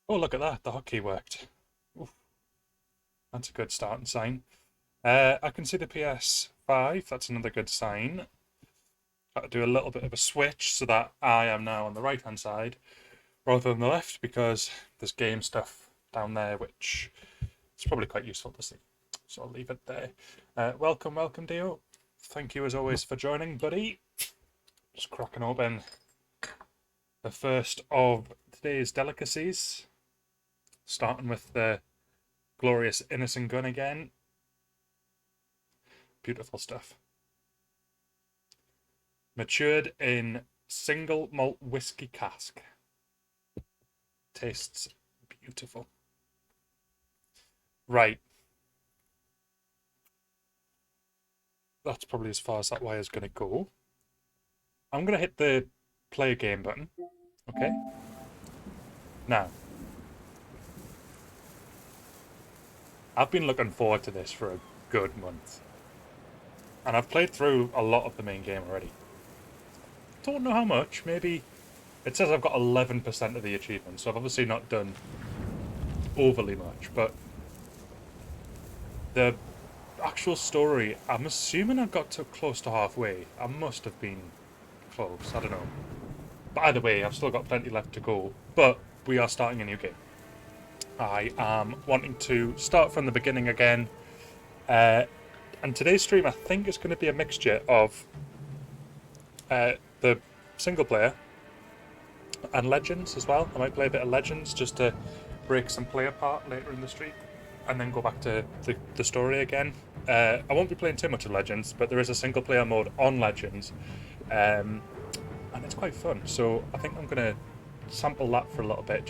Oh, look at that. The hotkey worked. Oof, that's a good starting sign. I can see the PS5. That's another good sign. Got to do a little bit of a switch so that I am now on the right-hand side rather than the left because there's game stuff down there, which is probably quite useful to see. So I'll leave it there. Welcome, Dio. Thank you as always for joining, buddy. Just cracking open the first of today's delicacies, starting with the glorious Innocent Gun again. Beautiful stuff. Matured in single malt whiskey cask. Tastes beautiful. Right. That's probably as far as that wire's going to go. I'm going to hit the play a game button. Okay. Now, I've been looking forward to this for a good month. And I've played through a lot of the main game already. Don't know how much, maybe... It says I've got 11% of the achievements, so I've obviously not done overly much, but... The actual story, I'm assuming I got to close to halfway. I must have been close, I don't know. But either way, I've still got plenty left to go, but we are starting a new game. I am wanting to start from the beginning again, and today's stream I think is going to be a mixture of the single player and Legends as well. I might play a bit of Legends just to break some play apart later in the stream. and then go back to the story again. I won't be playing too much of Legends, but there is a single player mode on Legends, and it's quite fun. So I think I'm going to sample that for a little bit,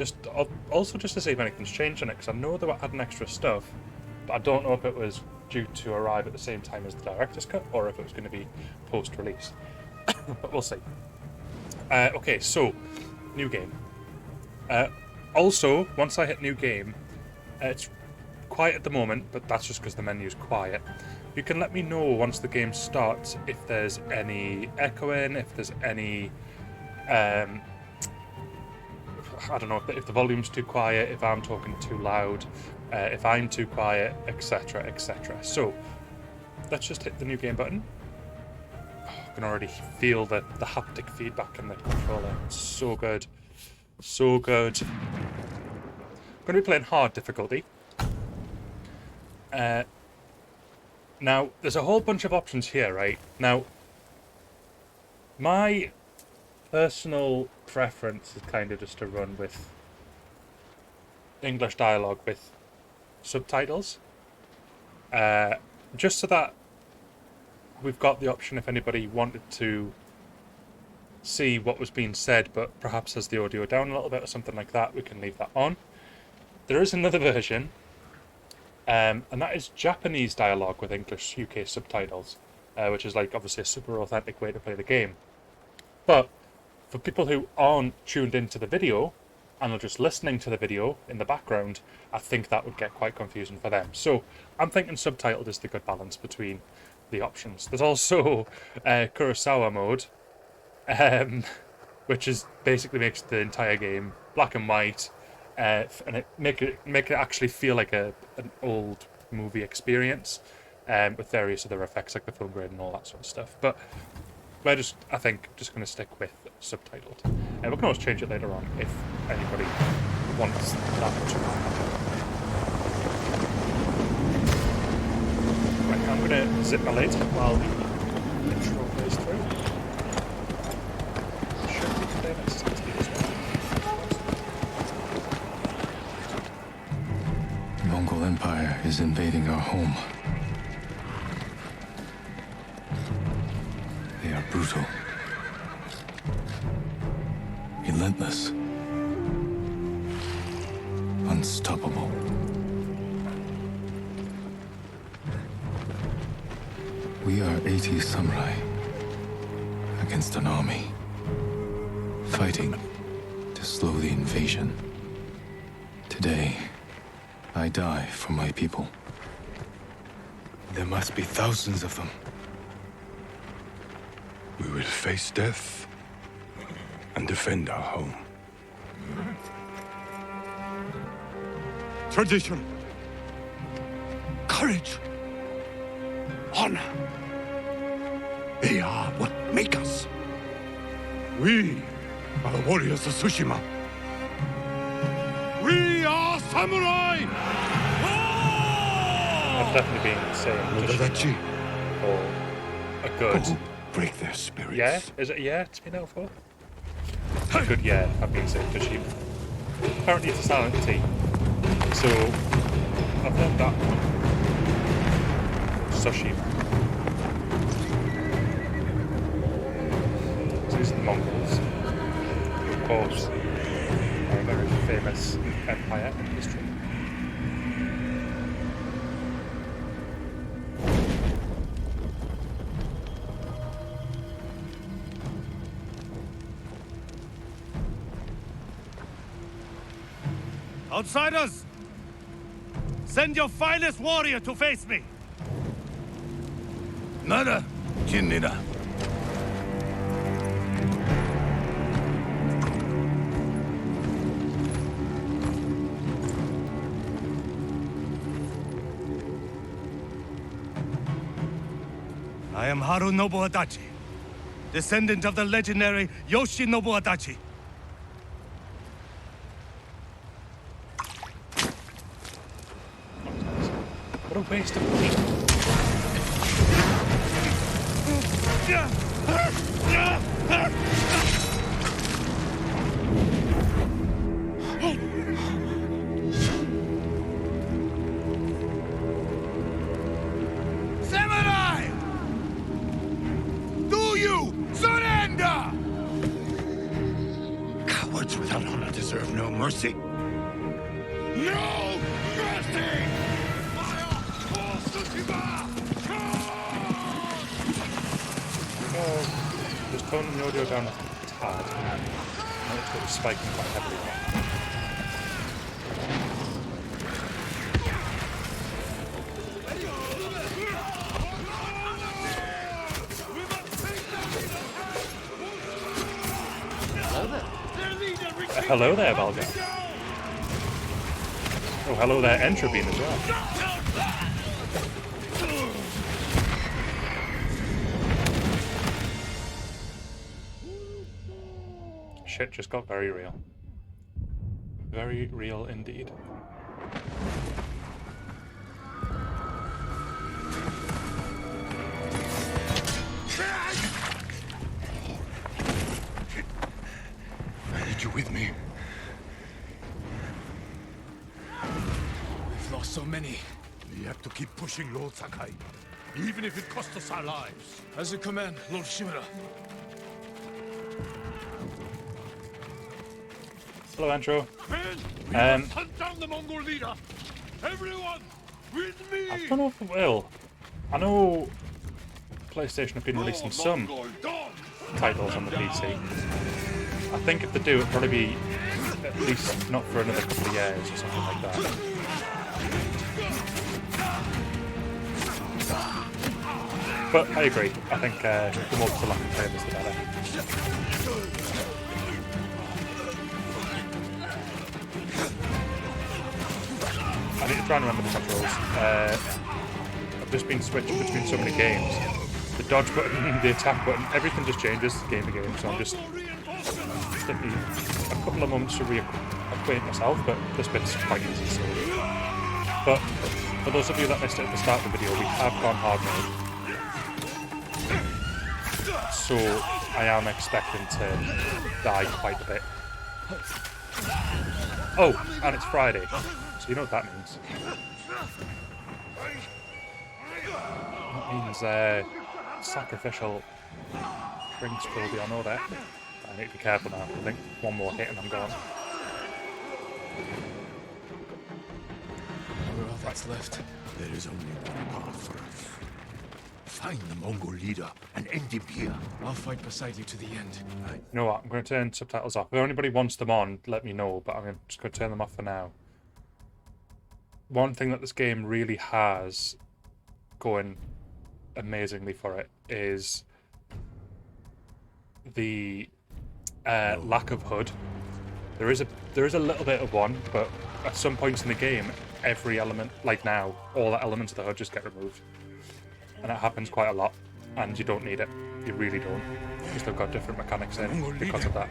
also just to see if anything's changed in it, because I know they were adding extra stuff, but I don't know if it was due to arrive at the same time as the director's cut, or if it was going to be post-release. But we'll see. Okay, so new game. Also, once I hit new game, it's quiet at the moment, but that's just because the menu's quiet. You can let me know once the game starts if there's any echoing, if there's any I don't know, if the volume's too quiet, if I'm talking too loud, if I'm too quiet, etc, etc. So let's just hit the new game button. I can already feel the haptic feedback in the controller. It's so good. So good. I'm going to be playing hard difficulty. Now, there's a whole bunch of options here, right? Now, my personal preference is kind of just to run with English dialogue with subtitles. Just so that we've got the option if anybody wanted to see what was being said, but perhaps has the audio down a little bit or something like that, we can leave that on. There is another version, and that is Japanese dialogue with English UK subtitles, which is like obviously a super authentic way to play the game. But for people who aren't tuned into the video and are just listening to the video in the background, I think that would get quite confusing for them. So I'm thinking subtitled is the good balance between the options. There's also Kurosawa Mode, which is basically makes the entire game black and white, and it make it actually feel like an old movie experience, with various other effects like the film grade and all that sort of stuff. But we're I think, going to stick with subtitled. And we can always change it later on if anybody wants that to happen. Right, I'm going to zip my lid while the intro plays through. Should be today next to this one. The Mongol Empire is invading our home. They are brutal, relentless, unstoppable. We are 80 samurai against an army, fighting to slow the invasion. Today, I die for my people. There must be thousands of them. We will face death and defend our home. Tradition, courage, honor. They are what make us. We are the warriors of Tsushima. We are samurai! I've definitely been saying Tsushima for a good... break their spirits. Yeah? Is it a yeah it's been out for? A good yeah, I've been saying Tsushima. Apparently it's a silent T. So, I've learned that one. Tsushima. So these are the Mongols. Of course, are a very famous empire in history. Outsiders! Send your finest warrior to face me! Nada, Jinnida. I am Harunobu Adachi, descendant of the legendary Yoshinobu Adachi. What a waste of money. deserve no mercy. No mercy! Oh, just toning the audio down a tad. Notice it was spiking quite heavily there. Hello there, Valga. Oh, hello there, Entropine as well. Shit just got very real. Very real indeed. I need you with me. We've lost so many. We have to keep pushing, Lord Sakai, even if it costs us our lives. As you command, Lord Shimura. Hello, Antro. Men, we must hunt down the Mongol leader. Everyone, with me. I don't know if it will. I know PlayStation have been releasing some titles on the PC. I think if they do, it'll probably be at least not for another couple of years or something like that. But I agree. I think the more the lack of players, the better. I need to try and remember the controls. I've just been switching between so many games. The dodge button, the attack button, everything just changes game to game. So I'm just taking a couple of moments to reacquaint myself, but this bit's quite easy. So. But for those of you that missed it at the start of the video, we have gone hard mode. So I am expecting to die quite a bit. Oh, and it's Friday. So you know what that means. That means sacrificial drinks will be on order. I need to be careful now. I think one more hit and I'm gone. We're all that's left. There is only one path for us. Find the Mongol leader and end him here. I'll fight beside you to the end. You know what? I'm going to turn subtitles off. If anybody wants them on, let me know. But I'm just going to turn them off for now. One thing that this game really has going amazingly for it is the lack of HUD. There is a little bit of one, but at some points in the game, every element, like now, all the elements of the HUD just get removed, and it happens quite a lot. And you don't need it. You really don't, because they've got different mechanics in because of that.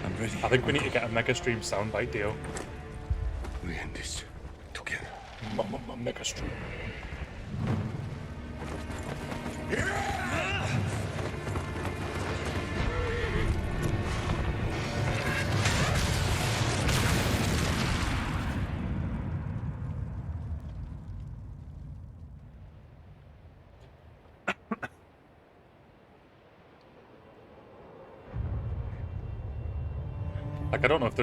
I'm ready. I think we need to get a Mega Stream soundbite deal. We end this together. Mega Stream. Like, I don't know if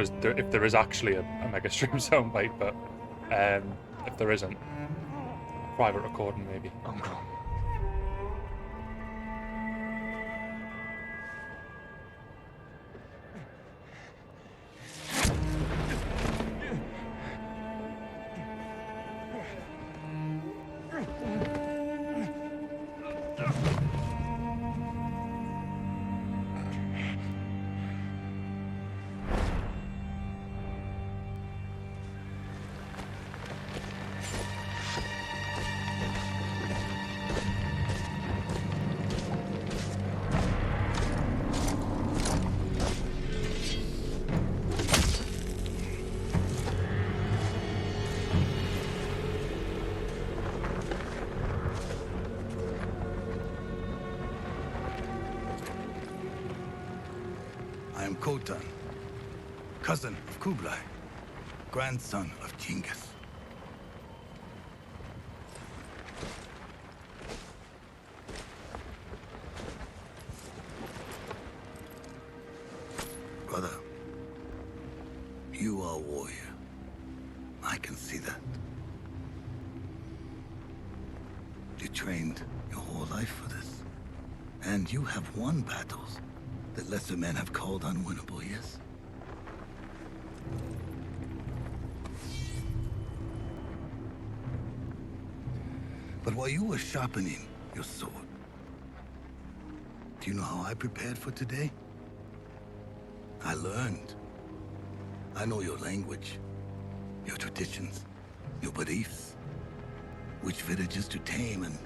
there is actually a Mega Stream soundbite, but if there isn't, a private recording maybe. Uncle. I am Khotan, cousin of Kublai, grandson of Genghis. Brother, You trained your whole life for this. And you have won battles that lesser men have called unwinnable, yes? But while you were sharpening your sword, do you know how I prepared for today? I learned. I know your language, your traditions, your beliefs, which villages to tame and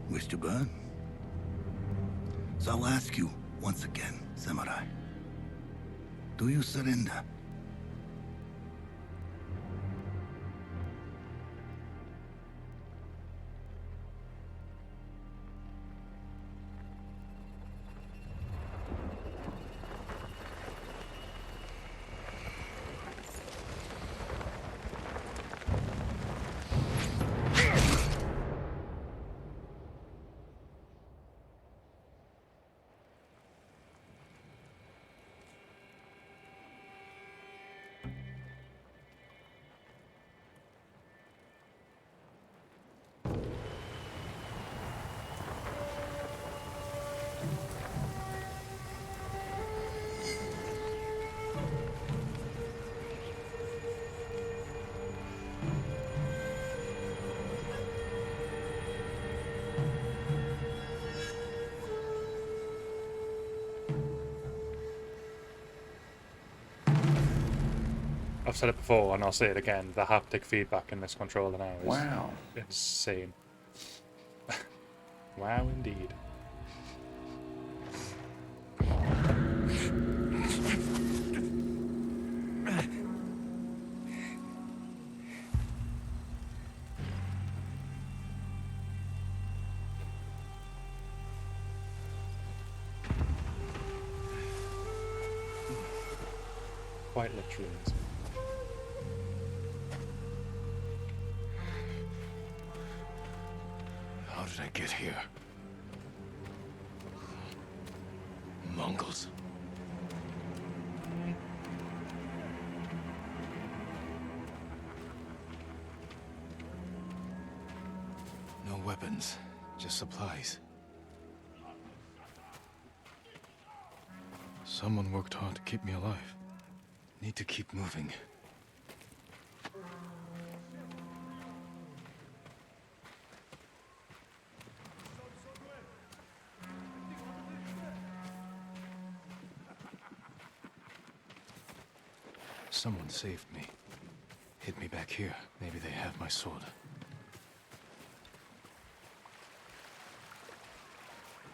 which to burn. So I'll ask you once again, Samurai. Do you surrender? I've said it before and I'll say it again, the haptic feedback in this controller now is insane. Wow, indeed. Quite literally. How did I get here? Mongols. No weapons, just supplies. Someone worked hard to keep me alive. Need to keep moving. Someone saved me. Hid me back here. Maybe they have my sword.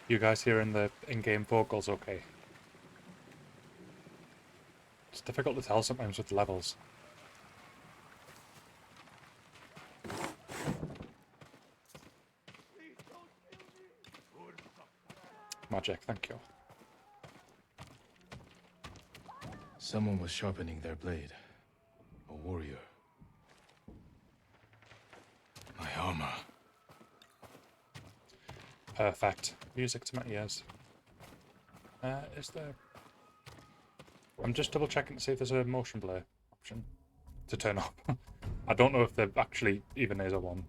You guys hearing the in-game vocals okay? It's difficult to tell sometimes with levels. Magic, thank you. Someone was sharpening their blade. A warrior. My armor. Perfect. Music to my ears. Is there... I'm just double checking to see if there's a motion blur option to turn up. I don't know if there actually even is a one.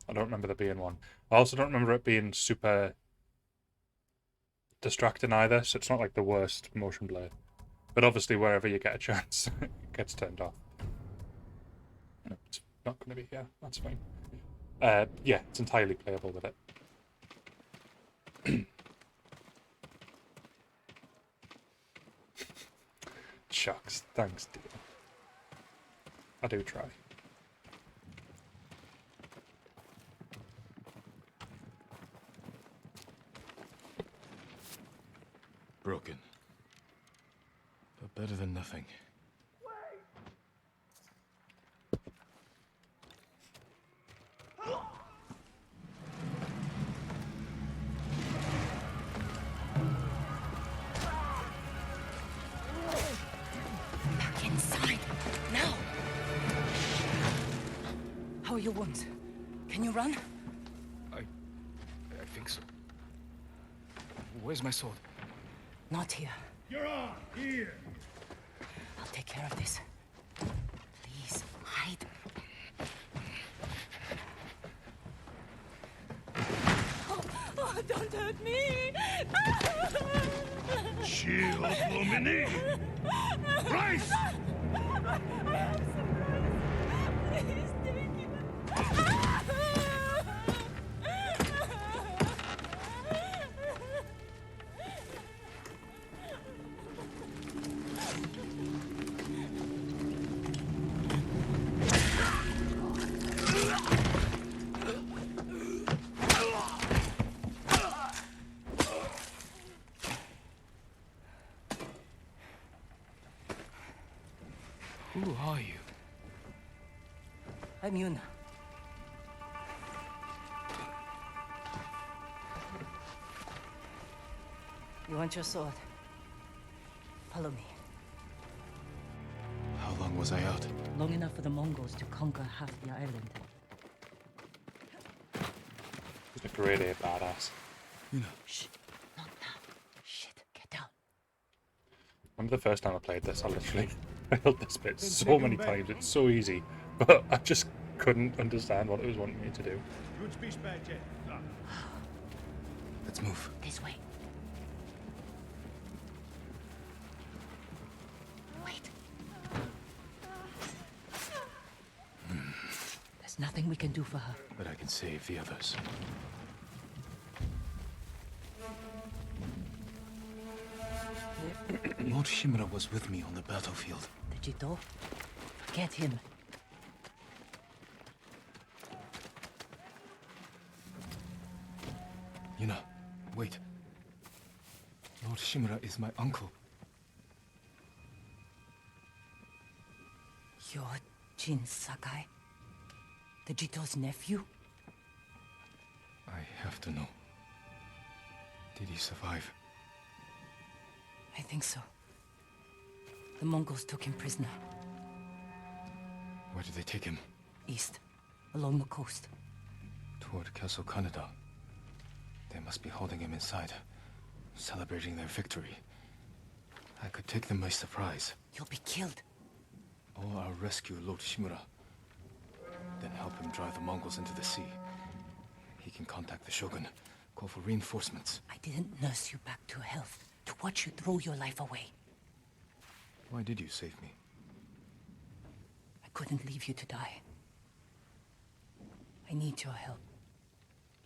I don't remember there being one. I also don't remember it being super distracting either, so it's not like the worst motion blur. But obviously wherever you get a chance, it gets turned off. No, it's not going to be here. That's fine. Yeah, it's entirely playable with it. Shucks, thanks, dear. I do try. Broken. But better than nothing. Back inside, now! How are your wounds? Can you run? I think so. Where's my sword? Not here. You're on! Here! I'll take care of this. Please, hide. Not me! Shield Lumini! Rise! Please take it. Who are you? I'm Yuna. You want your sword? Follow me. How long was I out? Long enough for the Mongols to conquer half the island. He's like really a badass. Shh. Not now. Shit. Get down. Remember the first time I played this, I literally failed this bit so many times. It's so easy, but I just couldn't understand what it was wanting me to do. Let's move. This way. Wait. There's nothing we can do for her. But I can save the others. Lord Shimura was with me on the battlefield. The Jito? Forget him. Yuna, wait. Lord Shimura is my uncle. You're Jin Sakai? The Jito's nephew? I have to know. Did he survive? I think so. The Mongols took him prisoner. Where did they take him? East, along the coast. Toward Castle Kaneda. They must be holding him inside, celebrating their victory. I could take them by surprise. You'll be killed. Or I'll rescue Lord Shimura. Then help him drive the Mongols into the sea. He can contact the Shogun, call for reinforcements. I didn't nurse you back to health, to watch you throw your life away. Why did you save me? I couldn't leave you to die. I need your help.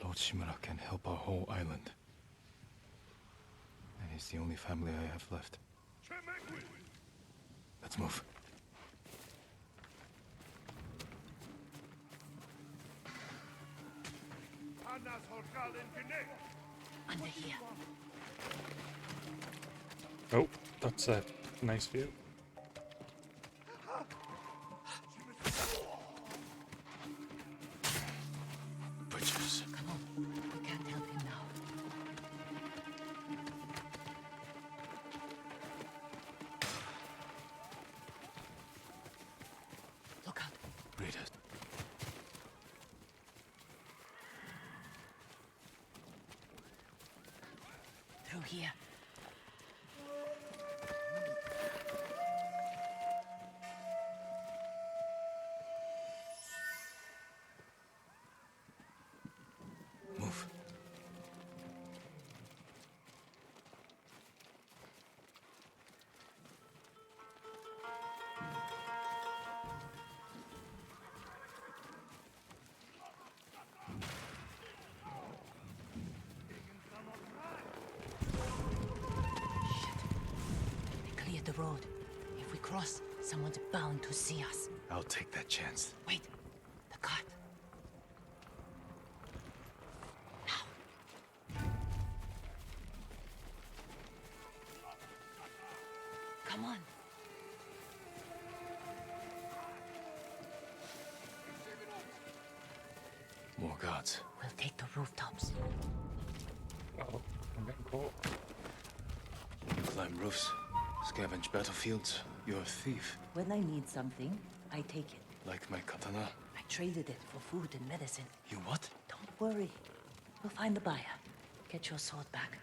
Lord Shimura can help our whole island. And he's the only family I have left. Let's move. Under here. Oh, that's a nice view. Bridges. Come on. We can't help him now. Look out. Read it. Through here. Move. They cleared the road. If we cross, someone's bound to see us. I'll take that chance. Wait. The cart. Come on. More guards. We'll take the rooftops. Oh, I'm getting caught. You climb roofs, scavenge battlefields. You're a thief. When I need something, I take it. Like my katana. I traded it for food and medicine. You what? Don't worry. We'll find the buyer. Get your sword back.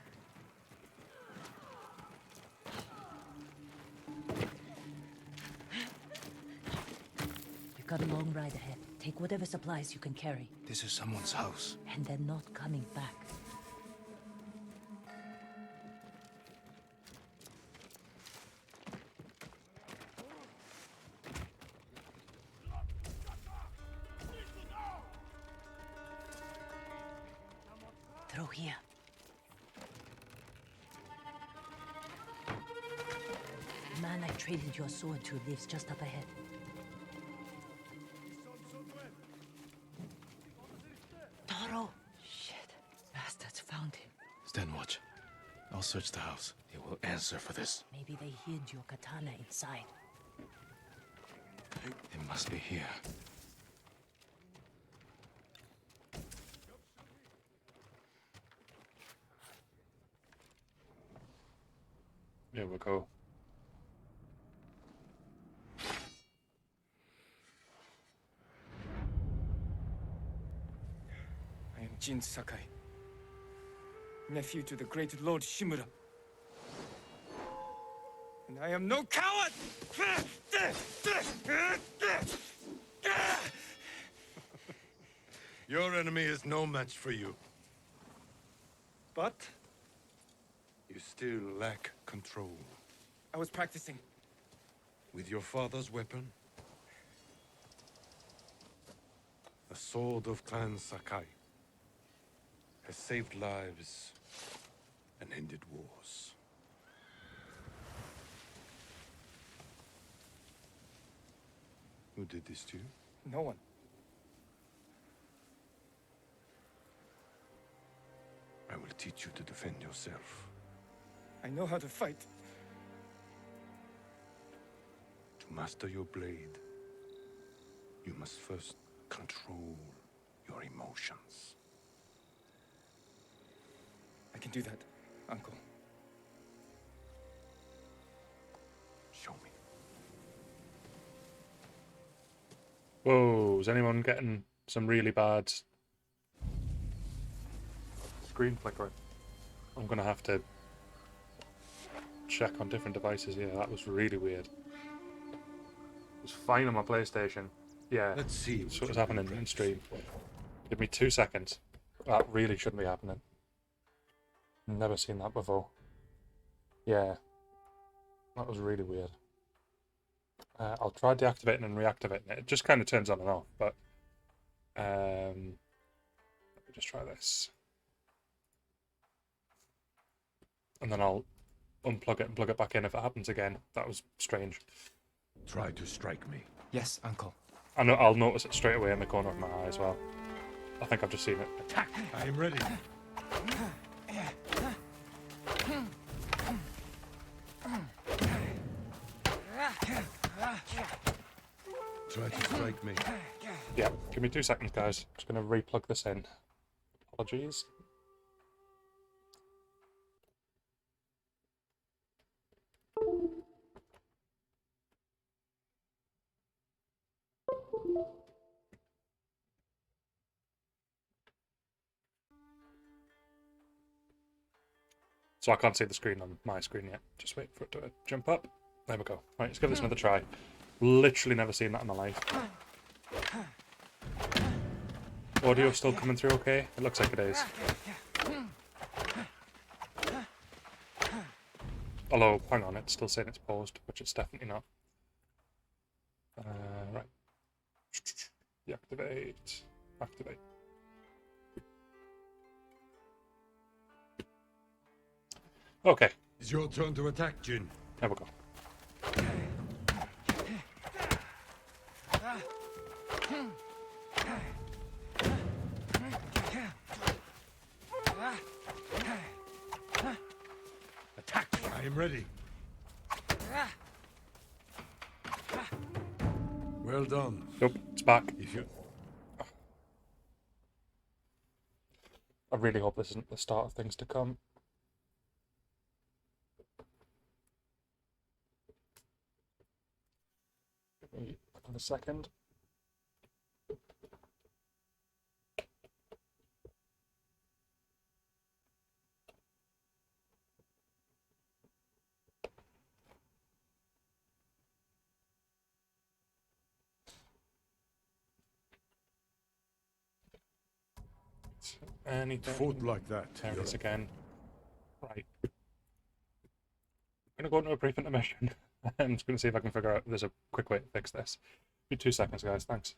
You've got a long ride ahead. Take whatever supplies you can carry. This is someone's house. And they're not coming back. Through here. The man I traded your sword to lives just up ahead. Toro! Shit. Bastards found him. Stand watch. I'll search the house. He will answer for this. Maybe they hid your katana inside. It must be here. Here we go. I am Jin Sakai, nephew to the great Lord Shimura. And I am no coward! Your enemy is no match for you. But You still lack control. I was practicing. With your father's weapon? The sword of Clan Sakai has saved lives and ended wars. Who did this to you? No one. I will teach you to defend yourself. I know how to fight. To master your blade, you must first control your emotions. I can do that, Uncle. Show me. Whoa, is anyone getting some really bad screen flickering? I'm gonna have to check on different devices here. That was really weird. It was fine on my PlayStation. Yeah, Let's see that's what was happening in stream. Give me 2 seconds. That really shouldn't be happening. Never seen that before. Yeah, that was really weird. I'll try deactivating and reactivating it. It just kind of turns on and off, but let me just try this. And then I'll unplug it and plug it back in if it happens again. That was strange. Try to strike me. Yes, Uncle. I know I'll notice it straight away in the corner of my eye as well. I think I've just seen it. I am ready. Try to strike me. Yeah, give me 2 seconds, guys. Just gonna re-plug this in. Apologies. So I can't see the screen on my screen yet. Just wait for it to jump up. There we go. Right, let's give this another try. Literally never seen that in my life. Audio still coming through okay? It looks like it is. Although, hang on, it's still saying it's paused, which it's definitely not. Right. Deactivate. Activate. Okay, It's your turn to attack, Jin. there we go. Attack! I am ready. Well done. Nope, it's back. If you... I really hope this isn't the start of things to come. Give me another second. Anything? fought like that. There it You're is again. Right. I'm going to go into a brief intermission. I'm just going to see if I can figure out if there's a quick way to fix this. Give me 2 seconds, guys. Thanks.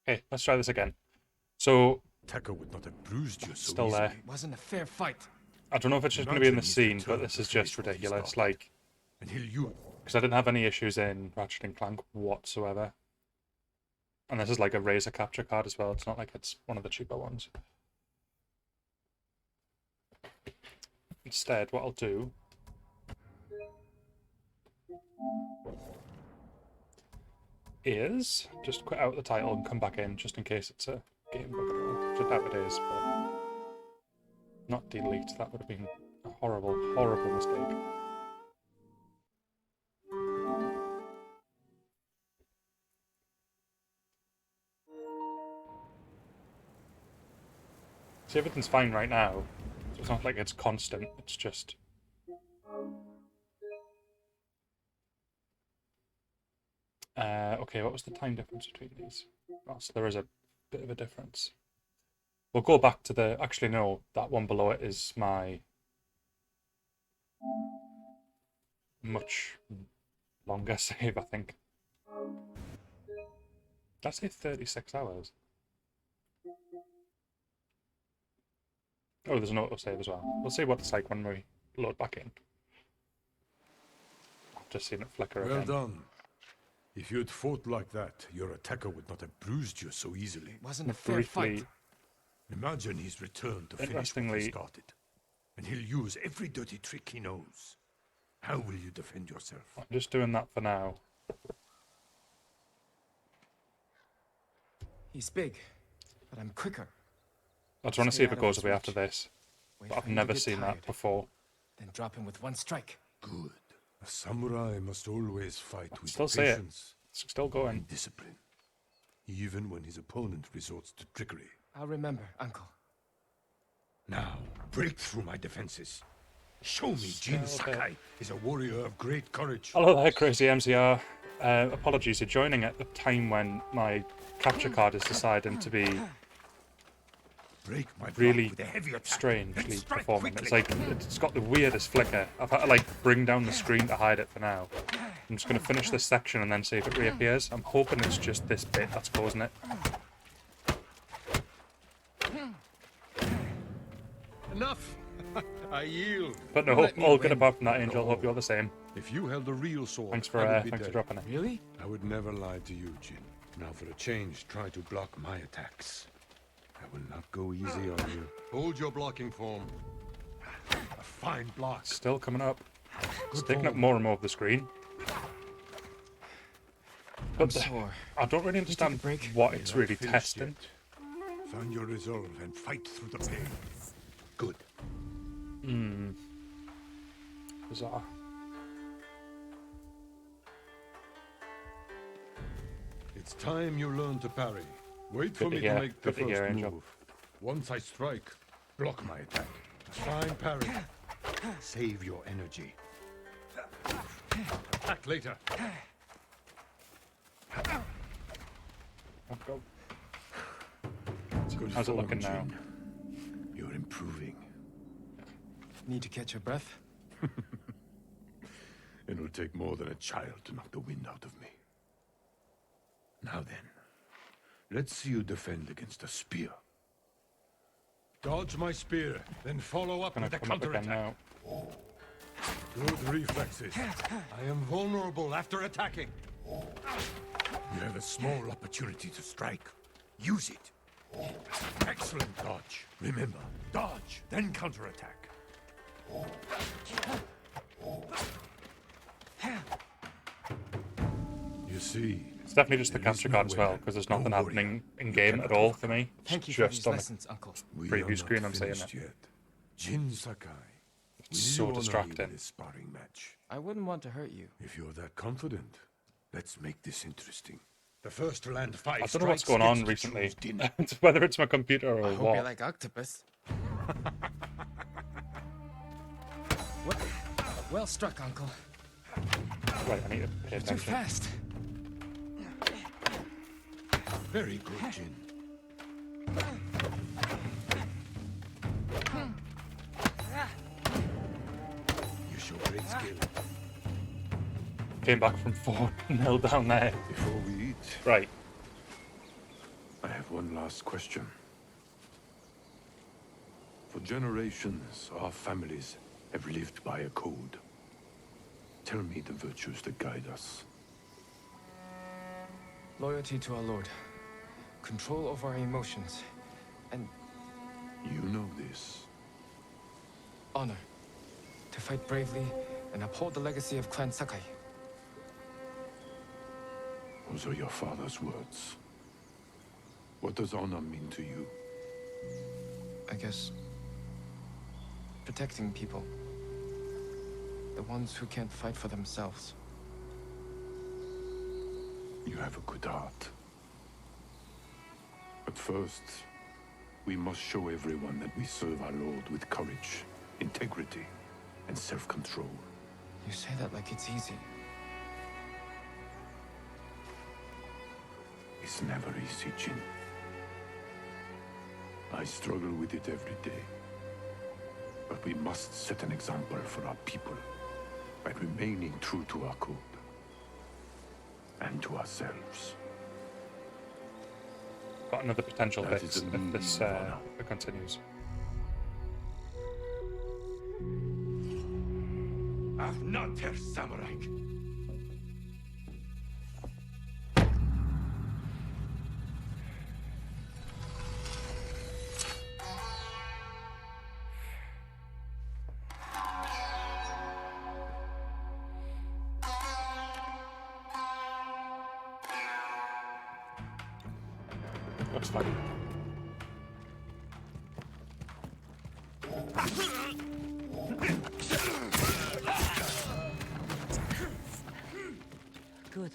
Okay, let's try this again. So, Attacker would not have bruised you so still easily. there. It wasn't a fair fight. I don't know if it's just going to be in the Imagine he's scene, but returned this to is just finish what he ridiculous. started. Like, And he'll use because I didn't have any issues in Ratchet and Clank whatsoever. And this is like a Razer capture card as well. It's not like it's one of the cheaper ones. Instead, what I'll do is just quit out the title and come back in, just in case it's a game bug at all. Which I doubt it is, but not delete. That would have been a horrible, horrible mistake. See, everything's fine right now. So it's not like it's constant, it's just... okay, what was the time difference between these? Oh, so there is a bit of a difference. We'll go back to the... Actually, no, that one below it is my... much longer save, I think. Did I say 36 hours? Oh, there's an autosave as well. We'll see what it's like when we load back in. I've just seen it flicker Well again. done. If you had fought like that, your attacker would not have bruised you so easily. It wasn't a fair fight. Imagine he's returned to finish what he Interestingly- started. And he'll use every dirty trick he knows. How will you defend yourself? I'm just doing that for now. He's big, but I'm quicker. I just want to Stay see if out it of goes his away after reach. this. Wait But for I've him to never get seen tired, that before. Then drop him with one strike. Good. A samurai must always fight with Still say it. patience It's still going. and discipline. Even when his opponent resorts to trickery. I'll remember, Uncle. Now, break through my defenses. Show me Jin Still a bit. Sakai is a warrior of great courage. Hello there, Crazy MCR. Apologies, you're joining at the time when my capture card is deciding to be Break my block really with a heavy attack, strangely then strike performing. quickly. It's like, it's got the weirdest flicker. I've had to like bring down the screen to hide it for now. I'm just going to finish this section and then see if it reappears. I'm hoping it's just this bit that's causing it. Enough! I yield. But no, Let me all good win. apart from that, Angel. Hope you're the same. If you held a real sword, Thanks for I would be dead. dropping it. Really? I would never lie to you, Jin. Now for a change, try to block my attacks. I will not go easy on you. Hold your blocking form. A fine block. Still coming up. It's Good taking up form. more and more of the screen. I'm But sore. I don't really understand break? what You're it's not really finished testing. yet. Find your resolve and fight through the pain. Good. Bizarre. It's time you learn to parry. Wait for Good to me hear. to make the Good to hear, first Angel. move. Once I strike, block my attack. A fine parry. Save your energy. Attack later. Oh, God. Good How's it form, looking now? Jin. You're improving. Need to catch your breath? It'll take more than a child to knock the wind out of me. Now then, let's see you defend against a spear. Dodge my spear, then follow up Gonna with a come up again counterattack. now. Good reflexes. I am vulnerable after attacking. You have a small opportunity to strike. Use it. Excellent dodge. Remember, dodge, then counterattack. You see, It's definitely just the there is capture card as well, nowhere, because there's no nothing warrior happening in you game cannot at all for overcome. me. It's Thank you for just these on the lessons, Uncle. we preview are not screen, I'm saying it. finished yet. Jin Sakai. It's will so you honor me with distracting. this sparring match? I wouldn't want to hurt you. If you're that confident, let's make this interesting. The first to land 5 I don't know what's strikes going on gets to recently. choose dinner. Whether it's my computer or I hope what. you like octopus. Well, well struck, Uncle. Right, I need to pay You're too attention. fast. Very good, Jin. You show great skill. Came back from 4-0 down there. Before we eat, Right. I have one last question. For generations, our families have lived by a code. Tell me the virtues that guide us. Loyalty to our Lord. Control over our emotions. And You know this. honor. To fight bravely and uphold the legacy of Clan Sakai. Those are your father's words. What does honor mean to you? I guess... protecting people. The ones who can't fight for themselves. You have a good heart. But first, we must show everyone that we serve our Lord with courage, integrity, and self-control. You say that like it's easy. It's never easy, Jin. I struggle with it every day. But we must set an example for our people by remaining true to our code. And to ourselves. Got another potential That fix is the if meaning this of honor. if it continues. Ach, not Herr Samurai. Looks like. Good.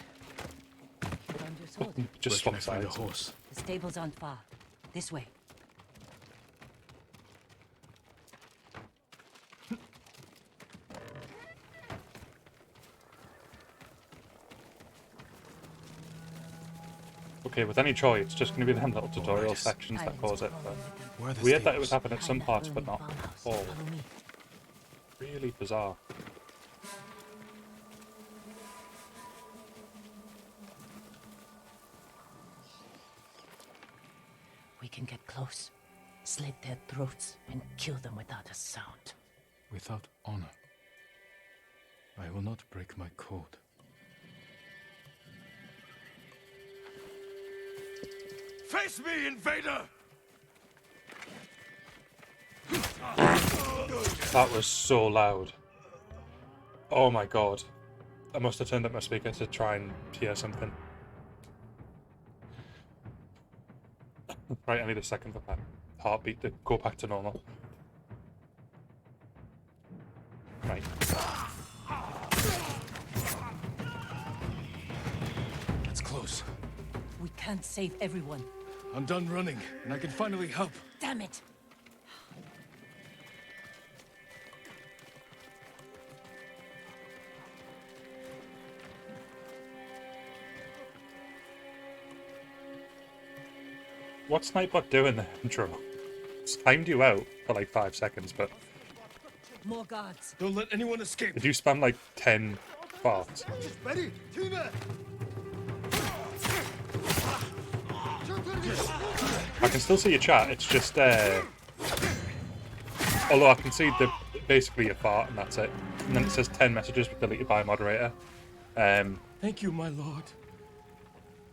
Found your sword. Just Where can swap I find a sides. horse? The stable's aren't far. This way. Okay, with any choice, it's just going to be them little tutorial sections that cause it. But Where are the weird that it would stables? happen at some parts, but not all. Follow me. Really bizarre. We can get close, slit their throats, and kill them without a sound. Without honor. I will not break my code. Face me, invader! That was so loud. Oh my god. I must have turned up my speaker to try and hear something. Right, I need a second for that heartbeat to go back to normal. Right. That's close. We can't save everyone. I'm done running, and I can finally help. Damn it! What's Nightbot doing there, intro? It's timed you out for like 5 seconds, but More guards. Don't let anyone escape. did you spam like 10 farts? I can still see your chat, it's just although I can see basically a fart and that's it. And then it says 10 messages deleted by a moderator. Thank you, my lord.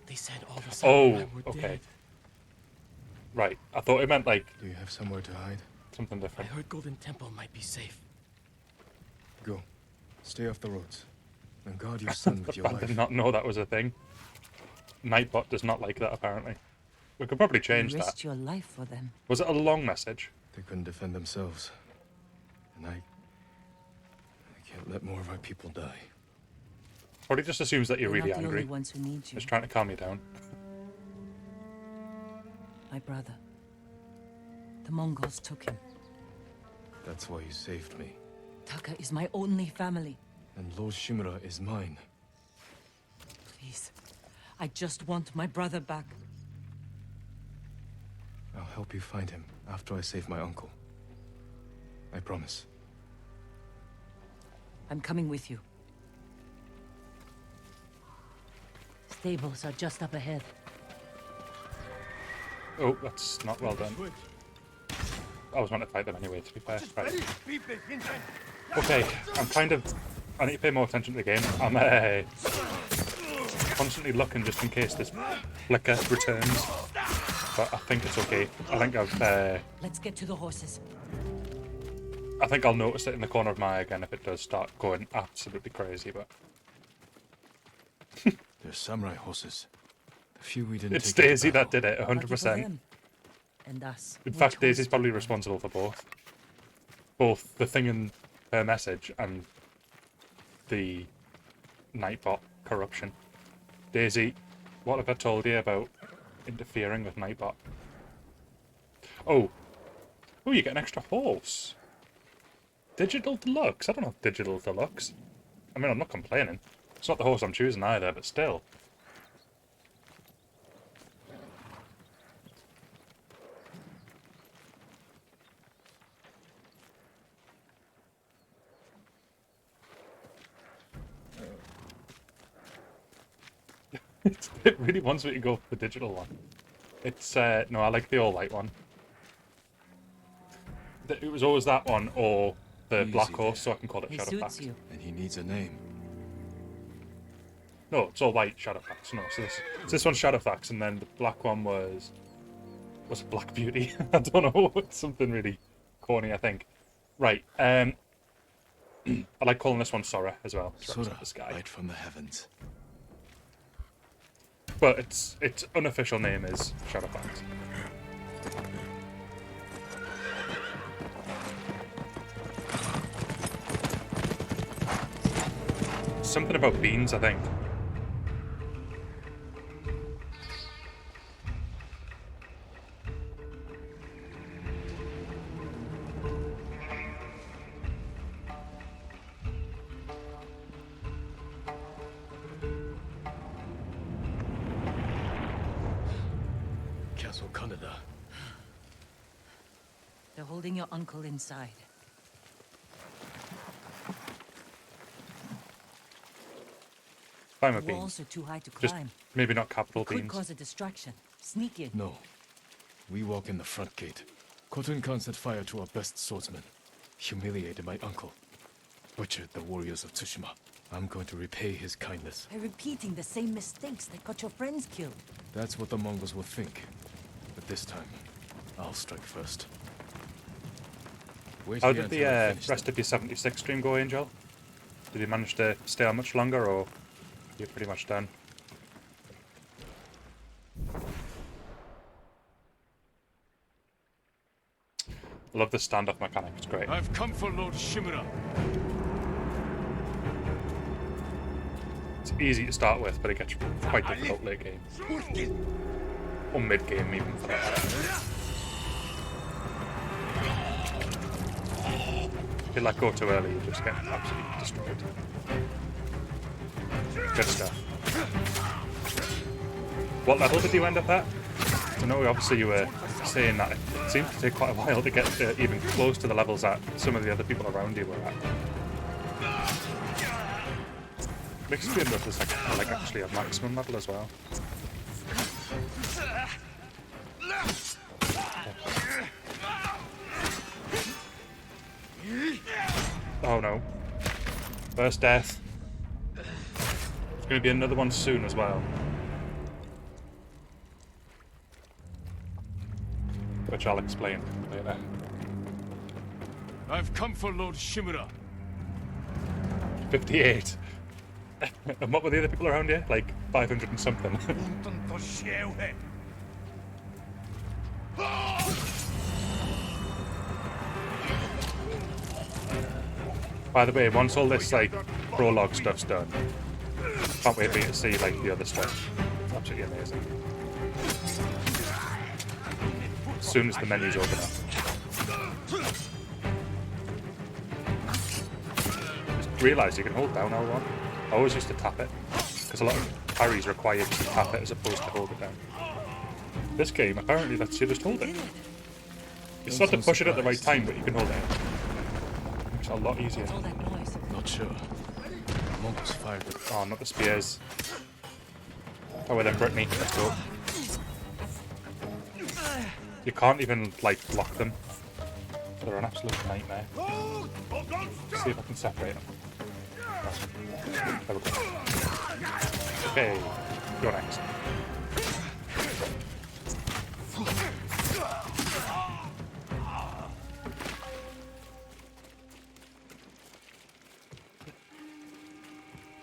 They said all the Oh, samurai were okay. dead. Right, I thought it meant like Do you have somewhere to hide? something I different. heard Golden Temple might be safe. Go. Stay off the roads. And guard your son with your I did life. not know that was a thing. Nightbot does not like that apparently. We could probably change You that. risked your life for them. Was it a long message? They couldn't defend themselves. And I can't let more of our people die. Probably just assumes that you're They're really not the angry. only ones who need you. Just trying to calm you down. My brother. The Mongols took him. That's why you saved me. Taka is my only family. And Lord Shimura is mine. Please. I just want my brother back. I'll help you find him after I save my uncle. I promise. I'm coming with you. Stables are just up ahead. Oh, that's not well done. I was meant to fight them anyway, to be fair. Right. Okay, I need to pay more attention to the game. I'm constantly looking just in case this flicker returns. But I think it's okay. I think Let's get to the horses. I think I'll notice it in the corner of my eye again if it does start going absolutely crazy, but... There's samurai horses. The few we didn't It's take into Daisy that battle. did it, Lucky for 100%. them. And us. In Which fact, horse Daisy's probably do we responsible for both. Both the thing in her message and the Nightbot corruption. Daisy, what have I told you about interfering with Nightbot? Oh, you get an extra horse. Digital Deluxe? I don't have Digital Deluxe. I mean, I'm not complaining. It's not the horse I'm choosing either, but still. It really wants me to go for the digital one. It's, no, I like the all-white one. It was always that one, or the Easy black horse, there. so I can call it He suits Shadowfax. you. And he needs a name. No, it's all white Shadowfax. No, so this one's Shadowfax, and then the black one was it Black Beauty? I don't know. It's something really corny, I think. Right. I like calling this one Sora as well. To Sora, represent the sky. light from the heavens. But its unofficial name is Shadowfax. Something about beans, I think. Castle Canada. They're holding your uncle inside. Fine The with beans. walls are too high to Just climb. maybe not capital Could beans. cause a distraction. Sneak in. No. We walk in the front gate. Khotun Khan set fire to our best swordsman. Humiliated my uncle. Butchered the warriors of Tsushima. I'm going to repay his kindness. By repeating the same mistakes that got your friends killed. That's what the Mongols will think. But this time, I'll strike first. Wait How here did until I the finish rest them. of your 76 stream go, Angel? Did you manage to stay on much longer, or you're pretty much done? I love the standoff mechanic, it's great. I've come for Lord Shimura. It's easy to start with, but it gets quite difficult late game. Or mid game, even for that matter. If you let go too early, you just get absolutely destroyed. Good stuff. What level did you end up at? I know obviously you were saying that it seemed to take quite a while to get even close to the levels that some of the other people around you were at. Makes me wonder if there's like actually a maximum level as well. Oh no. First death. There's going to be another one soon as well. Which I'll explain later. I've come for Lord Shimura. 58. And what were the other people around here? Like 500 and something. By the way, once all this like prologue stuff's done, can't wait for you to see like the other stuff. It's absolutely amazing. As soon as the menus open up. Just realise you can hold down L1. I always used to tap it, because a lot of parries require you to tap it as opposed to hold it down. This game apparently lets you just hold it. You still have to push it at the right time, but you can hold it. Makes it a lot easier. What's all that noise? Not sure. Mongols fired the... Oh, not the spears. Oh, well then, Brittany, let's go. You can't even, like, block them. They're an absolute nightmare. See if I can separate them. There we go. Okay, you're next.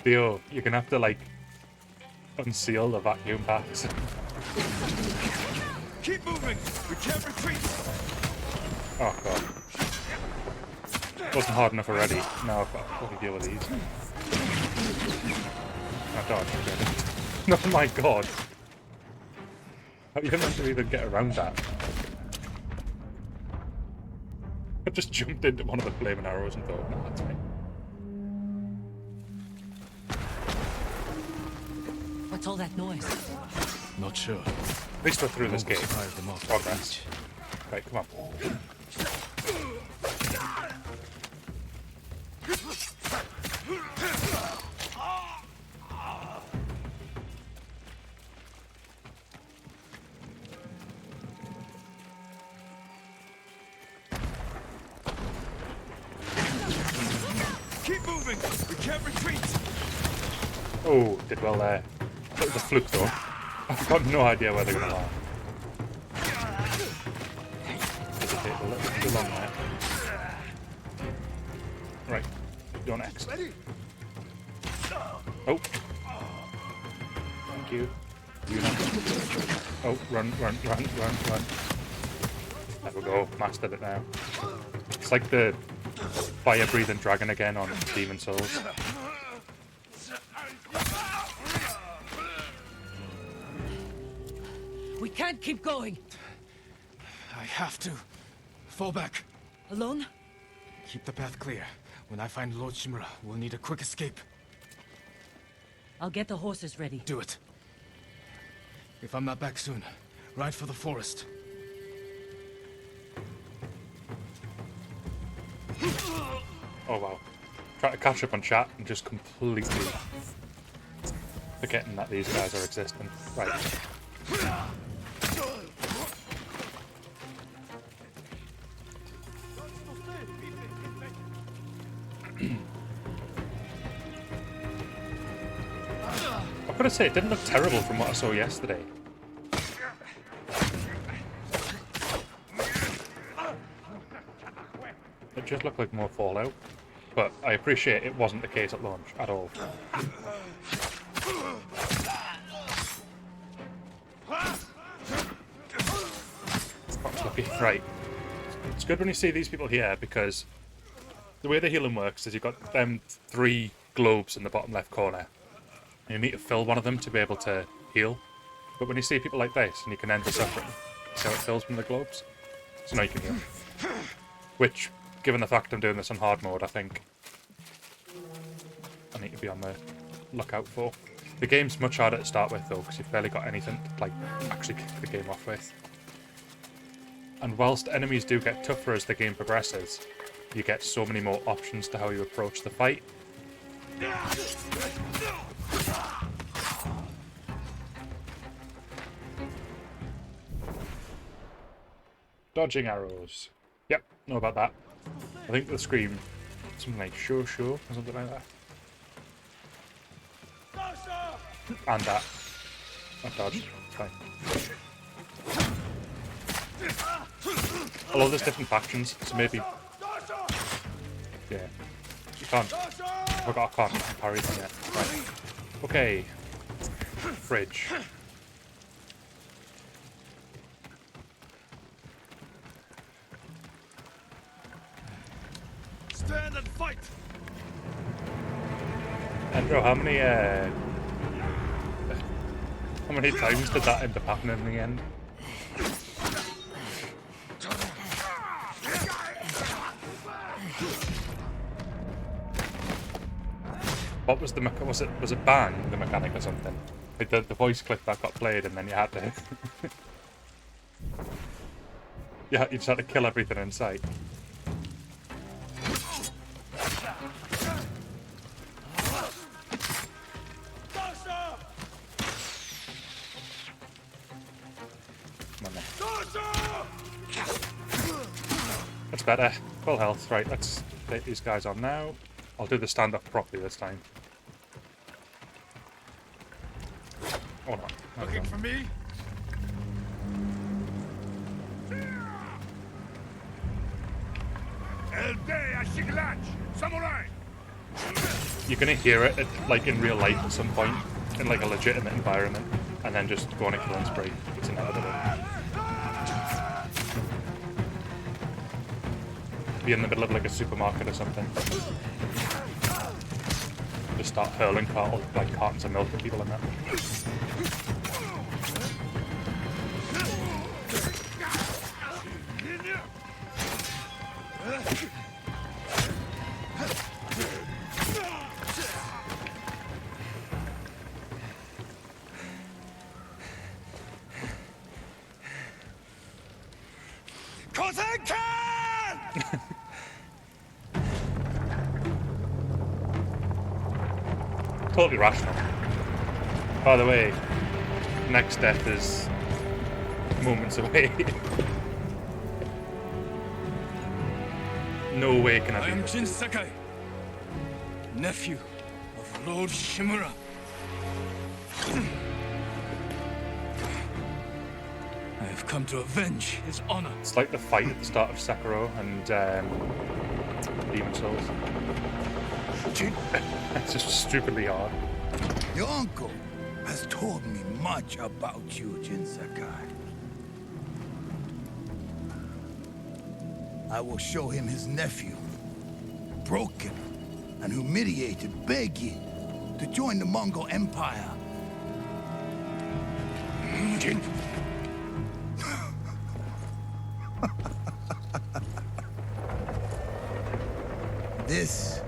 Theo, you're gonna have to, like, unseal the vacuum packs. Keep moving! We can't retreat! Oh god. Wasn't hard enough already. Now I've got to bloody deal with these. Oh god, oh my god. How are you meant to even get around that? I just jumped into one of the flaming arrows and thought, no, that's me. What's all that noise? Not sure. At least we're through this gate. Fired them off. Progress. Right, come on. Keep moving! We can't retreat! Oh, did well there. That was a fluke though. I've got no idea where they're gonna land. Hesitate a little bit too long there. Right, you're next. Oh. Thank you. You next. Oh, run. There we go, mastered it now. It's like the fire-breathing dragon again on Demon Souls. We can't keep going. I have to. Fall back. Alone? Keep the path clear. When I find Lord Shimura, we'll need a quick escape. I'll get the horses ready. Do it. If I'm not back soon, ride for the forest. Oh wow. Trying to catch up on chat and just completely forgetting that these guys are existing. Right. I've got to say, it didn't look terrible from what I saw yesterday. It just looked like more Fallout, but I appreciate it wasn't the case at launch at all. That's lucky. Right. It's good when you see these people here because the way the healing works is you've got them 3 globes in the bottom left corner. And you need to fill one of them to be able to heal. But when you see people like this and you can end the suffering, see how it fills from the globes? So now you can heal. Which, given the fact I'm doing this on hard mode, I think I need to be on the lookout for. The game's much harder to start with though, because you've barely got anything to like actually kick the game off with. And whilst enemies do get tougher as the game progresses, you get so many more options to how you approach the fight. Dodging arrows. Yep, know about that. I think the scream, something like sure, or something like that. And that. I dodged. Fine. I love there's different factions, so maybe. Yeah. You can't. I can't parry them yet. Right. Okay. Fridge. Stand and fight! Andrew, how many times did that end up happening in the end? What was the was it Bang, the mechanic or something? Like the voice clip that got played and then you had to you just had to kill everything in sight. Come on then. That's better. Full health. Right, let's take these guys on now. I'll do the stand-up properly this time. Or not. Looking for me? Samurai! You're gonna hear it, like, in real life at some point, in, like, a legitimate environment, and then just go on a killing spree. It's inevitable. Be in the middle of, like, a supermarket or something. Just start hurling cartons of milk at people and that. Totally rational. By the way, next death is moments away. No way can I be this. Jin Sakai, nephew of Lord Shimura. I have come to avenge his honor. It's like the fight at the start of Sekiro and Demon Souls. It's just stupidly hard. Your uncle has told me much about you, Jin Sakai. I will show him his nephew, broken and humiliated, begging to join the Mongol Empire. Jin. This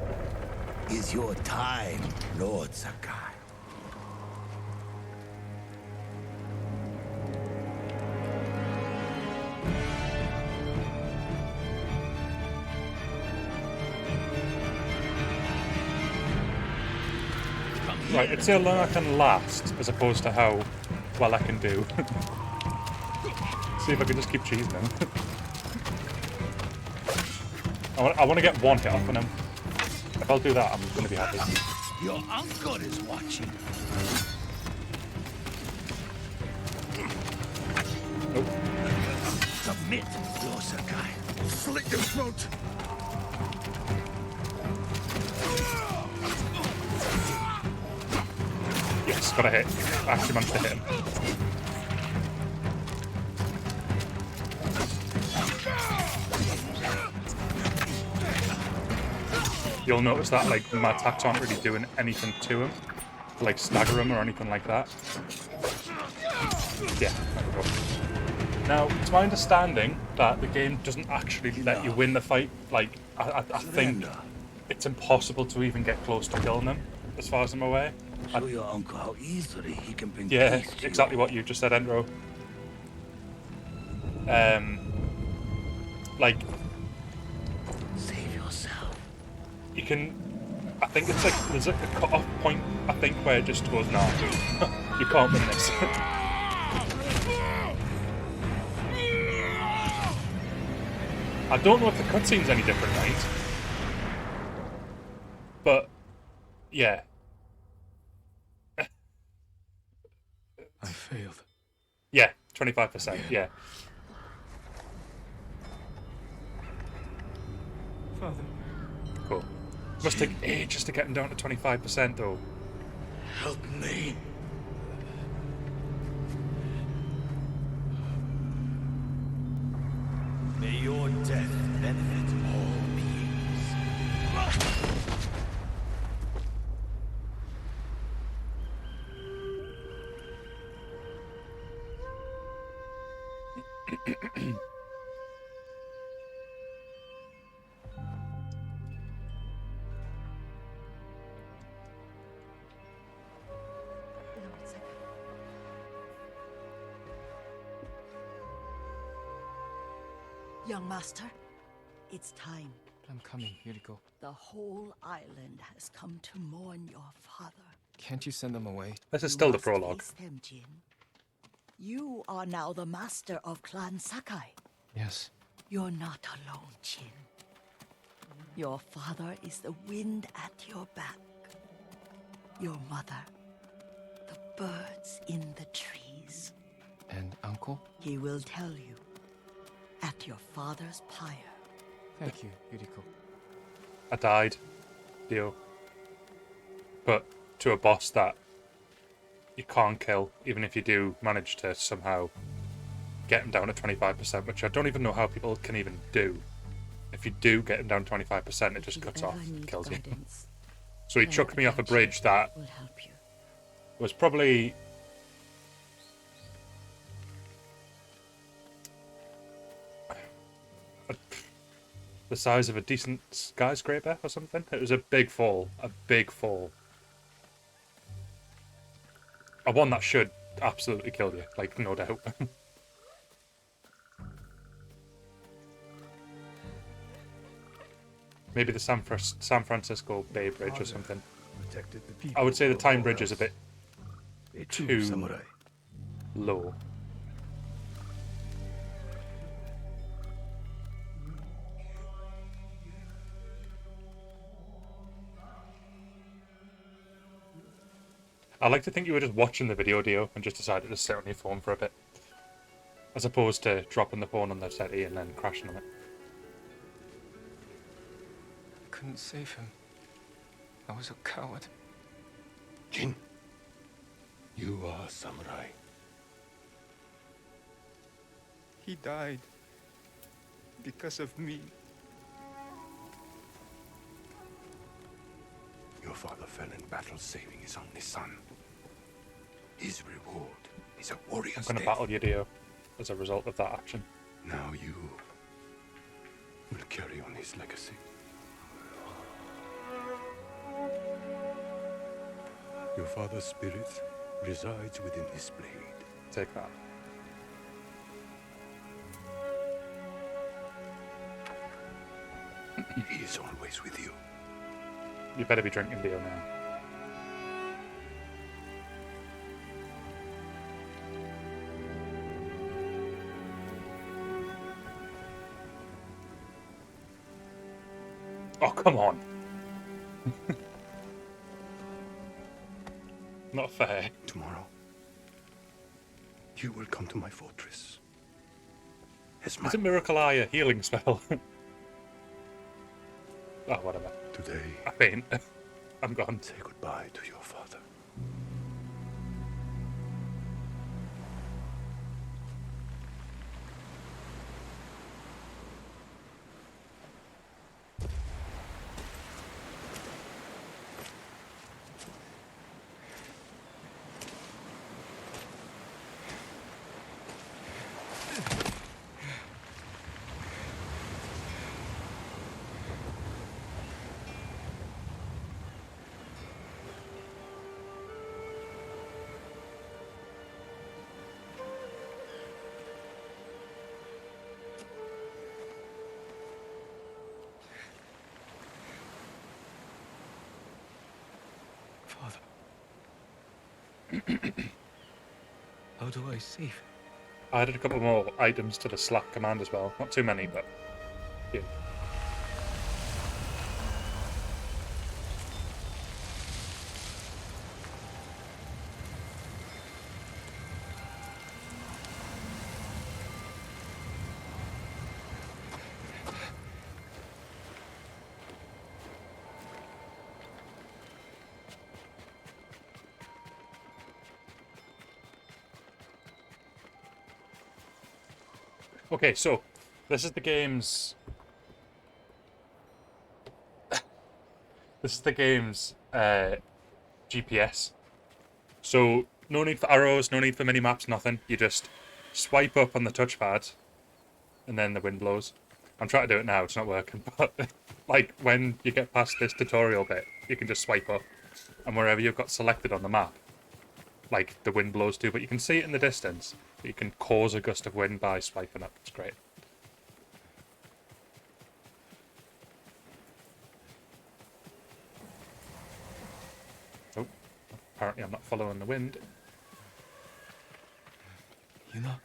is your time, Lord Sakai. Right, it's how long I can last, as opposed to how well I can do. See if I can just keep cheesing him. I want to get one hit off on him. If I'll do that, I'm going to be happy. Your uncle is watching. Nope. Submit, Lord Sakai. Slit your throat. Yes, got a hit. I actually managed to hit him. You'll notice that, like, my attacks aren't really doing anything to him, like stagger him or anything like that. Yeah, there we go. Now, it's my understanding that the game doesn't actually let you win the fight. Like, I think it's impossible to even get close to killing them, as far as I'm aware. Show your uncle how easily he can bring Yeah, peace to exactly you. what you just said, Endro. Like, Save yourself. you can, I think it's like, there's like a cut-off point, I think, where it just goes, nah, you can't win this. I don't know if the cutscene's any different, right? But, yeah. I failed. Yeah, 25%, yeah. Father. Cool. Must take ages to get him down to 25%, though. Help me. May your death benefit all beings. Young master, it's time. I'm coming, Yuriko. The whole island has come to mourn your father. Can't you send them away? This is You still the must prologue. face them, Jin. You are now the master of Clan Sakai. Yes. You're not alone, Jin. Your father is the wind at your back. Your mother, the birds in the trees. And Uncle? He will tell you at your father's pyre. Thank you, Yuriko. I died, Dio. But to a boss that you can't kill, even if you do manage to somehow get him down to 25%, which I don't even know how people can even do. If you do get him down to 25%, it just cuts off, kills you. So he chucked me off a bridge that will help you. was probably the size of a decent skyscraper or something. It was a big fall, a big fall. A one that should absolutely kill you, like, no doubt. Maybe the San Francisco Bay Bridge or something. Protected the people I would say the above Time all Bridge is a else. bit A true too samurai. low. I like to think you were just watching the video, Dio, and just decided to sit on your phone for a bit. As opposed to dropping the phone on the settee and then crashing on it. I couldn't save him. I was a coward. Jin, you are a samurai. He died because of me. Your father fell in battle saving his only son. His reward is a I'm warrior's going to death. battle you, Dio, as a result of that action. Now you will carry on his legacy. Your father's spirit resides within this blade. Take that. He is always with you. You better be drinking, Dio, now. Oh, come on. Not fair. Tomorrow, you will come to my fortress. As my Is it Miracle Eye a healing spell? Oh, whatever. today, I faint. I'm gone. say goodbye to your father. Father. How do I save him? I added a couple more items to the Slack command as well. Not too many, but yeah. Okay, so this is the game's GPS. So no need for arrows, no need for mini maps, nothing. You just swipe up on the touchpad, and then the wind blows. I'm trying to do it now; it's not working. But like when you get past this tutorial bit, you can just swipe up, and wherever you've got selected on the map, like the wind blows too. But you can see it in the distance. You can cause a gust of wind by swiping up. It's great. Oh, apparently I'm not following the wind. Yuna.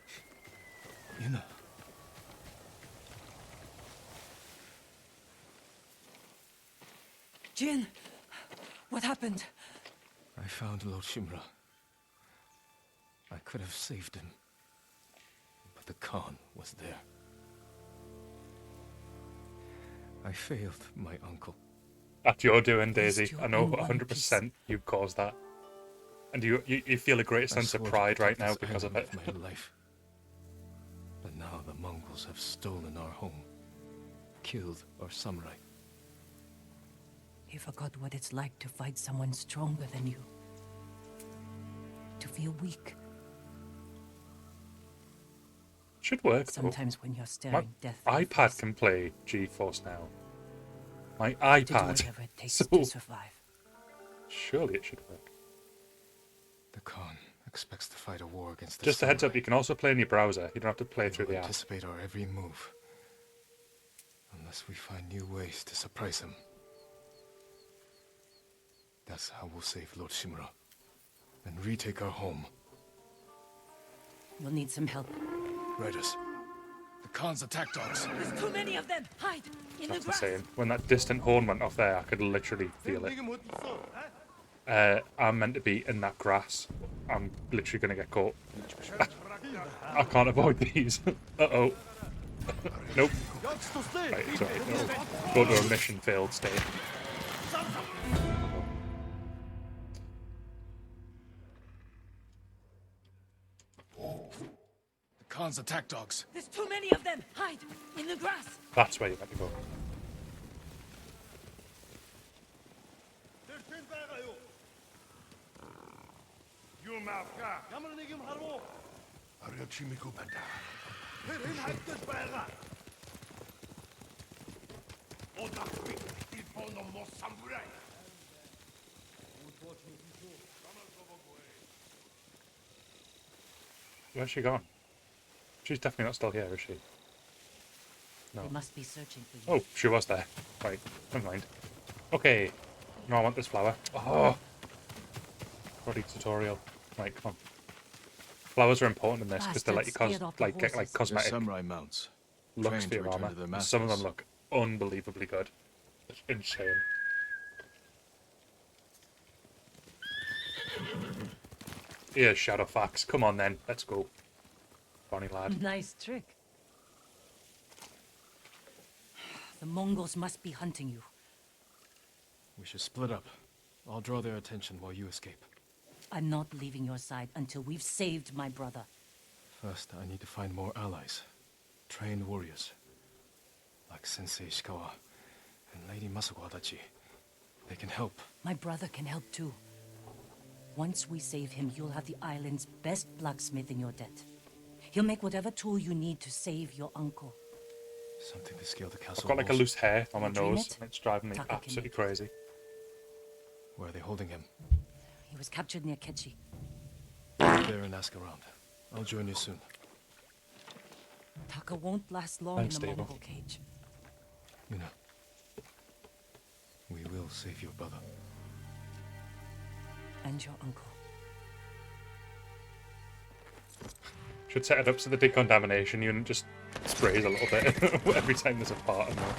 Jin, what happened? I found Lord Shimura. I could have saved him, but the Khan was there. I failed my uncle. That's your doing, At least Daisy. you're I know in one 100% you caused that. And you feel a great I sense of swore to pride right protect now this because of island it. with my life. But now the Mongols have stolen our home, killed our samurai. You forgot what it's like to fight someone stronger than you. To feel weak. Should work, though. Sometimes when you're My staring death in the iPad face, can play GeForce now. My to do iPad. whatever it takes So, to survive. surely it should work. The Khan expects to fight a war against the Just a heads up, samurai. you can also play in your browser. You don't have to play They through will the app. anticipate our every move. Unless we find new ways to surprise him. That's how we'll save Lord Shimura. And retake our home. We'll need some help. Riders. The Khan's attack dogs. There's too many of them! Hide! In That's the grass! insane. When that distant horn went off there, I could literally feel it. I'm meant to be in that grass. I'm literally going to get caught. I can't avoid these. Uh-oh. Nope. Right, it's alright. No. Go to a mission failed state. The Khan's attack dogs. There's too many of them! Hide! In the grass! That's where you're meant to go. Where's she gone? She's definitely not still here, is she? No. They must be searching for you. Oh, she was there. Right, never mind. Okay. No, I want this flower. Oh! Bloody tutorial. Right, come on. Flowers are important in this because they let you Bastards scared off the get like horses. They're cosmetic samurai mounts. looks trained for to your return armor. to their Some of them masters. look unbelievably good. It's insane. Here's Shadowfax. Come on then, let's go. Bonnie lad. Nice trick. The Mongols must be hunting you. We should split up. I'll draw their attention while you escape. I'm not leaving your side until we've saved my brother. First, I need to find more allies. Trained warriors. Like Sensei Ishikawa and Lady Masako Adachi. They can help. My brother can help too. Once we save him, you'll have the island's best blacksmith in your debt. He'll make whatever tool you need to save your uncle. Something to scale the castle I've got like a walls. loose hair on my You dream nose it? and it's driving me Taka can absolutely make it. crazy. Where are they holding him? He was captured near Kechi. There and ask around. I'll join you soon. Taka won't last long Thanks, in the Stable. Mongol cage. You know, we will save your brother. And your uncle. Should set it up so the decontamination unit just sprays a little bit every time there's a part in there.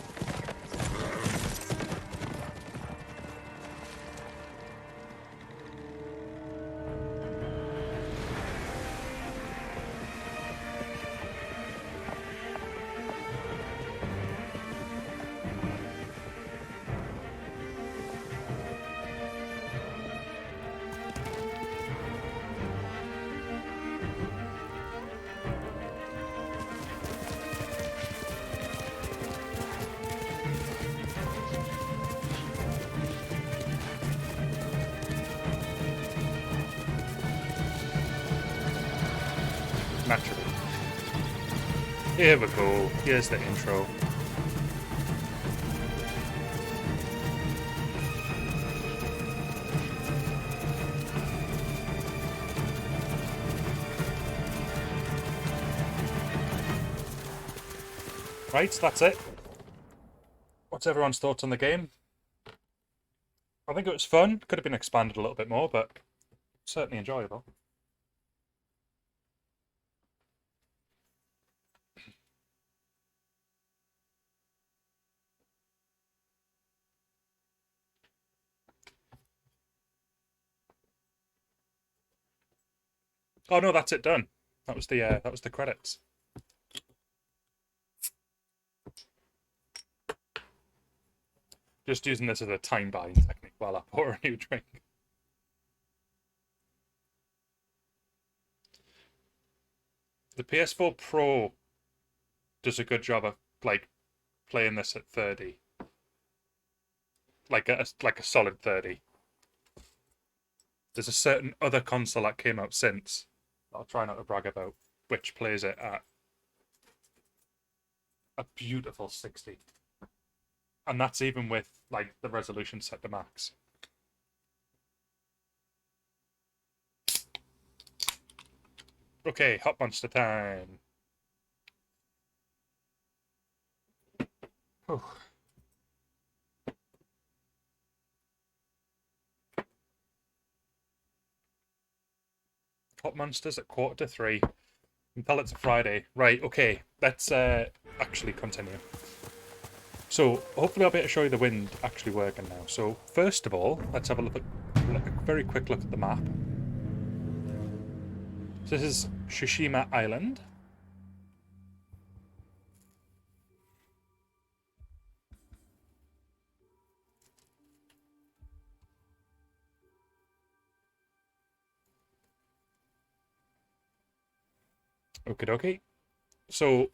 Naturally. Here we go. Here's the intro. Right, that's it. What's everyone's thoughts on the game? I think it was fun. Could have been expanded a little bit more, but certainly enjoyable. Oh no, that's it done. That was the credits. Just using this as a time buying technique while I pour a new drink. The PS4 Pro does a good job of like playing this at 30, like a solid 30. There's a certain other console that came out since, I'll try not to brag about, which plays it at a beautiful 60. And that's even with like the resolution set to max. Okay, hot monster time. Oh. Hot monsters at 2:45. You can tell it's a Friday. Right, okay, let's actually continue. So, hopefully I'll be able to show you the wind actually working now. So, first of all, let's have a very quick look at the map. So this is Tsushima Island. Okie dokie. So,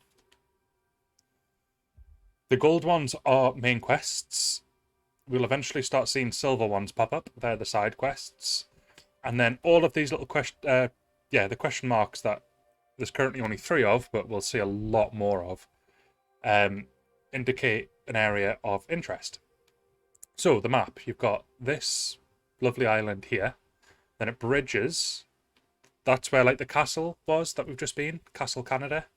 the gold ones are main quests. We'll eventually start seeing silver ones pop up. They're the side quests. And then all of these little the question marks that there's currently only 3 of, but we'll see a lot more of, indicate an area of interest. So, the map, you've got this lovely island here. Then it bridges. That's where, like, the castle was that we've just been. Castle Canada.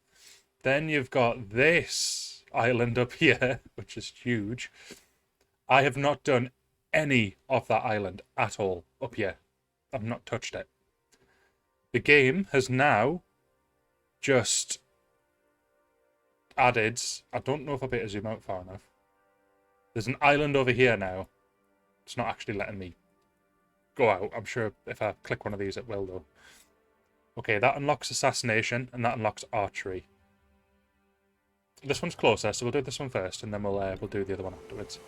Then you've got this island up here, which is huge. I have not done any of that island at all up here. I've not touched it. The game has now just added... I don't know if I'll be able to zoom out far enough. There's an island over here now. It's not actually letting me go out. I'm sure if I click one of these it will, though. Okay, that unlocks assassination, and that unlocks archery. This one's closer, so we'll do this one first, and then we'll do the other one afterwards.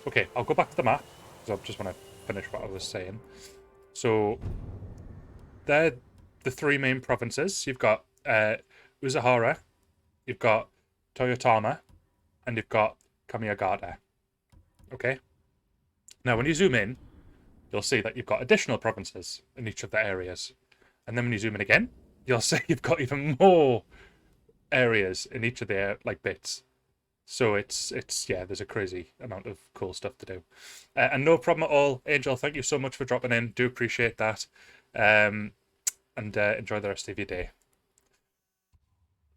Okay, I'll go back to the map, because I just want to finish what I was saying. So, they're the 3 main provinces. You've got Uzahara, you've got Toyotama, and you've got Kamiyagata. Okay? Now, when you zoom in, you'll see that you've got additional provinces in each of the areas. And then when you zoom in again, you'll see you've got even more areas in each of their bits. So it's there's a crazy amount of cool stuff to do. And no problem at all, Angel. Thank you so much for dropping in. Do appreciate that. And enjoy the rest of your day.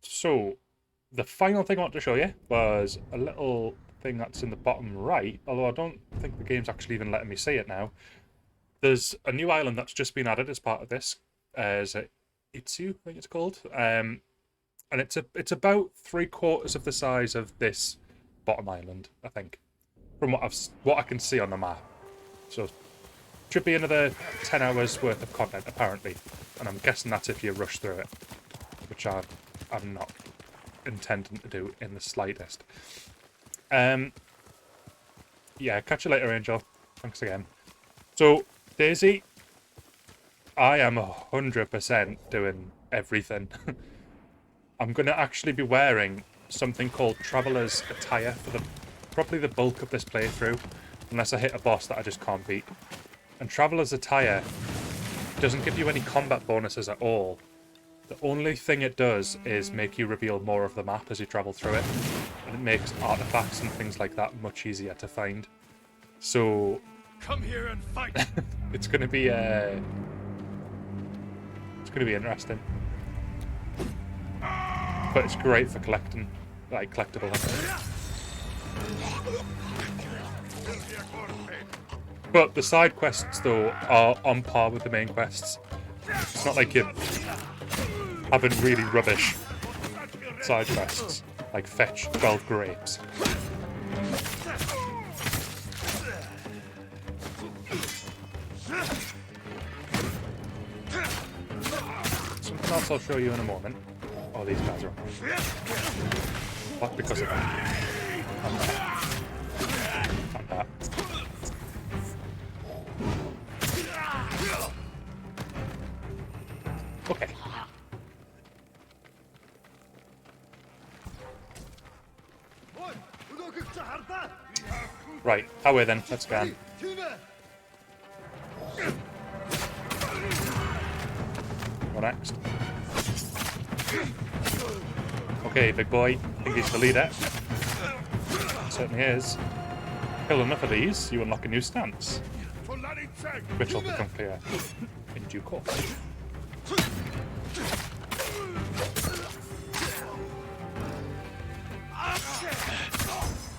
So the final thing I want to show you was a little thing that's in the bottom right. Although I don't think the game's actually even letting me see it now. There's a new island that's just been added as part of this. Is it Itsu, I think it's called. And it's about 3/4 of the size of this bottom island, I think, from what I can see on the map. So should be another 10 hours worth of content apparently, and I'm guessing that's if you rush through it, which I'm not intending to do in the slightest. Yeah, catch you later, Angel. Thanks again. So Daisy, I am 100% doing everything. I'm going to actually be wearing something called Traveler's Attire for probably the bulk of this playthrough, unless I hit a boss that I just can't beat. And Traveler's Attire doesn't give you any combat bonuses at all. The only thing it does is make you reveal more of the map as you travel through it, and it makes artifacts and things like that much easier to find. So come here and fight. It's going to be interesting. But it's great for collecting, like collectible items. But the side quests, though, are on par with the main quests. It's not like you're having really rubbish side quests, like fetch 12 grapes. Something else I'll show you in a moment. Oh, these guys are on. What? Because of that. And that. Okay. Right, away then, let's go. What next? Okay, big boy, I think he's the leader. Certainly is. Kill enough of these, you unlock a new stance, which will become clear in due course.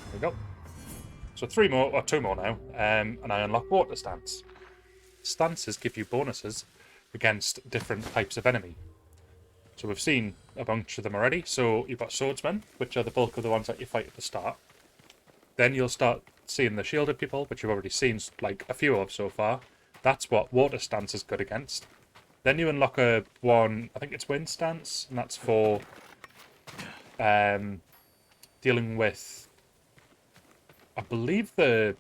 There we go. So 3 more, or 2 more now, and I unlock water stance. Stances give you bonuses against different types of enemy. So we've seen a bunch of them already. So you've got swordsmen, which are the bulk of the ones that you fight at the start. Then you'll start seeing the shielded people, which you've already seen like a few of so far. That's what water stance is good against. Then you unlock a one, I think it's wind stance, and that's for dealing with, I believe, the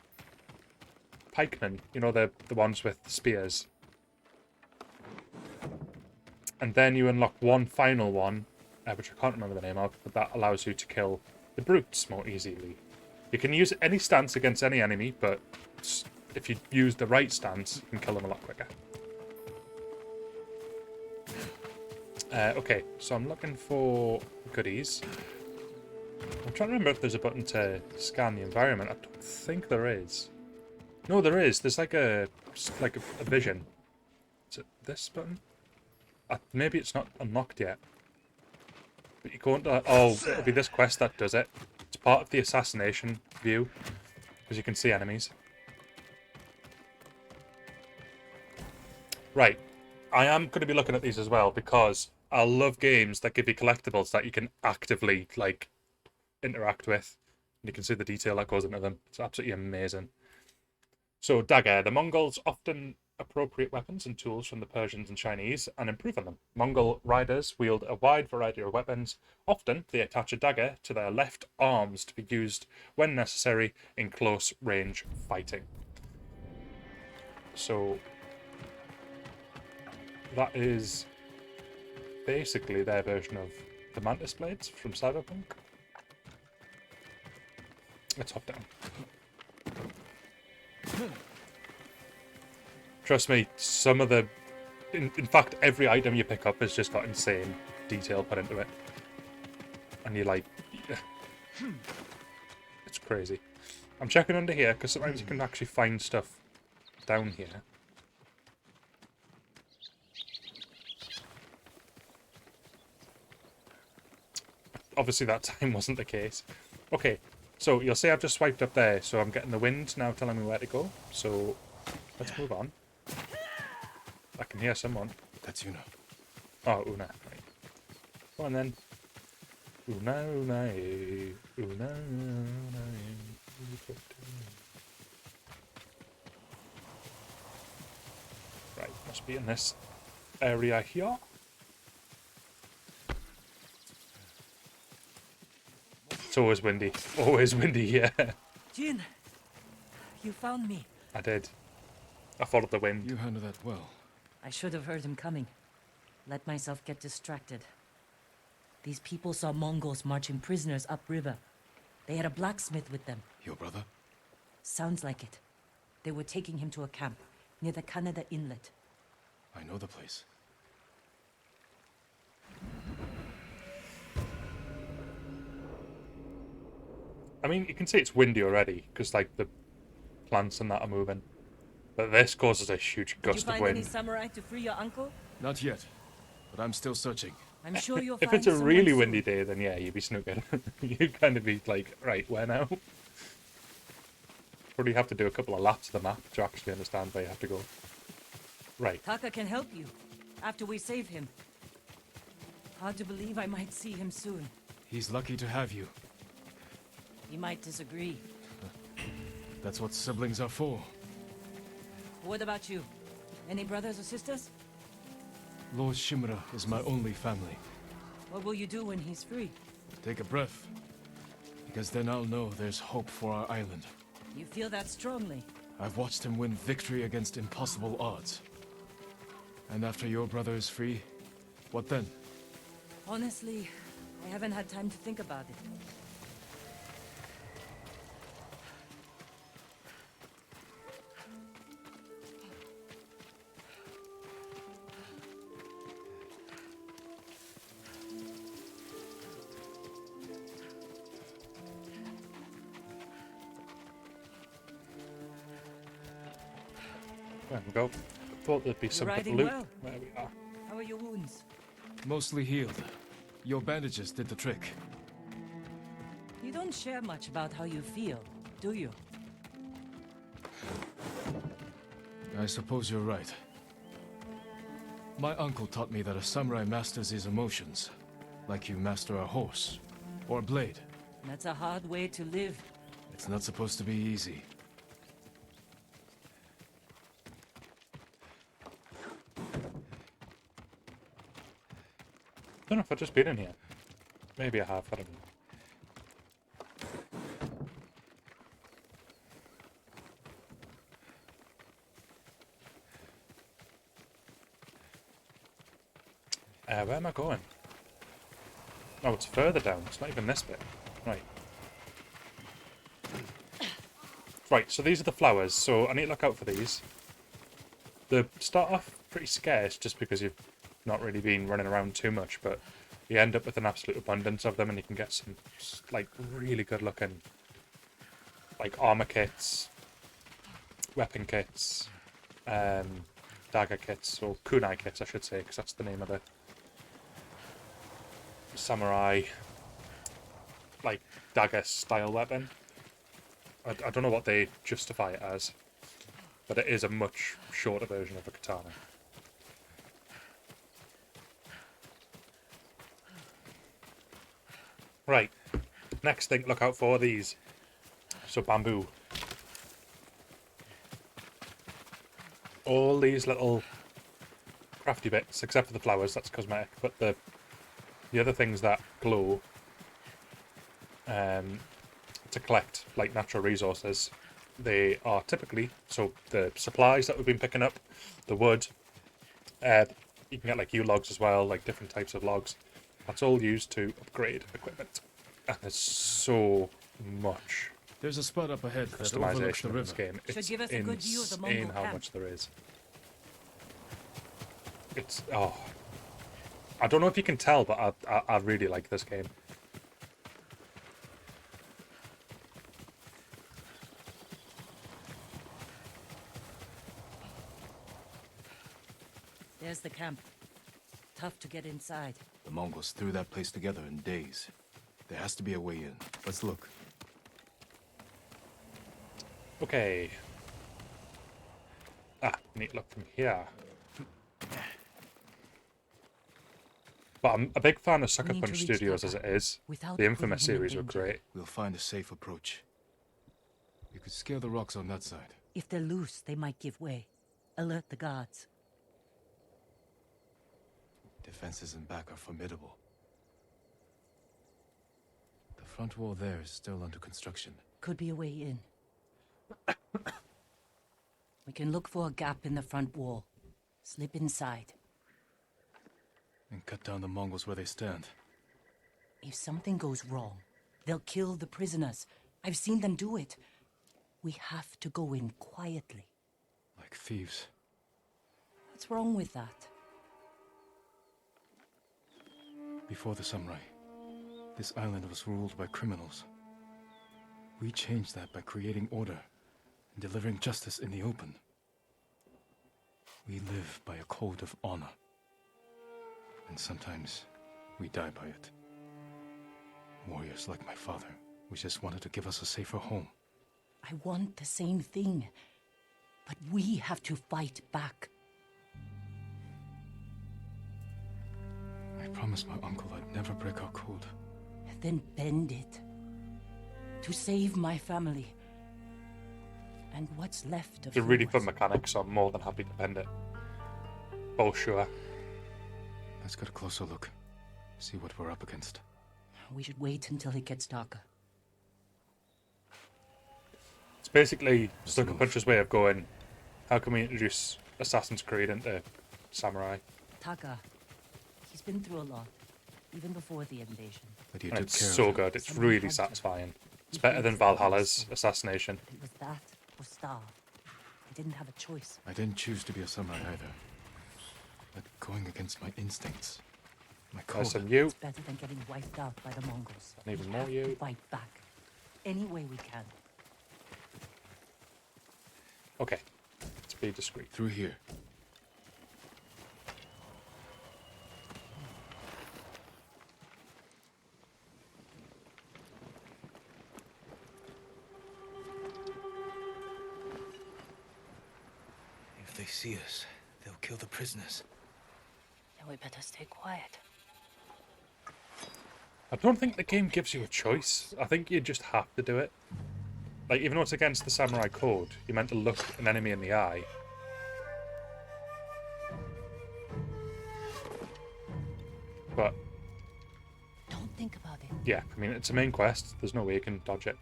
pikemen, you know, the ones with spears. And then you unlock one final one, which I can't remember the name of, but that allows you to kill the brutes more easily. You can use any stance against any enemy, but if you use the right stance, you can kill them a lot quicker. Okay, so I'm looking for goodies. I'm trying to remember if there's a button to scan the environment. I don't think there is. No, there is. There's like a vision. Is it this button? Maybe it's not unlocked yet. But you go into... Oh, it'll be this quest that does it. It's part of the assassination view, because you can see enemies. Right. I am going to be looking at these as well, because I love games that give you collectibles that you can actively, like, interact with. And you can see the detail that goes into them. It's absolutely amazing. So, dagger. The Mongols often appropriate weapons and tools from the Persians and Chinese and improve on them. Mongol riders wield a wide variety of weapons. Often, they attach a dagger to their left arms to be used when necessary in close range fighting. So, that is basically their version of the Mantis Blades from Cyberpunk. Let's hop down. Trust me, some of the... In fact, every item you pick up has just got insane detail put into it. And you're like... It's crazy. I'm checking under here, because sometimes you can actually find stuff down here. Obviously that time wasn't the case. Okay, so you'll see I've just swiped up there, so I'm getting the wind now telling me where to go. So, let's move on. I can hear someone. That's Una. Oh, Una. Right. Go on then. Una, Una, eh. Una, Una, eh. Right, must be in this area here. It's always windy. Always windy here. Jin, you found me. I did. I followed the wind. You handled that well. I should have heard him coming. Let myself get distracted. These people saw Mongols marching prisoners upriver. They had a blacksmith with them. Your brother? Sounds like it. They were taking him to a camp near the Canada Inlet. I know the place. I mean, you can see it's windy already, because, like, the plants and that are moving. But this causes a huge gust of Did you find wind. any samurai to free your uncle? Not yet, but I'm still searching. I'm sure you'll If find it's a someone really soon. windy day, then yeah, you'd be snookered. You'd kind of be like, right, where now? Probably have to do a couple of laps of the map to actually understand where you have to go. Right. Taka can help you, after we save him. Hard to believe I might see him soon. He's lucky to have you. He might disagree. That's what siblings are for. What about you? Any brothers or sisters? Lord Shimura is my only family. What will you do when he's free? Take a breath. Because then I'll know there's hope for our island. You feel that strongly? I've watched him win victory against impossible odds. And after your brother is free, what then? Honestly, I haven't had time to think about it. There we go. Thought there'd be some riding loot. well. There we are. How are your wounds? Mostly healed. Your bandages did the trick. You don't share much about how you feel, do you? I suppose you're right. My uncle taught me that a samurai masters his emotions, like you master a horse, or a blade. That's a hard way to live. It's not supposed to be easy. Don't know if I've just been in here. Maybe I have, I don't know. Where am I going? Oh, it's further down. It's not even this bit. Right. Right, so these are the flowers. So I need to look out for these. They start off pretty scarce just because you've not really been running around too much, but you end up with an absolute abundance of them and you can get some, like, really good looking, like, armor kits, weapon kits, dagger kits, or kunai kits, I should say, because that's the name of the samurai, like, dagger style weapon. I don't know what they justify it as, but it is a much shorter version of a katana. Right, next thing, look out for these. So bamboo. All these little crafty bits, except for the flowers, that's cosmetic, but the other things that glow to collect, like, natural resources, they are typically, so the supplies that we've been picking up, the wood, you can get, like, logs as well, like different types of logs. That's all used to upgrade equipment. And there's so much There's a spot up ahead that overlooks customization the in this river. game. Should It's give us a good view of the Mongol insane how camp. much there is. It's, oh. I don't know if you can tell, but I really like this game. There's the camp. Tough to get inside. The Mongols threw that place together in days. There has to be a way in. Let's look. Okay. Need to look from here. But I'm a big fan of Sucker We need Punch to reach Studios that as it is. without The Infamous putting him in series were danger. great. We'll find a safe approach. You could scale the rocks on that side. If they're loose, they might give way. Alert the guards. Defenses in back are formidable. The front wall there is still under construction. Could be a way in. We can look for a gap in the front wall. Slip inside. And cut down the Mongols where they stand. If something goes wrong, they'll kill the prisoners. I've seen them do it. We have to go in quietly. Like thieves. What's wrong with that? Before the samurai, this island was ruled by criminals. We changed that by creating order and delivering justice in the open. We live by a code of honor. And sometimes we die by it. Warriors like my father, we just wanted to give us a safer home. I want the same thing. But we have to fight back. I promised my uncle I'd never break our code. Then bend it. To save my family. And what's left of It's a really yours. fun mechanic, so I'm more than happy to bend it. Oh, sure. Let's get a closer look. See what we're up against. We should wait until it gets darker. It's basically Sucker Punch's way of going, how can we introduce Assassin's Creed into Samurai? Taka, he's been through a lot, even before the invasion. But you And took it's care of so him. good, it's Someone really had to. satisfying. It's He better than faced the Valhalla's monster. assassination. It was that or starve. I didn't have a choice. I didn't choose to be a samurai either. But going against my instincts, my code. Nice and you, It's better than getting wiped out by the Mongols. and even We more have you. to fight back. Any way we can. Okay, let's be discreet. Through here. If they see us, they'll kill the prisoners. Then we better stay quiet. I don't think the game gives you a choice. I think you just have to do it. Like, even though it's against the samurai code, you're meant to look an enemy in the eye. But, Don't think about it. yeah, I mean, it's a main quest. There's no way you can dodge it.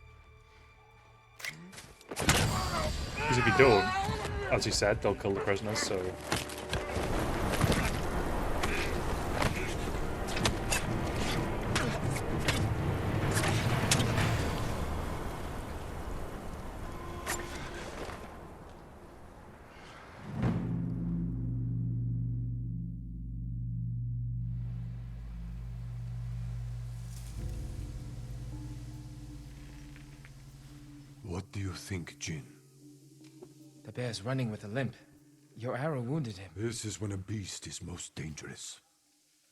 Because if you don't, as you said, they'll kill the prisoners, so... What do you think, Jin? The bear's running with a limp. Your arrow wounded him. This is when a beast is most dangerous.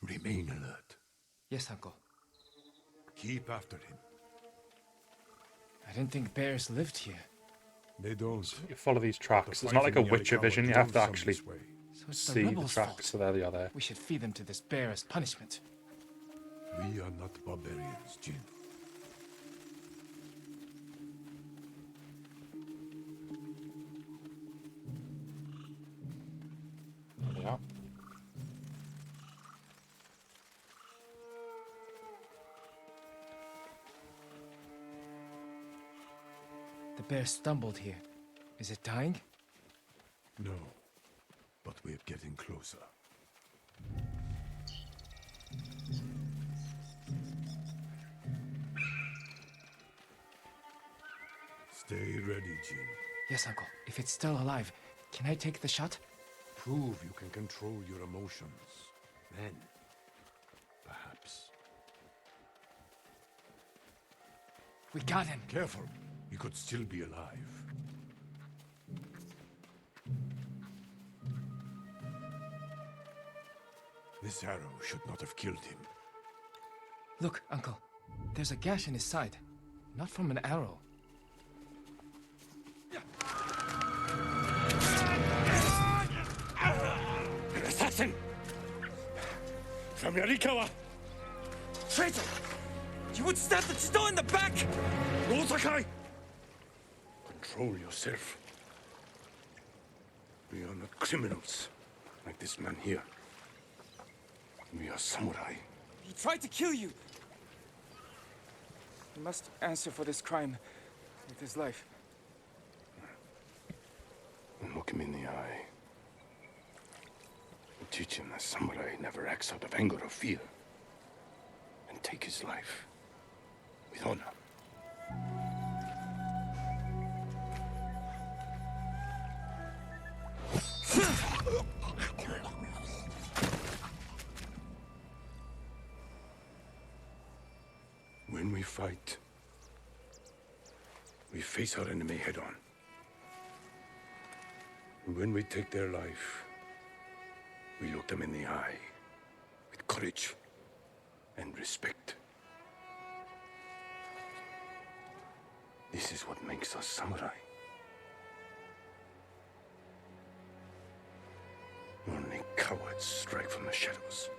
Remain alert. Yes, Uncle. Keep after him. I didn't think bears lived here. They don't. You follow these tracks. The It's not like a fighting Witcher Arckellon vision. You drove have to some actually this way. So it's the see the rebels' tracks. fault. So there they are there. We should feed them to this bear as punishment. We are not barbarians, Jin. There they are. The bear stumbled here. Is it dying? No, but we're getting closer. Stay ready, Jin. Yes, Uncle. If it's still alive, can I take the shot? Prove you can control your emotions. Then, perhaps. We got him. Careful, he could still be alive. This arrow should not have killed him. Look, Uncle. There's a gash in his side. Not from an arrow. An assassin! From Yarikawa! Traitor! You would stab the Chido in the back! Rosakai! Control yourself. We are not criminals, like this man here. We are samurai. He tried to kill you. He must answer for this crime with his life. And look him in the eye. And teach him that samurai never acts out of anger or fear. And take his life with honor. When we fight, we face our enemy head on. And when we take their life, we look them in the eye with courage and respect. This is what makes us samurai. Only cowards strike from the shadows.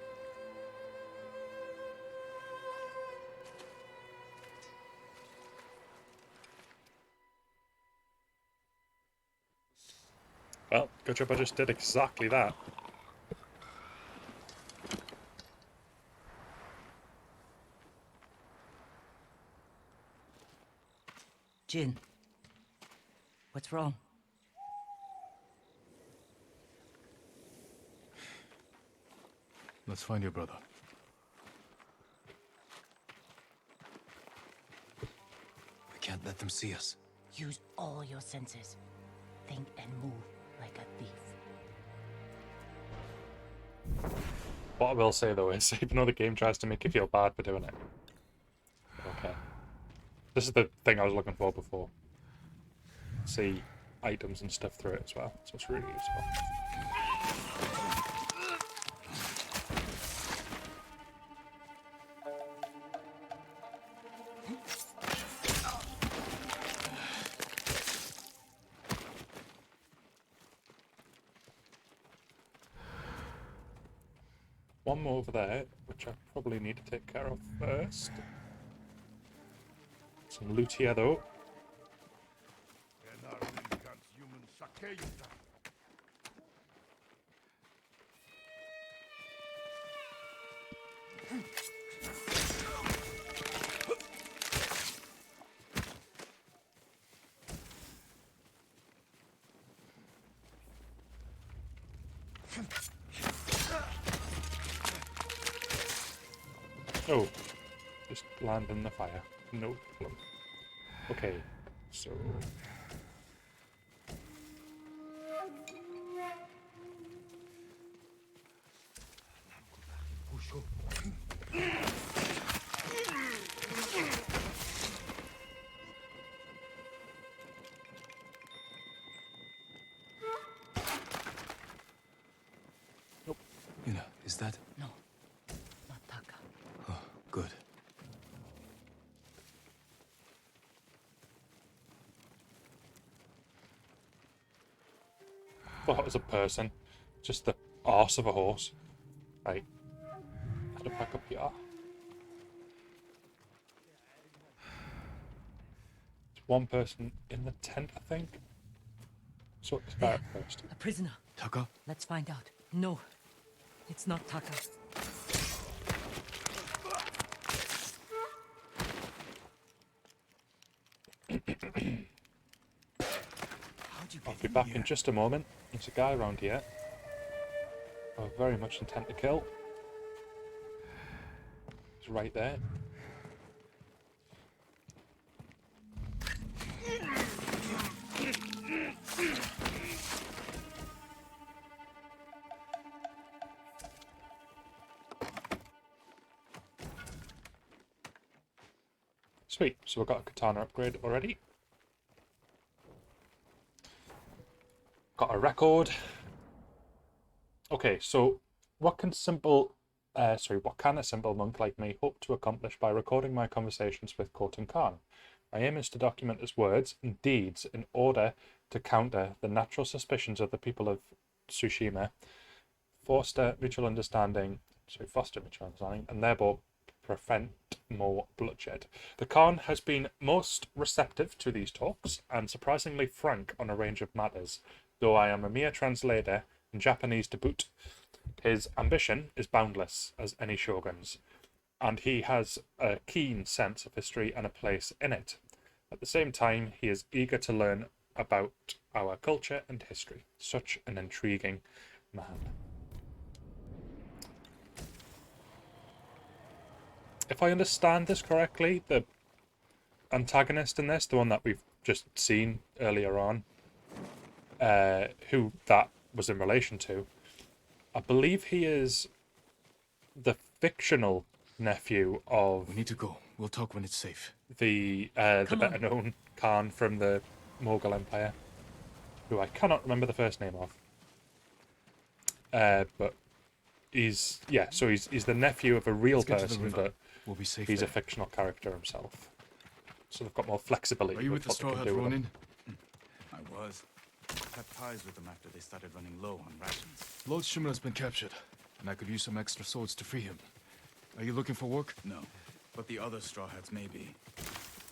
Well, good job I just did exactly that. Jin, what's wrong? Let's find your brother. We can't let them see us. Use all your senses. Think and move like a thief. What I will say though is, even though the game tries to make you feel bad for doing it, okay. This is the thing I was looking for before. See items and stuff through it as well, so it's really useful. One more over there, which I probably need to take care of first. Some loot here though. Oh, just land in the fire. No problem. Okay, so... Yuna, is that? No, not Taka. Oh, good. Thought it was a person. Just the arse of a horse. Right. Had to back up here. There's one person in the tent, I think. Sort this guy out first. A prisoner. Taka? Let's find out. No, it's not Taka. I'll be back in just a moment. There's a guy around here. I very much intend to kill. He's right there. Sweet, so we've got a katana upgrade already. Got a record. Okay, so what can a simple monk like me hope to accomplish by recording my conversations with Khotun Khan? My aim is to document his words and deeds in order to counter the natural suspicions of the people of Tsushima, foster mutual understanding, and thereby prevent more bloodshed. The Khan has been most receptive to these talks and surprisingly frank on a range of matters. Though I am a mere translator in Japanese to boot, his ambition is boundless as any shogun's, and he has a keen sense of history and a place in it. At the same time, he is eager to learn about our culture and history. Such an intriguing man. If I understand this correctly, the antagonist in this, the one that we've just seen earlier on, who that was in relation to, I believe he is the fictional nephew of... We need to go. We'll talk when it's safe. The better known Khan from the Mughal Empire, who I cannot remember the first name of. But he's the nephew of a real person, but we'll be safe he's there. a fictional character himself. So they've got more flexibility. Are you with the what they Straw can Hat do with Ronin? them. I was. Cut ties with them after they started running low on rations. Lord Shimura's been captured, and I could use some extra swords to free him. Are you looking for work? No, but the other Straw Hats may be.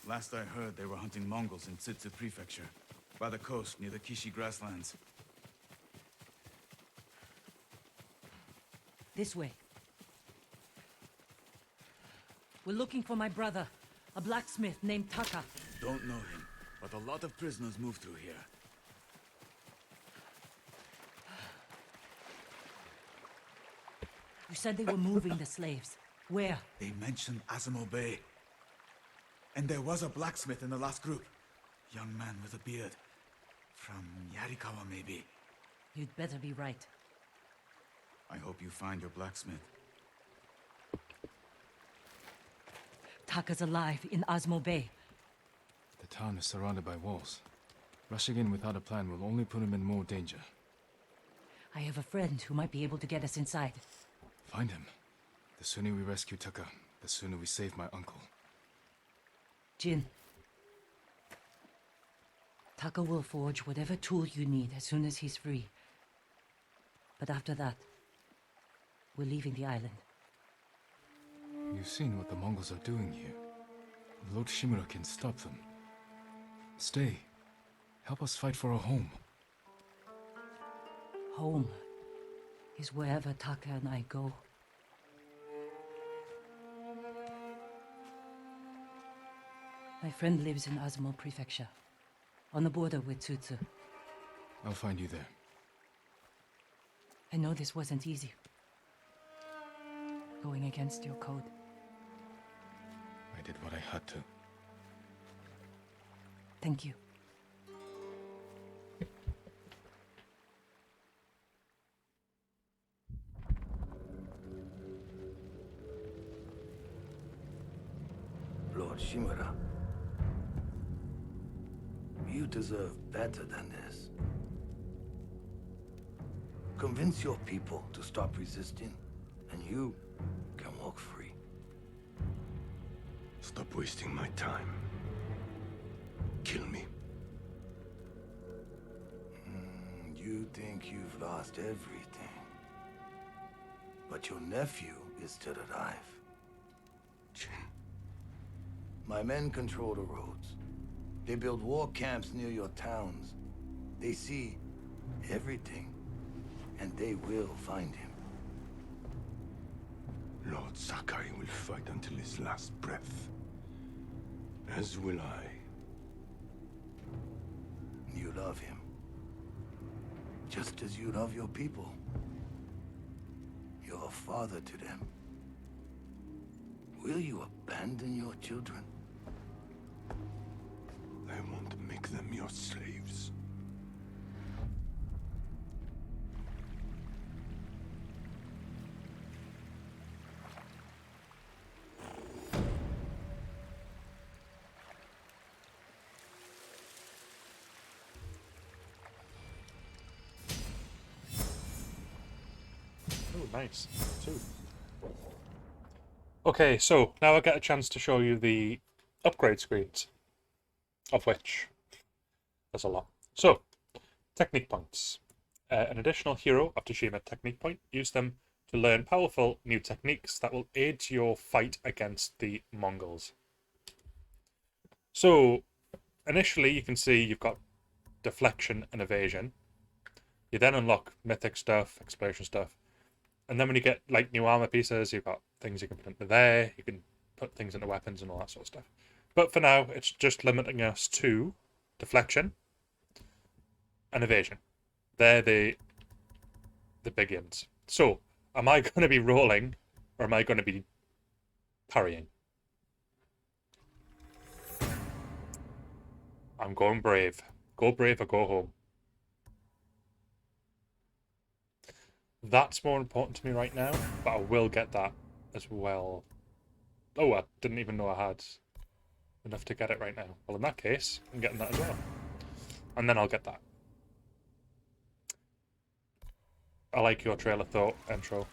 Last I heard, they were hunting Mongols in Tsutsu Prefecture, by the coast near the Kishi grasslands. This way. We're looking for my brother, a blacksmith named Taka. Don't know him. but a lot of prisoners move through here. You said they were moving the slaves. Where? They mentioned Azamo Bay. And there was a blacksmith in the last group. Young man with a beard. From Yarikawa, maybe. You'd better be right. I hope you find your blacksmith. Taka's alive in Osmo Bay. The town is surrounded by walls. Rushing in without a plan will only put him in more danger. I have a friend who might be able to get us inside. Find him. The sooner we rescue Taka, the sooner we save my uncle. Jin. Taka will forge whatever tool you need as soon as he's free. But after that, we're leaving the island. You've seen what the Mongols are doing here. Lord Shimura can stop them. Stay. Help us fight for a home. Home is wherever Taka and I go. My friend lives in Azamo Prefecture, on the border with Tsutsu. I'll find you there. I know this wasn't easy. Going against your code. I did what I had to. Thank you. Lord Shimura, you deserve better than this. Convince your people to stop resisting, and you can walk free. Stop wasting my time. Kill me. You think you've lost everything. But your nephew is still alive. Jin. My men control the roads. They build war camps near your towns. They see everything, and they will find him. Lord Sakai will fight until his last breath. As will I. You love him. Just as you love your people. You're a father to them. Will you abandon your children? I won't make them your slaves. Oh, nice. Two. Okay, so now I get a chance to show you the upgrade screens, of which there's a lot. So, technique points. An additional hero of Tsushima technique point. Use them to learn powerful new techniques that will aid your fight against the Mongols. So, initially you can see you've got deflection and evasion. You then unlock mythic stuff, explosion stuff. And then when you get like new armor pieces, you've got things you can put into there, you can put things into weapons and all that sort of stuff. But for now, it's just limiting us to deflection and evasion. They're the big-ins. So, am I going to be rolling, or am I going to be parrying? I'm going brave. Go brave or go home. That's more important to me right now, but I will get that as well. Oh, I didn't even know I had enough to get it right now. Well, in that case, I'm getting that as well. And then I'll get that. I like your trailer thought intro.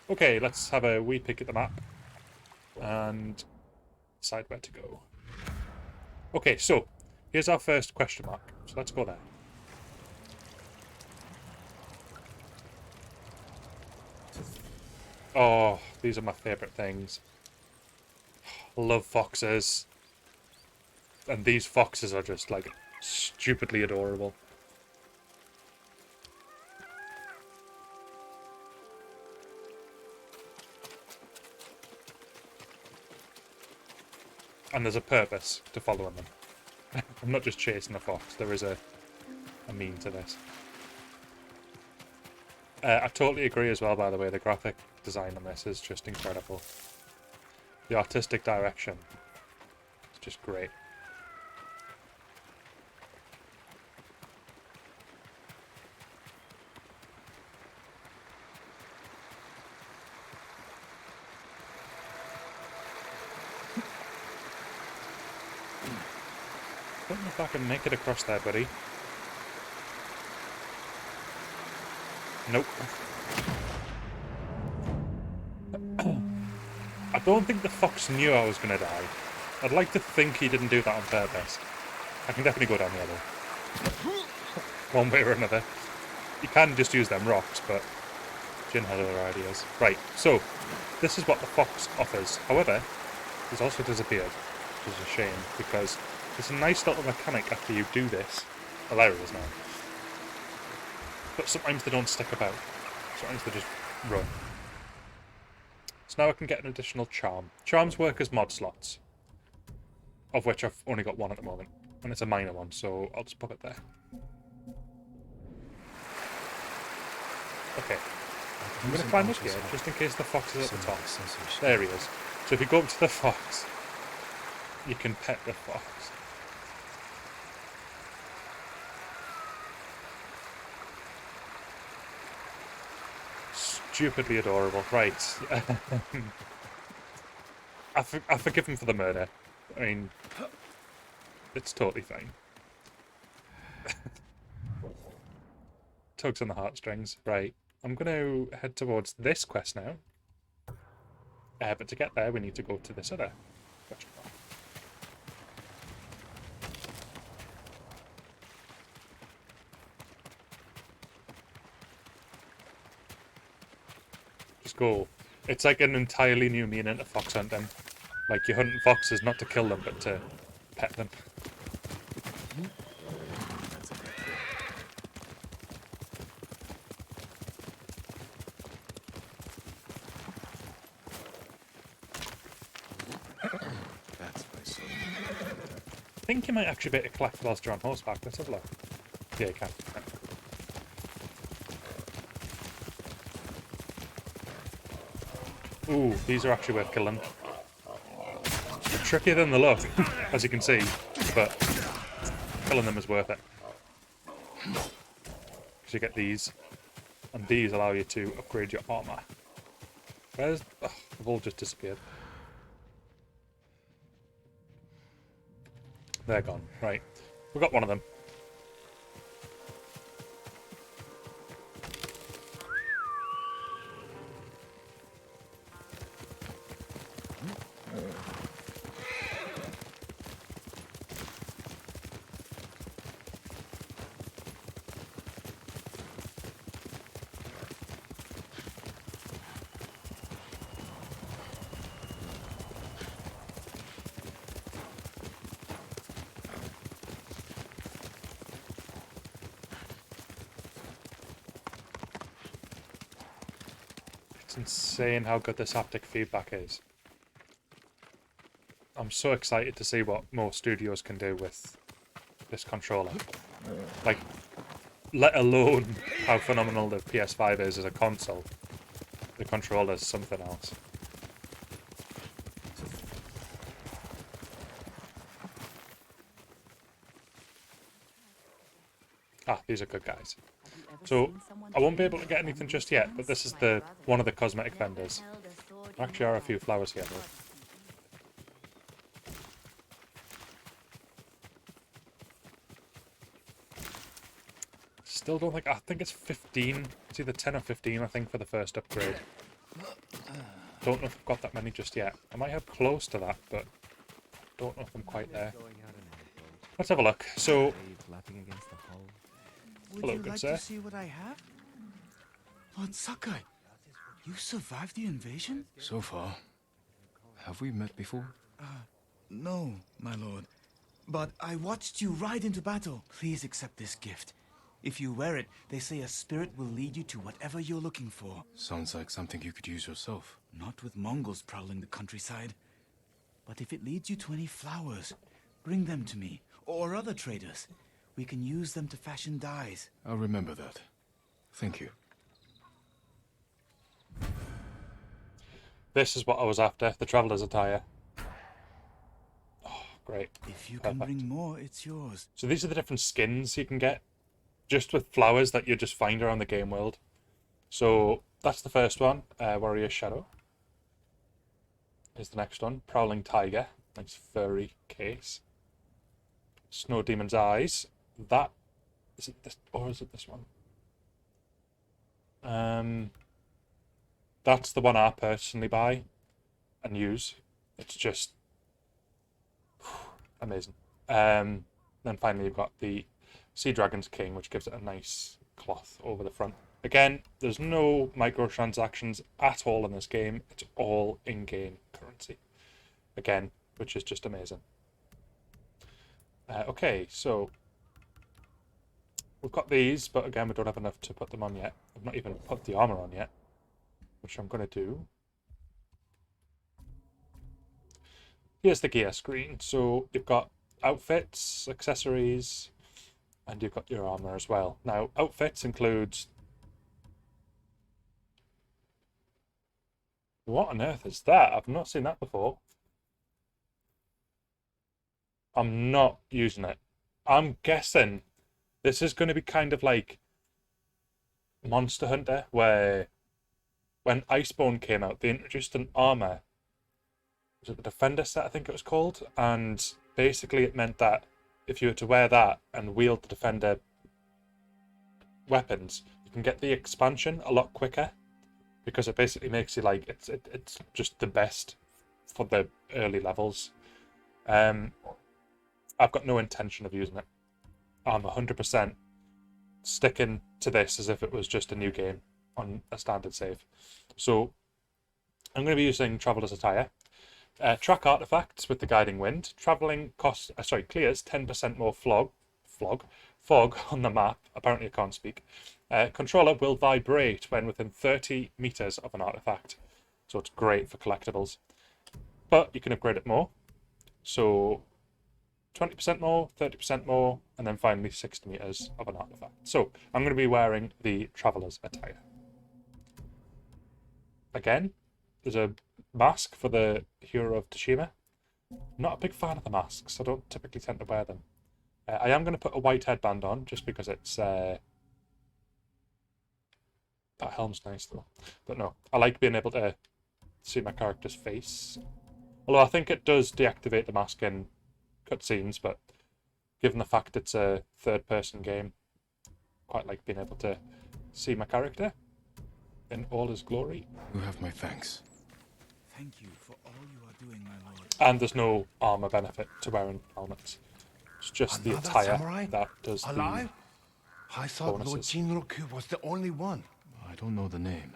Okay, let's have a wee pick at the map and decide where to go. Okay, so here's our first question mark. So let's go there. Oh, these are my favourite things. Love foxes. And these foxes are just, like, stupidly adorable. And there's a purpose to following them. I'm not just chasing a fox. There is a mean to this. I totally agree as well, by the way. The graphic design on this is just incredible. The artistic direction is just great. I don't know if I can make it across there, buddy. Nope. I don't think the fox knew I was going to die. I'd like to think he didn't do that on purpose. I can definitely go down the other. One way or another. You can just use them rocks, but Jin had other ideas. Right, so this is what the fox offers. However, he's also disappeared, which is a shame, because it's a nice little mechanic after you do this. Well, there it is now. But sometimes they don't stick about. Sometimes they just run. So now I can get an additional charm. Charms work as mod slots, of which I've only got one at the moment. And it's a minor one, so I'll just pop it there. Okay. I'm going to climb up here, just in case the fox is at the top. There he is. So if you go up to the fox, you can pet the fox. Stupidly adorable. Right. I forgive him for the murder. I mean, it's totally fine. Tugs on the heartstrings. Right. I'm going to head towards this quest now. But to get there, we need to go to this other question mark. Just go. It's like an entirely new meaning to fox hunting. Like, you're hunting foxes not to kill them, but to pet them. I think you might actually be able to collect whilst you're on horseback. Let's have a look. Yeah, you can. Ooh, these are actually worth killing. They're trickier than they look, as you can see, but killing them is worth it. Because you get these, and these allow you to upgrade your armor. Where's... Oh, they've all just disappeared. They're gone. Right. We got one of them. It's insane how good this haptic feedback is. I'm so excited to see what more studios can do with this controller. Like, let alone how phenomenal the PS5 is as a console. The controller is something else. Ah, these are good guys. So, I won't be able to get anything just yet, but this is the one of the cosmetic vendors. There actually are a few flowers here, though. Still don't think... I think it's 15. It's either 10 or 15, I think, for the first upgrade. Don't know if I've got that many just yet. I might have close to that, but don't know if I'm quite there. Let's have a look. So... Hello, good sir. Would you like to see what I have? Lord Sakai, you survived the invasion? So far. Have we met before? No, my lord. But I watched you ride into battle. Please accept this gift. If you wear it, they say a spirit will lead you to whatever you're looking for. Sounds like something you could use yourself. Not with Mongols prowling the countryside. But if it leads you to any flowers, bring them to me, or other traders. We can use them to fashion dyes. I'll remember that. Thank you. This is what I was after, the traveller's attire. Oh, great. If you Perfect. can bring more, it's yours. So these are the different skins you can get, just with flowers that you just find around the game world. So that's the first one, Warrior Shadow. Here's the next one, Prowling Tiger. Nice furry case. Snow Demon's Eyes. That is it this, or is it this one? That's the one I personally buy and use. It's just amazing. Then finally you've got the Sea Dragon's King, which gives it a nice cloth over the front. Again, there's no microtransactions at all in this game. It's all in-game currency. Again, which is just amazing. Okay, so we've got these, but again, we don't have enough to put them on yet. I've not even put the armor on yet, which I'm going to do. Here's the gear screen. So you've got outfits, accessories, and you've got your armor as well. Now, outfits includes... What on earth is that? I've not seen that before. I'm not using it. I'm guessing this is going to be kind of like Monster Hunter, where when Iceborne came out, they introduced an armor. Was it the Defender set, I think it was called? And basically it meant that if you were to wear that and wield the Defender weapons, you can get the expansion a lot quicker, because it basically makes you like, it's just the best for the early levels. I've got no intention of using it. I'm 100% sticking to this as if it was just a new game on a standard save. So I'm going to be using Traveller's Attire. Track artifacts with the Guiding Wind. Traveling costs, clears 10% more fog on the map. Apparently I can't speak. Controller will vibrate when within 30 meters of an artifact. So it's great for collectibles. But you can upgrade it more. So 20% more, 30% more, and then finally 60 meters of an artifact. So I'm going to be wearing the Traveller's Attire. Again, there's a mask for the hero of Tsushima. Not a big fan of the masks. I don't typically tend to wear them. I am going to put a white headband on just because it's... that helm's nice though. But no, I like being able to see my character's face. Although I think it does deactivate the mask in cutscenes, but given the fact it's a third-person game, quite like being able to see my character in all his glory. You have my thanks. Thank you for all you are doing, my lord. And there's no armor benefit to wearing helmets. It's just the Another attire samurai? that does Alive? I thought Lord bonuses. Jinroku was the only one. I don't know the name.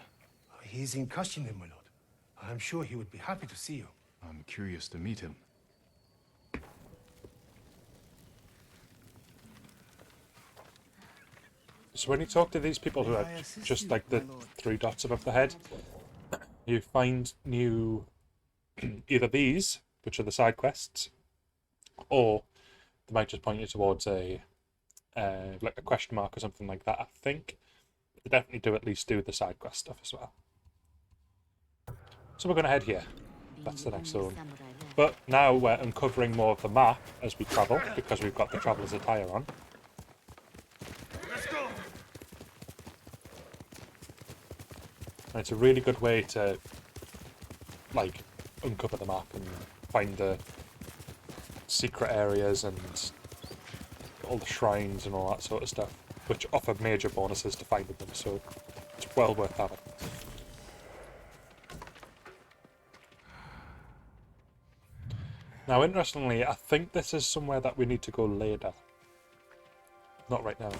He's in Kashinen, my lord. I'm sure he would be happy to see you. I'm curious to meet him. So when you talk to these people who are just like the 3 dots above the head, you find new either these, which are the side quests, or they might just point you towards a like a question mark or something like that. I think they definitely do at least do the side quest stuff as well. So we're going to head here. That's the next zone. But now we're uncovering more of the map as we travel, because we've got the Traveller's Attire on. And it's a really good way to, like, uncover the map and find the secret areas and all the shrines and all that sort of stuff, which offer major bonuses to finding them, so it's well worth having. Now, interestingly, I think this is somewhere that we need to go later. Not right now.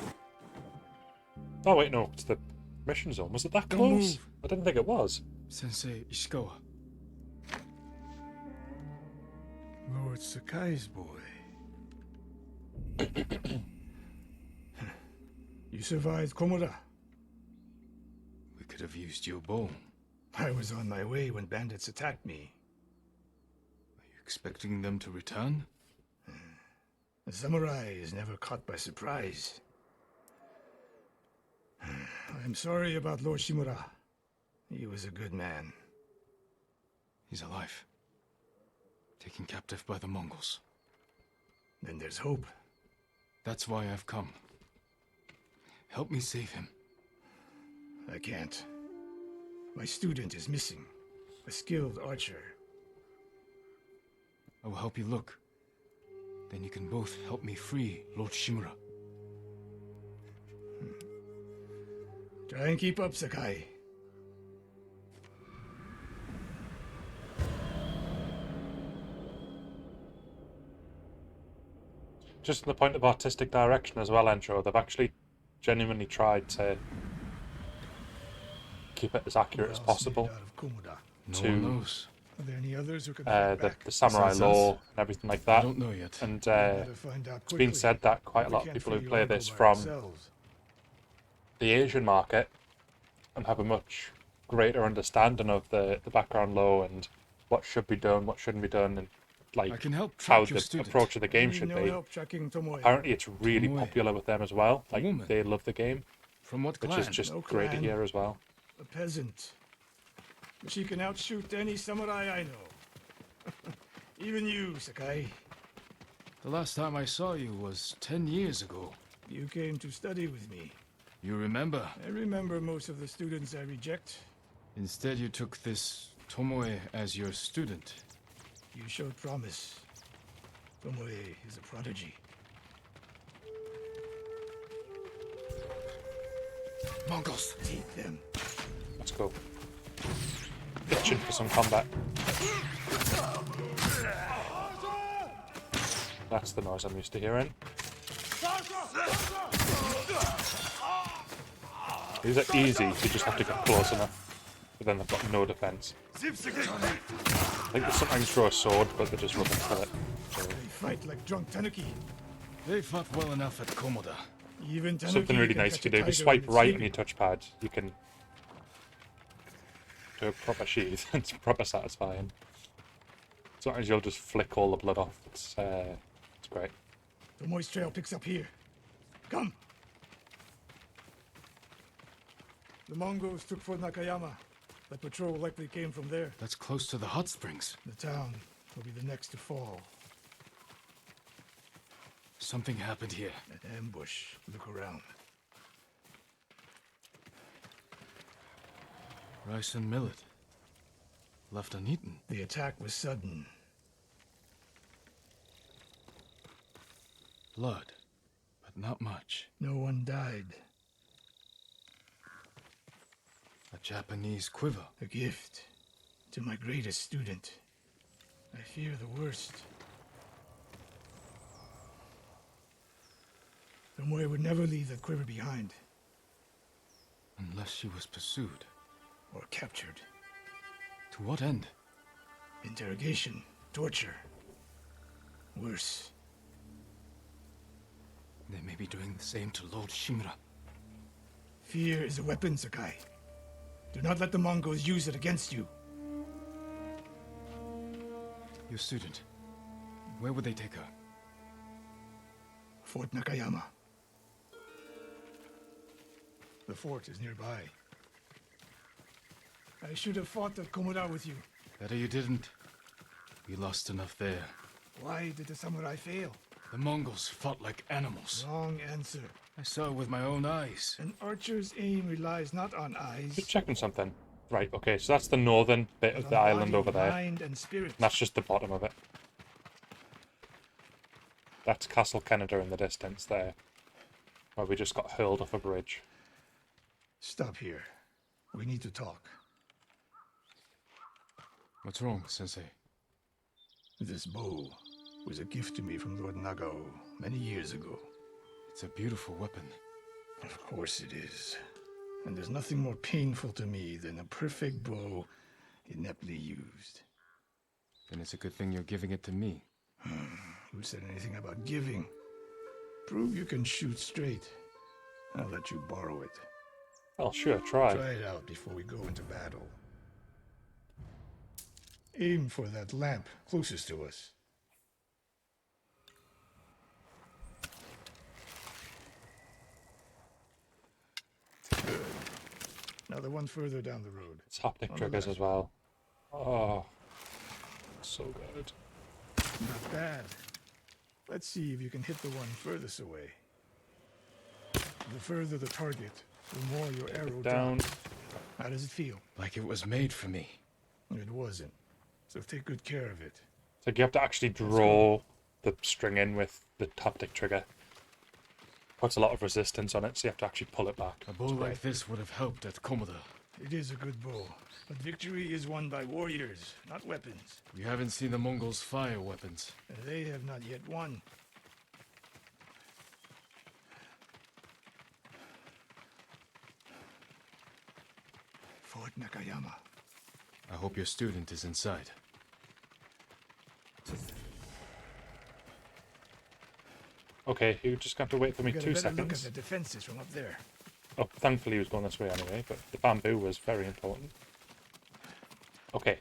Oh wait, no, it's the mission zone. Was it that Don't close? move. I didn't think it was. Sensei Ishikawa. Lord Sakai's boy. You survived Komoda. We could have used your bow. I was on my way when bandits attacked me. Are you Expecting them to return? A samurai is never caught by surprise. I'm sorry about Lord Shimura. He was a good man. He's alive. Taken captive by the Mongols. Then there's hope. That's why I've come. Help me save him. I can't. My student is missing. A skilled archer. I will help you look. Then you can both help me free Lord Shimura. Try and keep up, Sakai. Just in the point of artistic direction as well, Encho, they've actually genuinely tried to keep it as accurate as possible No one knows. Are there any others who can the samurai law and everything like that. I don't know yet. And it's been said that quite a lot of people who play this from the Asian market and have a much greater understanding of the background law and what should be done, what shouldn't be done, and like I can help how track your the student. approach of the game should be. Apparently it's really popular with them as well. Like they love the game. From what which clan? is just No great to clan. hear as well. A peasant. But she can outshoot any samurai I know. Even you, Sakai. The last time I saw you was 10 years ago. You came to study with me. You remember? I remember most of the students I reject. Instead, you took this Tomoe as your student. You showed promise. Tomoe is a prodigy. Mongols! Take them. Let's go. Itching for some combat. That's the noise I'm used to hearing. These are easy, you just have to get close enough. But then they've got no defense. I think they sometimes throw a sword, but they just run into it. So, They fight like drunk tanuki. They fought well enough at Komoda. Even tanuki something really can nice catch you a can do. If you tiger swipe in its right on sleep. your touchpad, you can do a proper sheath. It's proper satisfying. Sometimes you'll just flick all the blood off. It's great. Tomoe's trail picks up here. Come. The Mongols took Fort Nakayama. The patrol likely came from there. That's close to the hot springs. The town will be the next to fall. Something happened here. An ambush. Look around. Rice and millet. Left uneaten. The attack was sudden. Blood, but not much. No one died. A Japanese quiver. A gift to my greatest student. I fear the worst. Tomoe would never leave that quiver behind. Unless she was pursued. Or captured. To what end? Interrogation. Torture. Worse. They may be doing the same to Lord Shimura. Fear is a weapon, Sakai. Do not let the Mongols use it against you. Your student. Where would they take her? Fort Nakayama. The fort is nearby. I should have fought at Komoda with you. Better you didn't. We lost enough there. Why did the samurai fail? The Mongols fought like animals. Wrong answer. I saw it with my own eyes. An archer's aim relies not on eyes. Just checking something. Right, okay, so that's the northern bit of but the on island body, over there. Mind and spirit. And that's just the bottom of it. That's Castle Canada in the distance there. Where we just got hurled off a bridge. Stop here. We need to talk. What's wrong, Sensei? This bow was a gift to me from Lord Nagao many years ago. It's a beautiful weapon. Of course it is. And there's nothing more painful to me than a perfect bow ineptly used. Then it's a good thing you're giving it to me. Who said anything about giving? Prove you can shoot straight. I'll let you borrow it. Well, sure, try. Try it out before we go into battle. Aim for that lamp closest to us. Good. Now the one further down the road. It's haptic triggers as well. Oh, so good. Not bad. Let's see if you can hit the one furthest away. The further the target, the more your arrow down. drops. How does it feel? Like it was made for me. It wasn't. So take good care of it. So you have to actually draw the string in with the haptic trigger. Puts a lot of resistance on it, so you have to actually pull it back. A bow like this would have helped at Komoda. It is a good bow, but victory is won by warriors, not weapons. We haven't seen the Mongols fire weapons. They have not yet won. Fort Nakayama. I hope your student is inside. Okay, you just have to wait for me Get a 2 better look at seconds. the defenses from up there. Oh, thankfully he was going this way anyway, but the bamboo was very important. Okay.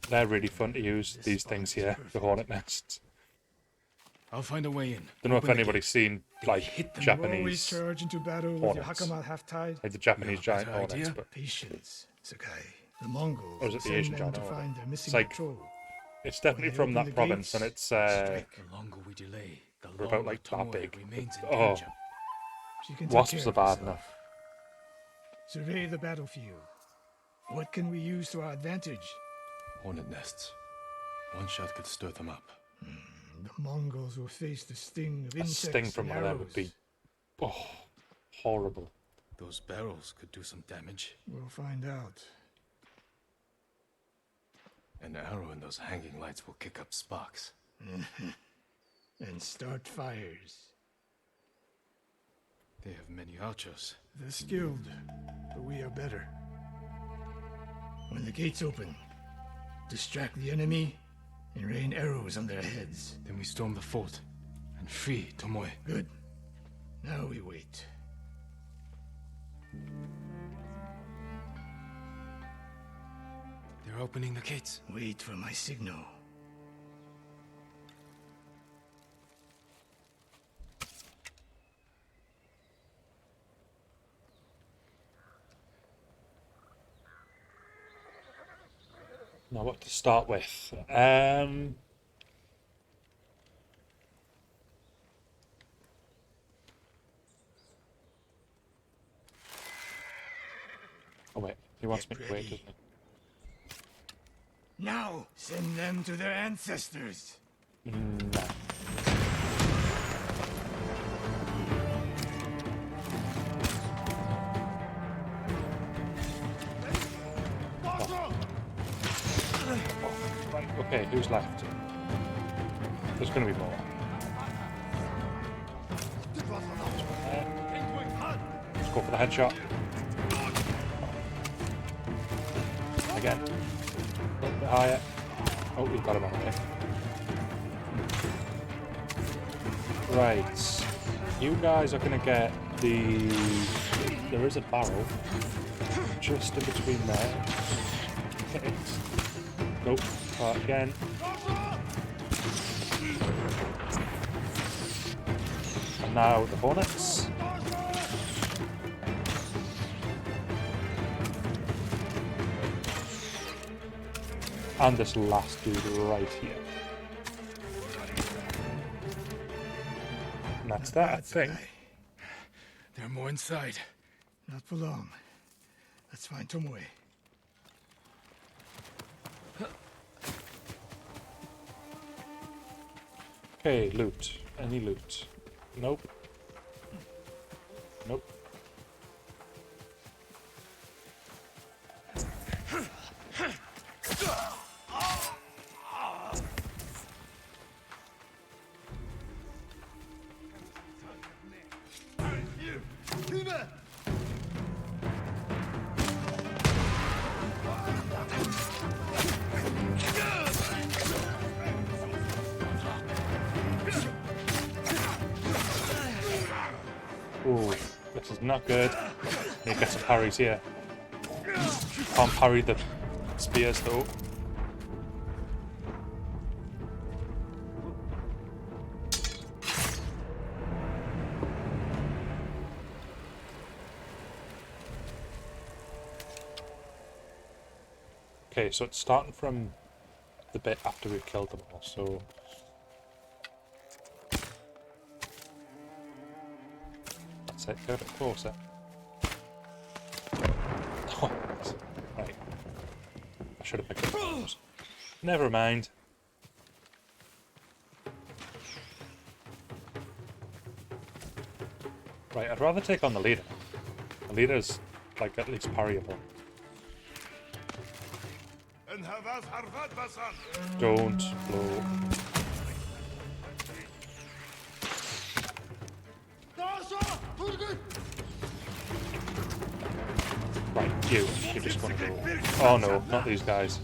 They're really fun to use, these things here, the hornet nests. I'll find a way in. Don't know if Open the anybody's seen, like, You always Japanese charge into battle with your hornets. hakama half-tied. Like the Japanese Yeah, giant better hornets, idea. but Patience, Sakai. The Mongols Or is it the send Asian men giant to hornet? find their missing It's like- patrol. it's definitely When they from open that the province, and gates, it's, strike. The longer we delay, the We're about, longer like, that Tomoe big. remains in Oh. danger. She can take Wasps care are of bad herself. enough. Survey the battlefield. What can we use to our advantage? Hornet nests. One shot could stir them up. The Mongols will face the sting of A insects sting from and one of them arrows. would be, oh, horrible. Those barrels could do some damage. We'll find out. An arrow in those hanging lights will kick up sparks. And start fires. They have many archers. They're skilled, but we are better. When the gates open, distract the enemy and rain arrows on their heads. Then we storm the fort and free Tomoe. Good. Now we wait. They're opening the gates. Wait for my signal. Now what to start with? Oh wait, he wants me Get to wait, ready. doesn't he? Now, send them to their ancestors. No. Right, okay, who's left? There's going to be more. Let's go for the headshot. Again. A little bit higher. Oh, we've got him on here. Right. You guys are going to get the... There is a barrel just in between there. Okay. Nope. Again. And now the hornets. And this last dude right here. And that's that, I think. There are more inside. Not for long. Let's find Tomoe. Okay, loot. Any loot? Nope. Nope. Ooh, this is not good. Need to get some parries here. Can't parry the spears though. Okay, so it's starting from the bit after we've killed them all, so... That's it, go a bit closer. Oh, right. I should have picked up those. Never mind. Right, I'd rather take on the leader. The leader's, like, at least parryable. Don't blow. Right, you're just gonna go. Oh no, not these guys.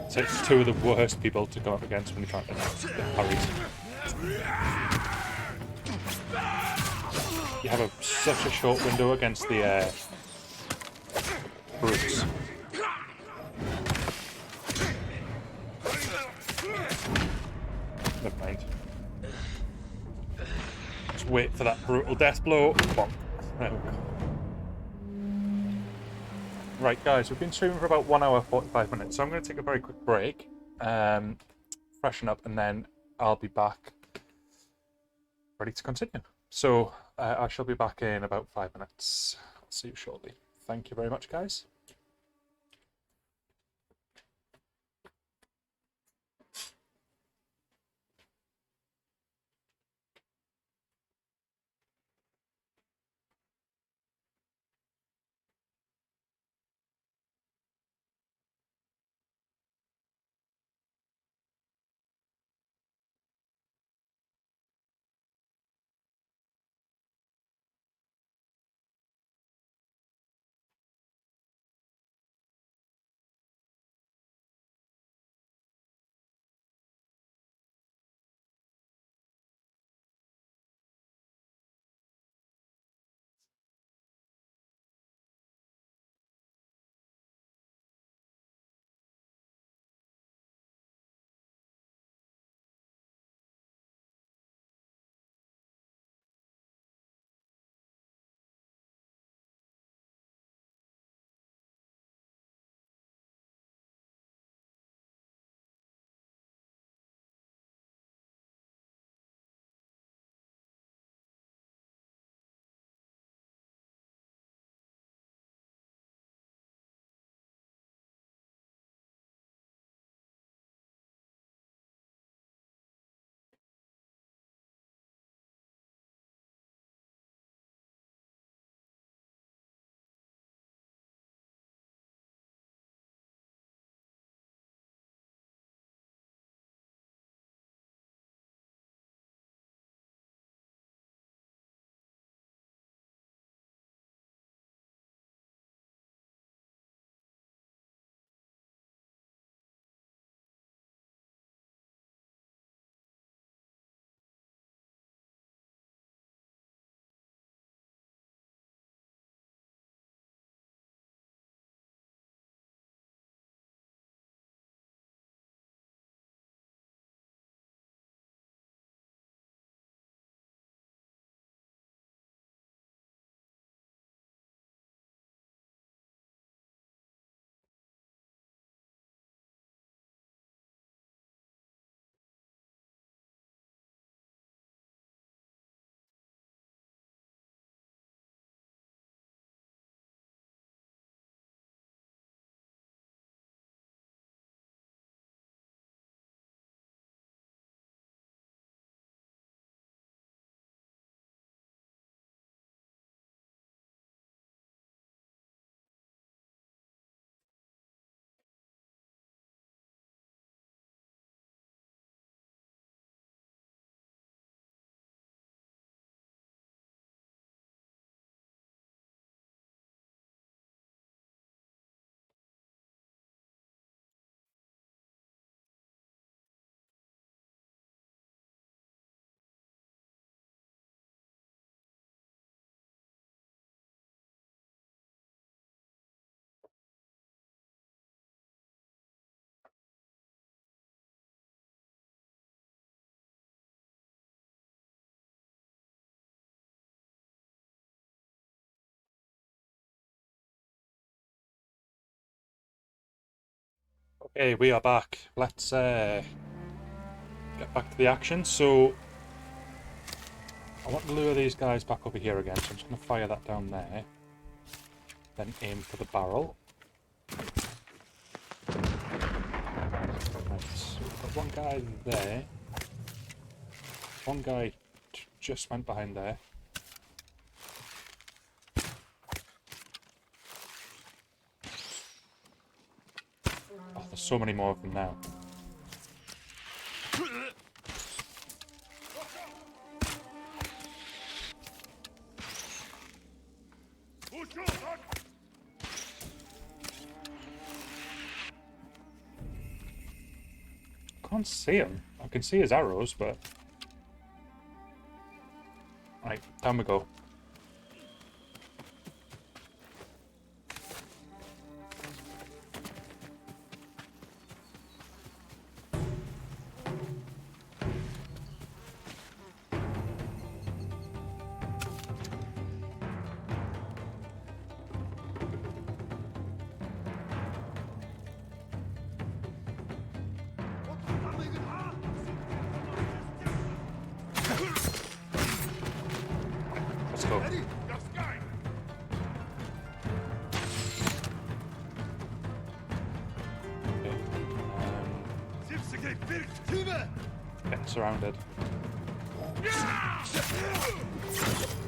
So it's two of the worst people to come up against when you're trying to get parried. You have such a short window against the brutes. Never mind. Just wait for that brutal death blow. Bonk. There we go. Right, guys, we've been streaming for about 1 hour, 45 minutes, so I'm going to take a very quick break, freshen up, and then I'll be back ready to continue. So I shall be back in about 5 minutes. I'll see you shortly. Thank you very much, guys. Okay, we are back. Let's get back to the action. So I want to lure these guys back over here again, so I'm just going to fire that down there. Then aim for the barrel. Right, so we've got one guy there. One guy just went behind there. Oh, there's so many more of them now. I can't see him. I can see his arrows, but... Right, down we go. Let's go. Getting surrounded.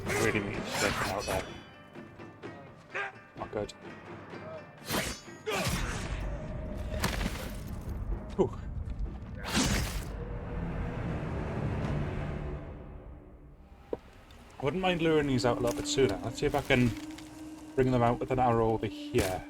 Really need to take him out there. Not good. Whew. I wouldn't mind luring these out a little bit sooner. Let's see if I can bring them out with an arrow over here.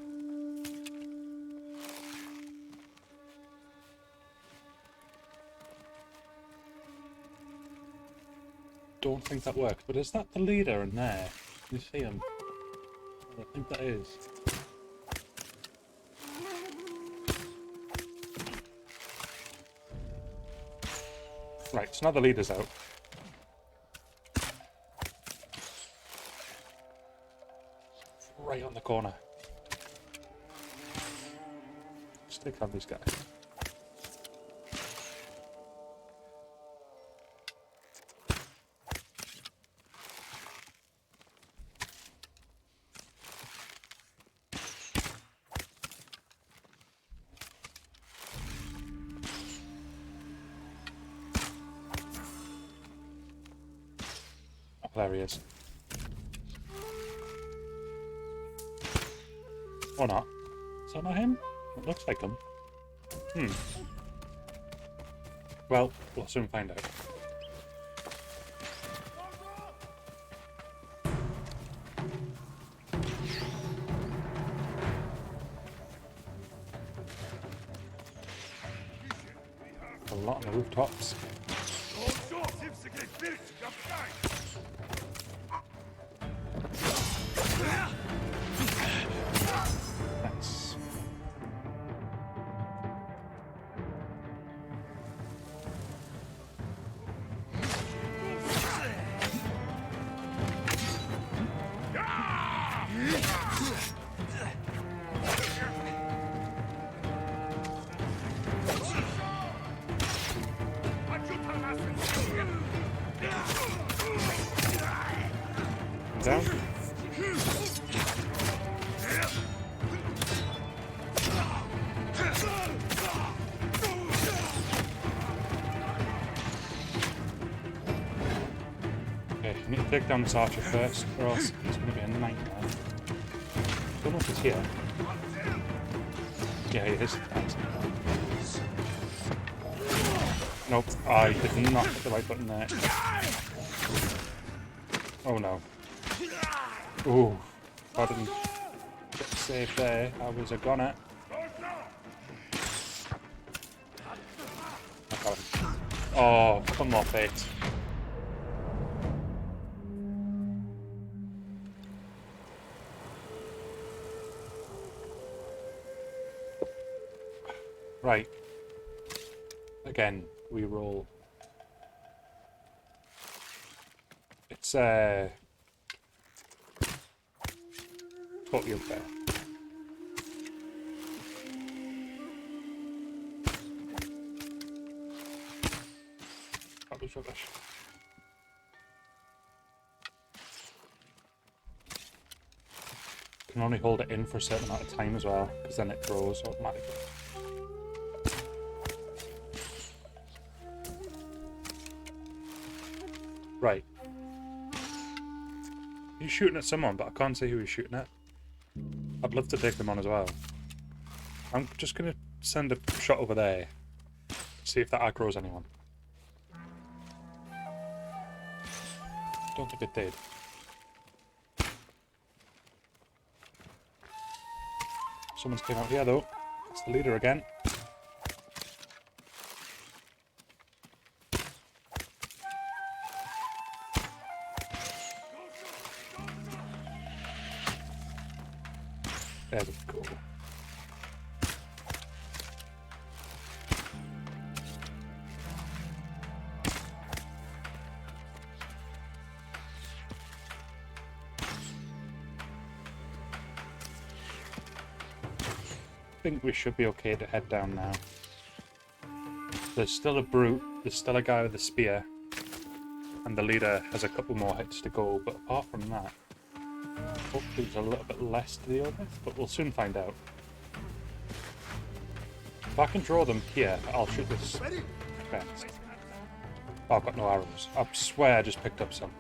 Don't think that worked, but is that the leader in there? Can you see him? I think that is. Right, so now the leader's out. Right on the corner. Stick on these guys. Oh, there he is. Or not. Is that not him? It looks like him. Well, we'll soon find out. A lot on the rooftops. Nice. Down. Okay, we need to take down this archer first, or else it's going to be a nightmare. Don't know if he's here. Yeah, he is. Nope, I did not hit the right button there. Oh no. Ooh, if I didn't get saved there, I was a goner. I got him. Oh, come off it. Right. Again, we roll. It's totally unfair. Rubbish, rubbish. Can only hold it in for a certain amount of time as well, because then it grows automatically. Right. He's shooting at someone, but I can't see who he's shooting at. I'd love to take them on as well. I'm just going to send a shot over there. See if that aggroes anyone. Don't think it did. Someone's came out here though. It's the leader again. There we go. I think we should be okay to head down now. There's still a brute, there's still a guy with a spear, and the leader has a couple more hits to go, but apart from that, hopefully there's a little bit less to deal with, but we'll soon find out. If I can draw them here, I'll shoot this fence. Oh, I've got no arrows. I swear I just picked up some.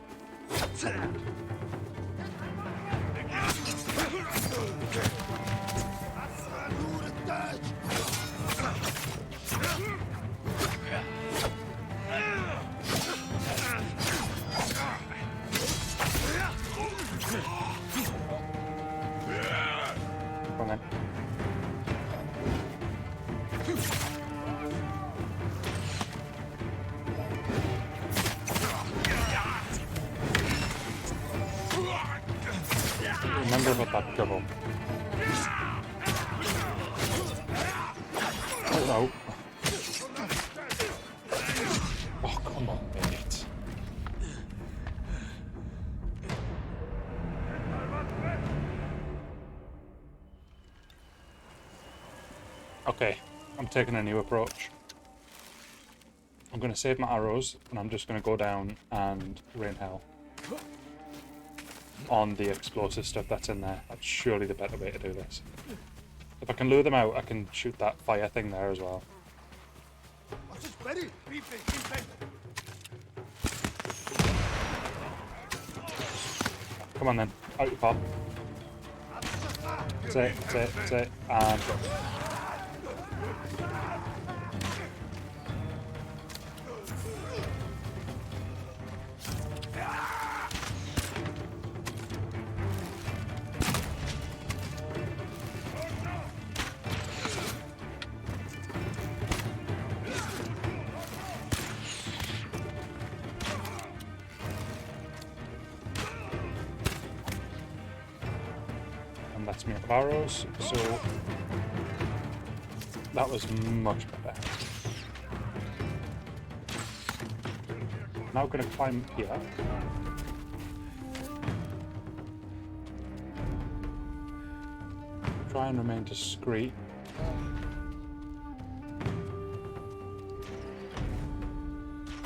Come on then. Remember about that double. Oh no. Oh, come on, mate. Okay, I'm taking a new approach. I'm going to save my arrows, and I'm just going to go down and rain hell on the explosive stuff that's in there. That's surely the better way to do this. If I can lure them out, I can shoot that fire thing there as well. Come on then, out you pop. That's it, and go. That's me up arrows, so that was much better. Now going to climb here. Try and remain discreet.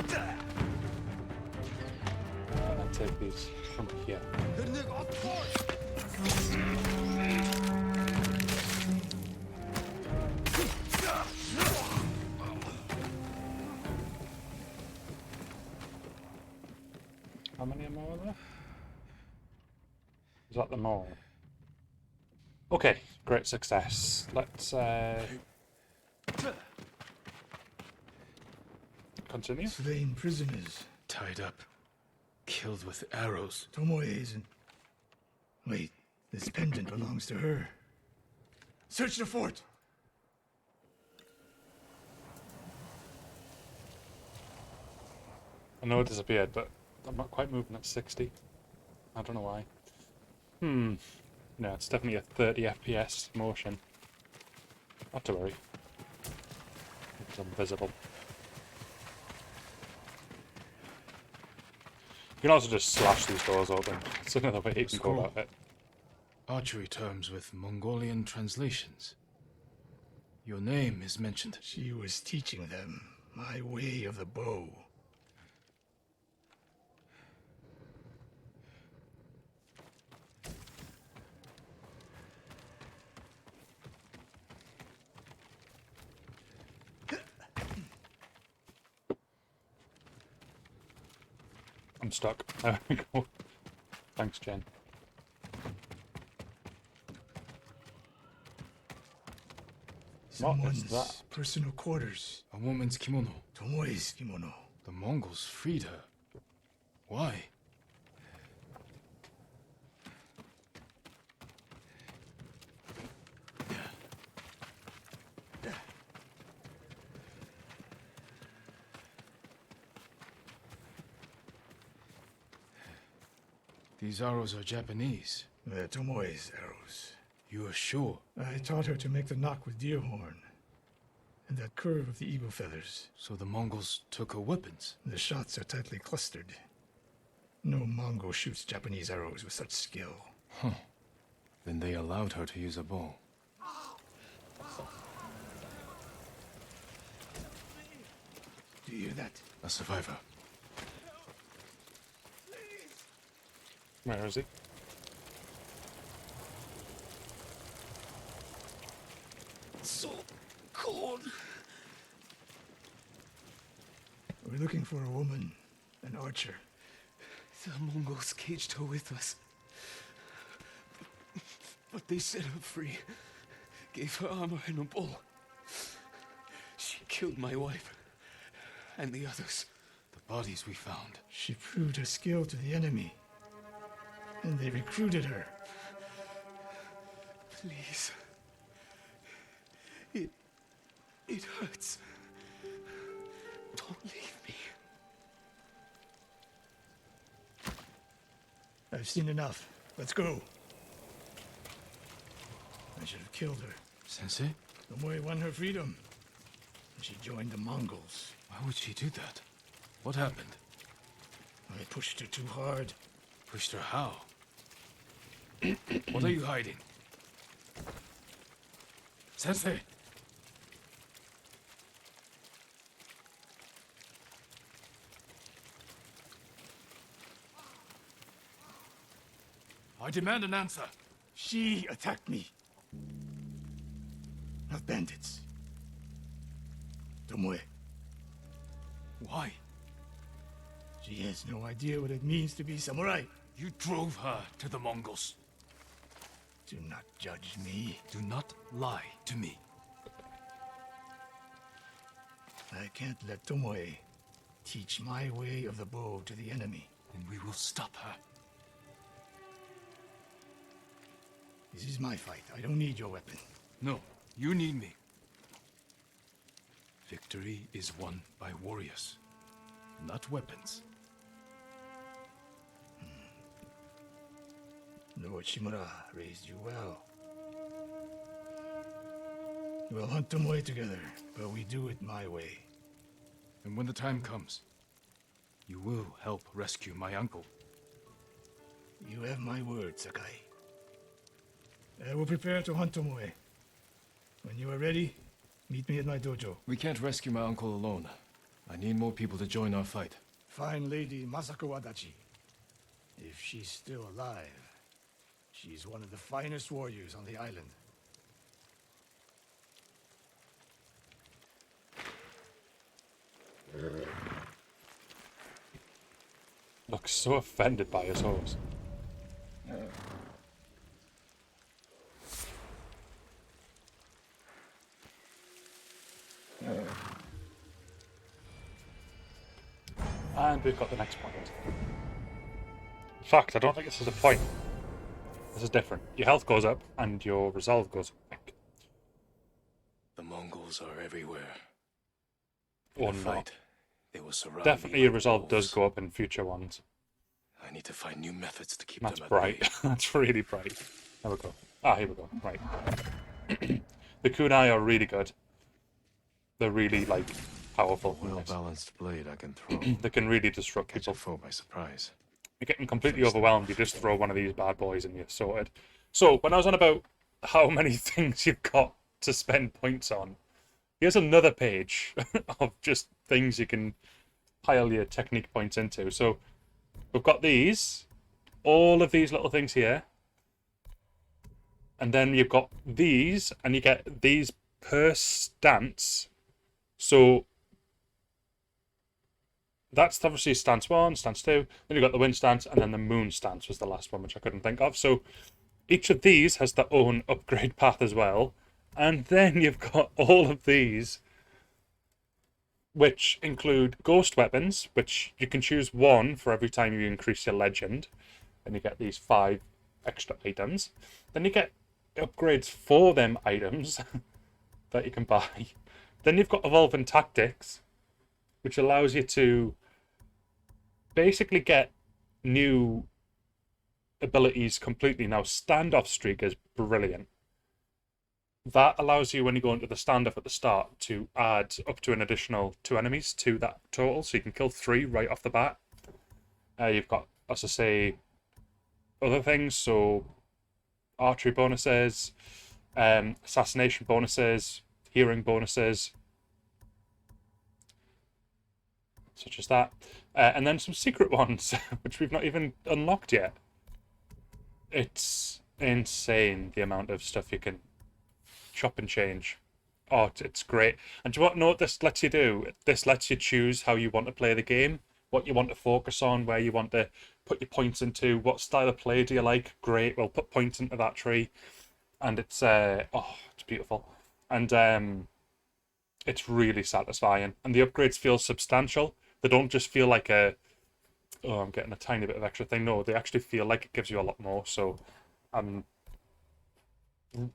And then take these from here. How many more are there? Is that them all? Okay, great success. Let's continue. Slain prisoners. Tied up. Killed with arrows. Tomoe. Wait, this pendant belongs to her. Search the fort! I know it disappeared, but I'm not quite moving at 60. I don't know why. No, it's definitely a 30 FPS motion. Not to worry. It's invisible. You can also just slash these doors open. It's another way you can go about it. Archery terms with Mongolian translations. Your name is mentioned. She was teaching them my way of the bow. I'm stuck. There we go. Thanks, Jen. What is that? Personal quarters. A woman's kimono. Tomoe's kimono. The Mongols freed her. Why? These arrows are Japanese. They're Tomoe's arrows. You are sure? I taught her to make the knock with deer horn. And that curve of the eagle feathers. So the Mongols took her weapons? The shots are tightly clustered. No Mongol shoots Japanese arrows with such skill. Huh. Then they allowed her to use a bow. Do you hear that? A survivor. Where is he? So cold. We're looking for a woman, an archer. The Mongols caged her with us. But they set her free. Gave her armor and a bow. She killed my wife. And the others. The bodies we found. She proved her skill to the enemy. And they recruited her. Please. It hurts. Don't leave me. I've seen enough. Let's go. I should have killed her. Sensei? Tomoe won her freedom. And she joined the Mongols. Why would she do that? What happened? I pushed her too hard. Pushed her how? What are you hiding? Sensei! I demand an answer. She attacked me. Not bandits. Tomoe. Why? She has no idea what it means to be samurai. You drove her to the Mongols. Do not judge me. Do not lie to me. I can't let Tomoe teach my way of the bow to the enemy. And we will stop her. This is my fight. I don't need your weapon. No, you need me. Victory is won by warriors, not weapons. Lord Shimura raised you well. We'll hunt Tomoe together, but we do it my way. And when the time comes, you will help rescue my uncle. You have my word, Sakai. I will prepare to hunt Tomoe. When you are ready, meet me at my dojo. We can't rescue my uncle alone. I need more people to join our fight. Fine lady Masako Wadachi. If she's still alive, she's one of the finest warriors on the island. Looks so offended by his horse. And we've got the next point. In fact, I don't think this is a point. This is different. Your health goes up and your resolve goes up, I think. The Mongols are everywhere. Or In a not. fight, they will surround Definitely me your like resolve does wolves. go up in future ones. I need to find new methods to keep That's them at bright. bay. That's really bright. There we go. Ah, here we go. Right. The kunai are really good. They're really, like, powerful. Well-balanced blade I can throw. They can really disrupt Catch a people. foe by surprise. You're getting completely overwhelmed. You just throw one of these bad boys and you're sorted. So, when I was on about how many things you've got to spend points on, here's another page of just things you can pile your technique points into. So, we've got these, all of these little things here. And then you've got these, and you get these per stance. So, that's obviously stance 1, stance 2, then you've got the wind stance, and then the moon stance was the last one, which I couldn't think of. So each of these has their own upgrade path as well. And then you've got all of these, which include ghost weapons, which you can choose one for every time you increase your legend. And you get these 5 extra items. Then you get upgrades for them items that you can buy. Then you've got evolving tactics, which allows you to basically get new abilities completely. Now, standoff streak is brilliant. That allows you, when you go into the standoff at the start, to add up to an additional 2 enemies to that total, so you can kill 3 right off the bat. You've got, as I say, other things, so archery bonuses, assassination bonuses, hearing bonuses, such as that, and then some secret ones, which we've not even unlocked yet. It's insane the amount of stuff you can chop and change. Oh, it's great. And do you know what this lets you do? This lets you choose how you want to play the game, what you want to focus on, where you want to put your points into, what style of play do you like? Great, well, put points into that tree. And it's, it's beautiful. And it's really satisfying. And the upgrades feel substantial. They don't just feel like I'm getting a tiny bit of extra thing. No, they actually feel like it gives you a lot more. So I'm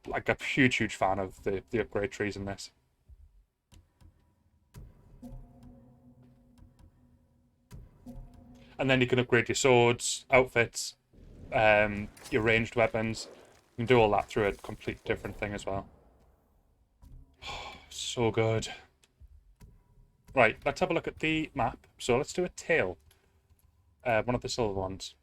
like a huge fan of the upgrade trees in this. And then you can upgrade your swords, outfits, your ranged weapons. You can do all that through a complete different thing as well. Oh, so good. Right, let's have a look at the map. So let's do a tail. One of the silver ones.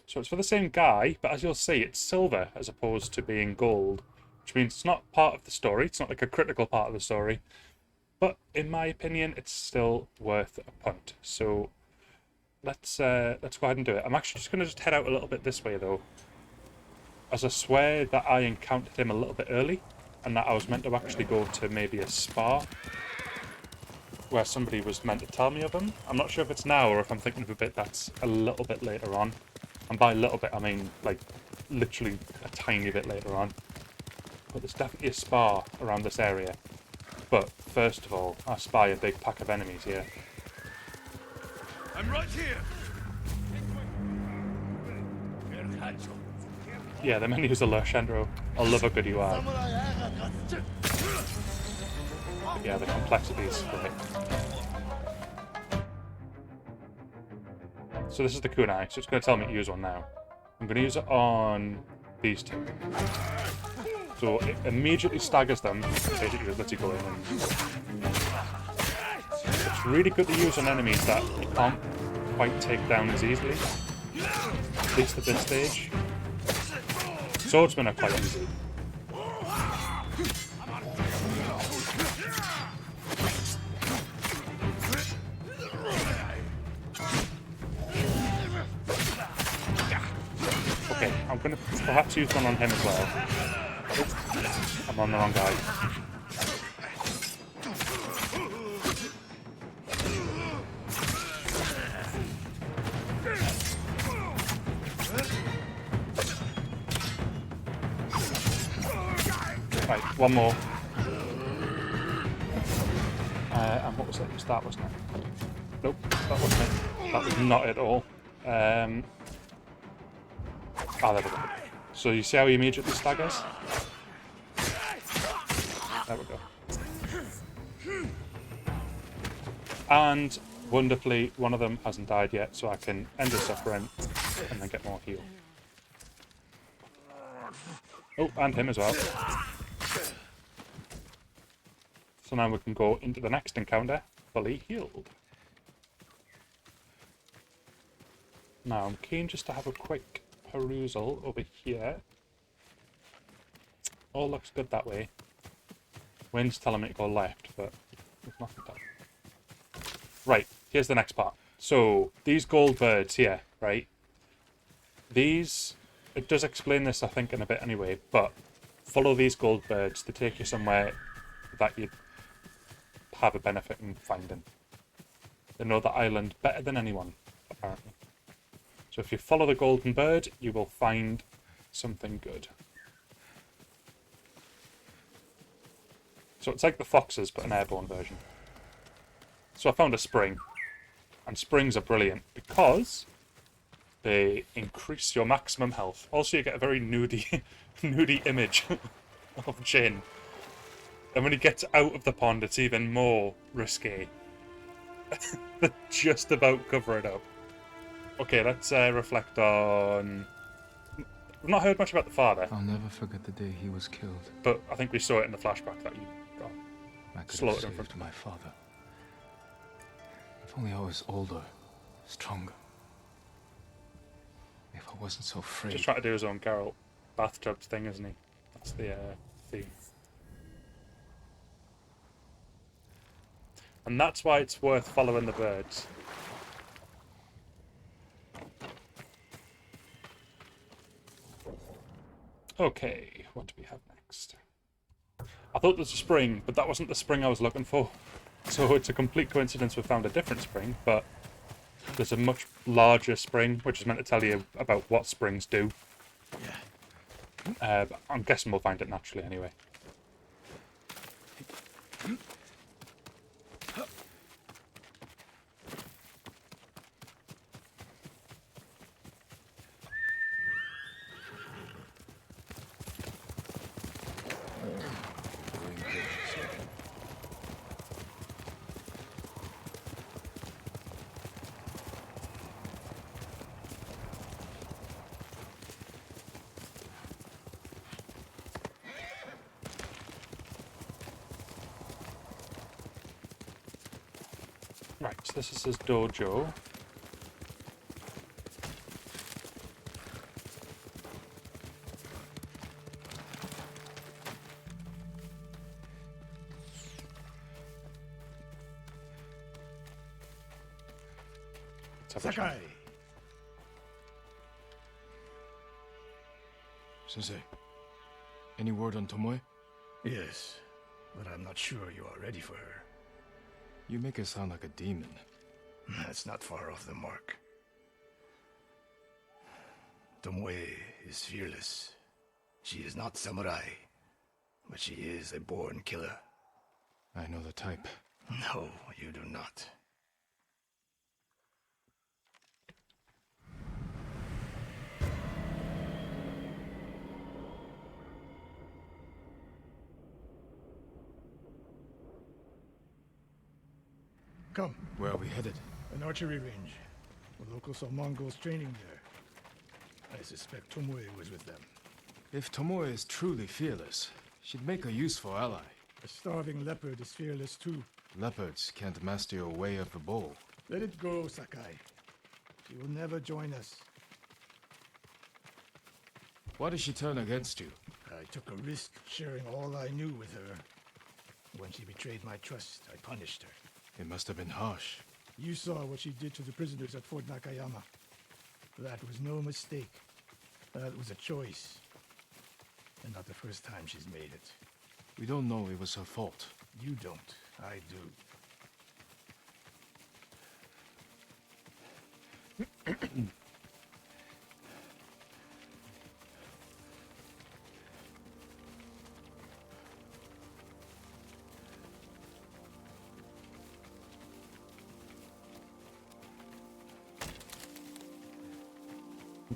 So it's for the same guy, but as you'll see, it's silver as opposed to being gold, which means it's not part of the story. It's not like a critical part of the story. But in my opinion, it's still worth a punt. So let's go ahead and do it. I'm actually just going to head out a little bit this way, though, as I swear that I encountered him a little bit early, and that I was meant to actually go to maybe a spa where somebody was meant to tell me of him. I'm not sure if it's now or if I'm thinking of a bit that's a little bit later on. And by a little bit, I mean, like, literally a tiny bit later on. But there's definitely a spa around this area. But first of all, I spy a big pack of enemies here. I'm right here. Yeah, the menus are lush, Endro. I love a good UI. But yeah, the complexity is great. So this is the kunai, so it's going to tell me to use one now. I'm going to use it on these 2. So it immediately staggers them, basically just lets you go in. And it's really good to use on enemies that you can't quite take down as easily, at least at this stage. Swordsmen are quite easy. Okay, I'm going to perhaps use one on him as well. Oops, I'm on the wrong guy. Right, one more. And what was it? It was that, wasn't it? Nope, that wasn't it. That was not it at all. There we go. So you see how he immediately staggers? There we go. And wonderfully, one of them hasn't died yet, so I can end his suffering and then get more heal. Oh, and him as well. So now we can go into the next encounter fully healed. Now I'm keen just to have a quick perusal over here. All looks good that way. Wind's telling me to go left, but there's nothing done. Right, here's the next part. So these gold birds here, right? These, it does explain this I think in a bit anyway, but follow these gold birds to take you somewhere that you have a benefit in finding. They know the island better than anyone, apparently. So if you follow the golden bird, you will find something good. So it's like the foxes, but an airborne version. So I found a spring. And springs are brilliant because they increase your maximum health. Also, you get a very nudie, nudie image of Jin. And when he gets out of the pond, it's even more risque. They just about cover it up. Okay, let's reflect on... We've not heard much about the father. I'll never forget the day he was killed. But I think we saw it in the flashback that you got I could have slaughtered in front saved of my father. If only I was older, stronger. If I wasn't so afraid. Just trying to do his own Geralt bathtub thing, isn't he? That's the theme. And that's why it's worth following the birds. Okay, what do we have next? I thought there was a spring, but that wasn't the spring I was looking for. So it's a complete coincidence we found a different spring, but there's a much larger spring, which is meant to tell you about what springs do. But I'm guessing we'll find it naturally anyway. Right, so this is his dojo. Sakai! Sensei, any word on Tomoe? Yes, but I'm not sure you are ready for her. You make her sound like a demon. That's not far off the mark. Tomoe is fearless. She is not samurai, but she is a born killer. I know the type. No, you do not. Come. Where are we headed? An archery range. The locals saw Mongols training there. I suspect Tomoe was with them. If Tomoe is truly fearless, she'd make a useful ally. A starving leopard is fearless too. Leopards can't master your way of the bow. Let it go, Sakai. She will never join us. Why did she turn against you? I took a risk sharing all I knew with her. When she betrayed my trust, I punished her. It must have been harsh. You saw what she did to the prisoners at Fort Nakayama. That was no mistake. That was a choice. And not the first time she's made it. We don't know it was her fault. You don't. I do.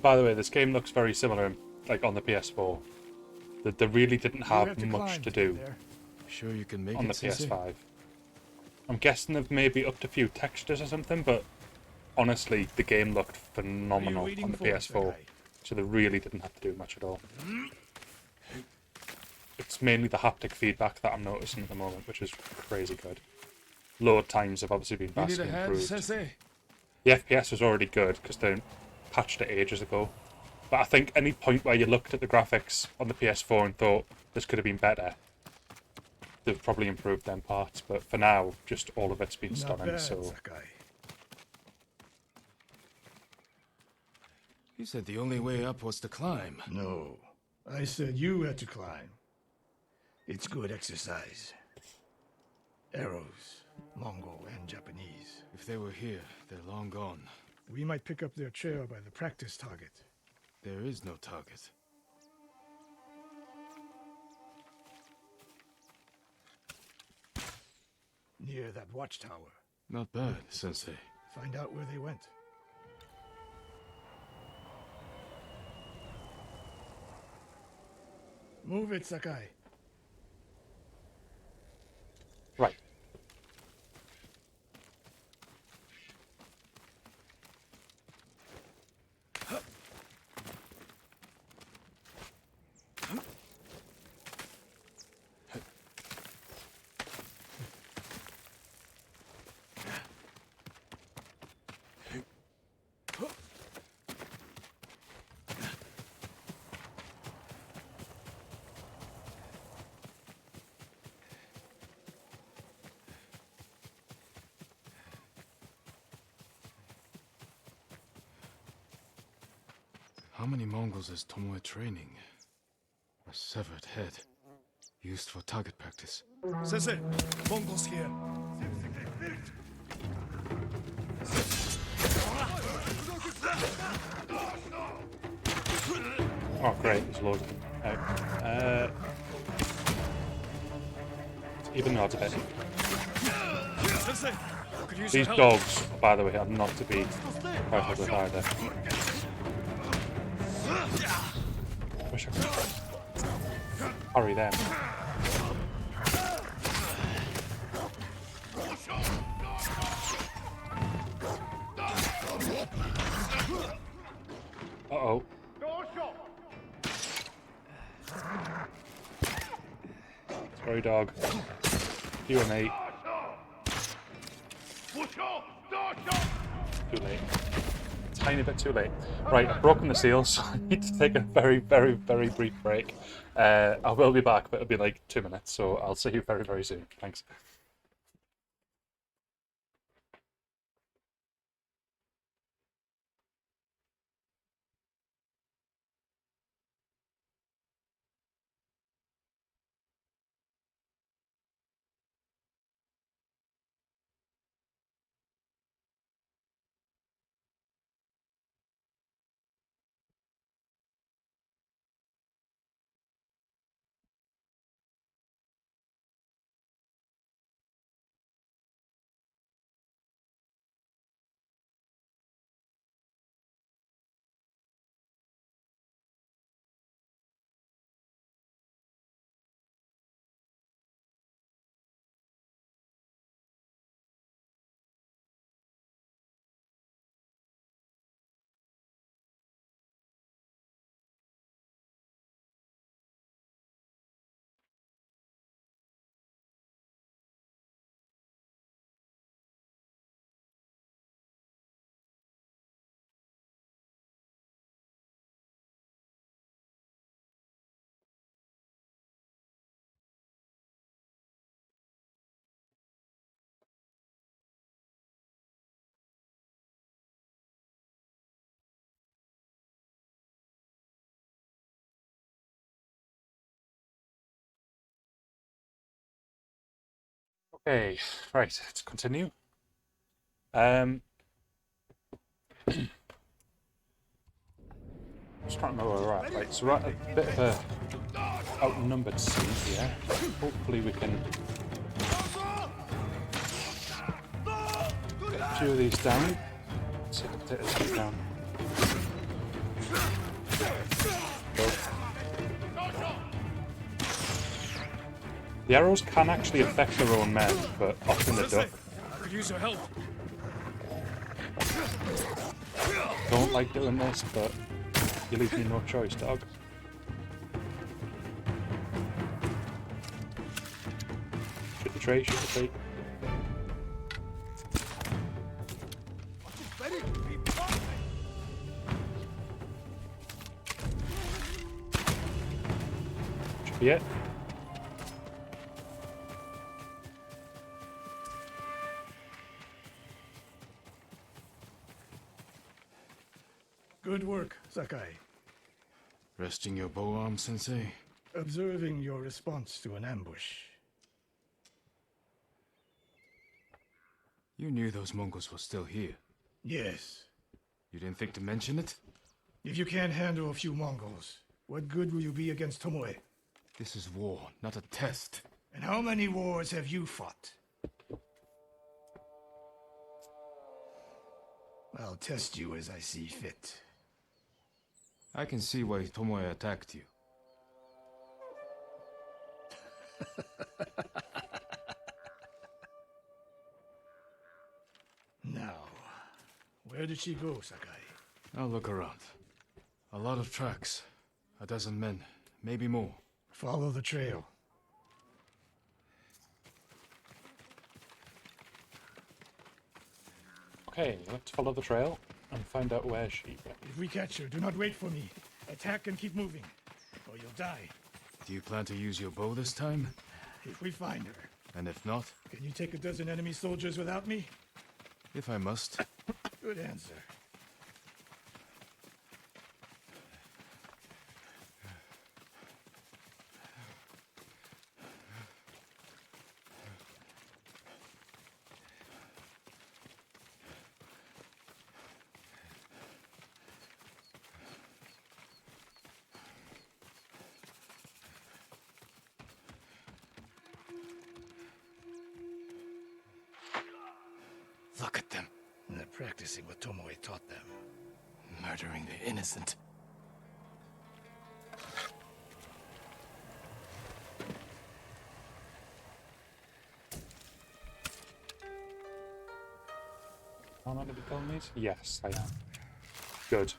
By the way, this game looks very similar, like on the PS4. They really didn't have much to do Sure you can make on it, the Sensei? PS5. I'm guessing they've maybe upped a few textures or something, but honestly, the game looked phenomenal on the PS4. So they really didn't have to do much at all. It's mainly the haptic feedback that I'm noticing at the moment, which is crazy good. Load times have obviously been You need vastly a hand, improved. Sensei? The FPS was already good because they patched it ages ago. But I think any point where you looked at the graphics on the PS4 and thought this could have been better, they've probably improved them parts. But for now, just all of it's been Not stunning. bad, So Sakai. You said the only way up was to climb. No. I said you had to climb. It's good exercise. Arrows, Mongol and Japanese. If they were here, they're long gone. We might pick up their trail by the practice target. There is no target. Near that watchtower. Not bad, Sensei. Find out where they went. Move it, Sakai. Right. How many Mongols is Tomoe training? A severed head. Used for target practice. Sensei, Mongols here. Oh, great, there's loads of them. Even though it's a bit. Sensei, could use These your help. dogs, by the way, are not to be trifled with either. Wish I could hurry them. Uh-oh. Sorry, dog. You and me. Too late. Tiny bit too late. Right, I've broken the seal, so I need to take a very, very, very brief break. I will be back, but it'll be like 2 minutes, so I'll see you very, very soon. Thanks. Okay, right, let's continue. Just trying to know where we're at. Right, so we're at a bit of a outnumbered scene here. Hopefully we can get a few of these down. Let's see the potatoes get down. Go. The arrows can actually affect their own men, but often they don't. Could use your help. Don't like doing this, but you leave me no choice, dog. Shoot the tree, shoot the tree. Should be it. Good work, Sakai. Resting your bow arm, Sensei? Observing your response to an ambush. You knew those Mongols were still here. Yes. You didn't think to mention it? If you can't handle a few Mongols, what good will you be against Tomoe? This is war, not a test. And how many wars have you fought? I'll test you as I see fit. I can see why Tomoe attacked you. Now, where did she go, Sakai? I'll look around. A lot of tracks. A dozen men, maybe more. Follow the trail. Okay, let's follow the trail and find out where she went. If we catch her, do not wait for me. Attack and keep moving, or you'll die. Do you plan to use your bow this time? If we find her. And if not? Can you take a dozen enemy soldiers without me? If I must. Good answer. Look at them. They're practicing what Tomoe taught them. Murdering the innocent. Am I meant to be killing these? Yes, I am. Good.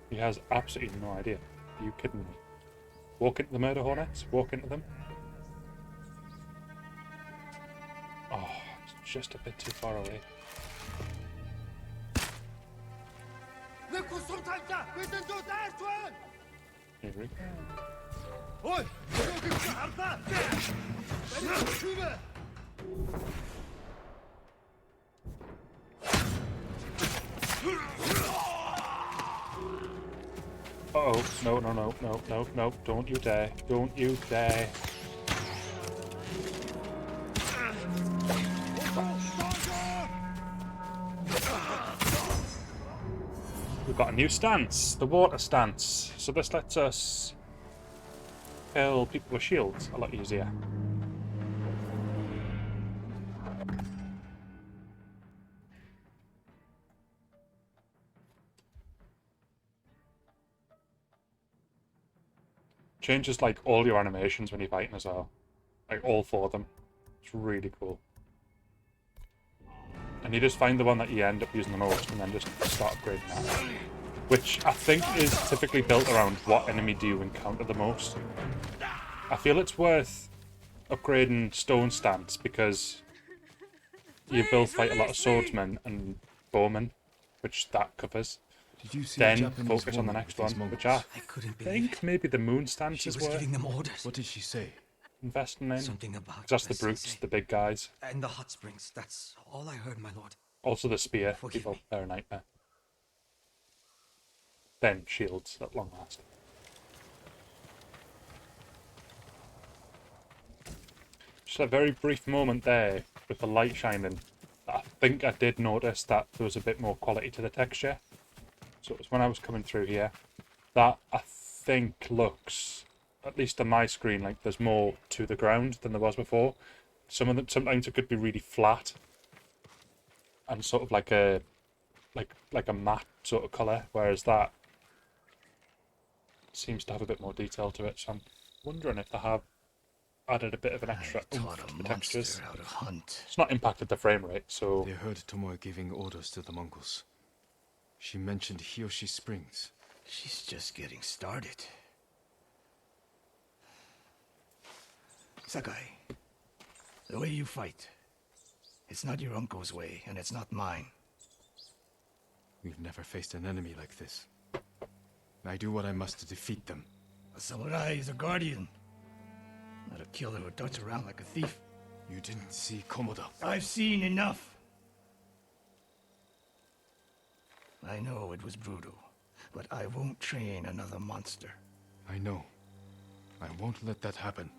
He has absolutely no idea. Are you kidding me? Walk into the murder hornets? Walk into them? Oh, it's just a bit too far away. Here we go. Uh-oh. No, no, no, no, no, no. Don't you dare. Don't you dare. We've got a new stance. The water stance. So this lets us kill people with shields a lot easier. Changes like all your animations when you're fighting as well. Like all four of them. It's really cool. And you just find the one that you end up using the most and then just start upgrading that. Which I think is typically built around what enemy do you encounter the most. I feel it's worth upgrading Stone Stance because you both fight a lot of swordsmen and bowmen, which that covers. Did you see Then focus on the next one, which I couldn't think maybe the Moon Stance is worth giving them orders. What did she say? investing in. Something about 'Cause that's the brutes, the big guys. And the hot springs. That's all I heard, my lord. Also the spear Forgive people, me. they're a nightmare. Then shields at long last. Just a very brief moment there with the light shining. I think I did notice that there was a bit more quality to the texture. So it was when I was coming through here. That I think looks, at least on my screen, like there's more to the ground than there was before. Some of them, sometimes it could be really flat and sort of like a matte sort of colour, whereas that seems to have a bit more detail to it. So I'm wondering if they have added a bit of an extra oomph to the textures. How to hunt. It's not impacted the frame rate, so They heard Tomoe giving orders to the Mongols. She mentioned Hiyoshi Springs. She's just getting started. Sakai, the way you fight, it's not your uncle's way, and it's not mine. We've never faced an enemy like this. I do what I must to defeat them. A samurai is a guardian, not a killer who darts around like a thief. You didn't see Komoda. I've seen enough. I know it was brutal, but I won't train another monster. I know. I won't let that happen.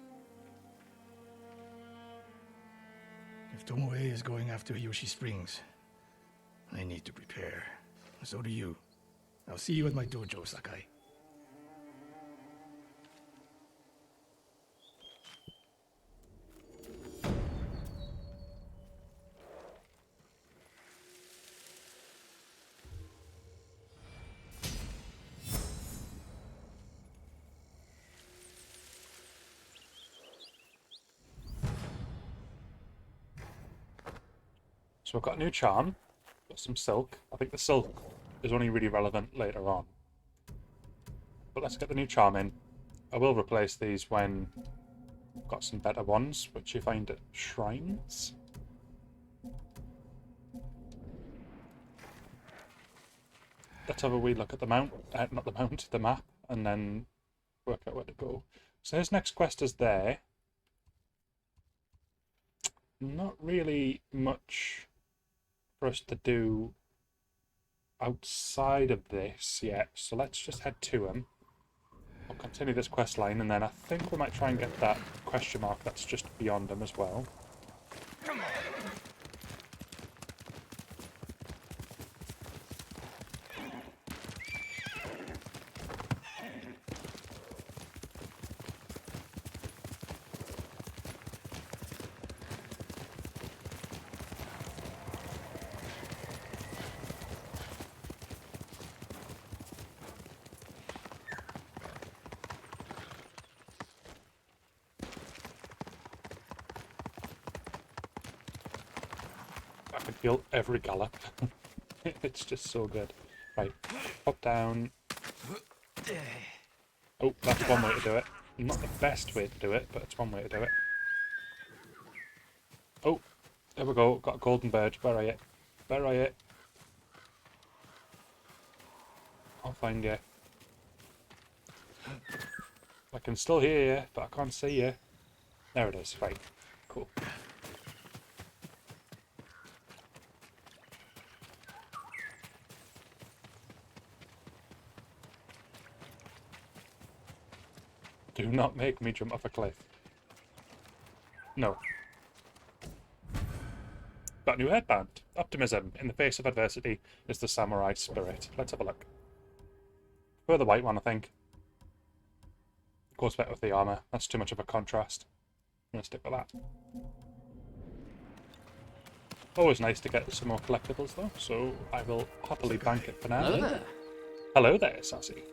If Tomoe is going after Yoshi Springs, I need to prepare. So do you. I'll see you at my dojo, Sakai. So I've got a new charm, got some silk. I think the silk is only really relevant later on. But let's get the new charm in. I will replace these when I've got some better ones, which you find at shrines. Let's have a wee look at the the map, and then work out where to go. So his next quest is there. Not really much for us to do outside of this yet, so let's just head to him. I'll continue this quest line, and then I think we might try and get that question mark that's just beyond him as well. Come on. I can feel every gallop. It's just so good. Right, pop down. Oh, that's one way to do it. Not the best way to do it, but it's one way to do it. Oh, there we go. Got a golden bird. Where are you? Where are you? I'll find you. I can still hear you, but I can't see you. There it is. Right. Cool. Do not make me jump off a cliff. No. Got a new headband. Optimism in the face of adversity is the samurai spirit. Let's have a look. Prefer the white one, I think. Goes better with the armor. That's too much of a contrast. I'm gonna stick with that. Always nice to get some more collectibles though, so I will happily bank it for now. Hello there. Hello there, Sassy.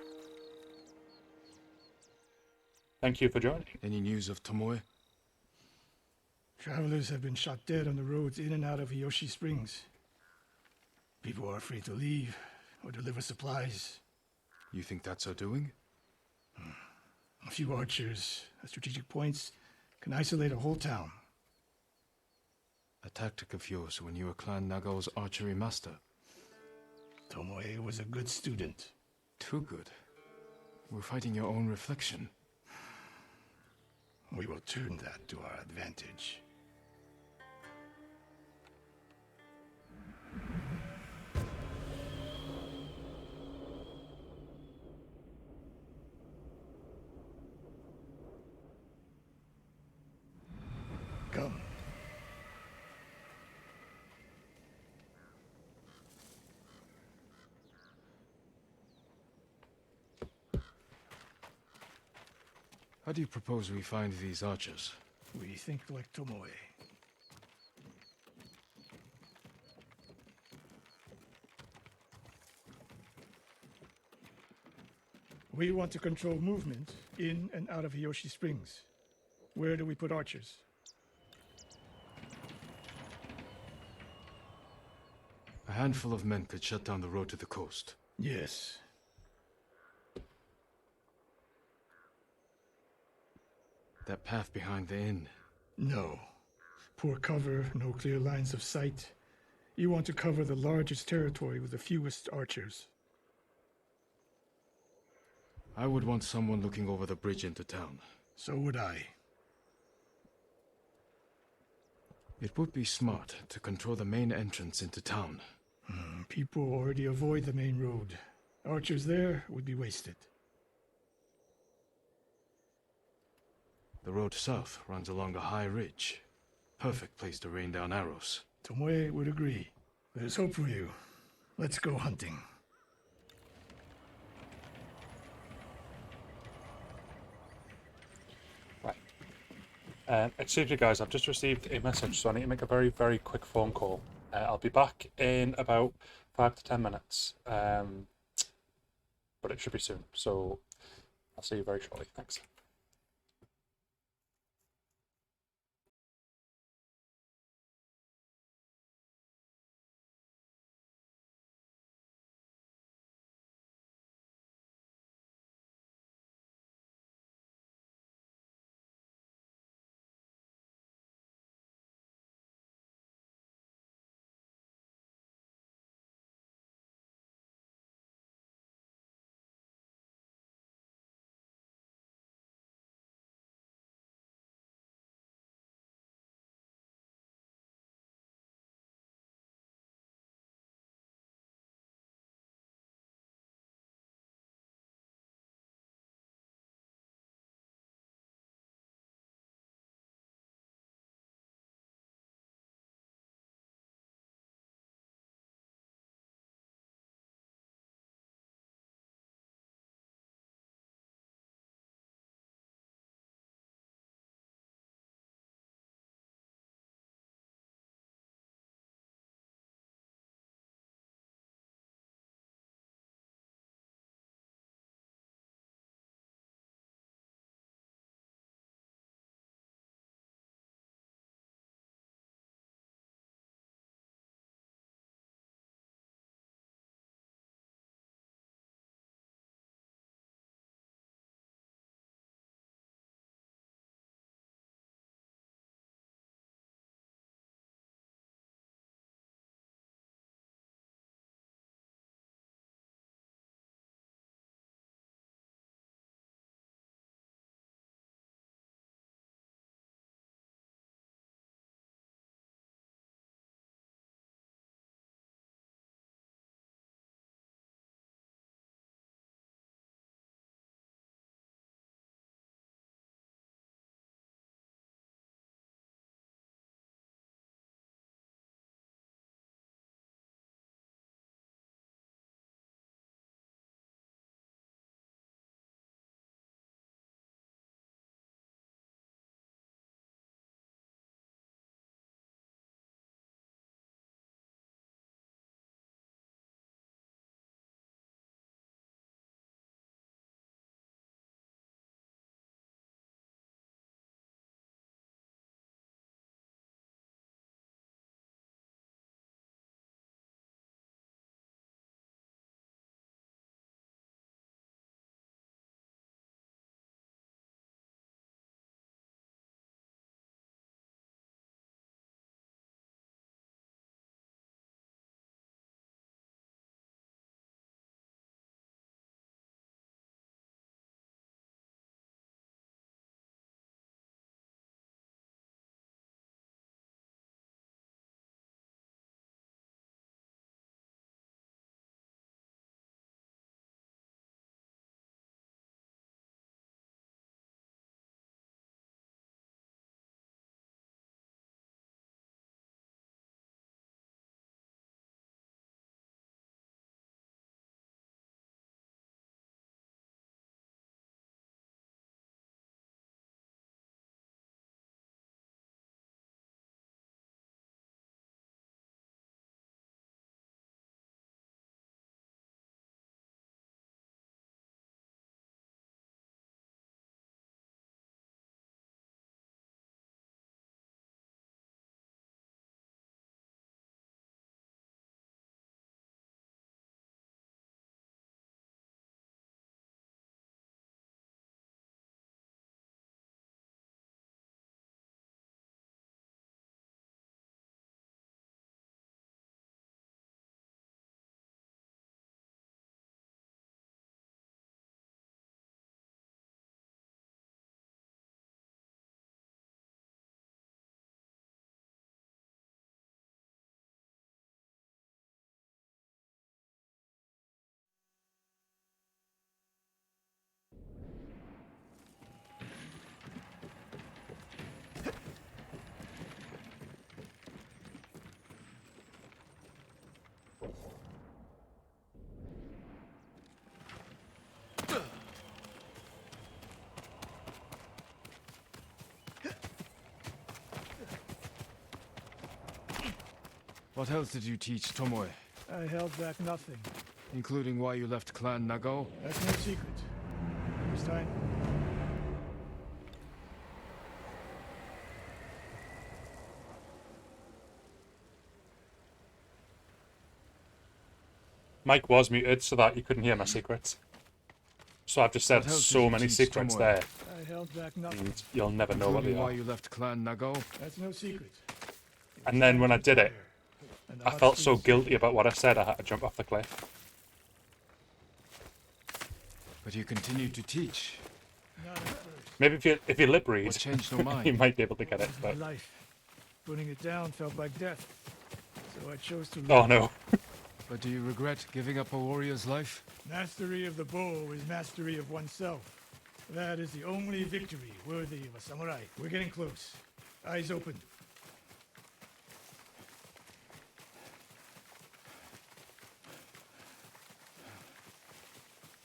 Thank you for joining. Any news of Tomoe? Travelers have been shot dead on the roads in and out of Yoshi Springs. People are afraid to leave or deliver supplies. You think that's her doing? A few archers at strategic points can isolate a whole town. A tactic of yours when you were Clan Nagao's archery master. Tomoe was a good student. Too good. We're fighting your own reflection. We will turn that to our advantage. Come. How do you propose we find these archers? We think like Tomoe. We want to control movement in and out of Yoshi Springs. Where do we put archers? A handful of men could shut down the road to the coast. Yes. That path behind the inn. No. Poor cover, no clear lines of sight. You want to cover the largest territory with the fewest archers. I would want someone looking over the bridge into town. So would I. It would be smart to control the main entrance into town. People already avoid the main road. Archers there would be wasted. The road south runs along a high ridge. perfect place to rain down arrows. Tomoe would agree. There's hope for you. Let's go hunting. Right. Excuse me, guys. I've just received a message, so I need to make a very, very quick phone call. I'll be back in about 5 to 10 minutes. But it should be soon. So I'll see you very shortly. Thanks. What else did you teach Tomoe? I held back nothing. Including why you left Clan Nagao? That's no secret. It was time. Mike was muted so that you couldn't hear my secrets. So I've just said What else did so you many teach secrets Tomoe? there, I held back nothing. and you'll never know what Including they why are. you left Clan Nagao? That's no secret. And then when I did it, And the I hot felt so streets. guilty about what I said I had to jump off the cliff. But you continued to teach. Not at first. Maybe if you lip read, What changed your mind? you might be able to get it. My But life. Putting it down felt like death. So I chose to oh live. no, But do you regret giving up a warrior's life? Mastery of the bow is mastery of oneself. That is the only victory worthy of a samurai. We're getting close. Eyes open.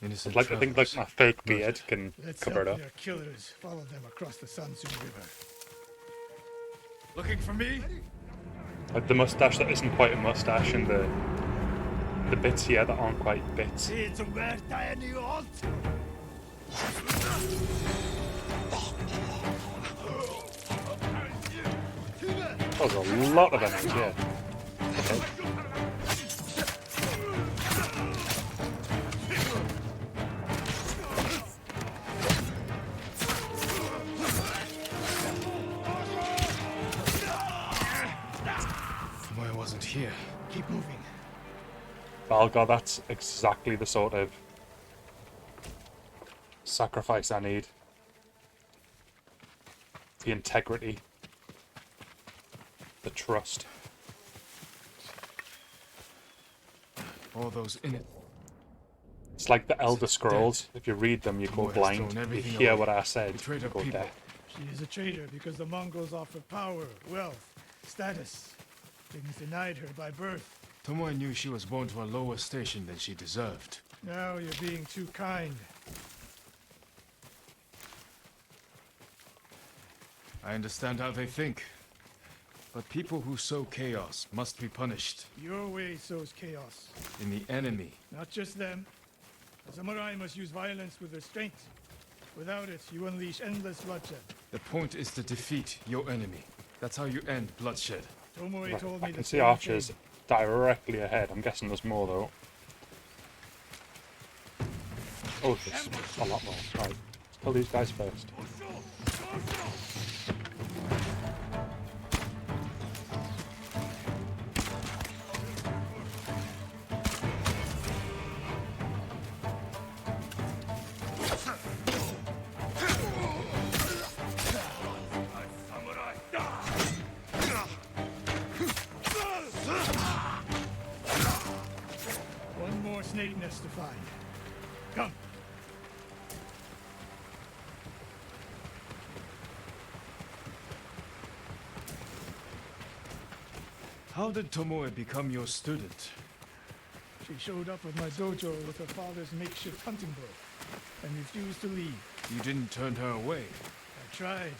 Innocent I'd like to think like travelers. my fake beard can Let's cover it help up. their killers. Follow them across the Sansu River. Looking for me? Like the mustache that isn't quite a mustache, and the bits here that aren't quite bits. That was a lot of enemies, yeah. Okay. Tomoe wasn't here. Keep moving. Oh god, that's exactly the sort of sacrifice I need. The integrity. The trust. All those in it. It's like the Elder Scrolls. If you read them, you go Tomoe has blind. thrown You everything hear away. what I said, Betrayed you her go people. deaf. She is a traitor because the Mongols offer power, wealth, status. Things denied her by birth. Tomoe knew she was born to a lower station than she deserved. Now you're being too kind. I understand how they think. But people who sow chaos must be punished. Your way sows chaos. In the enemy. Not just them. A samurai must use violence with restraint. Without it, you unleash endless bloodshed. The point is to defeat your enemy. That's how you end bloodshed. Tomoe Right, told I me can the see same archers thing. directly ahead. I'm guessing there's more though. Oh, there's a lot more. Right, let's kill these guys first. One more snake nest to find. Come. How did Tomoe become your student? She showed up at my dojo with her father's makeshift hunting bow and refused to leave. You didn't turn her away. I tried,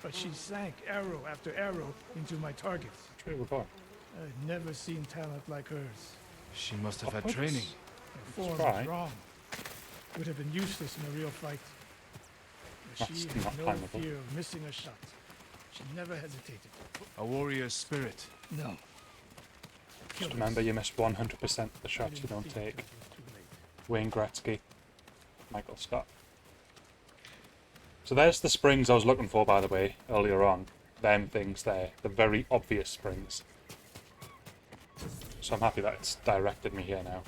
but she sank arrow after arrow into my targets. True report. I'd never seen talent like hers. She must have had Upwards. training. Her form try. was wrong. Would have been useless in a real fight. But she That's had not no climbable. fear of missing a shot. She never hesitated. A warrior's spirit. No. Just remember, you miss 100% of the shots you don't take. Wayne Gretzky, Michael Scott. So there's the springs I was looking for, by the way, earlier on. Them things there, the very obvious springs. So I'm happy that it's directed me here now.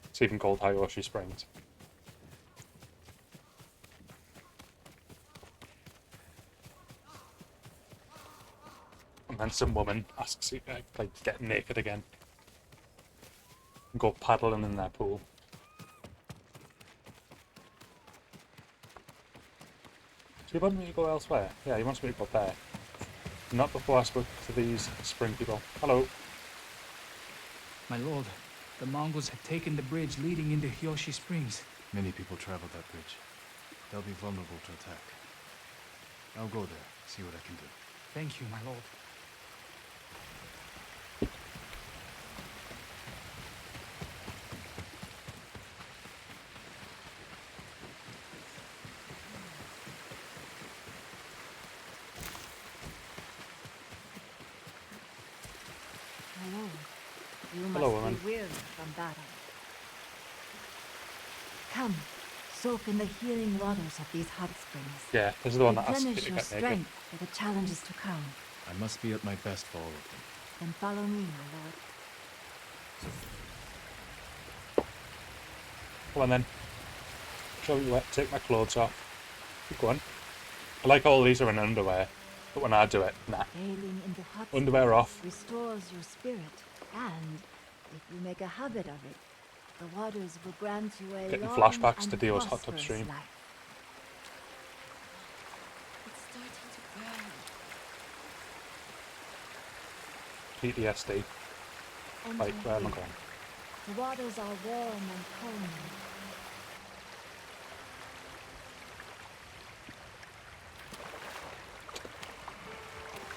It's even called Hayoshi Springs. And then some woman asks you to like, get naked again. And go paddling in their pool. So he wanted me to go elsewhere? Yeah, he wants me to go there. Not before I spoke to these spring people. Hello. My lord, the Mongols have taken the bridge leading into Hyoshi Springs. Many people travel that bridge. They'll be vulnerable to attack. I'll go there, see what I can do. Thank you, my lord. You Hello, must woman. be weary from battle. Come, soak in the healing waters of these hot springs. Yeah, this is the one that asks you Replenish to your get naked. strength for the challenges to come. I must be at my best for all of them. Then follow me, my lord. Come on then. Show me where. Take my clothes off. Keep going. I like all these are in underwear, but when I do it, nah. Bathing in the hot Underwear springs off. restores your spirit, and if you make a habit of it, the waters will grant you a Getting long flashbacks and to Dio's hot tub prosperous stream. life. It's starting to burn. PTSD. Enter Right, where am I here. going? The waters are warm and calming.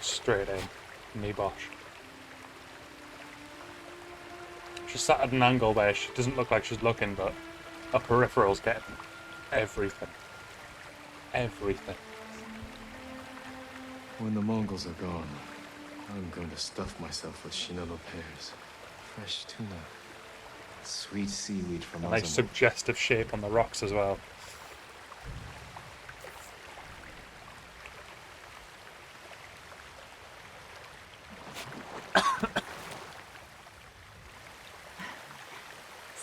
Straight in. Knee bosh. She's sat at an angle where she doesn't look like she's looking, but her peripheral's getting everything. Everything. When the Mongols are gone, I'm going to stuff myself with shinono pears, fresh tuna, sweet seaweed from A nice Azamo. suggestive shape on the rocks as well.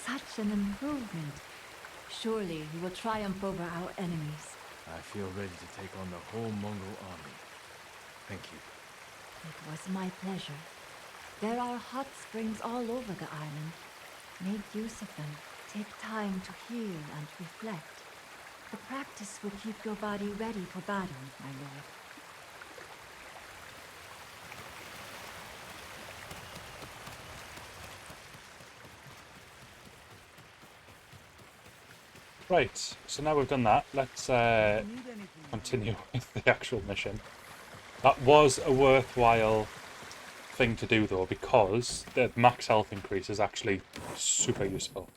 Such an improvement. Surely you will triumph over our enemies. I feel ready to take on the whole Mongol army. Thank you. It was my pleasure. There are hot springs all over the island. Make use of them. Take time to heal and reflect. The practice will keep your body ready for battle, my lord. Right, so now we've done that, let's continue with the actual mission. That was a worthwhile thing to do though, because the max health increase is actually super useful.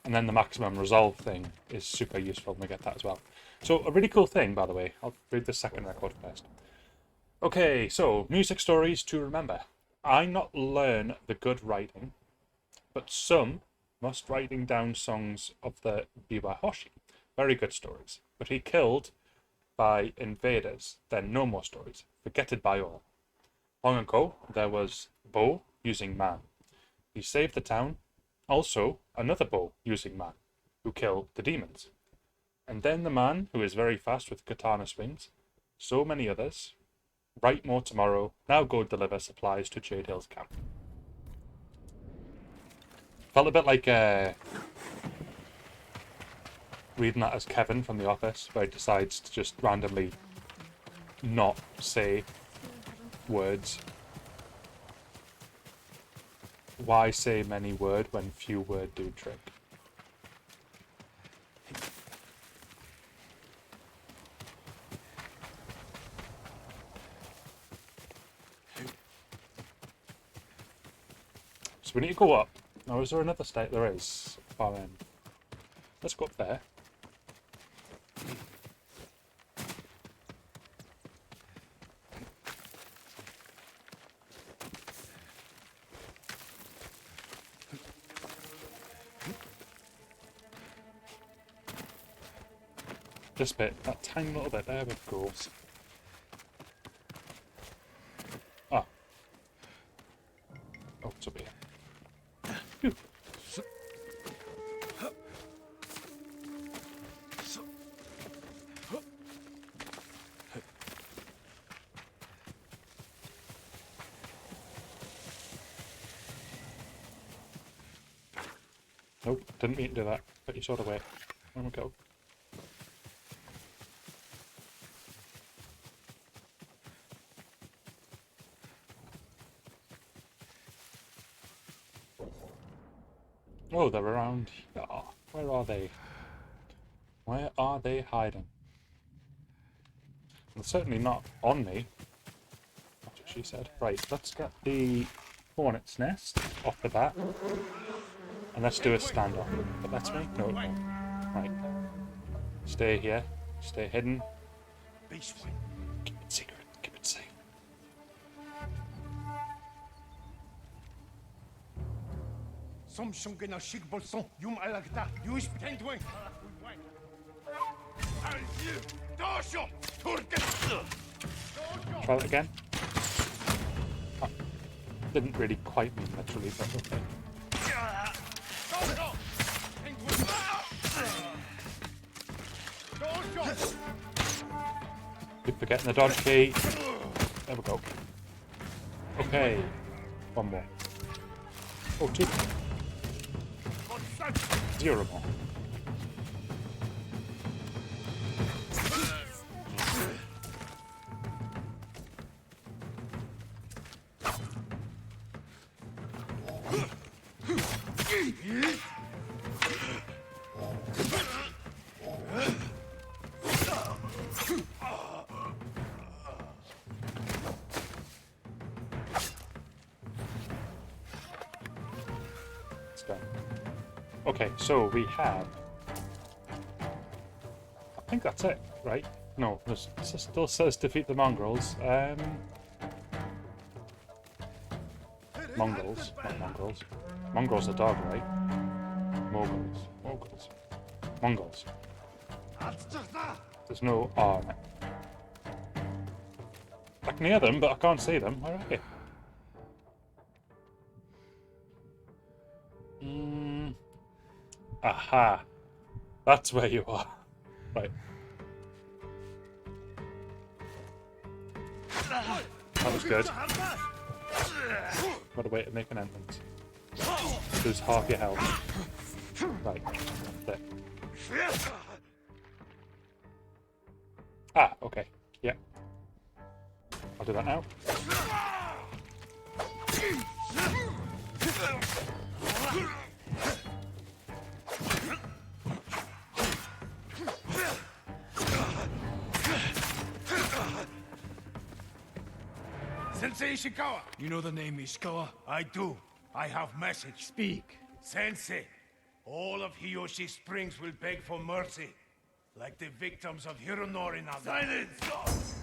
And then the maximum resolve thing is super useful, and we get that as well. So a really cool thing, by the way, I'll read the second record first. Okay, so music stories to remember. I not learn the good writing, but some must writing down songs of the Biwahoshi. Very good stories. But he killed by invaders, then no more stories, forgetted by all. Long ago, there was Bo using man. He saved the town, also another Bo using man, who killed the demons. And then the man, who is very fast with katana swings, so many others. Write more tomorrow, now go deliver supplies to Jade Hill's camp. Felt a bit like reading that as Kevin from The Office, where he decides to just randomly not say words. Why say many word when few word do trick? So we need to go up. Now, is there another state? There is. Far end. Let's go up there. This bit, that tiny little bit, there we go. Ah. Oh, it's up here. Phew. Nope, didn't mean to do that. Put your sword away. There we go. Oh, they're around here. Where are they? Where are they hiding? They're certainly not on me. That's what she said. Right, let's get the hornet's nest off the bat. And let's do a standoff. But that's me? No, it won't. Right. Stay here. Stay hidden. Keep it secret. Keep it safe. Som shungena shik bolson, yum alagda, yuish pentwing. Try that again. Oh, didn't really quite mean literally, but okay. Keep forgetting the dodge key. There we go. Okay. One more. Oh, two. 0 more. Okay, so we have... I think that's it, right? No, it still says defeat the mongrels. Mongrels, not mongrels. Mongrels are dog, right? Mongrels. Mongrels. Mongrels. There's no R in it. I can hear them, but I can't see them. Where are they? Aha. That's where you are. Right. That was good. What a way to make an entrance. Lose half your health. Right. There. Ah, okay. Yep. I'll do that now. Sensei Ishikawa! You know the name Ishikawa? I do. I have message. Speak. Sensei, all of Hiyoshi Springs will beg for mercy, like the victims of Hironori Naga. Silence!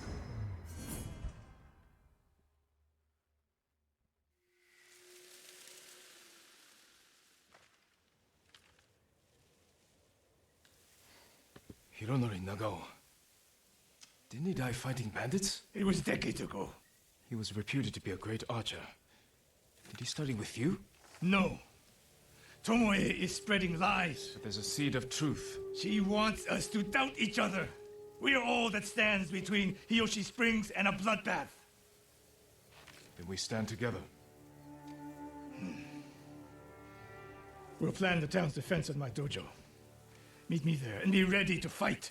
Hironori Nagao. Didn't he die fighting bandits? It was decades ago. He was reputed to be a great archer. Did he study with you? No. Tomoe is spreading lies. But there's a seed of truth. She wants us to doubt each other. We are all that stands between Hiyoshi Springs and a bloodbath. Then we stand together. We'll plan the town's defense at my dojo. Meet me there and be ready to fight.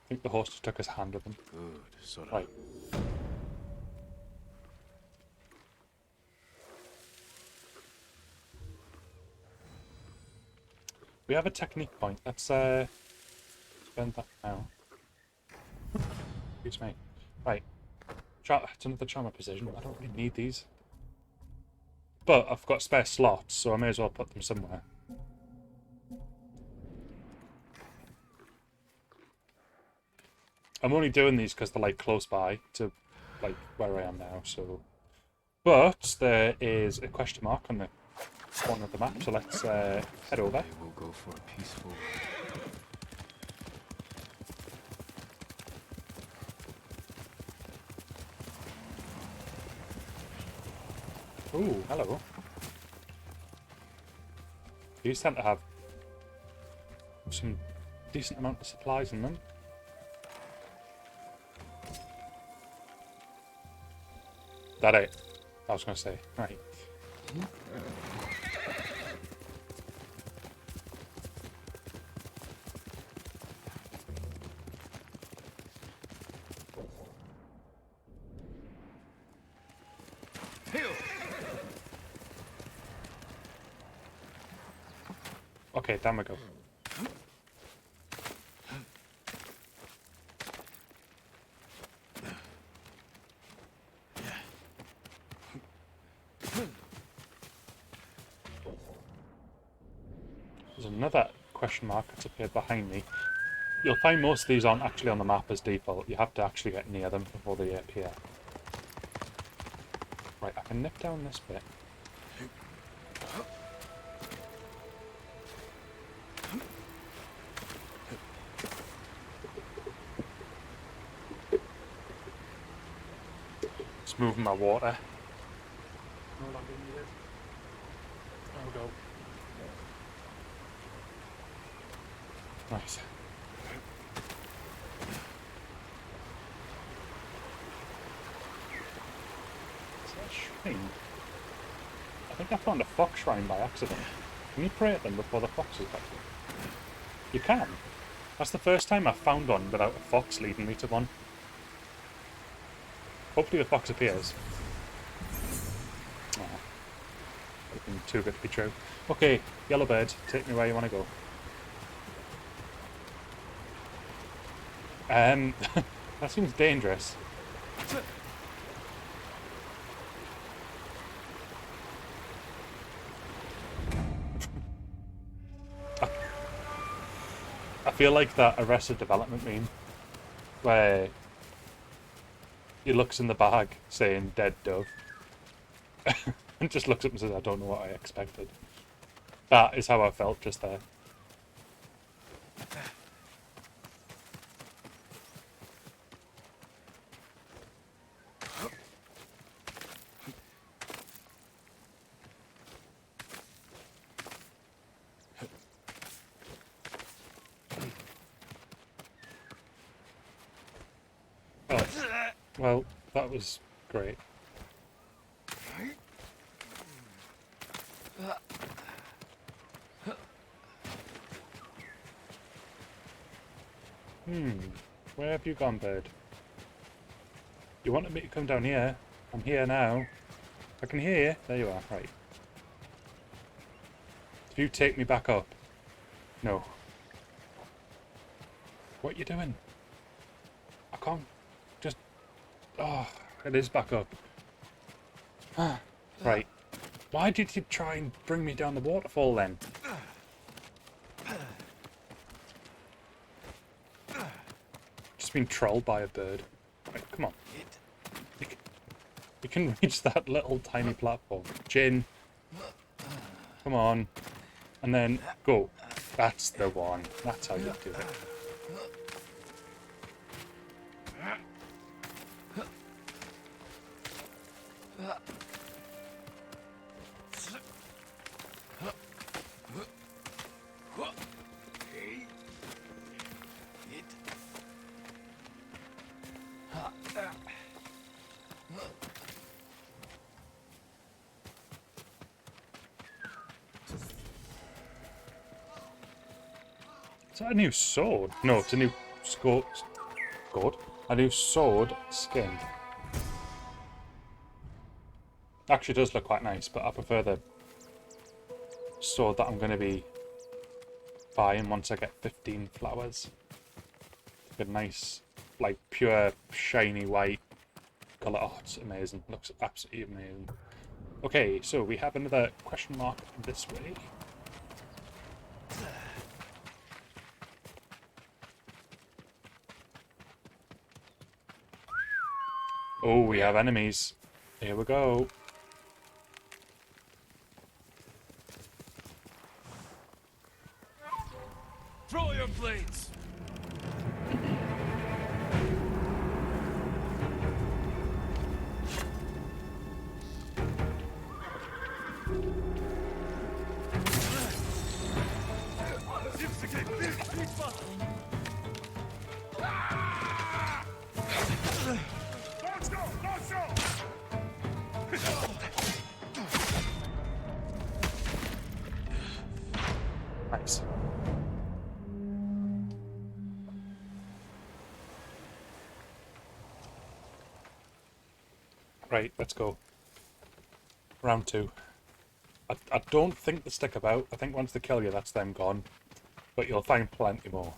I think the horse just took his hand with him. Good, Sora. Right. We have a technique point. Let's spend that now. Excuse me. Right. It's another trauma position. I don't really need these. But I've got spare slots, so I may as well put them somewhere. I'm only doing these because they're like close by to like where I am now, so... But there is a question mark on the corner of the map, so let's head over. We'll go for a peaceful... Ooh, hello. These tend to have some decent amount of supplies in them. That it? I was going to say. Right. Okay, down we go. There's another question mark that's appeared behind me. You'll find most of these aren't actually on the map as default. You have to actually get near them before they appear. Right, I can nip down this bit. Just moving my water. No longer needed. Oh go. Nice. Is that a shrine? I think I found a fox shrine by accident. Can you pray at them before the foxes back here? You can. That's the first time I've found one without a fox leading me to one. Hopefully the fox appears. Oh, it's been too good to be true. Okay, yellow bird, take me where you want to go. That seems dangerous. I feel like that Arrested Development meme where he looks in the bag saying dead dove and just looks up and says, I don't know what I expected. That is how I felt just there. Well, that was great. Where have you gone, bird? You wanted me to come down here. I'm here now. I can hear you. There you are. Right. If you take me back up. No. What are you doing? I can't just... Oh, it is back up. Right. Why did you try and bring me down the waterfall then? Just been trolled by a bird. Right, come on. You can reach that little tiny platform. Jin. Come on. And then go. That's the one. That's how you do it. Is that a new sword? No, it's a new sword. A new sword skin. Actually, it does look quite nice, but I prefer the sword that I'm going to be buying once I get 15 flowers. A nice, like, pure, shiny white colour. Oh, it's amazing. Looks absolutely amazing. Okay, so we have another question mark this way. Oh, we have enemies. Here we go. Throw your blades! Nice. Right, let's go. Round 2. I don't think they stick about. I think once they kill you, that's them gone. But you'll find plenty more.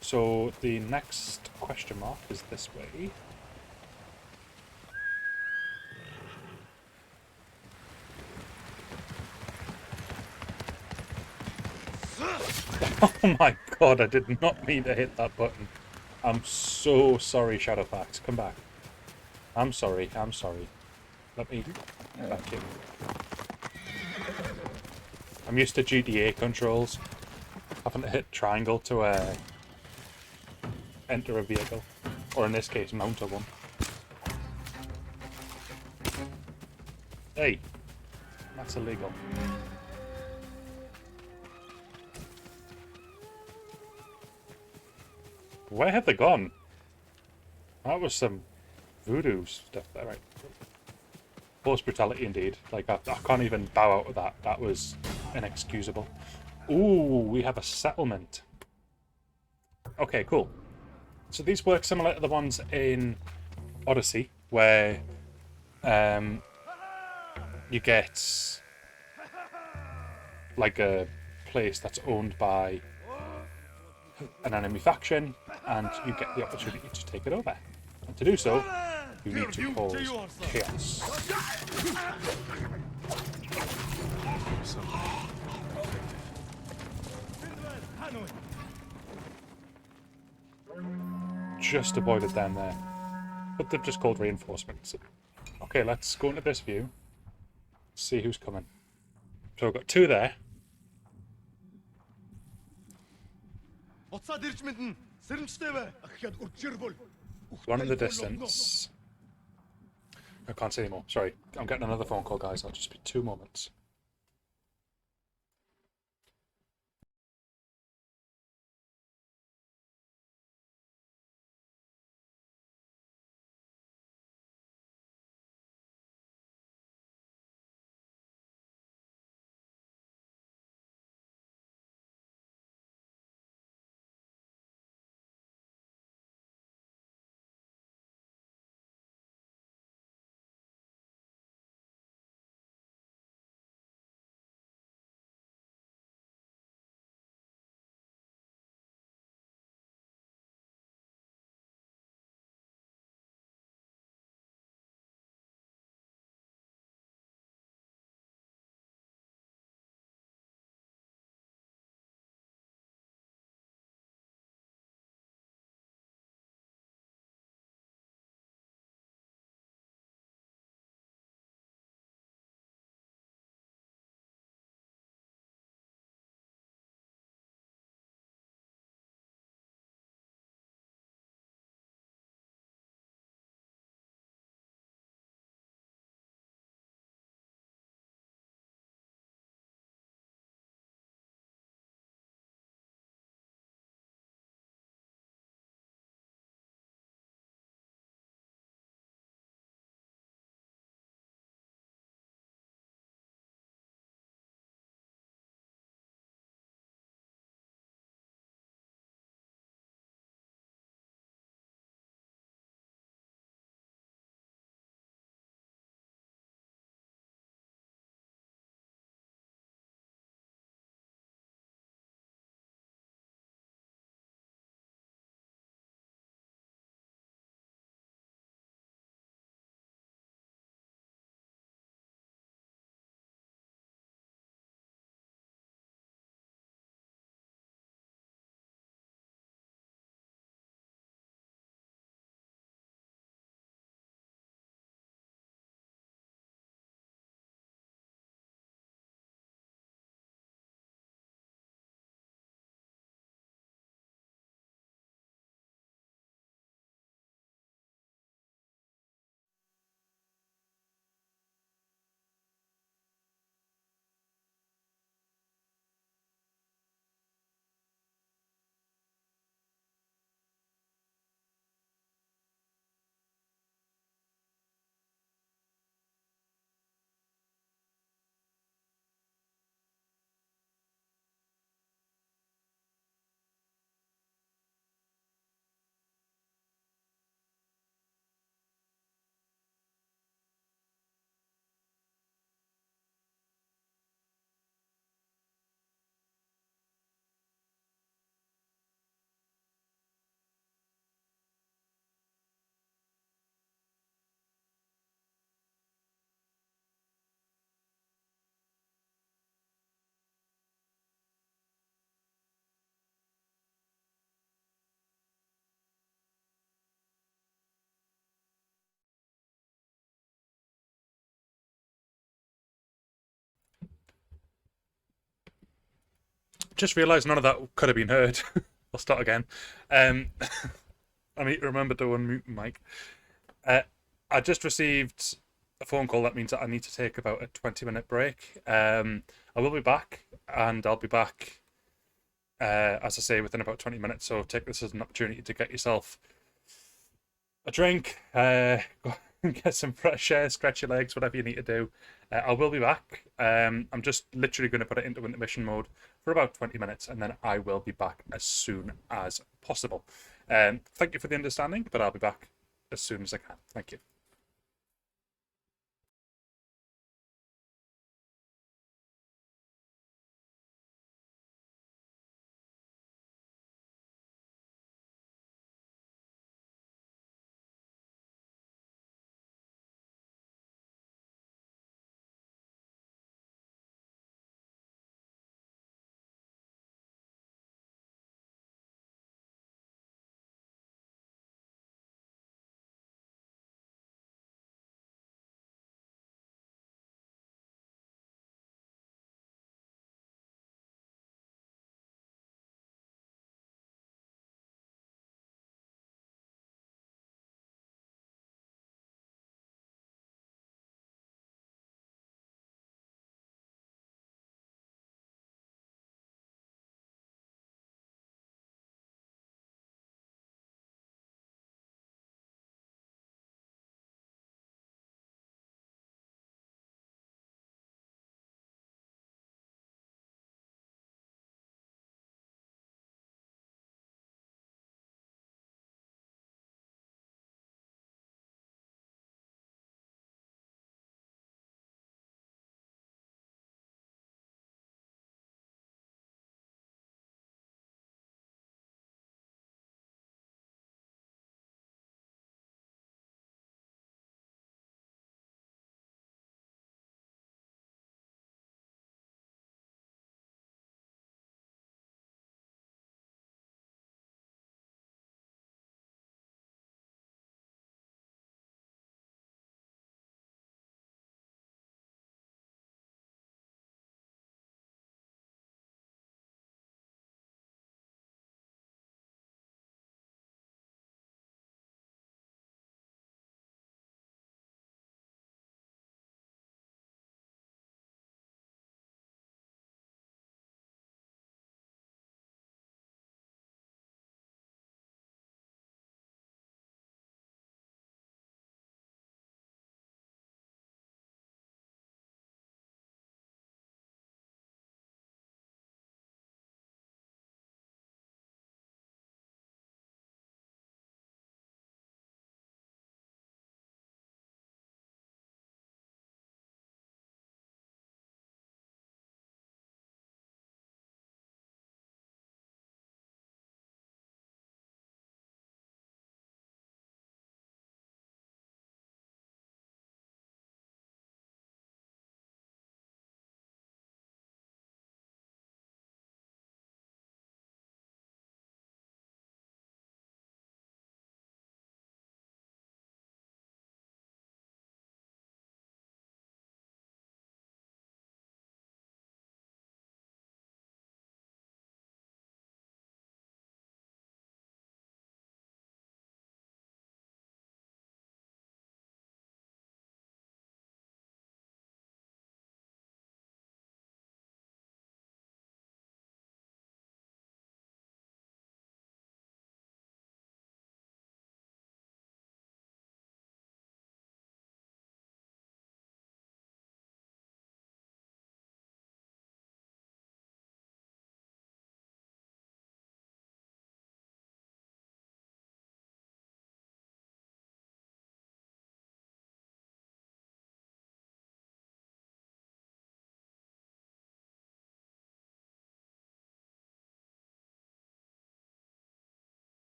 So the next question mark is this way. Oh my god, I did not mean to hit that button. I'm so sorry, Shadowfax. Come back. I'm sorry, I'm sorry. Let me... Thank you. I'm used to GTA controls. Having to hit triangle to enter a vehicle. Or in this case, mount a one. Hey! That's illegal. Where have they gone? That was some voodoo stuff there, right? Force brutality indeed. Like, I can't even bow out of that. That was inexcusable. Ooh, we have a settlement. Okay, cool. So these work similar to the ones in Odyssey, where you get like a place that's owned by an enemy faction, and you get the opportunity to take it over. And to do so, you need to cause chaos. Just avoided them there. But they've just called reinforcements. Okay, let's go into this view. See who's coming. So we've got two there. One in the distance. I can't see anymore. Sorry, I'm getting another phone call, guys. I'll just be 2 moments. just realised none of that could have been heard. I'll start again. I need to remember to unmute my mic. I just received a phone call. That means that I need to take about a 20-minute break. I will be back, and I'll be back, as I say, within about 20 minutes. So take this as an opportunity to get yourself a drink, go and get some fresh air, stretch your legs, whatever you need to do. I will be back. I'm just literally going to put it into intermission mode for about 20 minutes, and then I will be back as soon as possible. Thank you for the understanding, but I'll be back as soon as I can. Thank you.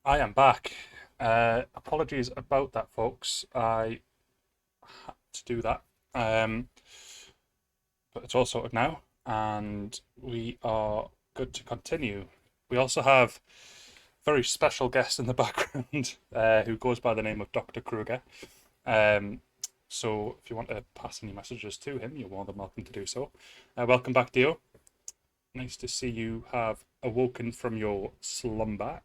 I am back. Apologies about that, folks. I had to do that. But it's all sorted now, and we are good to continue. We also have a very special guest in the background who goes by the name of Dr. Kruger. So if you want to pass any messages to him, you're more than welcome to do so. Welcome back, Dio. Nice to see you have awoken from your slumber.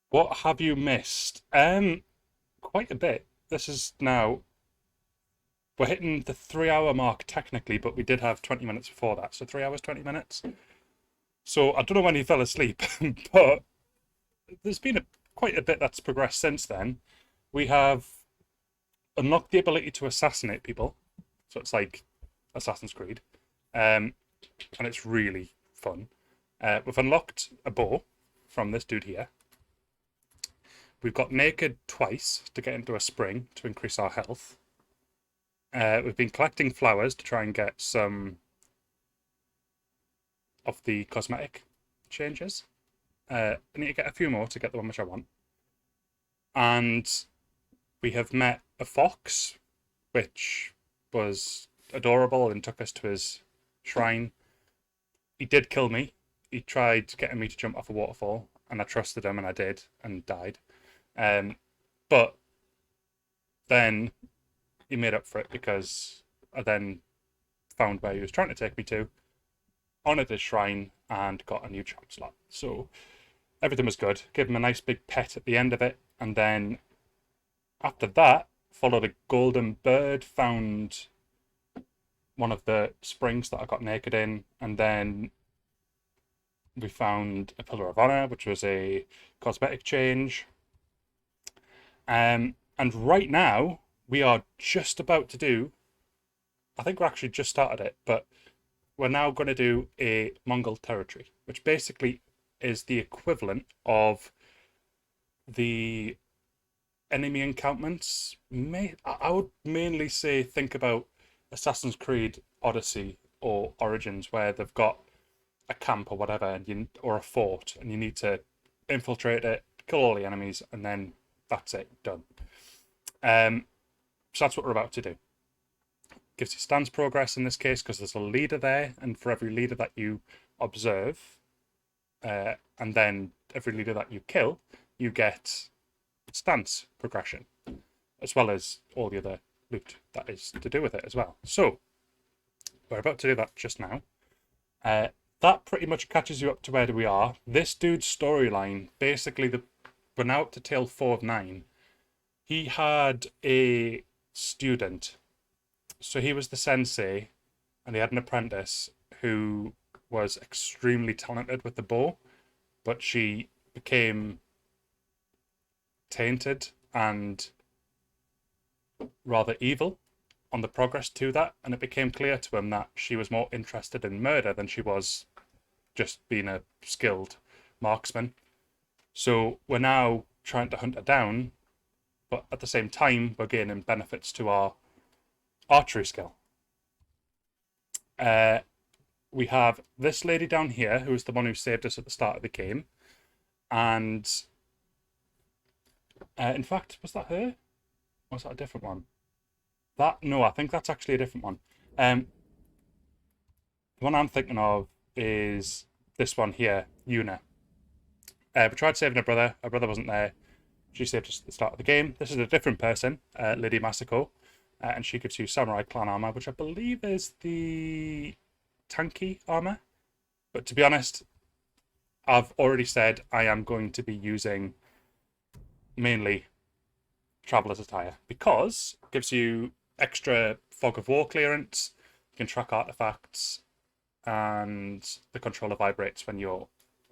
What have you missed? Quite a bit. This is now... We're hitting the 3-hour mark technically, but we did have 20 minutes before that. So 3 hours, 20 minutes. So I don't know when he fell asleep, but there's been quite a bit that's progressed since then. We have unlocked the ability to assassinate people. So it's like Assassin's Creed. And it's really fun. We've unlocked a bow from this dude here. We've got naked twice to get into a spring to increase our health. We've been collecting flowers to try and get some of the cosmetic changes. I need to get a few more to get the one which I want. And we have met a fox, which was adorable and took us to his shrine. He did kill me. He tried getting me to jump off a waterfall, and I trusted him, and I did, and died. But then he made up for it because I then found where he was trying to take me to, honoured his shrine, and got a new chop slot. So everything was good. Gave him a nice big pet at the end of it, and then after that, followed a golden bird, found one of the springs that I got naked in, and then we found a Pillar of Honor, which was a cosmetic change. And right now, we are just about to do, I think we're actually just started it, but we're now going to do a Mongol territory, which basically is the equivalent of the enemy encampments. I would mainly say think about Assassin's Creed Odyssey or Origins, where they've got a camp or whatever, and or a fort, and you need to infiltrate it, kill all the enemies, and then that's it, done. So that's what we're about to do. Gives you stance progress in this case because there's a leader there, and for every leader that you observe, and then every leader that you kill, you get stance progression, as well as all the other loot that is to do with it as well. So we're about to do that just now. That pretty much catches you up to where we are. This dude's storyline, basically, we're now up to tale 4 of 9. He had a student. So he was the sensei, and he had an apprentice who was extremely talented with the bow, but she became tainted and rather evil on the progress to that, and it became clear to him that she was more interested in murder than she was just being a skilled marksman. So we're now trying to hunt her down, but at the same time we're gaining benefits to our archery skill. We have this lady down here who is the one who saved us at the start of the game, and in fact, was that her? Or was that a different one? No, I think that's actually a different one. The one I'm thinking of is this one here, Yuna. We tried saving her brother. Her brother wasn't there. She saved us at the start of the game. This is a different person, Lady Masako, and she gives you Samurai Clan armor, which I believe is the tanky armor. But to be honest, I've already said I am going to be using mainly Traveler's Attire because it gives you extra fog of war clearance, you can track artifacts, and the controller vibrates when you're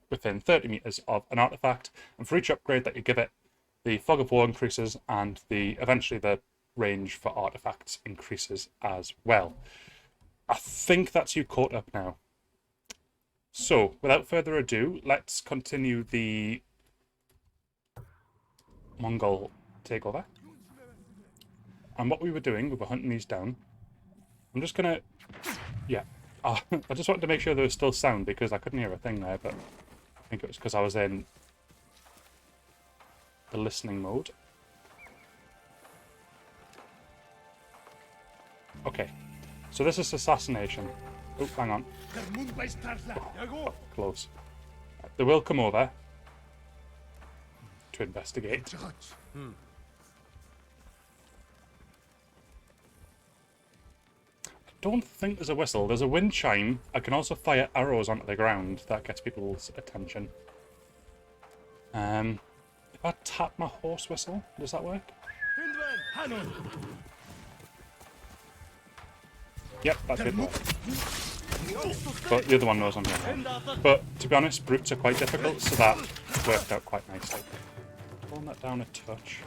within 30 meters of an artifact. And for each upgrade that you give it, the fog of war increases, and eventually the range for artifacts increases as well. I think that's you caught up now. So, without further ado, let's continue the Mongol takeover. And what we were doing, we were hunting these down. I'm just gonna, yeah, Oh, I just wanted to make sure there was still sound because I couldn't hear a thing there, but I think it was because I was in the listening mode. Okay, so this is assassination. Oh, hang on. Oh, close. They will come over to investigate. I don't think there's a whistle. There's a wind chime. I can also fire arrows onto the ground. That gets people's attention. If I tap my horse whistle, does that work? Yep, that did work. But the other one knows I'm here. But to be honest, brutes are quite difficult, so that worked out quite nicely. Pulling that down a touch.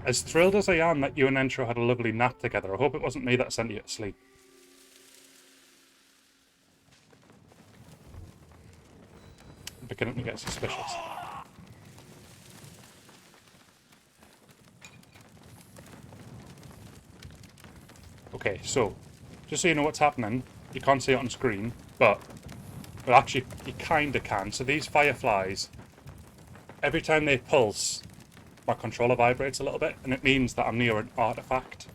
As thrilled as I am that you and Entro had a lovely nap together, I hope it wasn't me that sent you to sleep. I'm beginning to get suspicious. Okay, so, just so you know what's happening, you can't see it on screen, but well, actually, you kinda can. So these fireflies, every time they pulse, my controller vibrates a little bit, and it means that I'm near an artifact.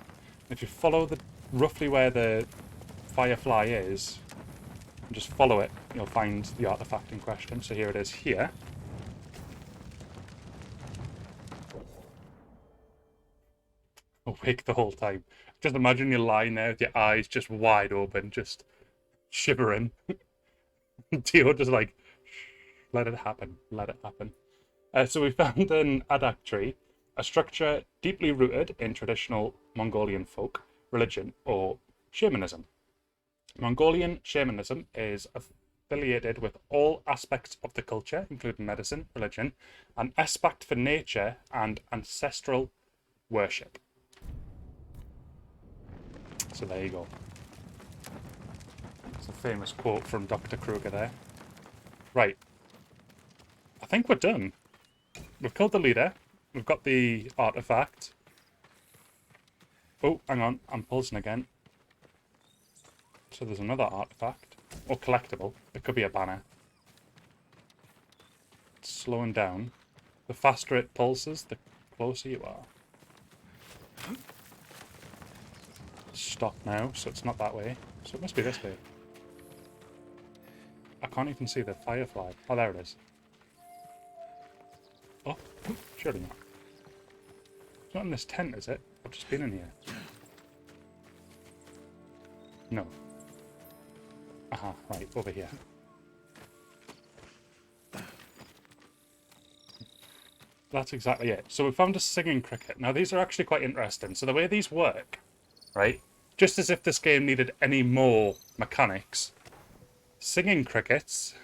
If you follow roughly where the firefly is, and just follow it, you'll find the artifact in question. So here it is here. Awake the whole time. Just imagine you're lying there with your eyes just wide open, just shivering. Dio just like, let it happen, let it happen. So we found an adak tree, a structure deeply rooted in traditional Mongolian folk, religion, or shamanism. Mongolian shamanism is affiliated with all aspects of the culture, including medicine, religion, an aspect for nature, and ancestral worship. So there you go. It's a famous quote from Dr. Kruger there. Right. I think we're done. We've killed the leader. We've got the artifact. Oh, hang on. I'm pulsing again. So there's another artifact. Or collectible. It could be a banner. It's slowing down. The faster it pulses, the closer you are. Stop now, so it's not that way. So it must be this way. I can't even see the firefly. Oh, there it is. Oh, surely not. It's not in this tent, is it? I've just been in here. No. Aha, right, over here. That's exactly it. So we found a singing cricket. Now, these are actually quite interesting. So the way these work, right, just as if this game needed any more mechanics, singing crickets...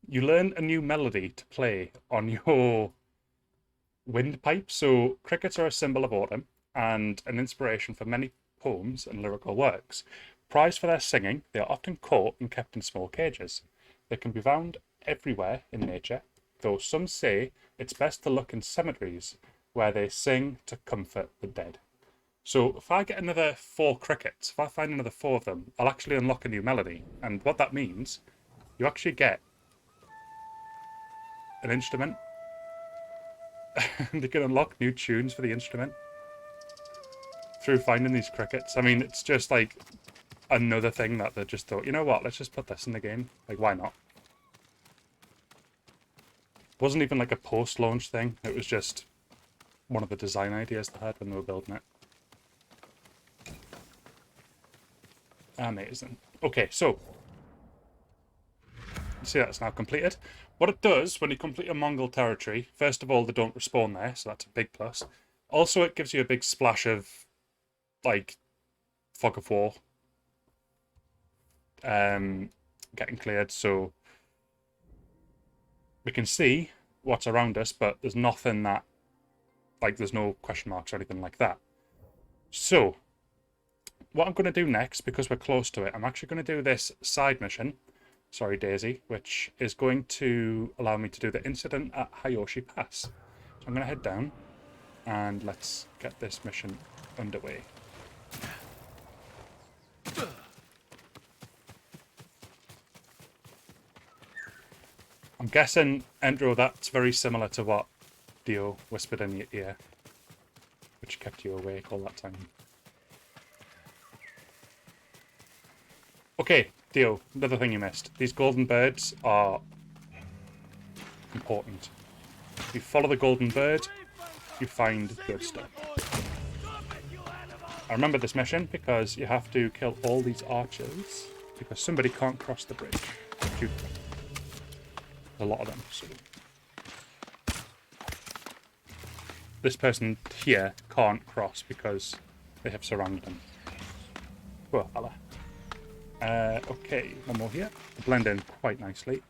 You learn a new melody to play on your windpipe. So crickets are a symbol of autumn and an inspiration for many poems and lyrical works. Prized for their singing, they are often caught and kept in small cages. They can be found everywhere in nature, though some say it's best to look in cemeteries where they sing to comfort the dead. So if I get another 4 crickets, if I find another 4 of them, I'll actually unlock a new melody. And what that means, you actually get an instrument. And you can unlock new tunes for the instrument through finding these crickets. I mean, it's just like another thing that they just thought, you know what, let's just put this in the game. Like, why not? It wasn't even like a post-launch thing. It was just one of the design ideas they had when they were building it. Amazing. Okay, so you see that's now completed. What it does when you complete a Mongol territory, first of all, they don't respawn there, so that's a big plus. Also, it gives you a big splash of, like, fog of war getting cleared, so we can see what's around us, but there's nothing that, like, there's no question marks or anything like that. So, what I'm going to do next, because we're close to it, I'm actually going to do this side mission, sorry Daisy, which is going to allow me to do the incident at Hiyoshi Pass. So I'm going to head down, and let's get this mission underway. I'm guessing, Endro, that's very similar to what Dio whispered in your ear, which kept you awake all that time. Okay, Dio, another thing you missed. These golden birds are important. If you follow the golden bird, you find good stuff. I remember this mission because you have to kill all these archers because somebody can't cross the bridge. Shoot them. A lot of them, so this person here can't cross because they have surrounded them. Poor fella. Okay, one more here. Blend in quite nicely.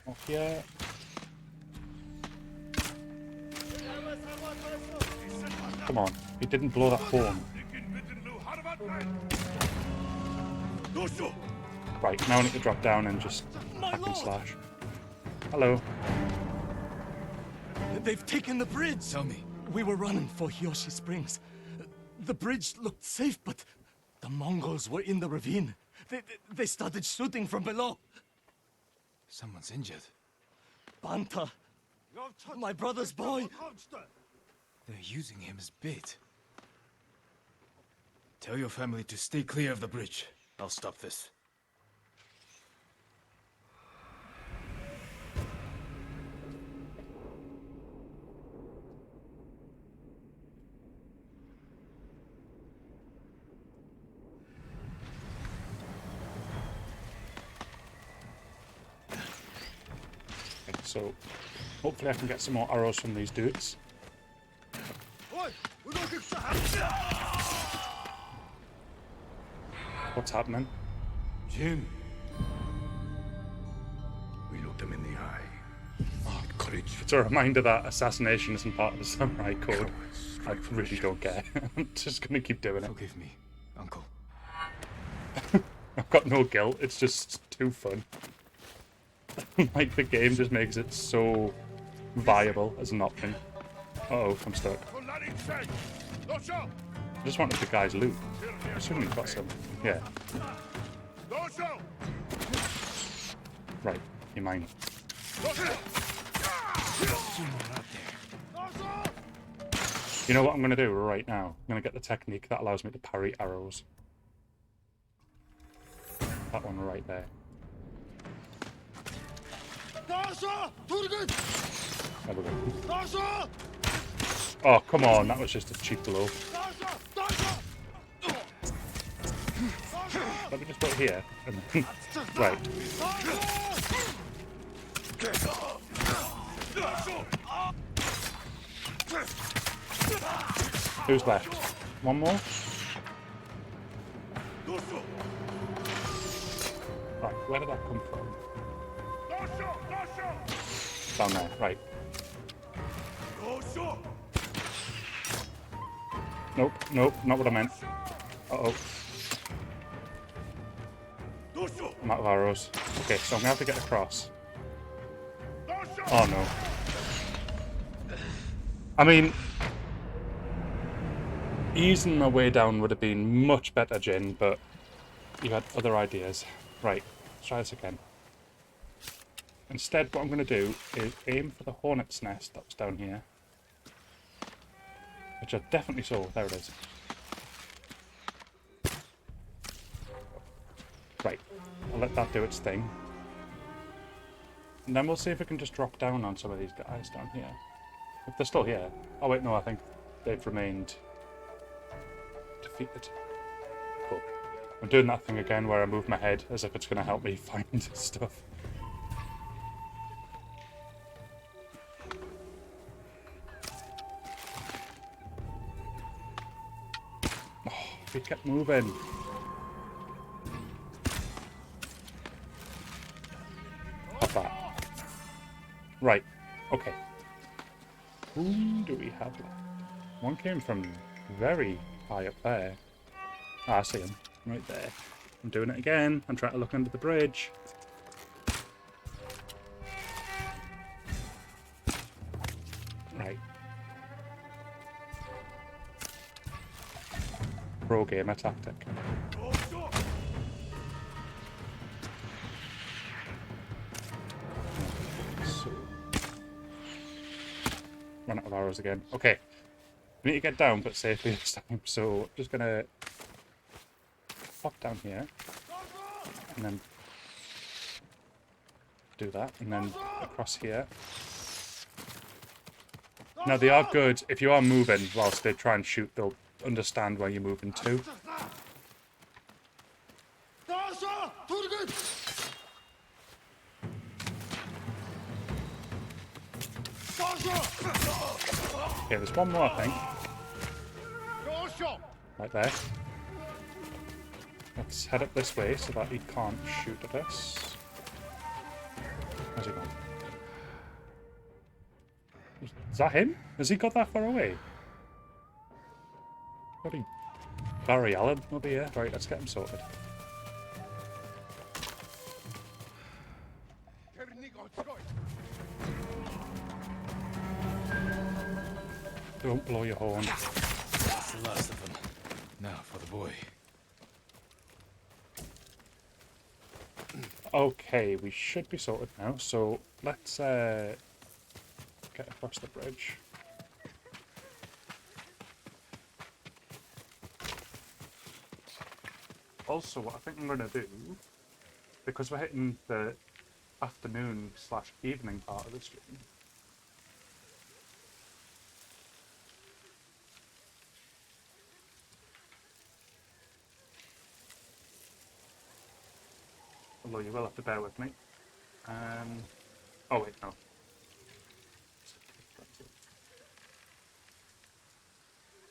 Off here. Come on, he didn't blow that horn. Right, now I need to drop down and just hack and slash. Hello. They've taken the bridge! Tell me. We were running for Hiyoshi Springs. The bridge looked safe, but the Mongols were in the ravine. They started shooting from below. Someone's injured. Banta, my brother's boy. They're using him as bait. Tell your family to stay clear of the bridge. I'll stop this. Okay, so hopefully I can get some more arrows from these dudes. What's happening? Jin. We looked them in the eye. With courage. It's a reminder that assassination isn't part of the samurai code. I really don't care. I'm just gonna keep doing it. Forgive me, Uncle. I've got no guilt, it's just too fun. Like, the game just makes it so viable as an option. Uh-oh, I'm stuck. I just wanted the guy's loot. I assume he's got some. Yeah. Right, you're mine. You know what I'm going to do right now? I'm going to get the technique that allows me to parry arrows. That one right there. There we go. Oh, come on, that was just a cheap blow. Let me just put it here. And right. Who's left? One more? Right, where did that come from? Down there, right. Nope, nope, not what I meant. Uh-oh. I'm out of arrows. Okay, so I'm gonna have to get across. Oh no. I mean, easing my way down would have been much better, Jin, but you had other ideas. Right, let's try this again. Instead, what I'm going to do is aim for the hornet's nest that was down here. Which I definitely saw. There it is. Right, I'll let that do its thing. And then we'll see if we can just drop down on some of these guys down here. If they're still here. Oh wait, no, I think they've remained defeated. Cool. I'm doing that thing again where I move my head as if it's going to help me find stuff. Oh, we kept moving. Right. Okay. Whom do we have left? One came from very high up there. Ah, I see him. Right there. I'm doing it again. I'm trying to look under the bridge. Right. Pro gamer tactic. So, run out of arrows again. Okay. We need to get down, but safely this time. So, I'm just gonna pop down here. And then do that. And then across here. Now, they are good. If you are moving whilst they try and shoot, they'll understand where you're moving to. Okay, there's one more, I think. Right there. Let's head up this way so that he can't shoot at us. Where's he gone? Is that him? Has he got that far away? Bloody Barry Allen over here. Right, let's get him sorted. Don't blow your horn. That's the last of them. Now for the boy. Okay, we should be sorted now, so let's get across the bridge. Also, what I think I'm going to do, because we're hitting the afternoon/evening part of the stream, although you will have to bear with me. Oh wait, no.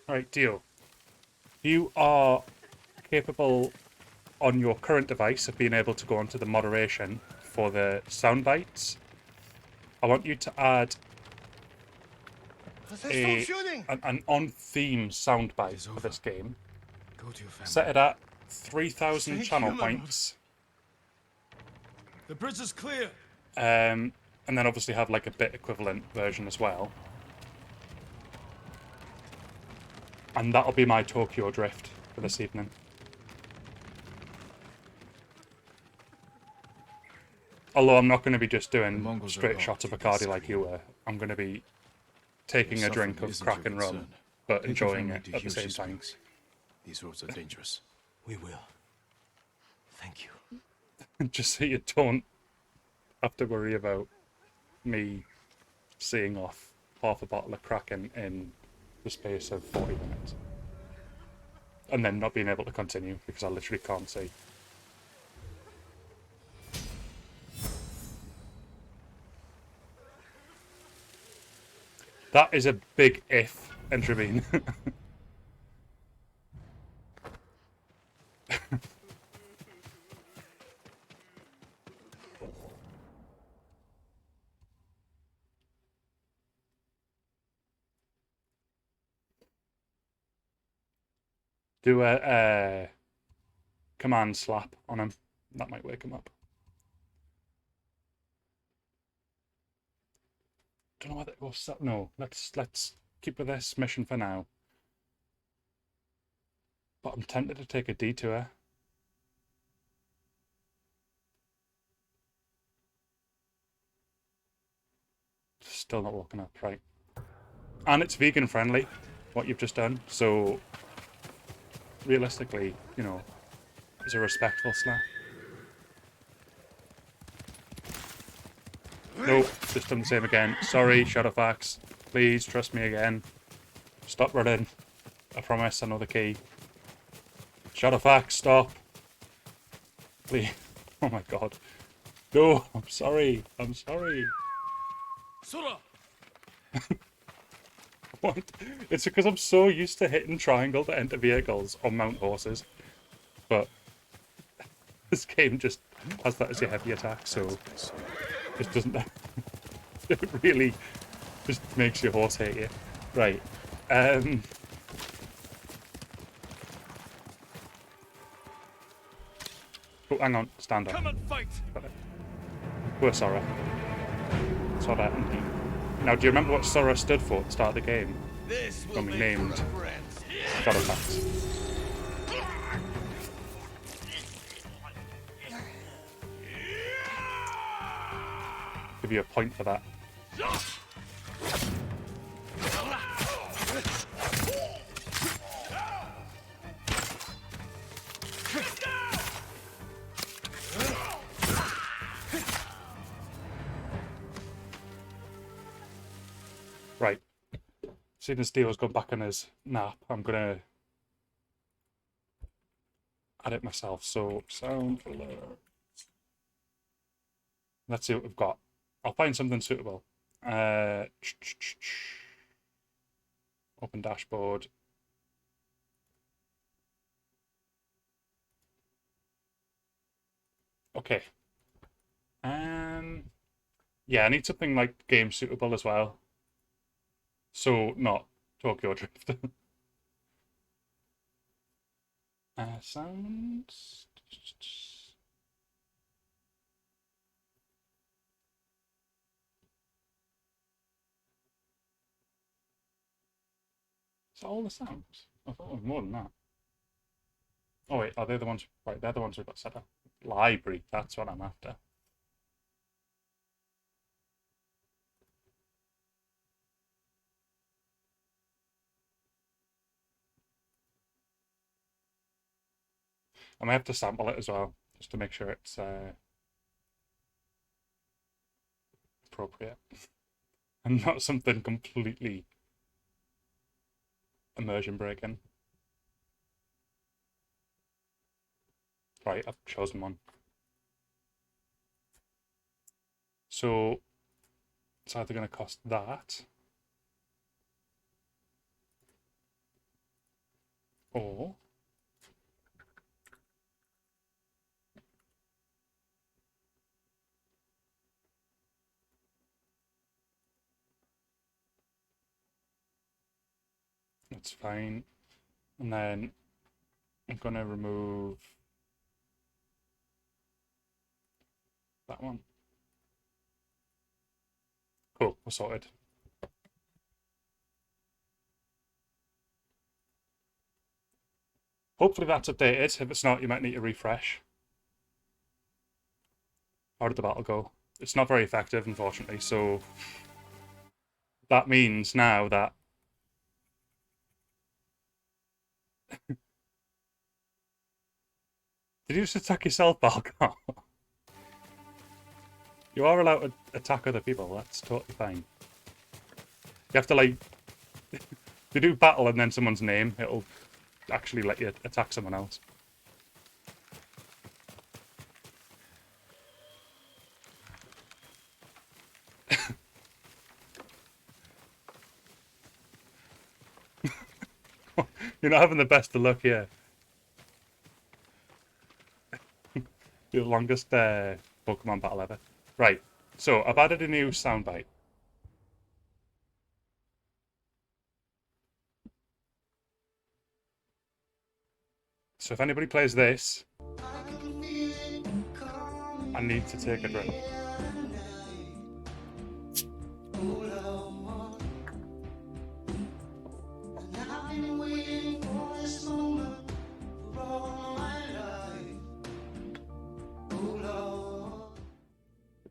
Alright, deal. You are capable on your current device of being able to go onto the moderation for the sound bites. I want you to add an on-theme soundbite for this game. Go to your family. Set it at 3,000 channel points. The bridge is clear. And then obviously have like a bit equivalent version as well. And that'll be my Tokyo Drift for this evening. Although I'm not going to be just doing straight shots of Bacardi like you were. I'm going to be taking a drink of crack and rum, but enjoying it at the same time. These roads are dangerous. We will. Thank you. Just so you don't have to worry about me seeing off half a bottle of crack in the space of 40 minutes. And then not being able to continue because I literally can't see. That is a big if, Entravine. Do a command slap on him. That might wake him up. Don't know whether it was that. No, let's keep with this mission for now. But I'm tempted to take a detour. Still not woken up, right? And it's vegan friendly, what you've just done. So realistically, you know, it's a respectful slap. Nope, just done the same again. Sorry, Shadowfax. Please trust me again. Stop running. I promise I know the key. Shadowfax, stop. Please. Oh my god. No, I'm sorry. I'm sorry. Sora! What? It's because I'm so used to hitting triangle to enter vehicles or mount horses. But this game just has that as your heavy attack, so it doesn't It really just makes your horse hate you. Right. Oh, hang on. Stand up. Come and fight. Got it. Poor Sora. Sora. Now, do you remember what Sora stood for at the start of the game? This will When we make named for a friend. God attacks. Give you a point for that. Right. Seeing as Steele's gone back on his nap, I'm gonna add it myself. So sound alert. Let's see what we've got. I'll find something suitable. Open dashboard. Okay. Yeah, I need something like game suitable as well. So not Tokyo Drift. Sounds. Is that all the sounds? I thought it was more than that. Oh wait, are they the ones? Right, they're the ones we've got set up. Library, that's what I'm after. I may have to sample it as well, just to make sure it's appropriate. And not something completely immersion breaking. Right, I've chosen one. So it's either going to cost that, or that's fine. And then I'm going to remove that one. Cool, we're sorted. Hopefully that's updated. If it's not, you might need to refresh. How did the battle go? It's not very effective, unfortunately, so that means now that did you just attack yourself, Balcon? You are allowed to attack other people, that's totally fine. You have to, like, if you do battle and then someone's name, it'll actually let you attack someone else. You're not having the best of luck here. The longest Pokemon battle ever. Right, so I've added a new soundbite. So if anybody plays this, I need to take a drink.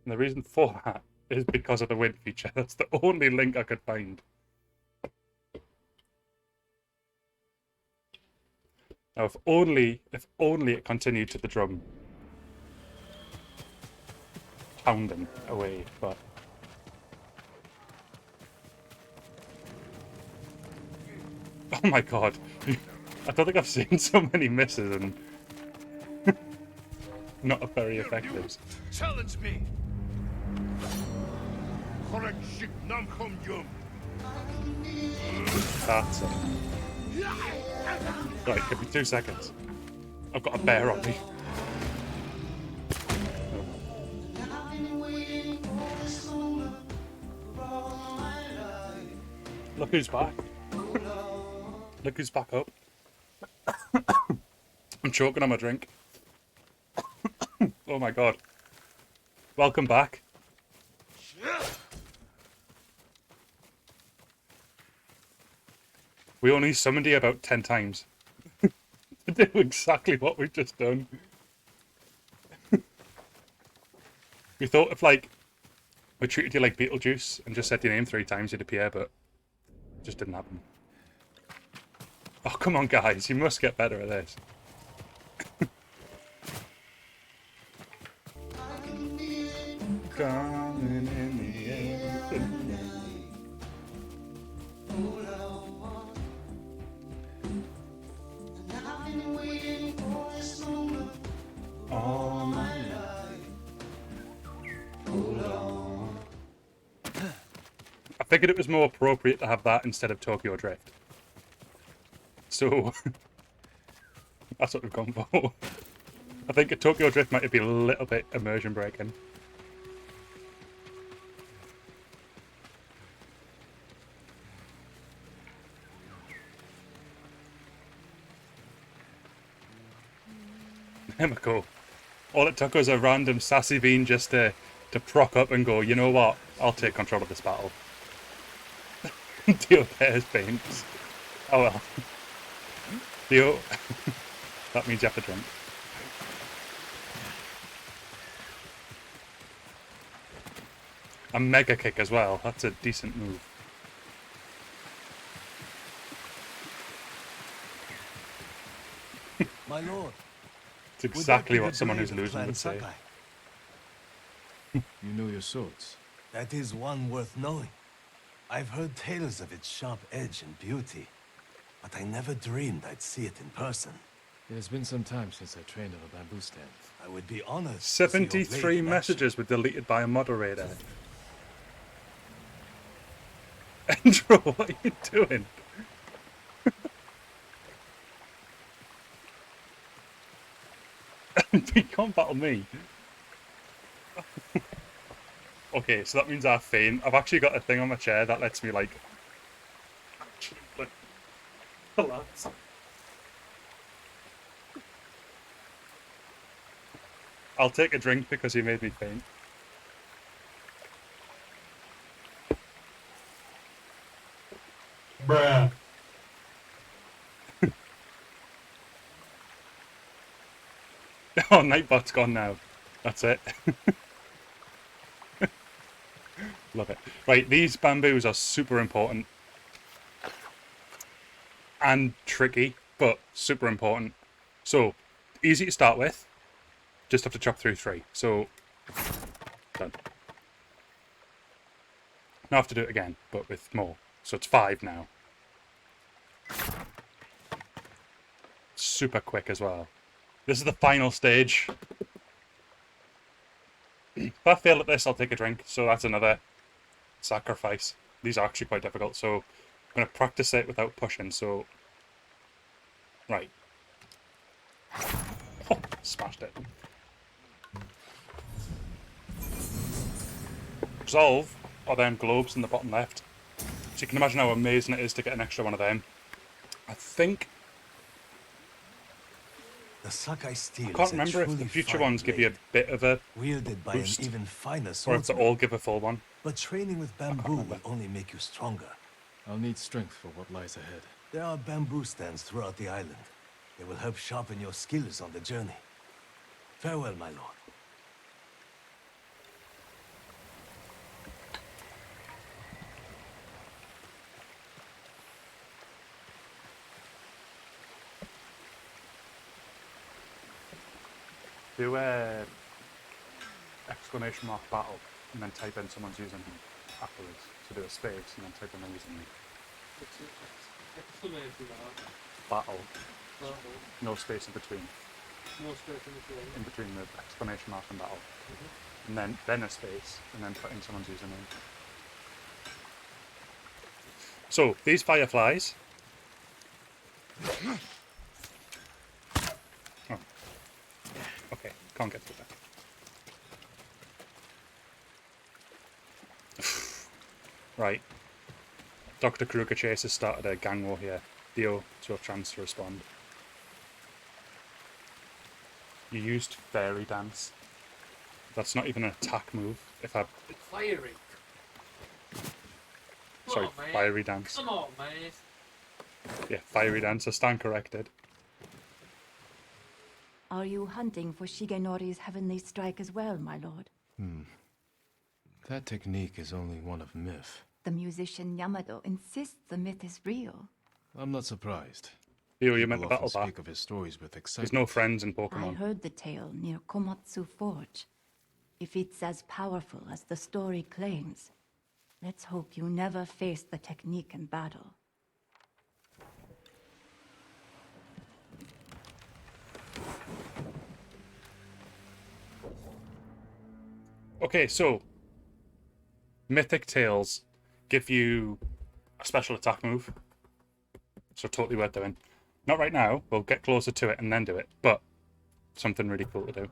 And the reason for that is because of the wind feature. That's the only link I could find. Now, if only it continued to the drum pounding away, but oh my god, I don't think I've seen so many misses and not very effective. Challenge me. That's it. Right, give me 2 seconds. I've got a bear on me. Look who's back. Look who's back up. I'm choking on my drink. Oh my god. Welcome back. We only summoned you about 10 times. To do exactly what we've just done. We thought if, like, we treated you like Beetlejuice and just said your name 3 times, you'd appear, but it just didn't happen. Oh, come on, guys. You must get better at this. Coming in the end. All my life. Hold on. I figured it was more appropriate to have that instead of Tokyo Drift. So that's what we've gone for. I think a Tokyo Drift might be a little bit immersion breaking. Emiko. All it took was a random sassy bean just to proc up and go, you know what, I'll take control of this battle. Dio bears paints. Oh well. Dio. That means you have to drink. A mega kick as well. That's a decent move. My lord. It's exactly what someone who's losing would say. You know your swords. That is one worth knowing. I've heard tales of its sharp edge and beauty, but I never dreamed I'd see it in person. It has been some time since I trained on a bamboo stand. I would be honored. 73 messages were deleted by a moderator. Andrew, what are you doing? You can't battle me. Okay, so that means I faint. I've actually got a thing on my chair that lets me, like collapse. I'll take a drink because you made me faint. Bruh. Oh, Nightbot's gone now. That's it. Love it. Right, these bamboos are super important. And tricky, but super important. So, easy to start with. Just have to chop through 3. So, done. Now I have to do it again, but with more. So it's 5 now. Super quick as well. This is the final stage. If I fail at this, I'll take a drink. So that's another sacrifice. These are actually quite difficult, so I'm going to practice it without pushing. So, right. Oh, smashed it. Resolve are them globes in the bottom left. So you can imagine how amazing it is to get an extra one of them. I think... The Sakai steel I can't remember if the future ones give you a bit of a wielded by boost, an even finer or if they all give a full one. But training with bamboo will only make you stronger. I'll need strength for what lies ahead. There are bamboo stands throughout the island. They will help sharpen your skills on the journey. Farewell, my lord. Do exclamation mark battle and then type in someone's username afterwards. So do a space and then type in their username. Exclamation mark. Battle. Battle. No space in between. No space in between. In between the exclamation mark and battle. And then a space and then put in someone's username. So these fireflies. Oh. Okay, can't get through that. Right. Dr. Kruger Chase has started a gang war here. Theo to a chance to respond. You used Fairy Dance. That's not even an attack move. If I... Fiery. Sorry, Come on, mate. Fiery Dance. Come on, mate. Yeah, Fiery Dance. I stand corrected. Are you hunting for Shigenori's heavenly strike as well, my lord? That technique is only one of myth. The musician Yamado insists the myth is real. I'm not surprised. Theo, you meant People the battle often back. speak of his stories with There's excitement. no friends in I Pokemon. heard the tale near Komatsu Forge. If it's as powerful as the story claims, let's hope you never face the technique in battle. Okay, so Mythic Tales give you a special attack move. So totally worth doing. Not right now, we'll get closer to it and then do it, but something really cool to do.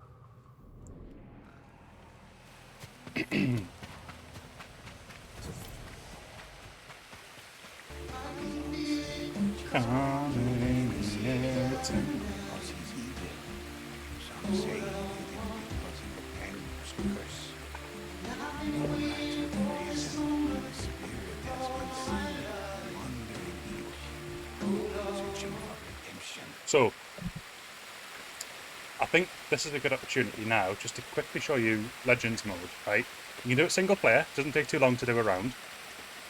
So, I think this is a good opportunity now just to quickly show you Legends mode, right? You can do it single player, doesn't take too long to do a round.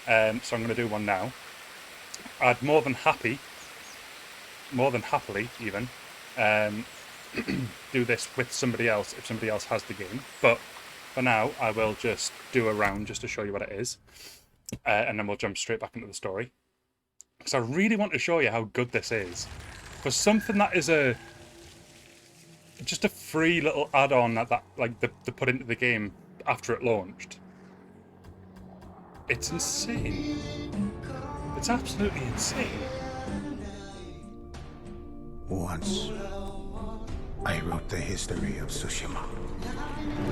So I'm going to do one now. I'd more than happily even, do this with somebody else if somebody else has the game. But for now, I will just do a round just to show you what it is. And then we'll jump straight back into the story. Because I really want to show you how good this is. For something that is just a free little add-on that they put into the game after it launched. It's insane. It's absolutely insane. Once, I wrote the history of Tsushima.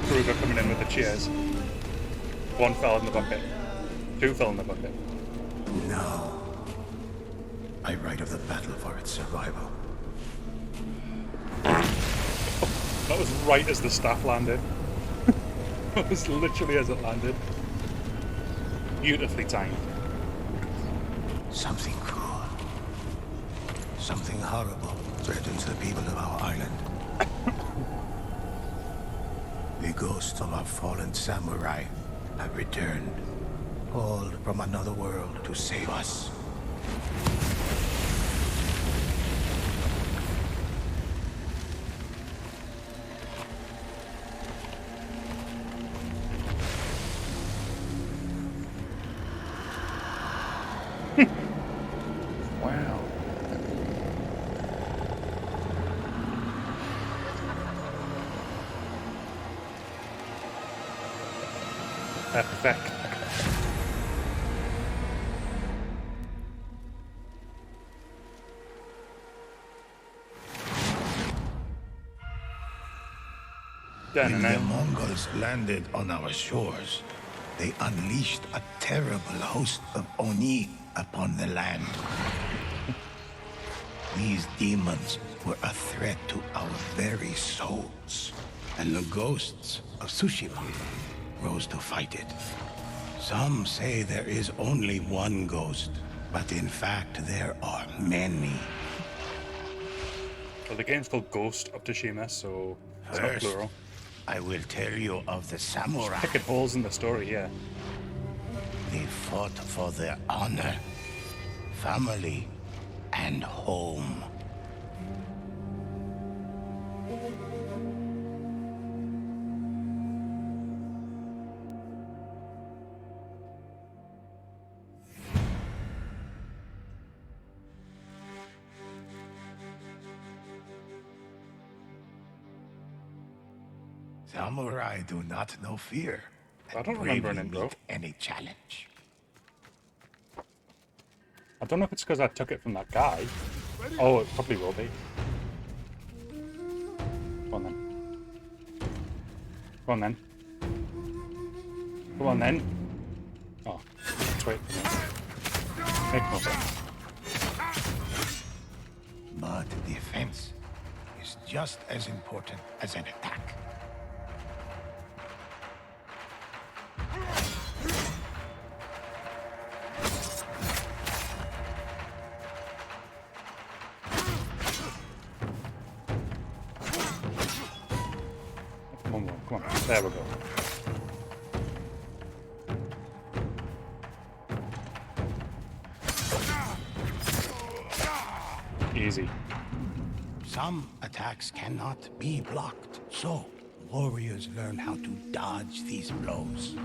Kruger coming in with the cheers. One fell in the bucket. Two fell in the bucket. Now, I write of the battle for its survival. That was right as the staff landed. That was literally as it landed. Beautifully timed. Something cruel, something horrible threatens the people of our island. The ghosts of our fallen samurai have returned, called from another world to save us. Wow. Perfect. When the Mongols landed on our shores, they unleashed a terrible host of Oni upon the land. These demons were a threat to our very souls, and the ghosts of Tsushima rose to fight it. Some say there is only one ghost, but in fact there are many. Well, the game's called Ghost of Tsushima, so it's not First, plural. I will tell you of the samurai. Picking holes in the story here. They fought for their honor, family, and home. Samurai do not know fear. I don't remember an bravely intro. meet any challenge. I don't know if it's because I took it from that guy. Oh, it probably will be. Come on then. Come on then. Come on then. Oh, let's wait for Makes no sense. But defense is just as important as an attack. One more, come on. There we go. Easy. Some attacks cannot be blocked, so warriors learn how to dodge these blows.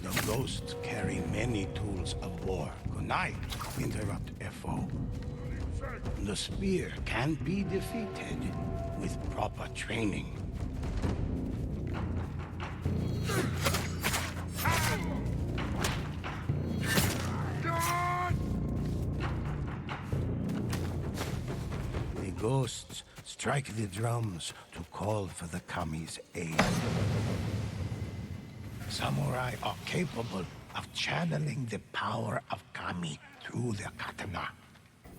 The ghosts carry many tools of war. Kunai interrupt a foe. The spear can be defeated with proper training. The ghosts strike the drums to call for the kami's aid. Samurai are capable of channeling the power of kami through their katana,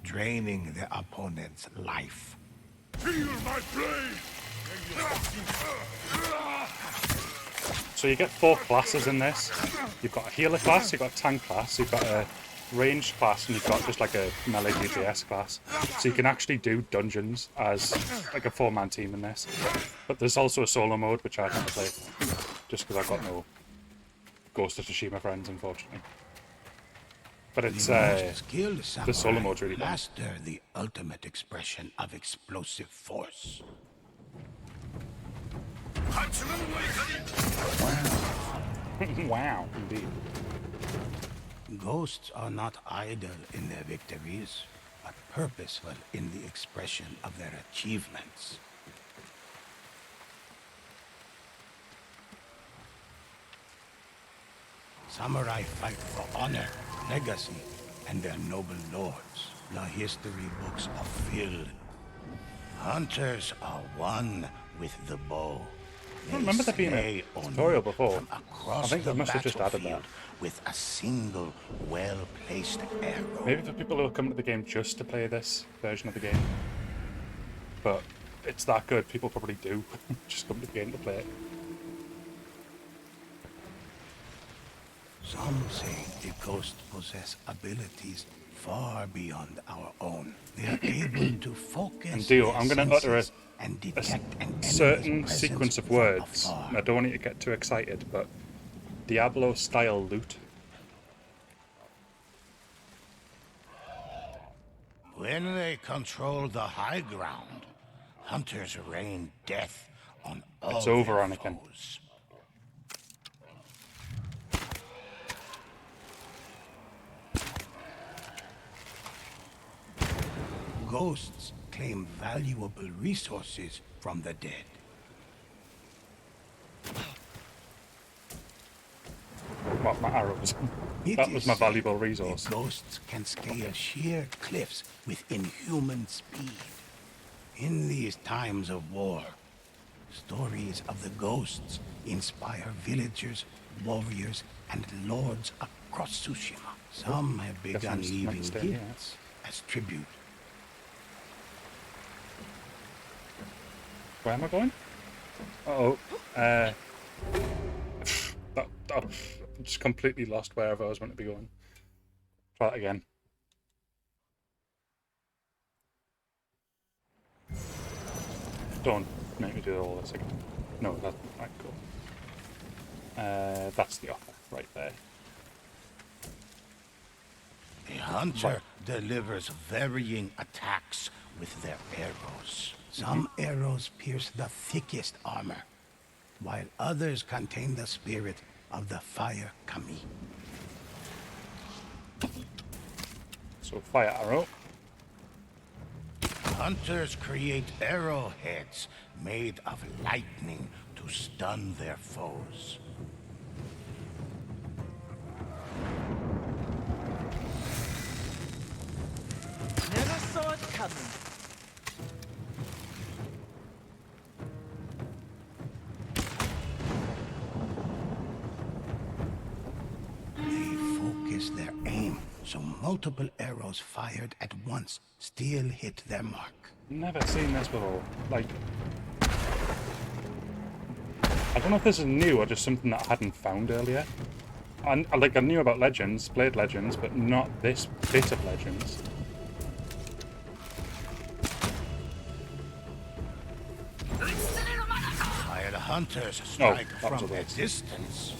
draining their opponent's life. Feel my blade! So you get 4 classes in this. You've got a healer class, you've got a tank class, you've got a ranged class, and you've got just like a melee DPS class. So you can actually do dungeons as like a 4-man team in this. But there's also a solo mode, which I never play, just because I've got no Ghost of Tsushima friends, unfortunately. But it's the solo mode's really fun. Master the ultimate expression of explosive force. Wow, indeed. Ghosts are not idle in their victories, but purposeful in the expression of their achievements. Samurai fight for honor, legacy, and their noble lords. The history books are filled. Hunters are one with the bow. I don't remember there being a tutorial before. I think they must have just added that. With a single, well-placed arrow. Maybe for people who are coming to the game just to play this version of the game. But it's that good, people probably do just come to the game to play it. Some say the ghosts possess abilities far beyond our own. They are able to focus. And Dio, I'm going to utter a a certain sequence of words. I don't want you to get too excited, but Diablo-style loot. When they control the high ground, hunters rain death on all It's over, their Anakin. foes. Ghosts claim valuable resources from the dead. What, my arrows? That was my valuable resource. Ghosts can scale sheer cliffs with inhuman speed. In these times of war, stories of the ghosts inspire villagers, warriors, and lords across Tsushima. Some have begun leaving gifts as tribute. Where am I going? Uh-oh. I just completely lost wherever I was meant to be going. Try it again. Don't make me do all this again. No, that's right, cool. That's the offer, right there. A hunter delivers varying attacks with their arrows. Some arrows pierce the thickest armor, while others contain the spirit of the fire kami. So fire arrow. Hunters create arrowheads made of lightning to stun their foes. Never saw it coming. so multiple arrows fired at once still hit their mark. Never seen this before. Like, I don't know if this is new or just something that I hadn't found earlier. I knew about Legends, played Legends, but not this bit of Legends. While hunters strike from a distance,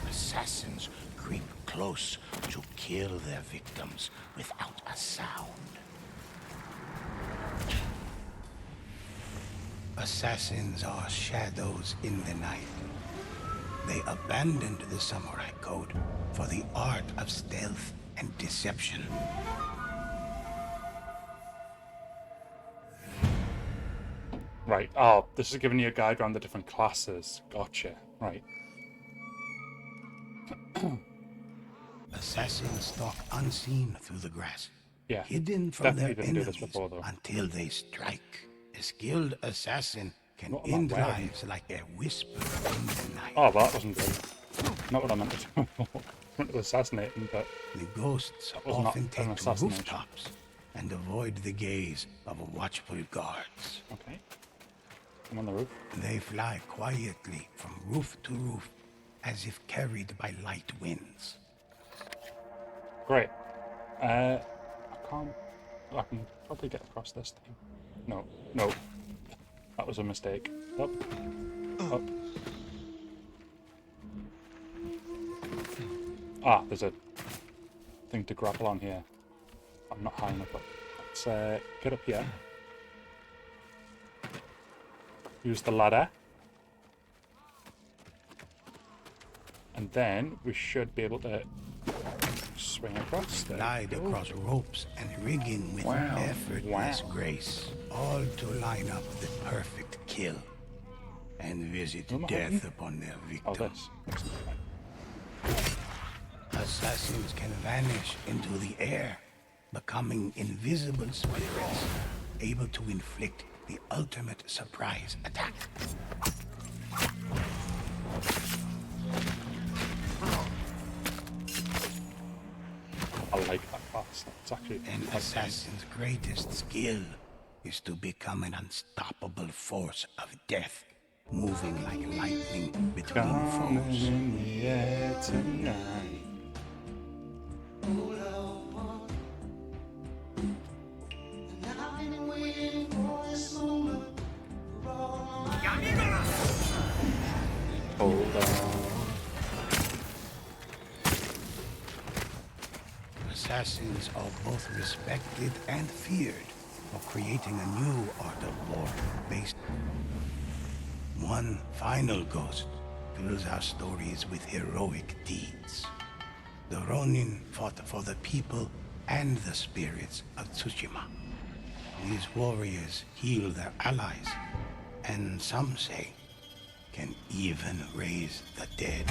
assassins creep close to kill their victims without a sound. Assassins are shadows in the night. They abandoned the samurai code for the art of stealth and deception. Right. Oh, this is giving you a guide around the different classes. Gotcha. Right. Assassins stalk unseen through the grass, Yeah. hidden from their Definitely didn't do enemies this before, though. until they strike. A skilled assassin can What am I end wearing? lives like a whisper in the night. Oh, that wasn't good. Not what I meant to do. I meant to assassinate him, but The ghosts that was not often an take to assassination. rooftops and avoid the gaze of watchful guards. Okay. I'm on the roof. They fly quietly from roof to roof, as if carried by light winds. Great. I can't... I can probably get across this thing. No. No. That was a mistake. Up. Up. Ah, there's a thing to grapple on here. I'm not high enough up. Let's get up here. Use the ladder. And then we should be able to swing across there. Glide across ropes and rigging with effortless grace, all to line up the perfect kill and visit death upon their Oh, victim. this. Assassins can vanish into the air, becoming invisible spirits, able to inflict the ultimate surprise attack. I like that class. It's actually An assassin's greatest skill is to become an unstoppable force of death, moving like lightning between foes. in the air tonight. Hold on. Assassins are both respected and feared for creating a new art of war based. One final ghost fills our stories with heroic deeds. The Ronin fought for the people and the spirits of Tsushima. These warriors heal their allies, and some say can even raise the dead.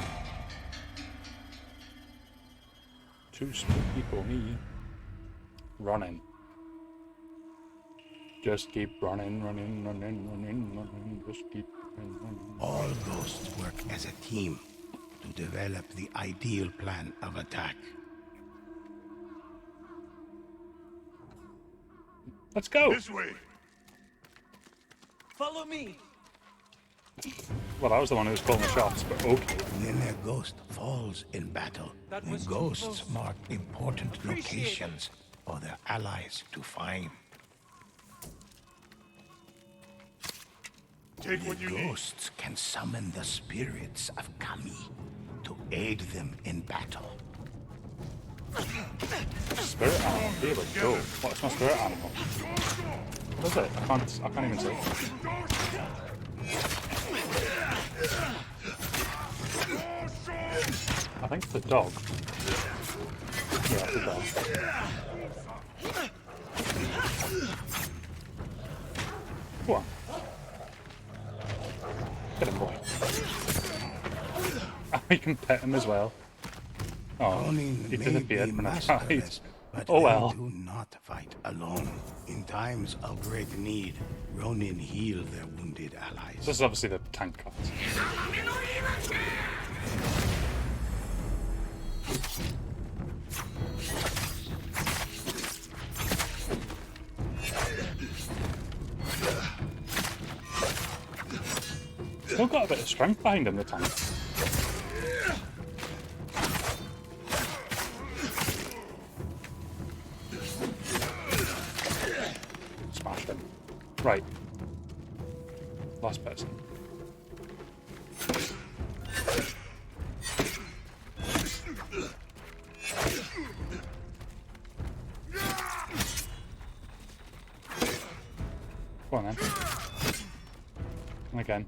Too spooky for me. Running. Just keep running, running, running, running, running. Just keep running. All ghosts work as a team to develop the ideal plan of attack. Let's go. This way. Follow me. Well, I was the one who was calling the shots, but okay. When a ghost falls in battle, the ghosts mark important locations for their allies to find. Take what you need. Ghosts can summon the spirits of Kami to aid them in battle. Spirit animal. Here we go. What's my spirit animal? What is it? I can't even see. I think it's a dog. Yeah, it's a dog. Go on. Get him, boy. We can pet him as well. Oh, Ronin he may disappeared be when I masterless, tried. but Oh well. they do not fight alone. In times of great need, Ronin heal their wounded allies. This is obviously the tank class. Still got a bit of strength behind him, the tank. Smashed him. Right. Last person. Go on then. Again.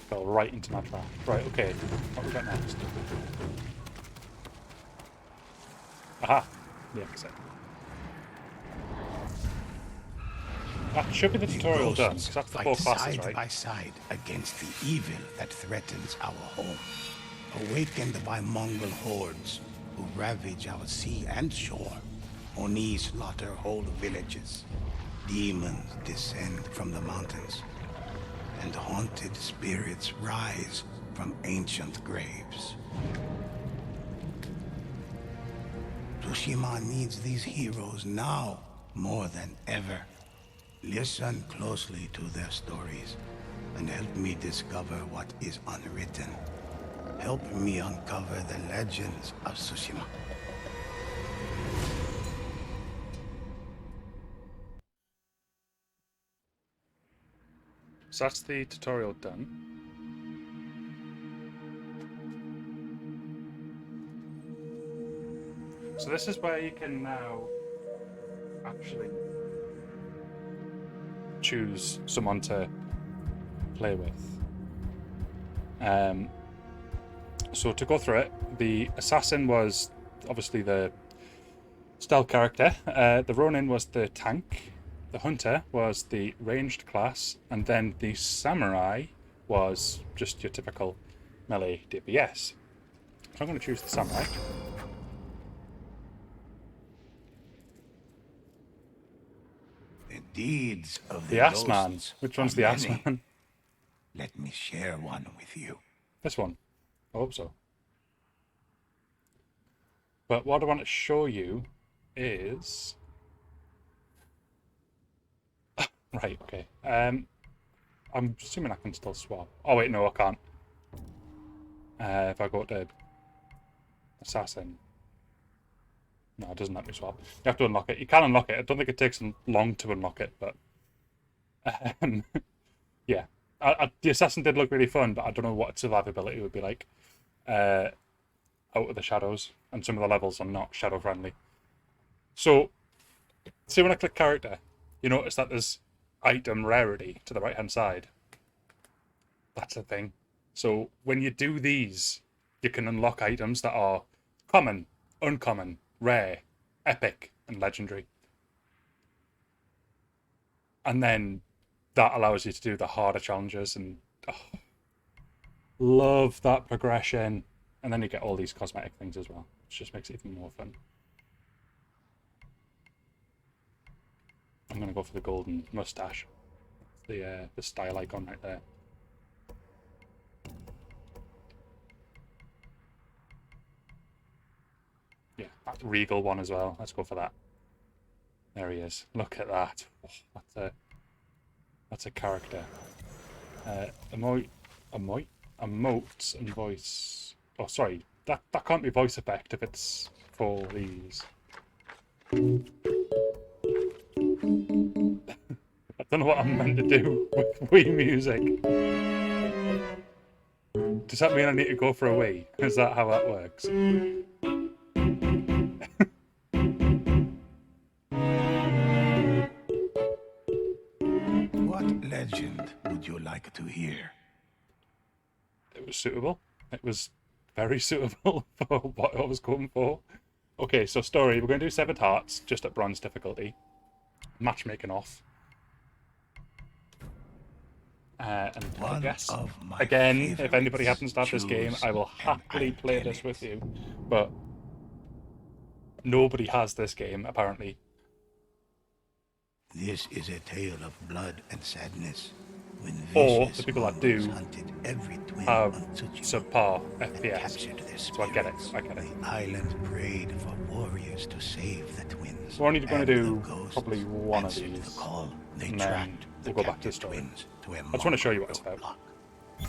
Fell right into my trap. Right, okay. What we got next? Aha! The exit. That should be the tutorial done, because that's the fight 4 classes, side right? By side against the evil that threatens our home. Awakened by Mongol hordes who ravage our sea and shore. Oni slaughter whole villages. Demons descend from the mountains. And haunted spirits rise from ancient graves. Tsushima needs these heroes now more than ever. Listen closely to their stories and help me discover what is unwritten. Help me uncover the legends of Tsushima. So that's the tutorial done. So this is where you can now actually choose someone to play with. So to go through it, the assassin was obviously the stealth character, the Ronin was the tank, the hunter was the ranged class, and then the samurai was just your typical melee DPS. So I'm going to choose the samurai. The deeds of The ass man. Which one's the ass man? Let me share one with you. This one. I hope so. But what I want to show you is... right, okay. I'm assuming I can still swap. Oh wait, no, I can't. If I go to assassin. No, it doesn't let me swap. You have to unlock it. You can unlock it. I don't think it takes long to unlock it, but... yeah. The assassin did look really fun, but I don't know what survivability would be like. Out of the shadows, and some of the levels are not shadow friendly. So, see when I click character, you notice that there's item rarity to the right hand side. That's the thing. So when you do these, you can unlock items that are common, uncommon, rare, epic, and legendary. And then that allows you to do the harder challenges, and love that progression. And then you get all these cosmetic things as well, which just makes it even more fun. I'm going to go for the golden mustache. The style icon right there. Yeah, that regal one as well. Let's go for that. There he is. Look at that. Oh, that's a character. Emotes and voice. Oh, sorry. That can't be voice effect if it's for these. I don't know what I'm meant to do with Wii music. Does that mean I need to go for a Wii? Is that how that works? What legend would you like to hear? It was suitable. It was very suitable for what I was going for. Okay, so story. We're going to do Severed Hearts, just at bronze difficulty. Matchmaking off. And I guess, again, if anybody hasn't started this game, I will happily play this with you. But nobody has this game, apparently. This is a tale of blood and sadness, or the people that do hunted every twin have on Tsushima subpar and FPS. captured their So I get it. spirits. I get it. The island prayed for warriors to save the twins. We're only going to and do the ghosts probably one of answered these, the call. They and then tracked we'll the go back to the captive story. twins to a I just want to show you what it's Mongol about. roadblock.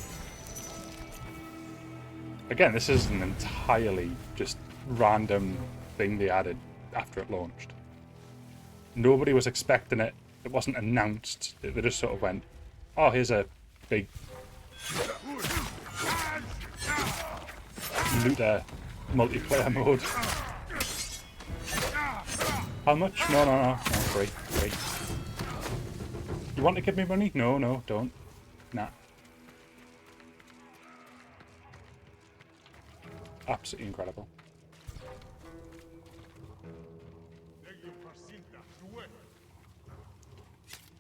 Again, this is an entirely just random thing they added after it launched. Nobody was expecting it. It wasn't announced. They just sort of went, oh, here's a big looter multiplayer mode. How much? No, free. You want to give me money? No, don't. Nah. Absolutely incredible.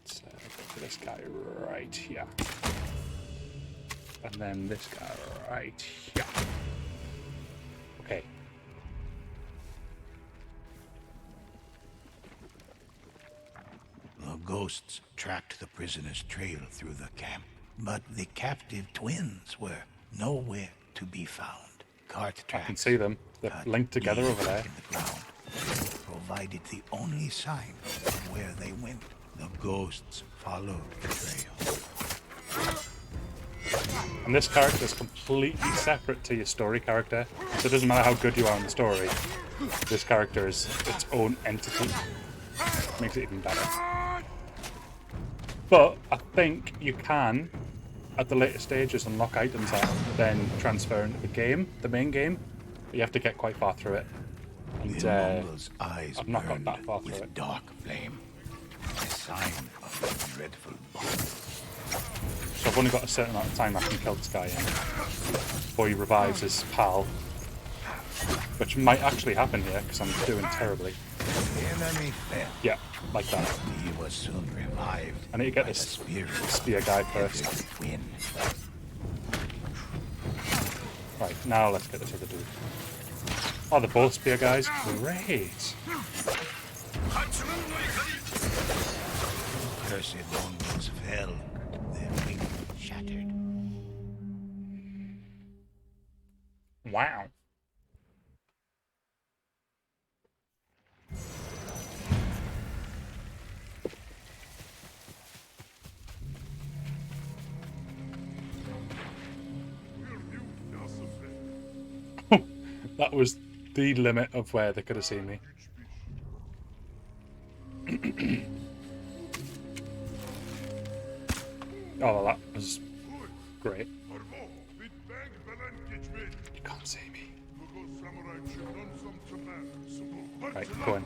Let's go to this guy right here. And then this guy right here. Okay. The ghosts tracked the prisoner's trail through the camp, but the captive twins were nowhere to be found. Cart tracks I can see them. They're linked together over there. in the ground provided the only sign of where they went. The ghosts followed the trail. And this character is completely separate to your story character, so it doesn't matter how good you are in the story. This character is its own entity. Makes it even better. But I think you can, at the later stages, unlock items that then transfer into the game, the main game. But you have to get quite far through it. And I've not got that far through it. Dark flame, a sign of the dreadful bond. So I've only got a certain amount of time I can kill this guy in before he revives his pal. Which might actually happen here, because I'm doing terribly. Enemy fell. Yeah, like that. He was soon revived. I need to get this spear guy first. Right, now let's get this other dude. Oh, they're both spear guys? Great! Cursed Mongols fell. Their wings shattered. Wow. That was the limit of where they could have seen me. Oh, well, that was great. You can't see me. Right, go in.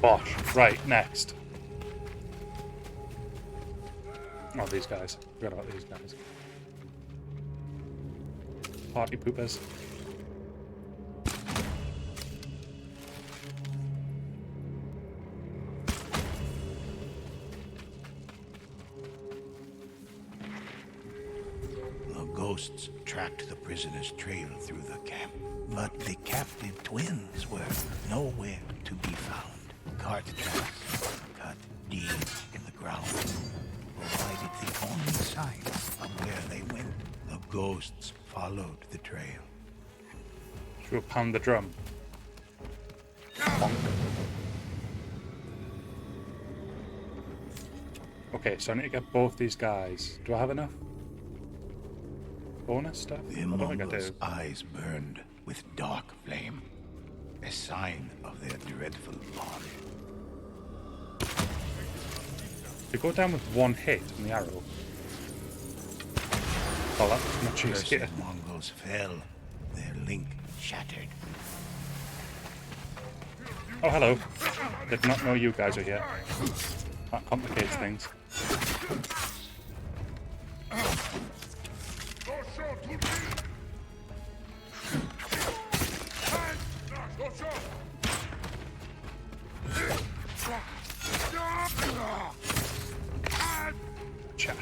Bosh. Right, next. Oh, these guys. Forgot about these guys. Party poopers. The ghosts tracked the prisoner's trail through the camp, but the captive twins were nowhere to be found. Cart tracks, cut deep in the ground, provided the only sign of where they went. The ghosts followed the trail. Should we pound the drum? Bonk. Okay, so I need to get both these guys. Do I have enough bonus stuff? The I don't think I Mongols' do. eyes burned with dark flame, a sign of their dreadful bond. They go down with one hit on the arrow. Oh, that's much easier. Cursed Mongols fell, their link shattered. Oh, hello. Did not know you guys are here. That complicates things. Cha.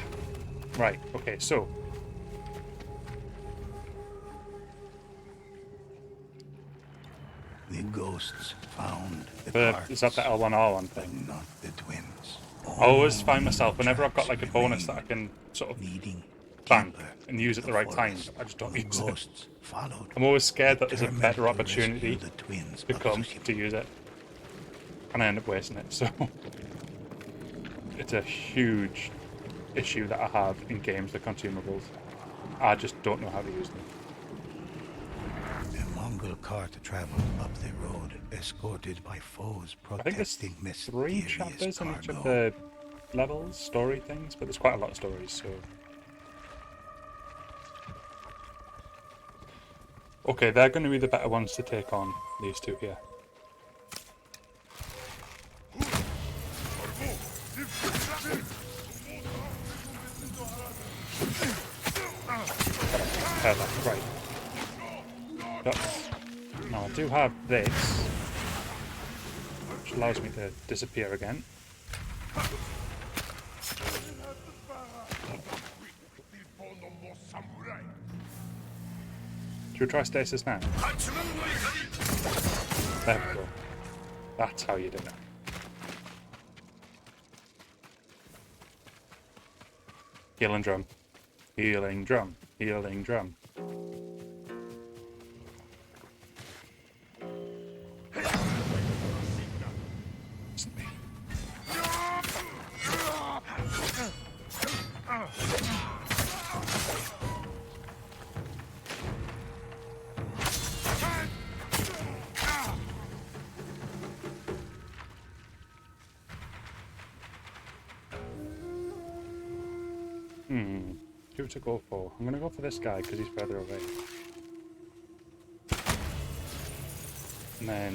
Right, okay, so. The ghosts found the carts, Is that the L1R1 thing? but not the twins. I always find myself, whenever I've got like a bonus that I can sort of bank and use at the right time, I just don't use it. I'm always scared that there's a better opportunity to come to use it. And I end up wasting it, so it's a huge issue that I have in games with consumables. I just don't know how to use them. A Mongol cart traveled up the road, escorted by foes I think there's protecting 3 chapters in each of the levels, story things, but there's quite a lot of stories, so... Okay, they're going to be the better ones to take on, these two here. Right. Now I do have this, which allows me to disappear again. Should we try stasis now? There we go. That's how you do it. Healing drum. Healing drum. Healing drum. Who to go for? I'm gonna go for this guy because he's further away. And then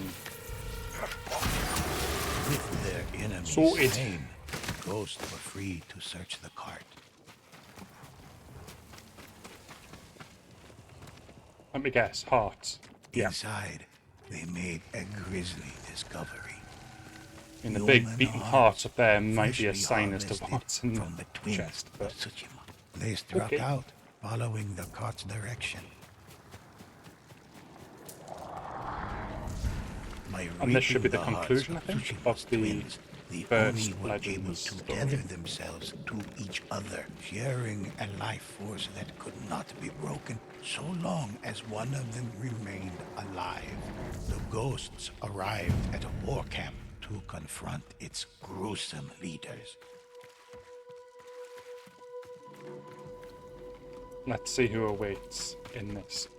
with their enemies sorted. slain, the ghosts were free to search the cart. Let me guess, hearts. Yeah. Inside, they made a grisly discovery. In the big beaten heart up there might be a freshly sign as to harvested what's in from the the twins chest, of but Tsushima. They struck okay. out, following the cart's direction. By And this should be reaping the hearts conclusion, I of think, Tsushima's of the twins, the first Oni were able Legends to story. tether themselves to each other, sharing a life force that could not be broken so long as one of them remained alive. The ghosts arrived at a war camp to confront its gruesome leaders. Let's see who awaits in this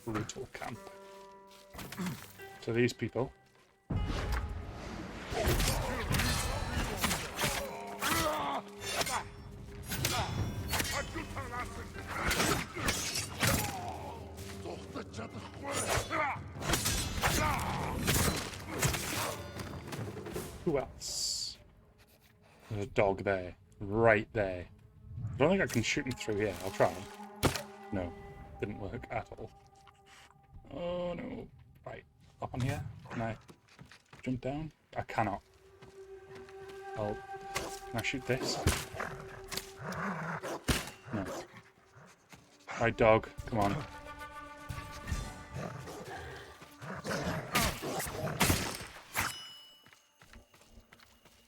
brutal camp. So these people. Who else? There's a dog there. Right there. I don't think I can shoot him through here. I'll try. No. Didn't work at all. Oh no. Right. Up on here. Can I jump down? I cannot. Oh. Can I shoot this? No. Right, dog. Come on.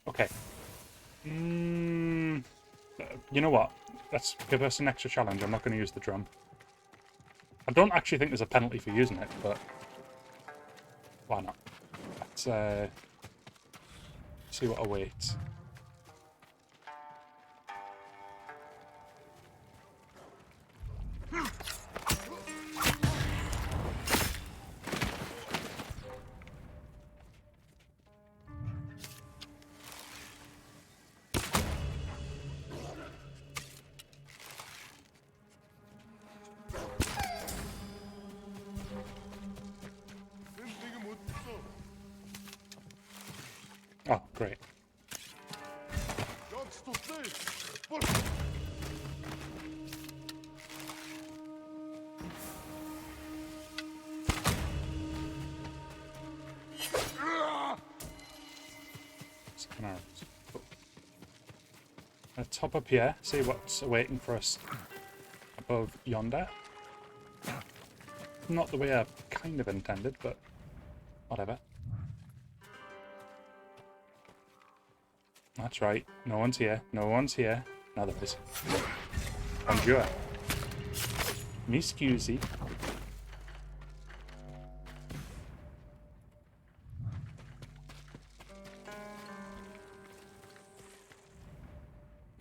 Okay. You know what? Let's give us an extra challenge. I'm not going to use the drum. I don't actually think there's a penalty for using it, but why not? Let's see what awaits. Oh, great. Second arrows. Cool. Let's hop up here, see what's waiting for us above yonder. Not the way I kind of intended, but whatever. That's right. No one's here. No one's here. Now there is. Bonjour. Me scusi.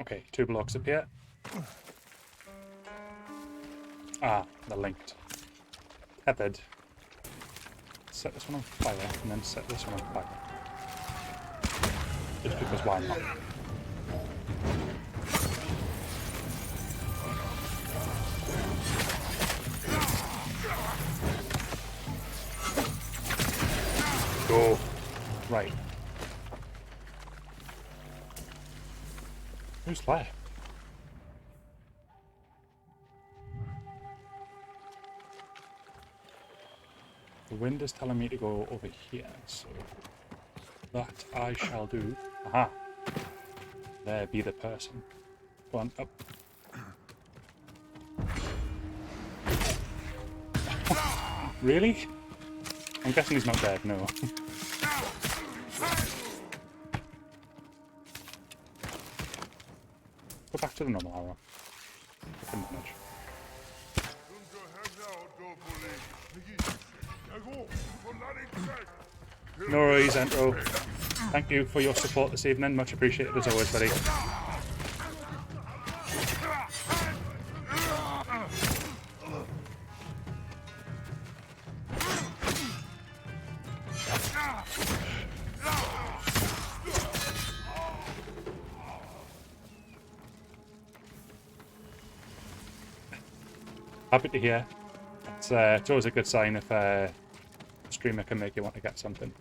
Okay, 2 blocks up here. Ah, they're linked. Tethered. Set this one on fire, and then set this one on fire. Just because why not? Go. Right. Who's left? The wind is telling me to go over here, so that I shall do. Aha! There be the person. Go on, up. Really? I'm guessing he's not dead, no. Go back to the normal arrow. I can manage. No worries, Entro. Thank you for your support this evening. Much appreciated as always, buddy. Happy to hear. It's always a good sign if a streamer can make you want to get something.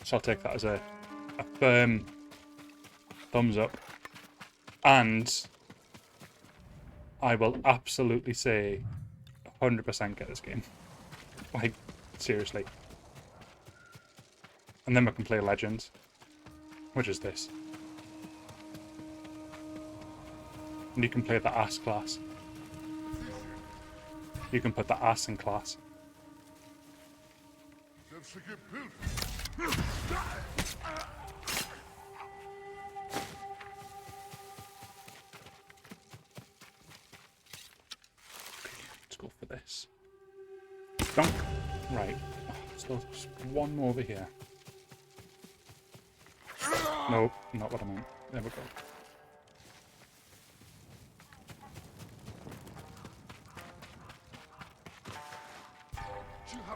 So I'll take that as a firm thumbs up. And I will absolutely say 100% get this game. Like, seriously. And then we can play Legends, which is this. And you can play the ass class. You can put the ass in class. Let's go for this. Dunk. Right. So there's one more over here. No, not what I meant. There we go.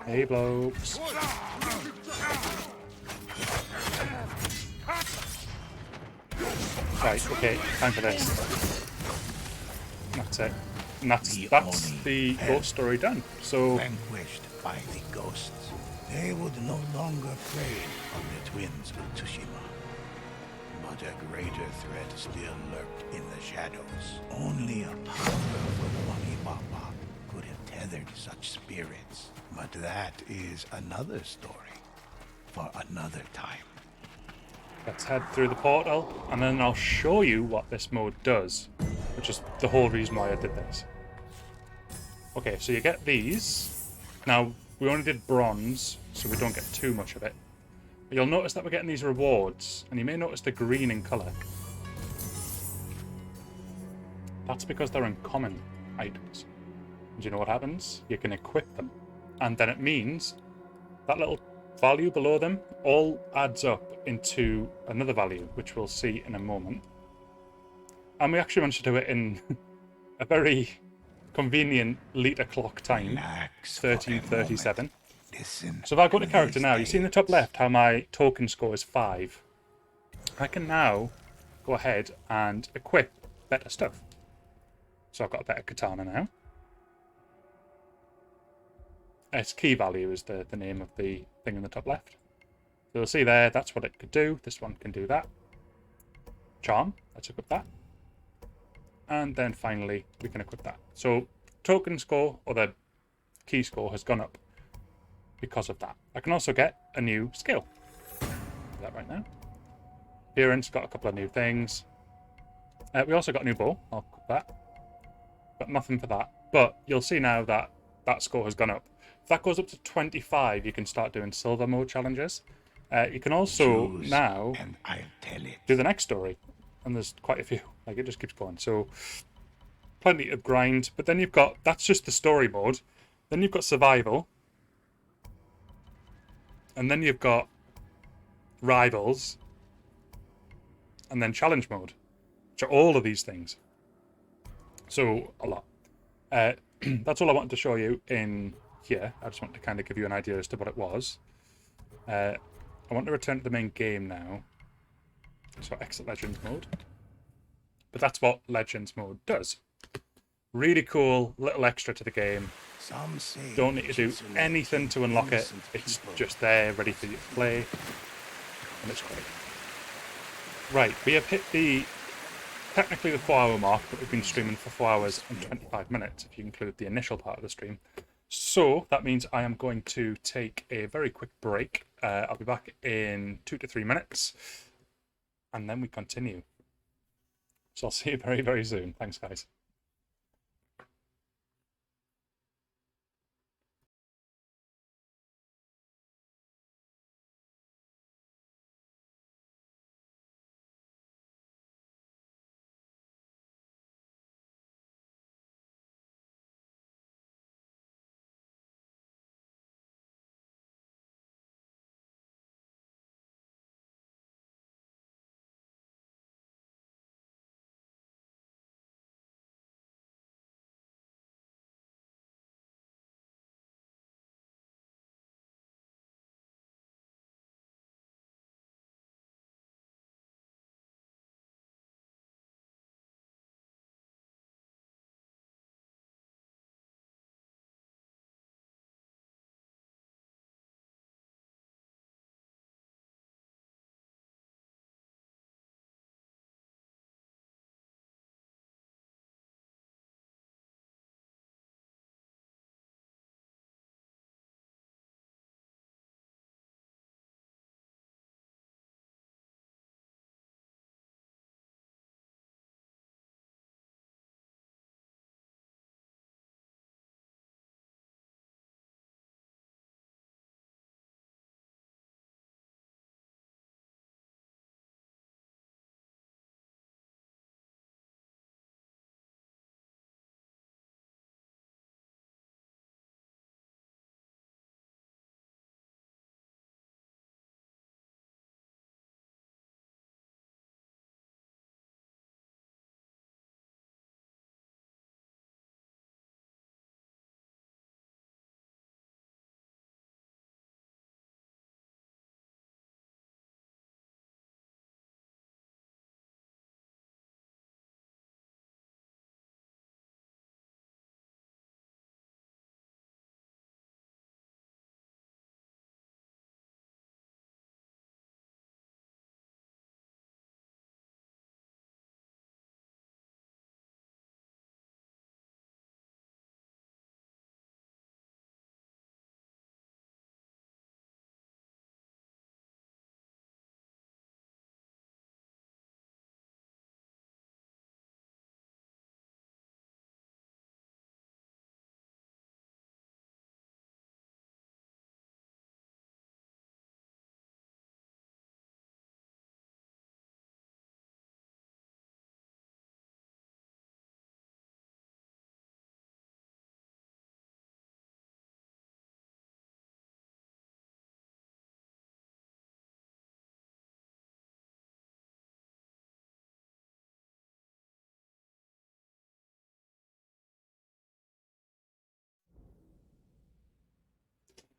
Hey, blokes. Right, okay, time for this. That's it. And that's the ghost story done. So vanquished by the ghosts, they would no longer prey on the twins of Tsushima. But a greater threat still lurked in the shadows. Only a powerful Wangibaba could have tethered such spirits. But that is another story for another time. let's head through the portal, and then I'll show you what this mode does, which is the whole reason why I did this. Okay, so you get these. Now, we only did bronze, so we don't get too much of it. But you'll notice that we're getting these rewards, and you may notice the green in colour. That's because they're uncommon items. And you know what happens? You can equip them. And then it means that little value below them all adds up into another value, which we'll see in a moment. And we actually managed to do it in a very convenient litre clock time, 13:37. So if I go to character now, you see in the top left how my token score is 5. I can now go ahead and equip better stuff. So I've got a better katana now. Its key value is the name of the thing in the top left. So you'll see there, that's what it could do. This one can do that. Charm, let's equip that. And then finally, we can equip that. So token score, or the key score, has gone up because of that. I can also get a new skill. Do that right now. Appearance, got a couple of new things. We also got a new bow. I'll cut that. Got nothing for that. But you'll see now that that score has gone up. If that goes up to 25, you can start doing silver mode challenges. You can also Choose, now and I'll tell it. do the next story. And there's quite a few. Like, it just keeps going. So, plenty of grind. But then you've got, that's just the story mode. Then you've got survival. And then you've got rivals. And then challenge mode. Which are all of these things. So, a lot. That's all I wanted to show you in here. I just wanted to kind of give you an idea as to what it was. I want to return to the main game now. So exit Legends mode. But that's what Legends mode does. Really cool, little extra to the game. Some say Don't need to do anything to unlock it. It's just there, ready for you to play. And it's great. Right, we have hit technically the 4-hour mark, but we've been streaming for 4 hours and 25 minutes, if you include the initial part of the stream. So that means I am going to take a very quick break. I'll be back in 2 to 3 minutes, and then we continue. So I'll see you very, very soon. Thanks, guys.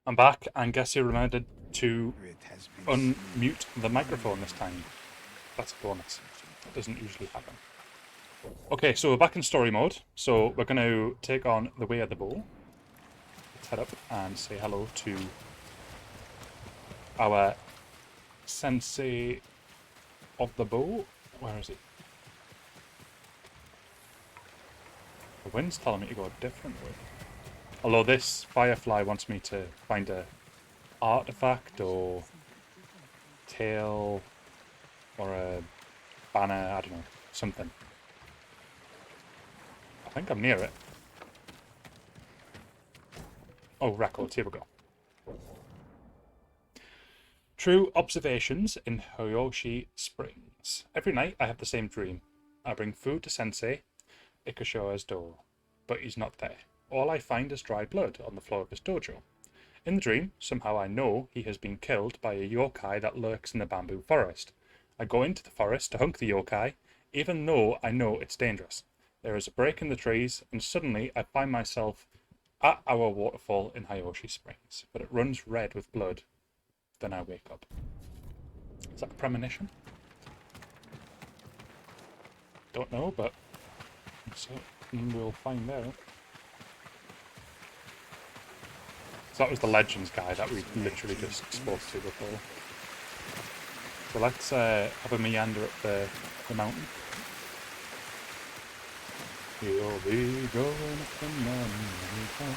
I'm back, and guess who remembered to unmute the microphone this time? That's a bonus. That doesn't usually happen. Okay, so we're back in story mode. So we're going to take on the Way of the Bull. Let's head up and say hello to our sensei of the bow. Where is it? The wind's telling me to go a different way. Although this firefly wants me to find a artifact or tail or a banner, I don't know, something. think I'm near it. Oh, records, here we go. True observations in Hiyoshi Springs. Every night I have the same dream. I bring food to Sensei Ikashoa's door, but he's not there. All I find is dry blood on the floor of his dojo. In the dream, somehow I know he has been killed by a yokai that lurks in the bamboo forest. I go into the forest to hunt the yokai, even though I know it's dangerous. There is a break in the trees, and suddenly I find myself at our waterfall in Hiyoshi Springs, but it runs red with blood. Then I wake up. Is that a premonition? Don't know, but so we'll find out. So that was the Legends guy that we literally just spoke to before. So let's have a meander up the mountain. You'll be going up the mountain.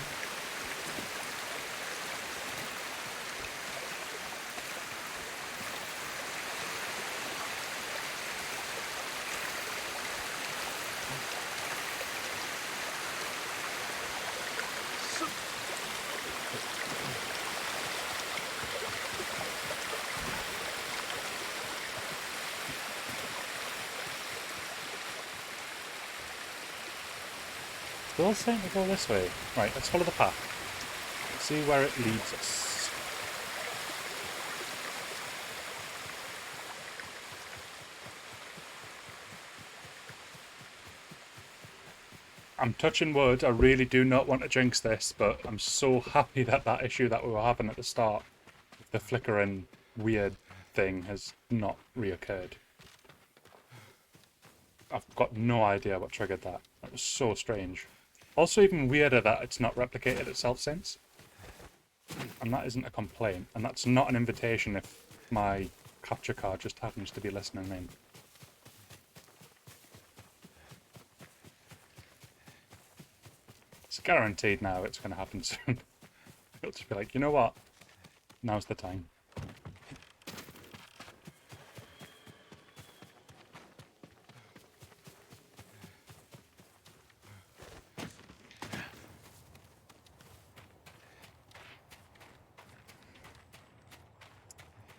They're all saying to go this way. Right, let's follow the path. Let's see where it leads us. I'm touching wood. I really do not want to jinx this, but I'm so happy that that issue that we were having at the start, the flickering weird thing, has not reoccurred. I've got no idea what triggered that. That was so strange. Also even weirder that it's not replicated itself since. And that isn't a complaint. And that's not an invitation if my capture card just happens to be listening in. It's guaranteed now it's going to happen soon. It'll just be like, you know what? Now's the time.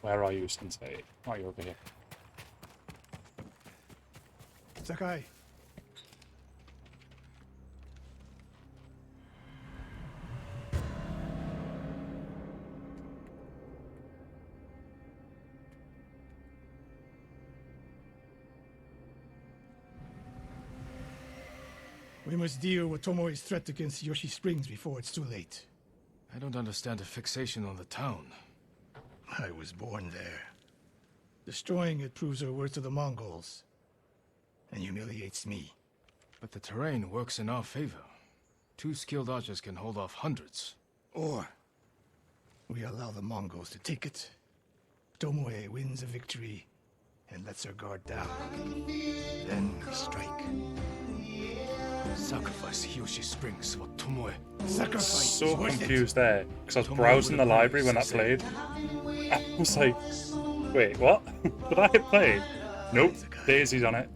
Where are you, Sensei? Oh, you're over here. Sakai. We must deal with Tomoe's threat against Yoshi Springs before it's too late. I don't understand the fixation on the town. I was born there. Destroying it proves our worth to the Mongols, and humiliates me. But the terrain works in our favor. 2 skilled archers can hold off hundreds. Or we allow the Mongols to take it. Tomoe wins a victory and lets her guard down. Then we strike. Sacrifice Hiyoshi Springs for Tomoe. Sacrifice. So confused there, because I was browsing the library when that played. I was like, wait, what? Did I hit play? Nope, Daisy's on it.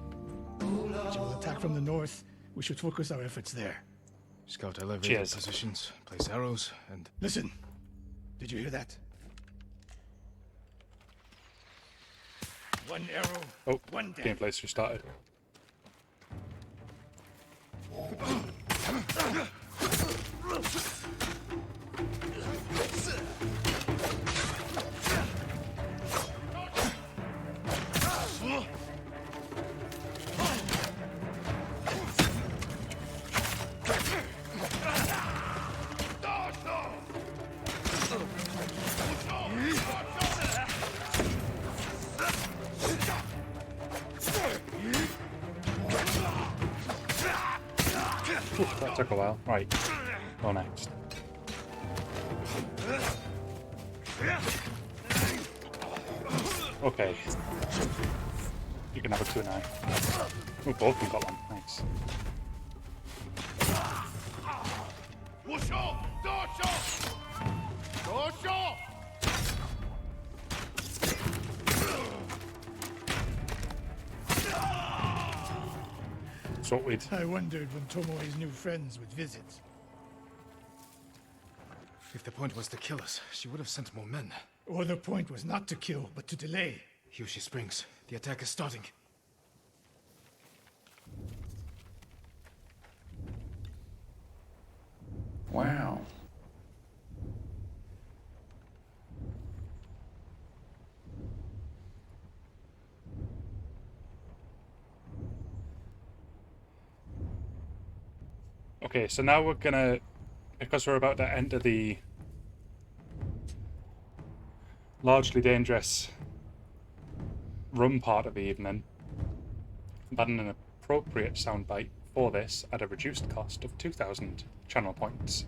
She will attack from the north. We should focus our efforts there. Scout elevator positions, place arrows, and... Listen, did you hear that? One arrow, oh, one death. Gameplay's just started. That took a while. Right. Go next. Okay. You can have a 2-9. Oh, both of them got one. Nice. Sorted. I wondered when Tomoe's new friends would visit. If the point was to kill us, she would have sent more men. Or the point was not to kill, but to delay. Hyoshi Springs. The attack is starting. Wow. Okay, so now we're gonna, because we're about to enter the largely dangerous rum part of the evening, but an appropriate soundbite for this at a reduced cost of 2,000 channel points.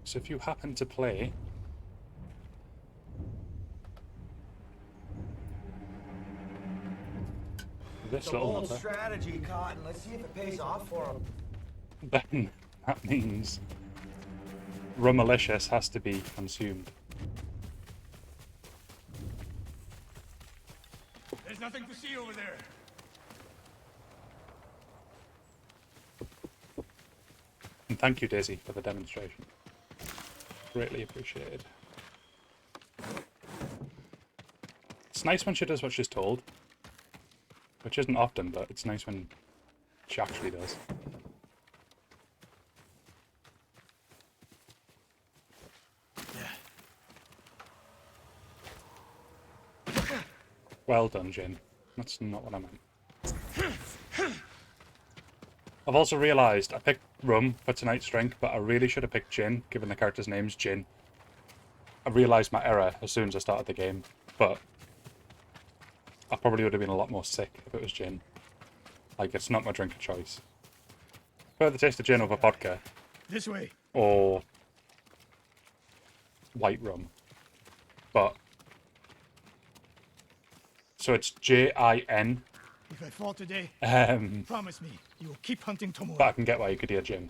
So if you happen to play this little bold number, strategy, Cotton. Let's see if it pays off for him. then that means Rumalicious has to be consumed. There's nothing to see over there. And thank you, Daisy, for the demonstration. Greatly appreciated. It's nice when she does what she's told, which isn't often, but it's nice when she actually does. Well done, Jin. That's not what I meant. I've also realised I picked Rum for tonight's drink, but I really should have picked Jin, given the character's name's Jin. I realised my error as soon as I started the game, but I probably would have been a lot more sick if it was gin. Like, it's not my drink of choice. I prefer the taste of gin over vodka. This way. Or white rum. But so it's J-I-N. If I fall today, promise me you will keep hunting Tomoe. But I can get why you could hear gin.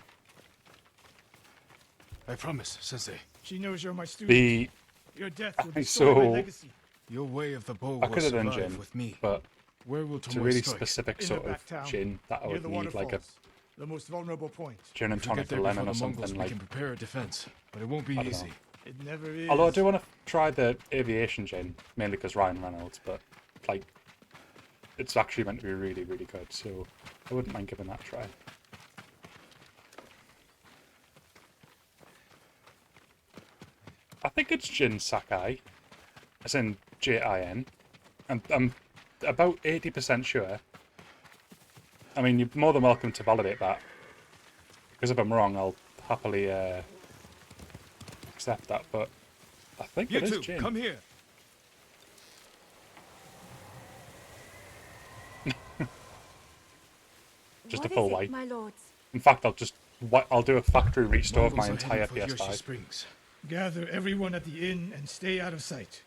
I promise, Sensei. She knows you're my student. Your death will destroy my legacy. Your way of the bow I will could have done survive gin, with me. but where will it's a Tomoe really strike? specific In sort the of back town, gin that I near would the need, like a waterfalls, the most vulnerable point. gin and If we tonic get for there lemon before or the something Mongols, like. we can prepare a defense, but it won't be I don't easy. know. It never is. Although I do want to try the aviation gin, mainly because Ryan Reynolds, but like, it's actually meant to be really, really good, so I wouldn't mind giving that a try. I think it's Jin Sakai, as in J-I-N, and I'm about 80% sure. I mean, you're more than welcome to validate that, because if I'm wrong, I'll happily accept that, but I think You it is two, Jin. come here. Just What a full is it, white. my lords? In fact, I'll do a factory restore of my Mongols are entire heading for Hyoshi PS5. Springs. Gather everyone at the inn and stay out of sight.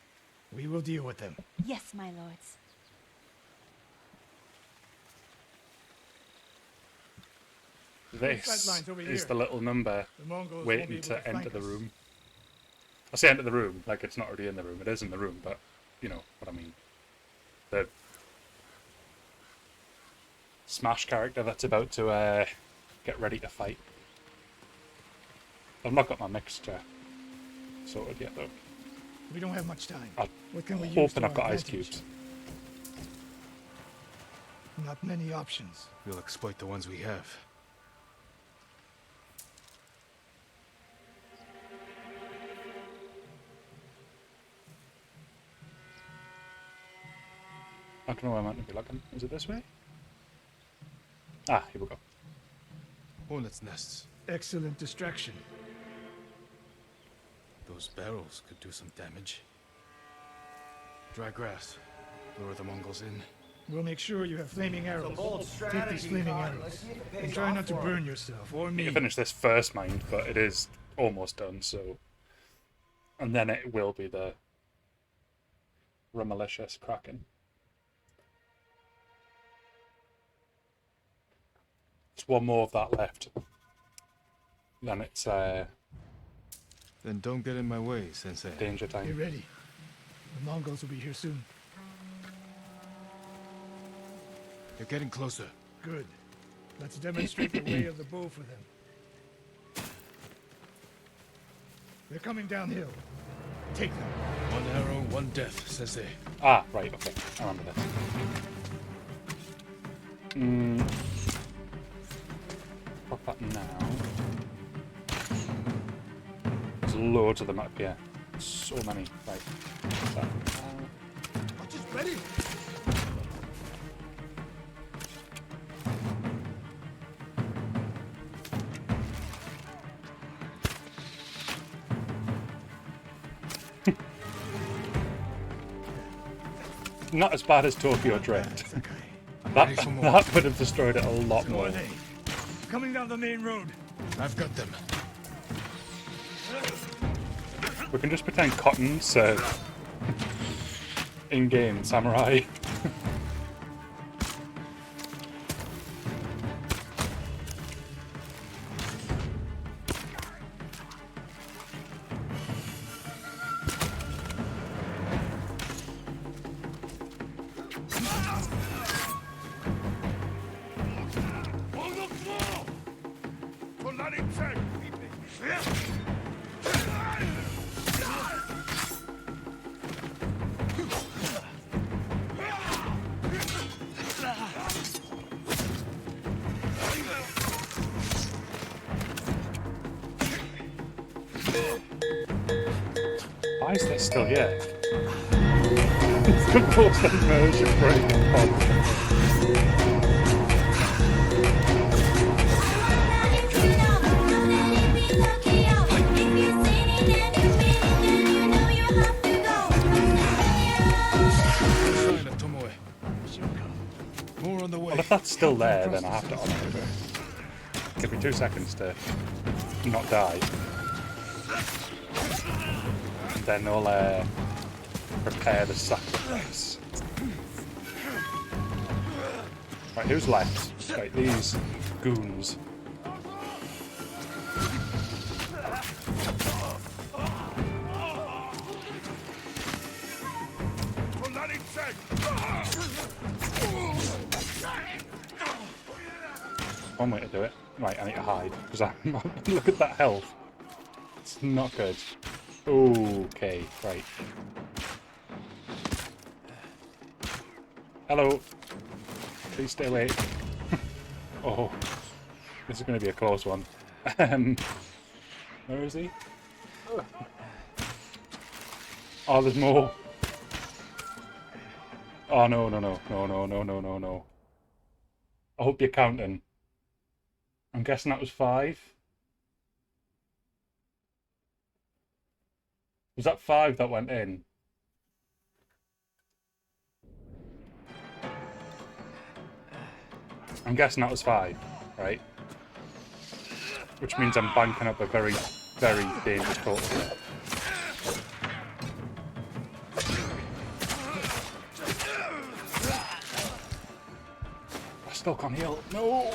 We will deal with them. Yes, my lords. This Sidelines over is here. the little number The Mongols won't be waiting able to to enter flank the us. room. I say enter the room, like it's not already in the room. It is in the room, but you know what I mean. The Smash character that's about to get ready to fight. I've not got my mixture sorted yet, though. We don't have much time. I'm What can we use hoping to I've got our ice advantage? cubes. Not many options. We'll exploit the ones we have. I don't know where I'm meant to be looking. Is it this way? Ah, here we go. Hornets' nests. Excellent distraction. Those barrels could do some damage. Dry grass. Lure the Mongols in. We'll make sure you have flaming arrows. bold Take these strategy, flaming Cotton. arrows. Let's see if it And pays try off not to for 'em. burn yourself or I need me. to finish this first mind, but it is almost done, so... And then it will be the Rumalicious Kraken. There's one more of that left. Then it's Then don't get in my way, Sensei. danger Get time. ready. The Mongols will be here soon. They're getting closer. Good. Let's demonstrate the way of the bow for them. They're coming downhill. Take them. One arrow, one death, says they. Ah, right, okay. I remember this. Pop that now. There's loads of them up here. So many. Right. So, Just ready. not as bad as Tokyo Drift. That would have destroyed it a lot more. Coming down the main road. I've got them. We can just pretend Cotton's in-game samurai. Why is this still here? It's the most immersion breaking pod. More on the way. Well, if that's still there, then I have to honor it. Give me 2 seconds to not die. And then I'll prepare the sacrifice. Right, who's left? Right, these goons. One way to do it. Right, I need to hide because look at that health. It's not good. Okay, right. Hello. Please stay away. Oh, this is going to be a close one. Where is he? Oh, there's more. Oh no, no, no, no, no, no, no, no, no. I hope you're counting. I'm guessing that was 5. Was that 5 that went in? I'm guessing that was 5, right? Which means I'm banking up a very, very dangerous total there. I still can't heal. No!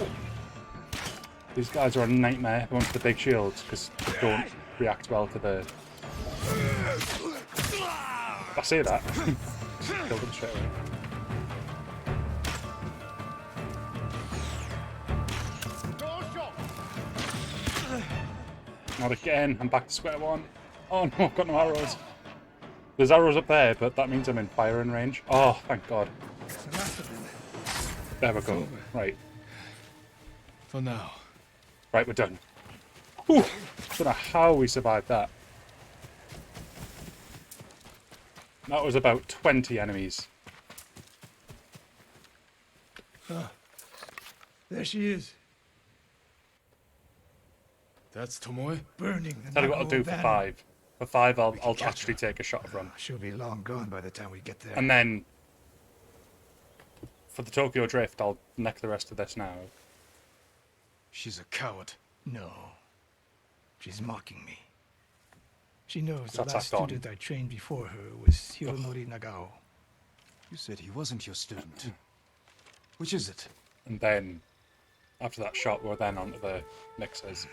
These guys are a nightmare going for the big shields because they don't react well to the... I say that. Killed them straight away. Not again. I'm back to square one. Oh no, I've got no arrows. There's arrows up there, but that means I'm in firing range. Oh, thank God. There we go. Right. For now. Right, we're done. Whew. Don't know how we survived that. That was about 20 enemies. There she is. That's Tomoe? Burning the Tell you what I'll do for banner. 5. For 5, I'll actually take a shot of run. She'll be long gone by the time we get there. And then, for the Tokyo Drift, I'll neck the rest of this now. She's a coward. No. She's mocking me. She knows the That's last act on. student I trained before her was Hironori Nagao. You said he wasn't your student. Which is it? And then, after that shot, we're then onto the mixers.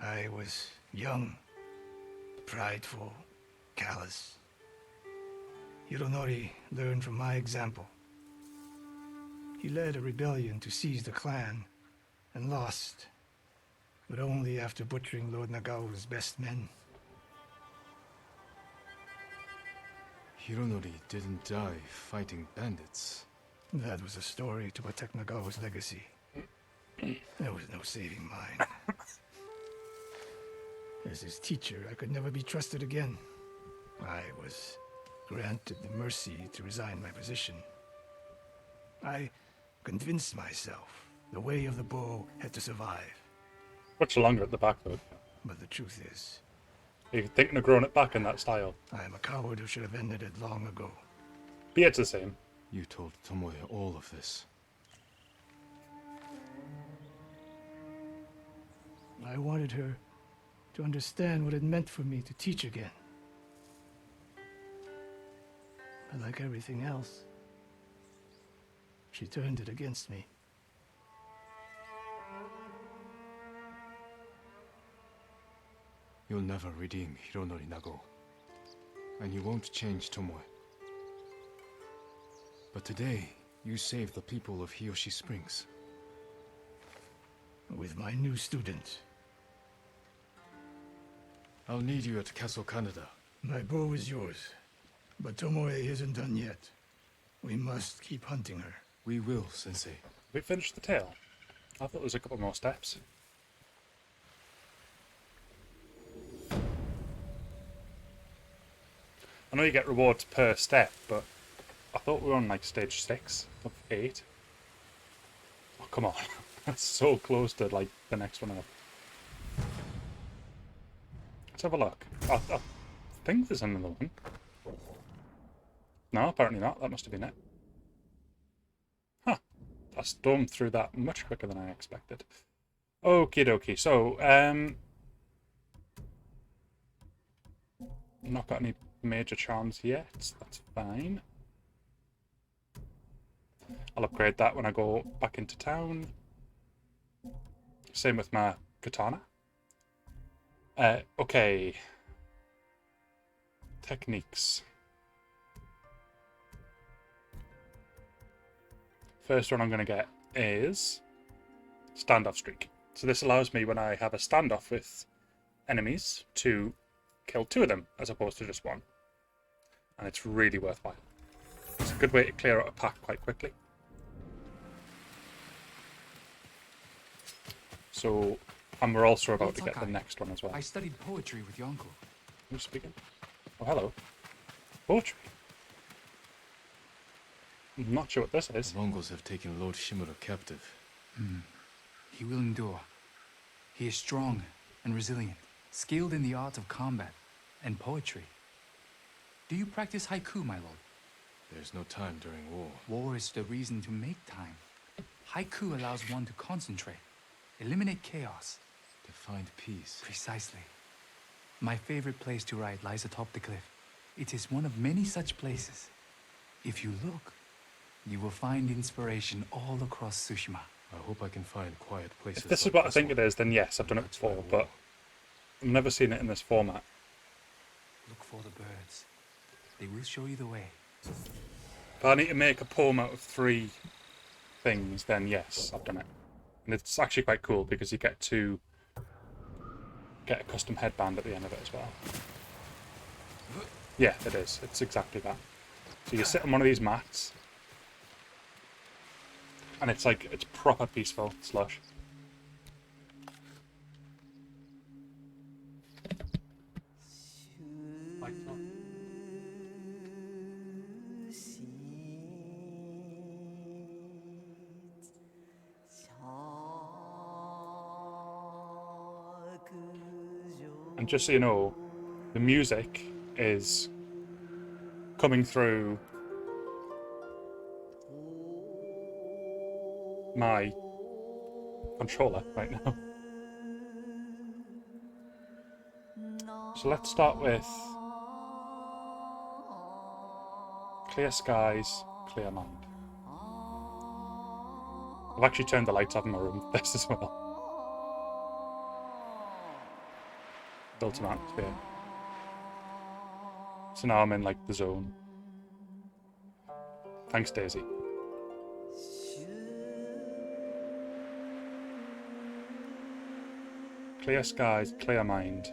I was young, prideful, callous. Hironori learned from my example. He led a rebellion to seize the clan, and lost, but only after butchering Lord Nagao's best men. Hironori didn't die fighting bandits. That was a story to protect Nagao's legacy. There was no saving mine. As his teacher, I could never be trusted again. I was granted the mercy to resign my position. I convinced myself the way of the bow had to survive. Much longer at the back, though. But the truth is, You're thinking of growing it back in that style. I am a coward who should have ended it long ago. Beard's the same. You told Tomoe all of this. I wanted her to understand what it meant for me to teach again. But like everything else, she turned it against me. You'll never redeem Hironori Nago. And you won't change Tomoe. But today, you saved the people of Hiyoshi Springs. With my new student. I'll need you at Castle Kaneda. My bow is yours, but Tomoe isn't done yet. We must keep hunting her. We will, Sensei. We finished the tale. I thought there was a couple more steps. I know you get rewards per step, but I thought we were on like stage 6 of 8. Oh, come on. That's so close to like the next one up. Let's have a look. I think there's another one. No, apparently not. That must have been it. Huh. I stormed through that much quicker than I expected. Okie dokie. So, not got any major charms yet. That's fine. I'll upgrade that when I go back into town. Same with my katana. Okay. Techniques. First one I'm going to get is standoff streak. So this allows me, when I have a standoff with enemies, to kill 2 of them as opposed to just 1. And it's really worthwhile. It's a good way to clear out a pack quite quickly. So, and we're also about to get the next one as well. I studied poetry with your uncle. Who's speaking? Oh, hello. Poetry. I'm not sure what this is. The Mongols have taken Lord Shimura captive. He will endure. He is strong and resilient, skilled in the art of combat and poetry. Do you practice haiku, my lord? There's no time during war. War is the reason to make time. Haiku allows one to concentrate, eliminate chaos. To find peace. Precisely. My favorite place to write lies atop the cliff. It is one of many such places. If you look, you will find inspiration all across Tsushima. I hope I can find quiet places. If this is what I think it is, then yes, I've done it before, but I've never seen it in this format. Look for the birds. They will show you the way. If I need to make a poem out of 3 things, then yes, I've done it. And it's actually quite cool because you get to get a custom headband at the end of it as well. Yeah, it is. It's exactly that. So you sit on one of these mats, and it's like, it's proper peaceful slush. And just so you know, the music is coming through my controller right now. So let's start with clear skies, clear mind. I've actually turned the lights off in my room for this as well. Built an atmosphere. So now I'm in like the zone. Thanks, Daisy. Clear skies, clear mind.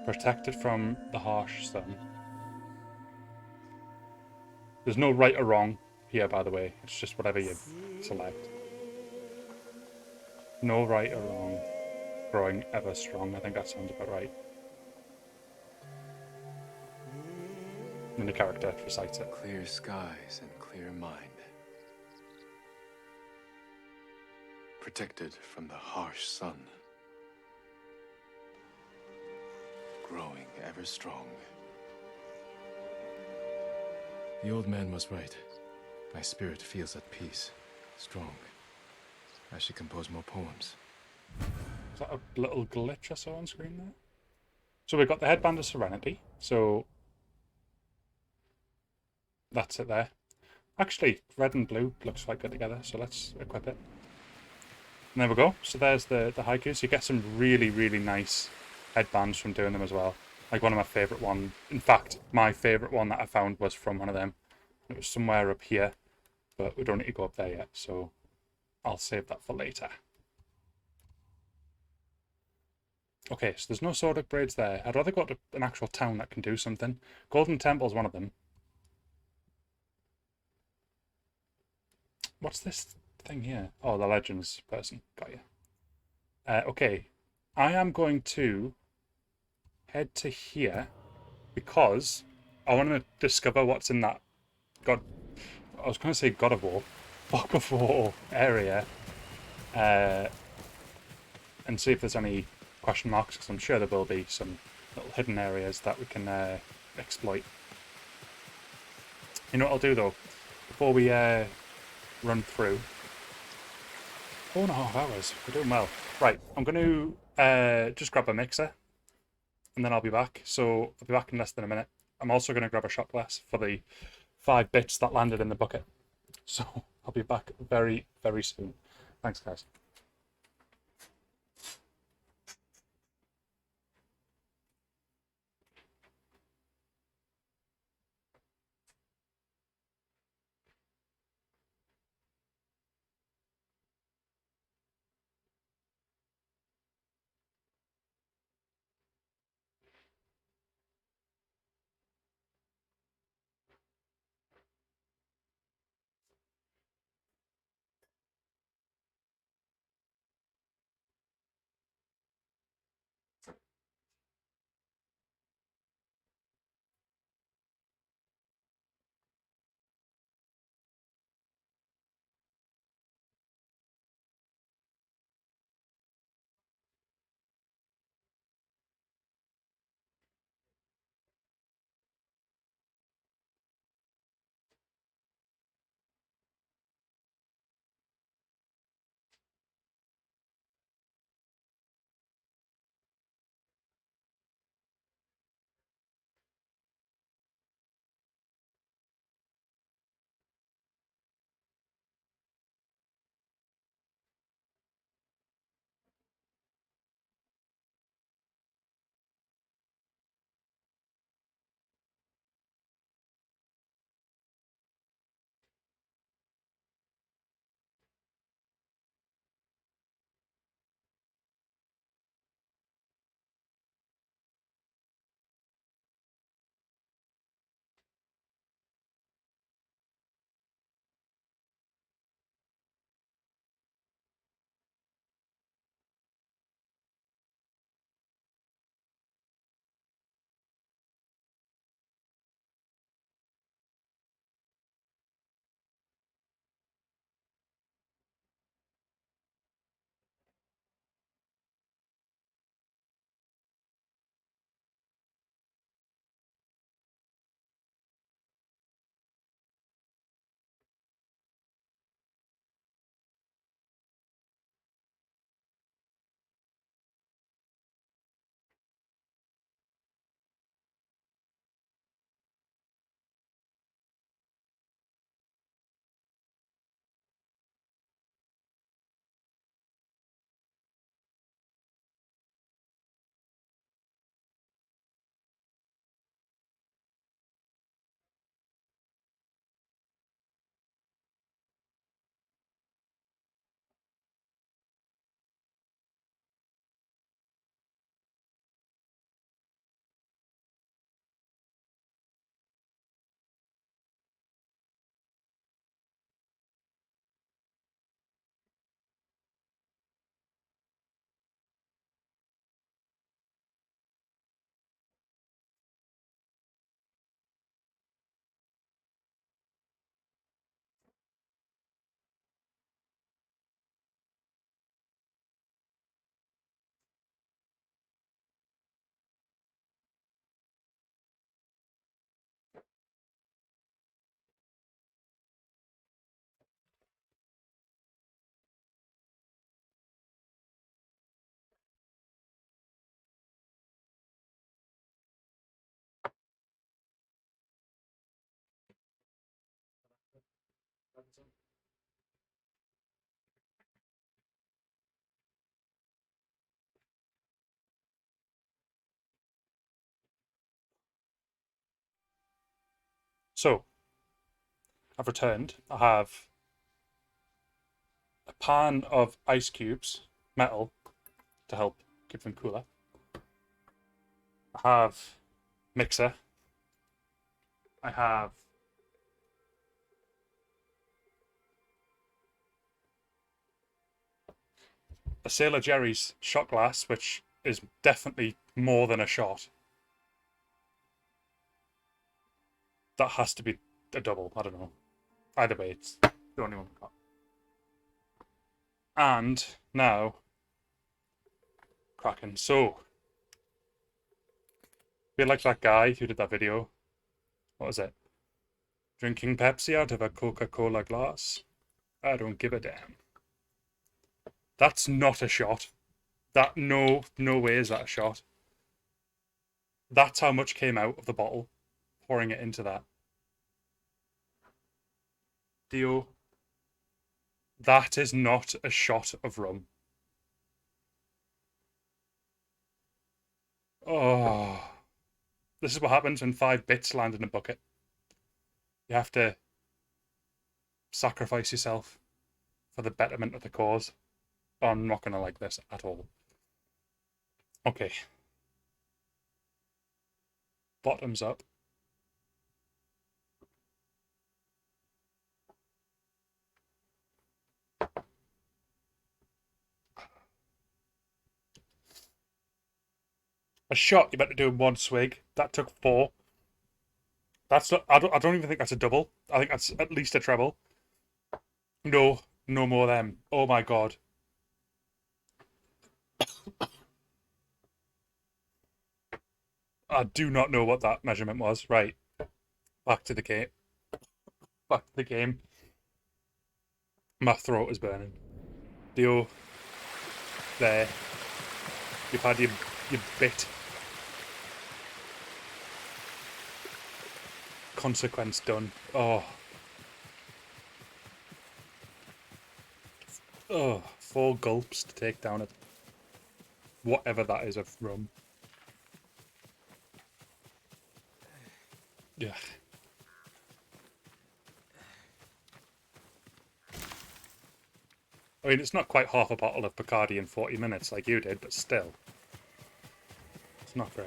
Protected from the harsh sun. There's no right or wrong here, by the way. It's just whatever you select. No right or wrong. Growing ever strong. I think that sounds about right. And the character recites it. Clear skies and clear mind. Protected from the harsh sun. Growing ever strong. The old man was right. My spirit feels at peace, strong. I should compose more poems. Is that a little glitch I saw on screen there? So we've got the headband of Serenity. So that's it there. Actually, red and blue looks quite good together. So let's equip it. And there we go. So there's the haikus. You get some really, really nice headbands from doing them as well. Like one of my favourite ones. In fact, my favourite one that I found was from one of them. It was somewhere up here, but we don't need to go up there yet. So I'll save that for later. Okay, so there's no sword upgrades there. I'd rather go to an actual town that can do something. Golden Temple's one of them. What's this thing here? Oh, the Legends person. Got you. Okay, I am going to head to here because I want to discover what's in that I was going to say God of War, Fog of War area, and see if there's any question marks, because I'm sure there will be some little hidden areas that we can exploit. You know what I'll do though, before we run through. 4.5 hours, we're doing well. Right, I'm going to just grab a mixer, and then I'll be back. So I'll be back in less than a minute. I'm also going to grab a shot glass for the 5 bits that landed in the bucket. So I'll be back very, very soon. Thanks, guys. I've returned. I have a pan of ice cubes, metal, to help keep them cooler. I have mixer. I have a Sailor Jerry's shot glass, which is definitely more than a shot. That has to be a double. I don't know. Either way, it's the only one I've got. And now, Kraken. So, feel like that guy who did that video. What was it? Drinking Pepsi out of a Coca-Cola glass? I don't give a damn. That's not a shot. That no way is that a shot. That's how much came out of the bottle, pouring it into that. Dio, that is not a shot of rum. Oh, this is what happens when 5 bits land in a bucket. You have to sacrifice yourself for the betterment of the cause. Oh, I'm not going to like this at all. Okay. Bottoms up. A shot you better do in 1 swig. That took 4. That's not, I don't even think that's a double. I think that's at least a treble. No more them. Oh my god. I do not know what that measurement was. Right. Back to the game. Back to the game. My throat is burning. Dio. There. You've had your bit. Consequence done. Oh. Oh, 4 gulps to take down a whatever that is of rum. Yeah. I mean, it's not quite half a bottle of Bacardi in 40 minutes like you did, but still. It's not great.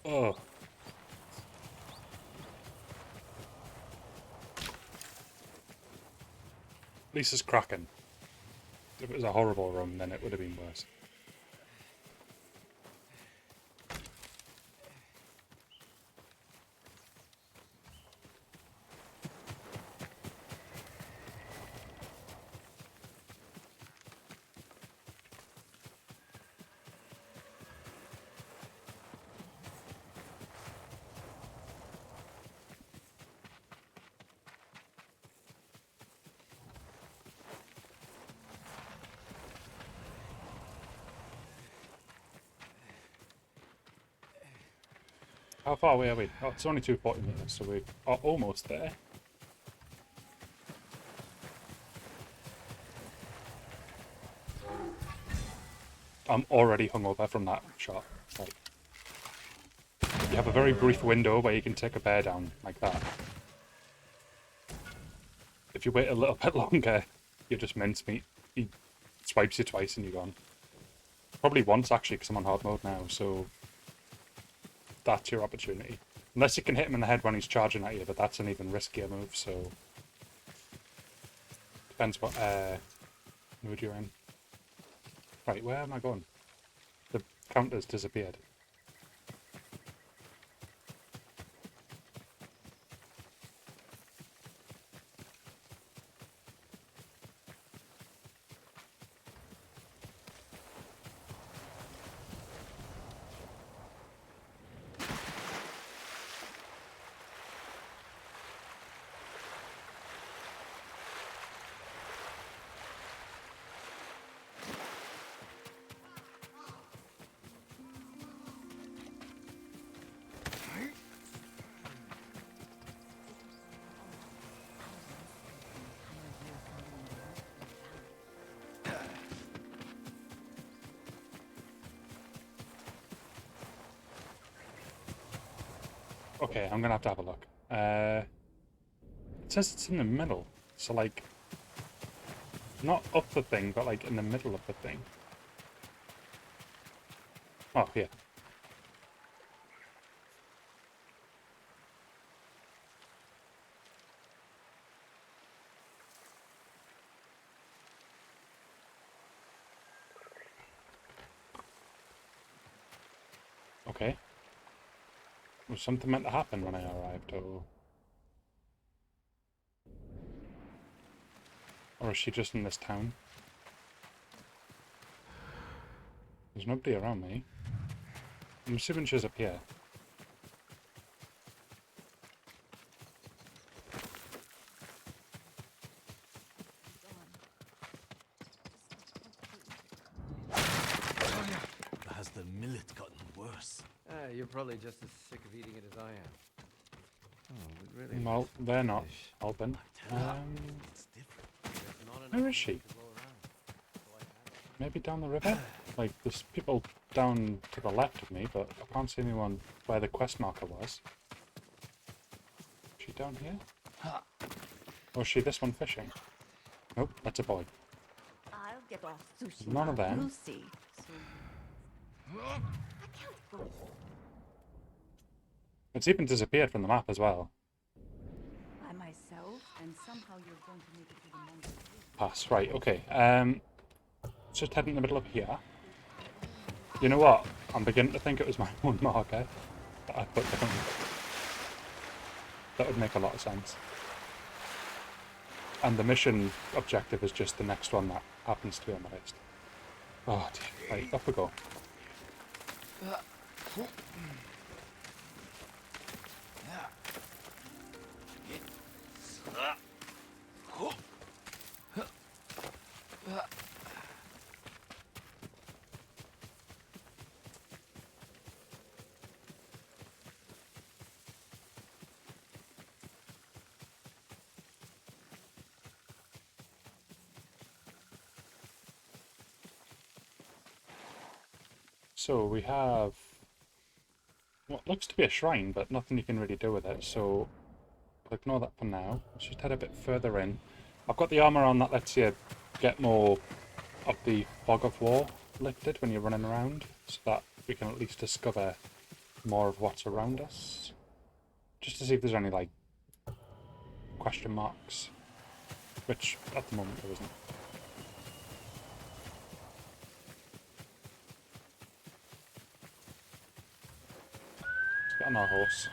Oh. At least it's Kraken. If it was a horrible rum, then it would have been worse. How far away are we? Oh, it's only 240 minutes, so we are almost there. I'm already hungover from that shot. Like, you have a very brief window where you can take a bear down like that. If you wait a little bit longer, you're just mincemeat. He swipes you twice and you're gone. Probably once, actually, because I'm on hard mode now, so that's your opportunity. Unless you can hit him in the head when he's charging at you, but that's an even riskier move, so depends what mood you're in. Right, where am I going? The counter's disappeared. Okay, I'm gonna have to have a look. It says it's in the middle, so like, not up the thing, but like in the middle of the thing. Oh, here. Okay. Was something meant to happen when I arrived, or is she just in this town? There's nobody around me. I'm assuming she's up here. Has the millet gotten worse? You're probably just as sick of eating it as I am. Oh, we really Well, they're not helping. Where is she? Maybe down the river? Like, there's people down to the left of me, but I can't see anyone where the quest marker was. Is she down here? Or is she this one fishing? Nope, that's a boy. I'll get off Tsushima. None of them. You'll see. I can't go. It's even disappeared from the map as well. By myself, and somehow you're going to make it to the mountain. Pass, right, okay. Let's just head in the middle of here. You know what? I'm beginning to think it was my own marker that I put down. That would make a lot of sense. And the mission objective is just the next one that happens to be on the list. Oh dear. Right, off we go. So we have what looks to be a shrine, but nothing you can really do with it, so we'll ignore that for now. Let's just head a bit further in. I've got the armour on that lets you get more of the fog of war lifted when you're running around, so that we can at least discover more of what's around us. Just to see if there's any, like, question marks, which at the moment there isn't. Let's get on our horse.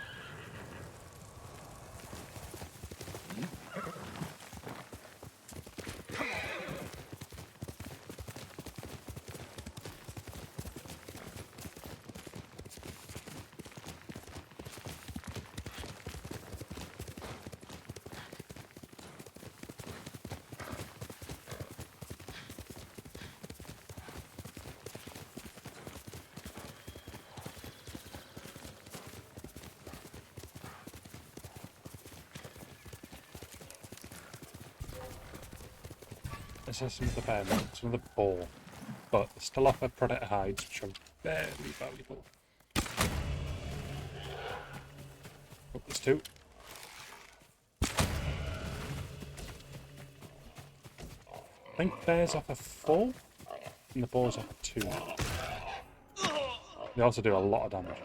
This is some of the bear meat, some of the boar, but they still offer predator hides, which are very valuable. Oh, there's two. I think bears offer 4, and the boars offer 2. They also do a lot of damage.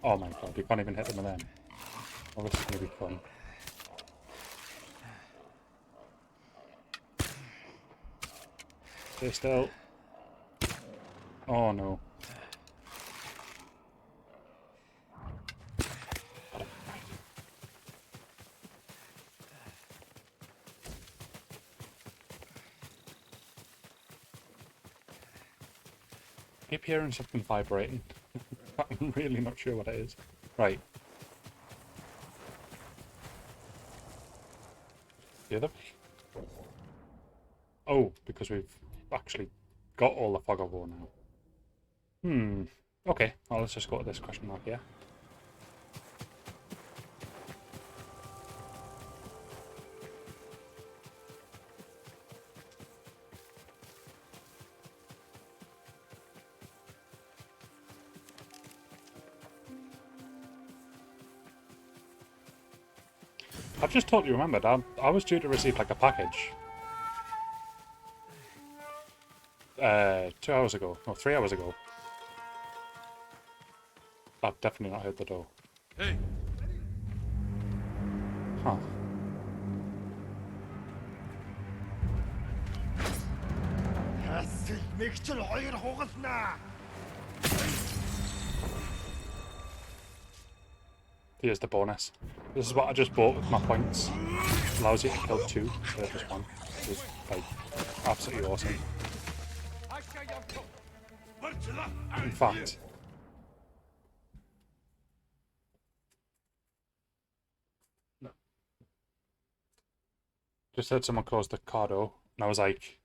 Oh my god, you can't even hit them with them. Well, this is going to be fun. Stay still. Oh no. I keep hearing something vibrating. I'm really not sure what it is. Right. The other way? Oh, because we've actually got all the fog of war now. Okay, well, let's just go to this question mark here. I've just totally remembered. I was due to receive like a package. 2 hours ago. No, 3 hours ago. I've definitely not heard the door. Hey! Huh. Here's the bonus. This is what I just bought with my points. Allows you to kill 2 instead of just 1. It's like absolutely awesome. In fact, just heard someone close the car door, and I was like,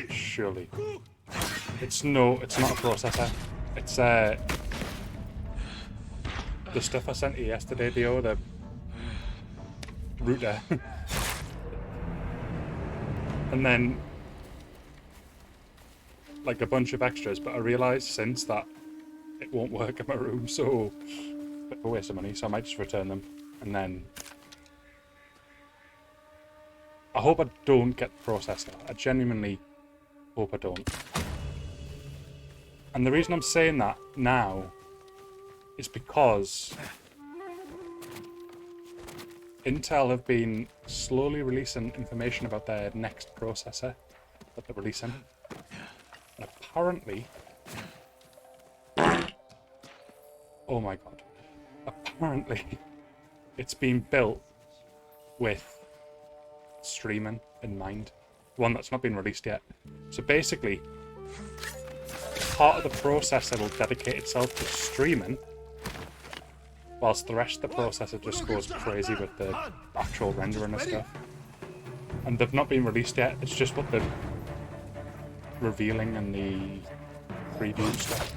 surely. It's not a processor. It's the stuff I sent you yesterday, Dio, the router. And then like a bunch of extras, but I realised since that it won't work in my room, so a bit of a waste of money, so I might just return them. And then I hope I don't get the processor. I genuinely hope I don't. And the reason I'm saying that now is because Intel have been slowly releasing information about their next processor that they're releasing. And apparently... Oh my god. Apparently, it's been built with streaming in mind. One that's not been released yet. So basically, part of the processor will dedicate itself to streaming, whilst the rest of the processor just goes crazy with the actual rendering and stuff. And they've not been released yet, it's just what they're revealing in the preview stuff.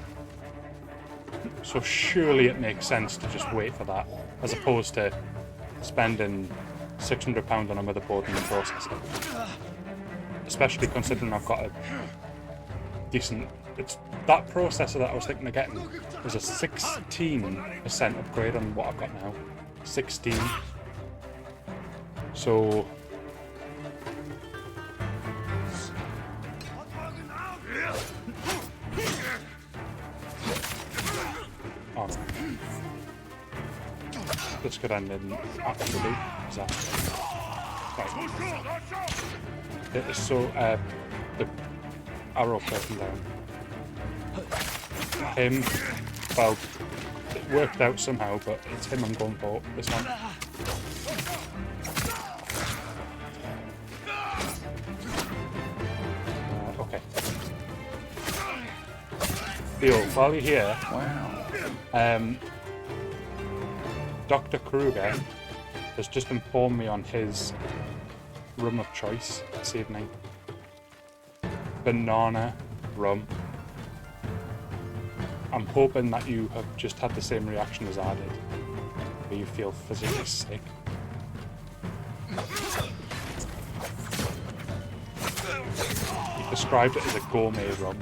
So surely it makes sense to just wait for that, as opposed to spending £600 on a motherboard and a processor. Especially considering I've got a decent... that processor that I was thinking of getting was a 16% upgrade on what I've got now. 16. So... Oh no. This could end in absolute disaster. Right. It is so... the arrow person down. Him, well, it worked out somehow, but it's him I'm going for, this one. Okay. Theo, while you're here, Dr. Kruger has just informed me on his rum of choice this evening. Banana rum. I'm hoping that you have just had the same reaction as I did, where you feel physically sick. He described it as a gourmet rum.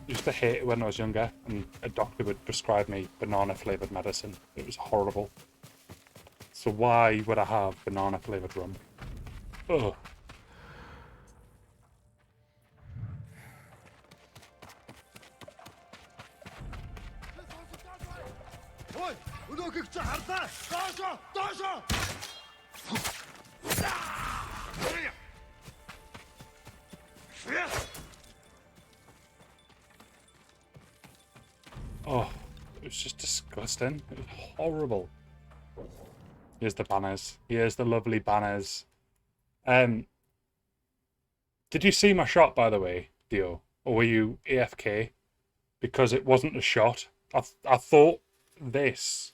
I used to hate it when I was younger, and a doctor would prescribe me banana-flavoured medicine. It was horrible. So why would I have banana-flavoured rum? Ugh. Oh, it was just disgusting. It was horrible. Here's the banners. Here's the lovely banners. Did you see my shot, by the way, Dio? Or were you AFK? Because it wasn't a shot. I thought this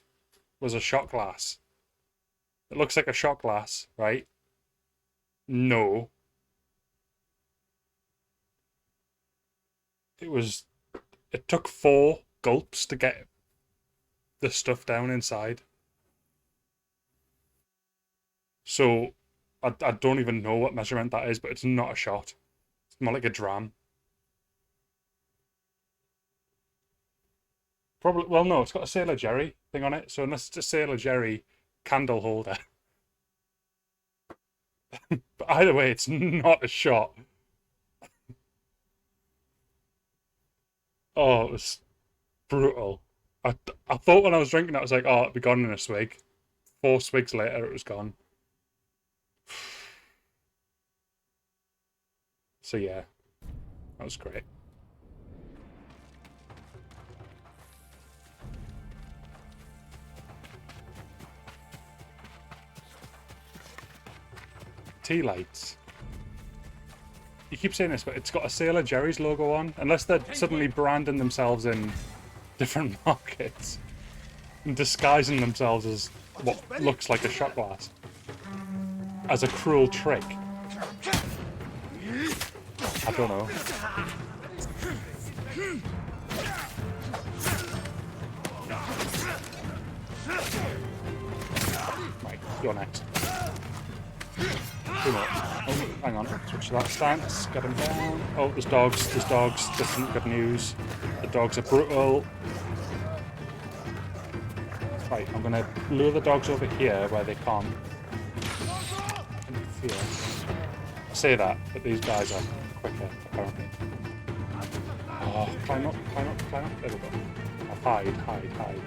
was a shot glass. It looks like a shot glass, right? No. It took 4 gulps to get the stuff down inside. So, I don't even know what measurement that is, but it's not a shot. It's More like a dram. Probably. Well, no, it's got a Sailor Jerry thing on it, so unless it's a Sailor Jerry candle holder. But either way, it's not a shot. Oh, it was brutal. I thought when I was drinking it, I was like, oh, it'd be gone in a swig. 4 swigs later, it was gone. So yeah, that was great. Tea lights. You keep saying this, but it's got a Sailor Jerry's logo on. Unless they're suddenly branding themselves in different markets and disguising themselves as what looks like a shot glass as a cruel trick. I don't know. Right, you're next. 2 more. Oh, hang on. Switch to that stance. Get him down. Oh, there's dogs. There's dogs. This isn't good news. The dogs are brutal. Right, I'm going to lure the dogs over here where they can't interfere. I say that, but these guys are quicker, apparently. Oh, climb up, climb up, climb up. There we go. Oh, hide, hide, hide.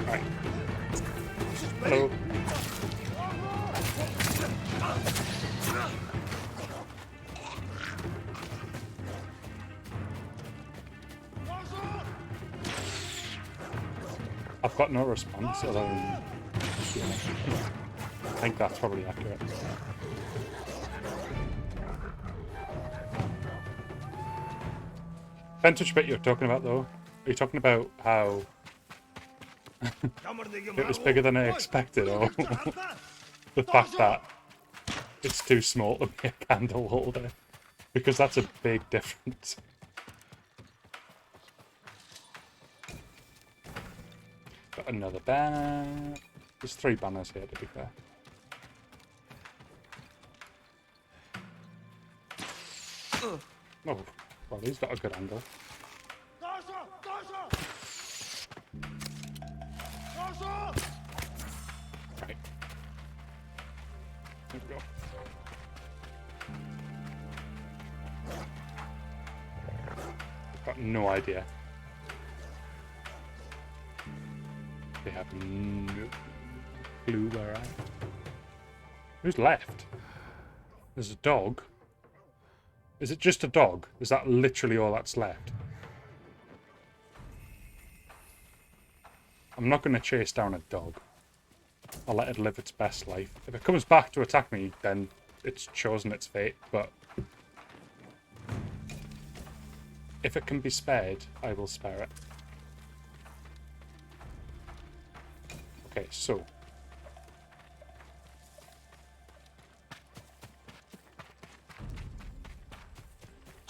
Right. Hello. I've got no response other than... I think that's probably accurate. Depends which bit you're talking about, though. Are you talking about how it was bigger than I expected, or the fact that it's too small to be a candle holder? Because that's a big difference. Got another banner. There's 3 banners here, to be fair. Oh, well, he's got a good angle. Right. There we go. I've got no idea. They have no clue where I am. Who's left? There's a dog. Is it just a dog? Is that literally all that's left? I'm not going to chase down a dog. I'll let it live its best life. If it comes back to attack me, then it's chosen its fate, but if it can be spared, I will spare it. Okay, so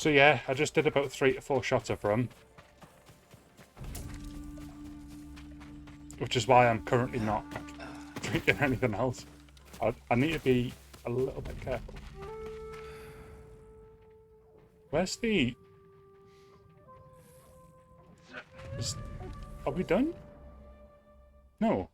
yeah, I just did about 3 to 4 shots of rum, which is why I'm currently not drinking anything else. I need to be a little bit careful. Where's the... Are we done? No.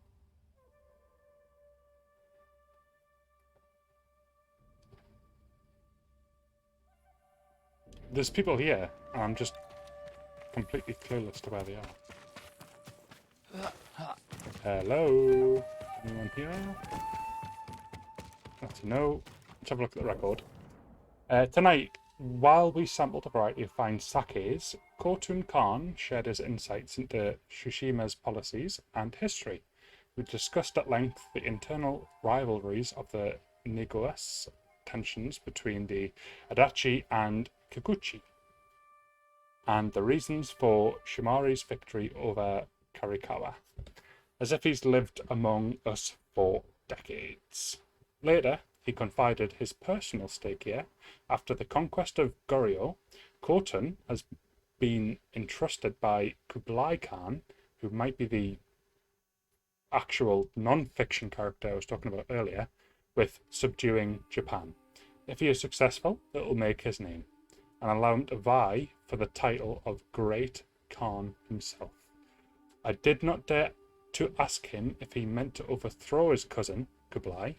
There's people here, and I'm just completely clueless to where they are. Hello? Anyone here? That's a no. Let's have a look at the record. Tonight, while we sampled a variety of fine sakes, Khotun Khan shared his insights into Tsushima's policies and history. We discussed at length the internal rivalries of the Negoas, tensions between the Adachi and Kikuchi, and the reasons for Shimari's victory over Karikawa, as if he's lived among us for decades. Later, he confided his personal stake here. After the conquest of Goryeo, Khotun has been entrusted by Kublai Khan, who might be the... actual non-fiction character I was talking about earlier with subduing Japan. If he is successful, it will make his name and allow him to vie for the title of Great Khan himself. I did not dare to ask him if he meant to overthrow his cousin, Kublai,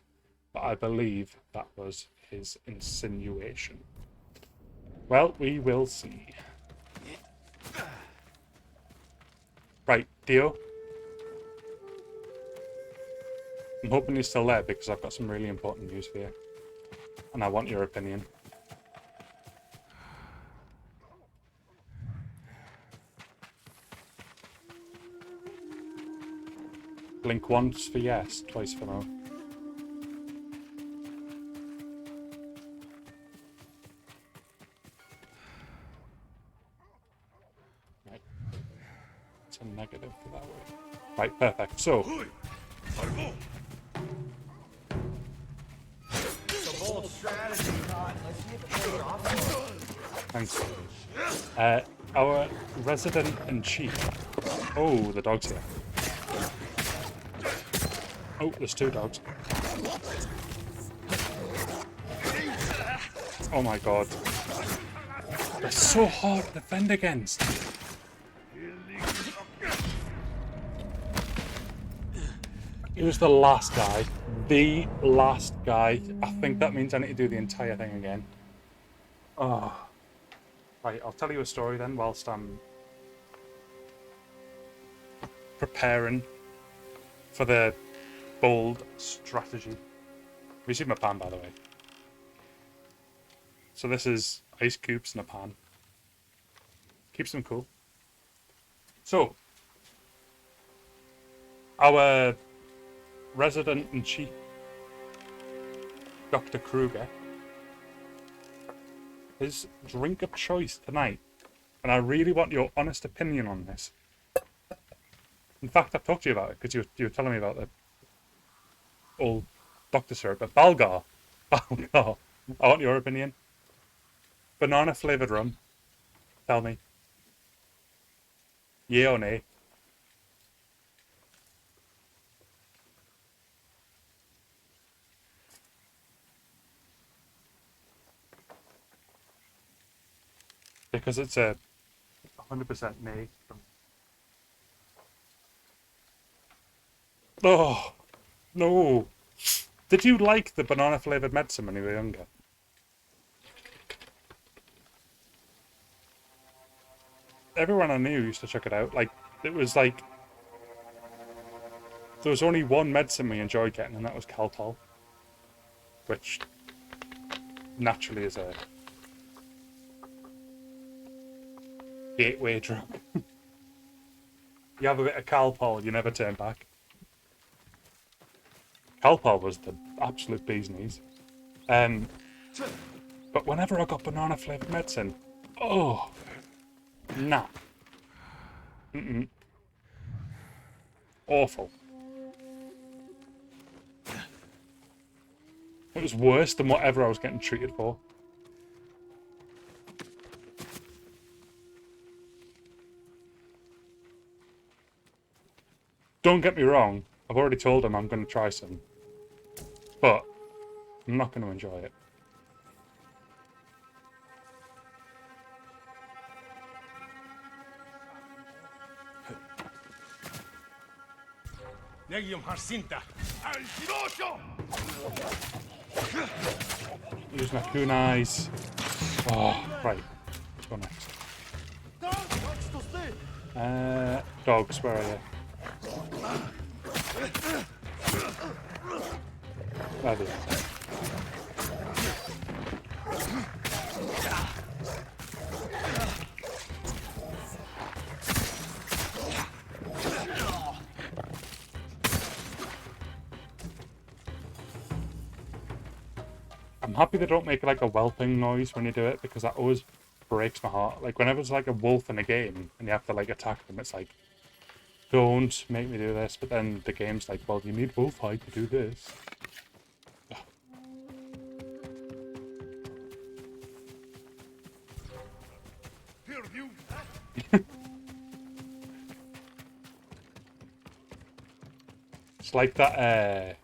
but I believe that was his insinuation. Well, we will see. Right, Dio. I'm hoping you're still there because I've got some really important news for you. And I want your opinion. Blink once for yes, twice for no. Right. It's a negative for that way. Right, perfect. So. It's a bold strategy, Cotton. Let's see if it pays off. Thanks. Our resident in chief. Oh, the dog's here. Oh, there's two dogs. Oh my god. They're so hard to defend against. He was the last guy. The last guy. I think that means I need to do the entire thing again. Oh. Right, I'll tell you a story then whilst I'm preparing for the bold strategy. Have you seen my pan, by the way? So this is ice cubes in a pan. Keeps them cool. So, our resident-in-chief, Dr. Kruger, his drink of choice tonight, and I really want your honest opinion on this. In fact, I've talked to you about it because you were telling me about the old doctor syrup, but Balgar. Balgar. I want your opinion. Banana flavoured rum. Tell me. Yay or nay? Because it's a 100% nay. Oh, no. Did you like the banana flavoured medicine when you were younger? Everyone I knew used to check it out. Like, it was like... There was only one medicine we enjoyed getting, and that was Calpol. Which, naturally is a gateway drug. You have a bit of Calpol, you never turn back. Calpol was the absolute bee's knees. But whenever I got banana flavoured medicine, oh, nah. Mm-mm. Awful. It was worse than whatever I was getting treated for. Don't get me wrong, I've already told him I'm going to try some. But I'm not going to enjoy it. Negium Harsinta! Al Shiroso! Use my kunais. Oh, right. Let's go next. Dogs, where are you? There they are. I'm happy they don't make like a whelping noise when you do it, because that always breaks my heart. Like whenever it's like a wolf in a game and you have to like attack them, it's like, don't make me do this. But then the game's like, well, you need wolf hide to do this. It's like that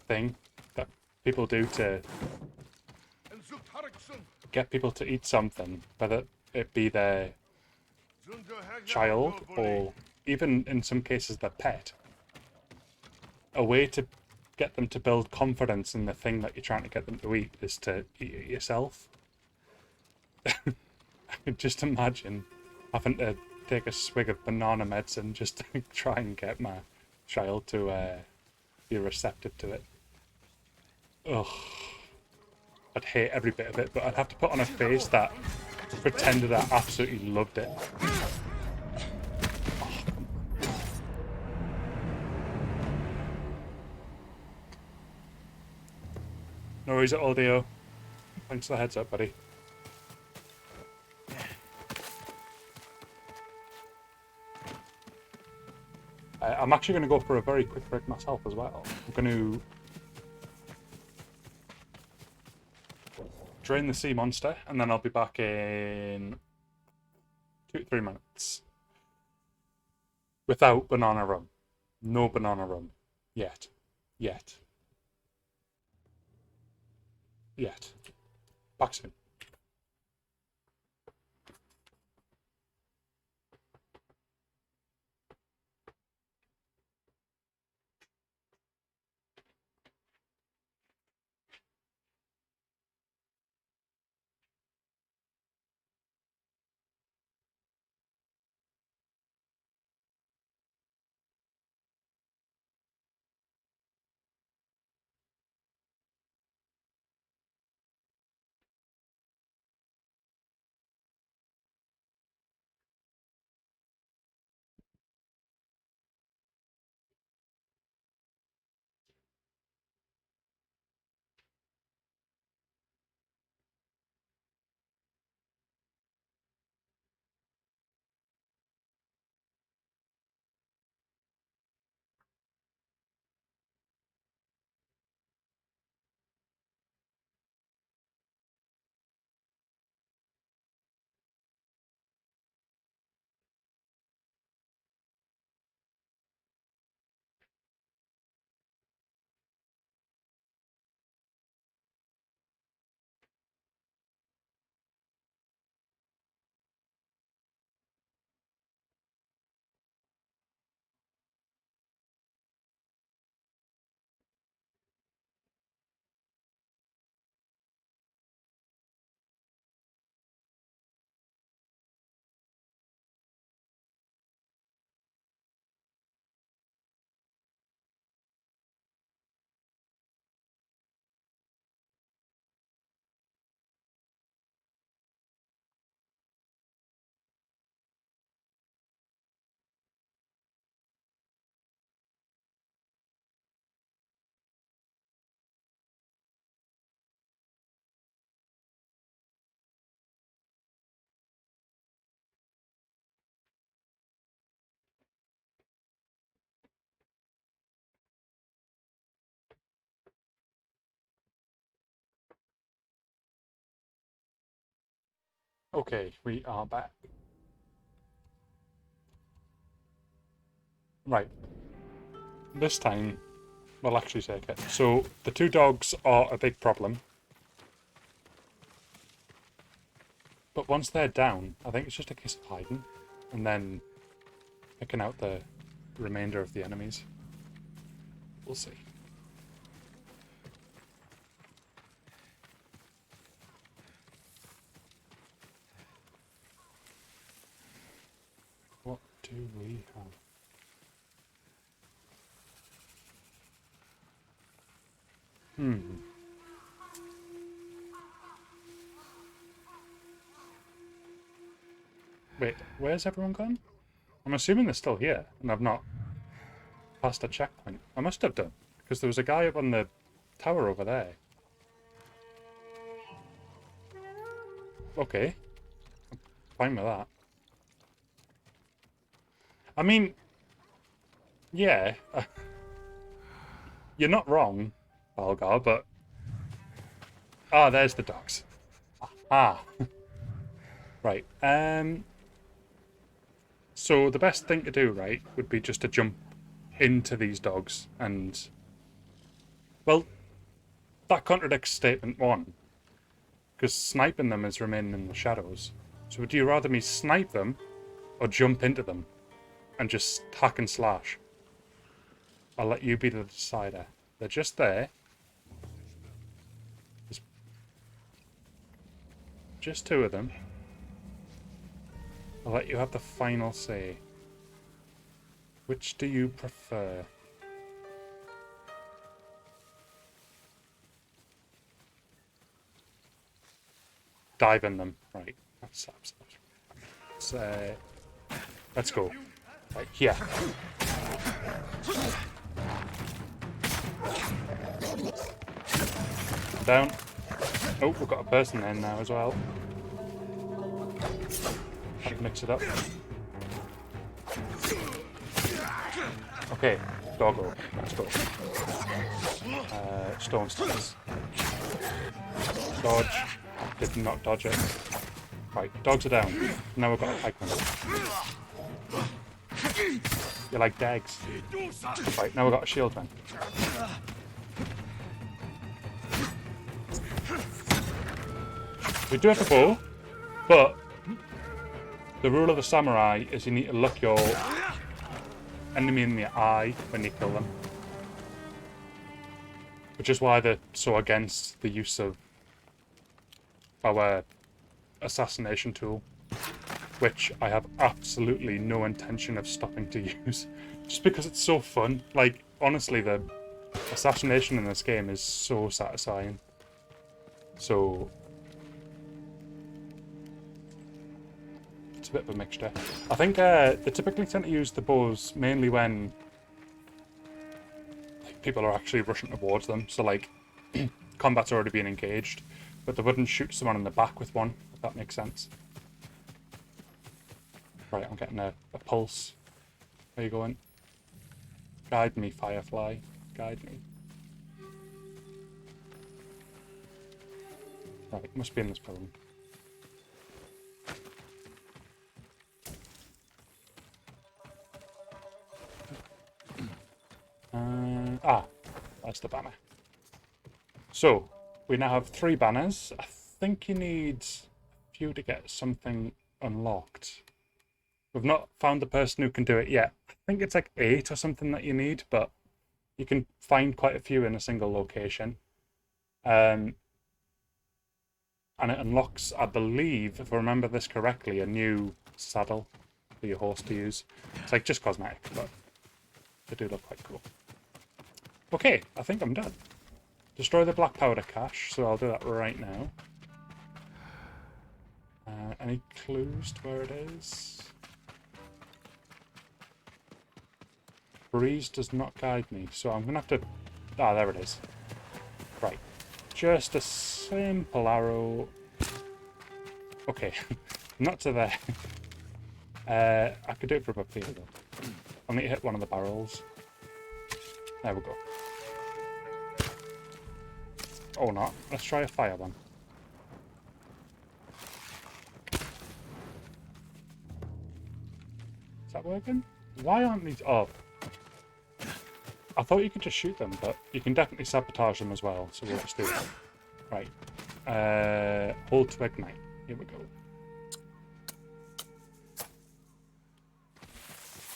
thing that people do to get people to eat something, whether it be their child or even in some cases their pet. A way to get them to build confidence in the thing that you're trying to get them to eat is to eat it yourself. I could just imagine having to take a swig of banana medicine just to try and get my child to be receptive to it. Ugh. I'd hate every bit of it, but I'd have to put on a face that pretended I absolutely loved it. No worries at all, Dio. Thanks for the heads up, buddy. I'm actually going to go for a very quick break myself as well. I'm going to drain the sea monster, and then I'll be back in 2 to 3 minutes. Without banana rum. No banana rum. Yet. Yet. Yet. Back soon. Okay, we are back. Right. This time, we'll actually take it. So, the 2 dogs are a big problem. But once they're down, I think it's just a case of hiding. And then picking out the remainder of the enemies. We'll see. What do we have? Wait, where's everyone gone? I'm assuming they're still here, and I've not passed a checkpoint. I must have done, because there was a guy up on the tower over there. Okay. I'm fine with that. I mean, yeah. You're not wrong, Balgar, but... Ah, there's the dogs. Ah. Right, so the best thing to do, right, would be just to jump into these dogs, and well, that contradicts statement 1, because sniping them is remaining in the shadows. So would you rather me snipe them or jump into them and just hack and slash? I'll let you be the decider. They're just there. Just 2 of them. I'll let you have the final say. Which do you prefer? Dive in them. Right. That's let's go. Right, here. Down. Oh, we've got a person in now as well. I'll mix it up. Okay, doggo. Let's go. Stone sticks. Dodge. Did not dodge it. Right, dogs are down. Now we've got a pikeman. You like dags? Right, now we've got a shieldman. We do have a bow, but the rule of the samurai is you need to look your enemy in the eye when you kill them. Which is why they're so against the use of our assassination tool, which I have absolutely no intention of stopping to use, just because it's so fun. Like, honestly, the assassination in this game is so satisfying. So it's a bit of a mixture. I think they typically tend to use the bows mainly when like, people are actually rushing towards them. So like combat's already been engaged, but they wouldn't shoot someone in the back with one, if that makes sense. Right, I'm getting a pulse. Where are you going? Guide me, Firefly. Guide me. Right, must be in this building. That's the banner. So, we now have 3 banners. I think you need a few to get something unlocked. We've not found the person who can do it yet. I think it's like 8 or something that you need, but you can find quite a few in a single location. And it unlocks, I believe, if I remember this correctly, a new saddle for your horse to use. It's like just cosmetic, but they do look quite cool. Okay, I think I'm done. Destroy the black powder cache, so I'll do that right now. Any clues to where it is? Breeze does not guide me, so I'm going to have to... Ah, there it is. Right. Just a simple arrow. Okay, not to there. I could do it from up here, though. I'll need to hit one of the barrels. There we go. Or not. Let's try a fire one. Is that working? Why aren't these... Oh. I thought you could just shoot them, but you can definitely sabotage them as well, so we'll just do that. Right. Hold to ignite. Here we go.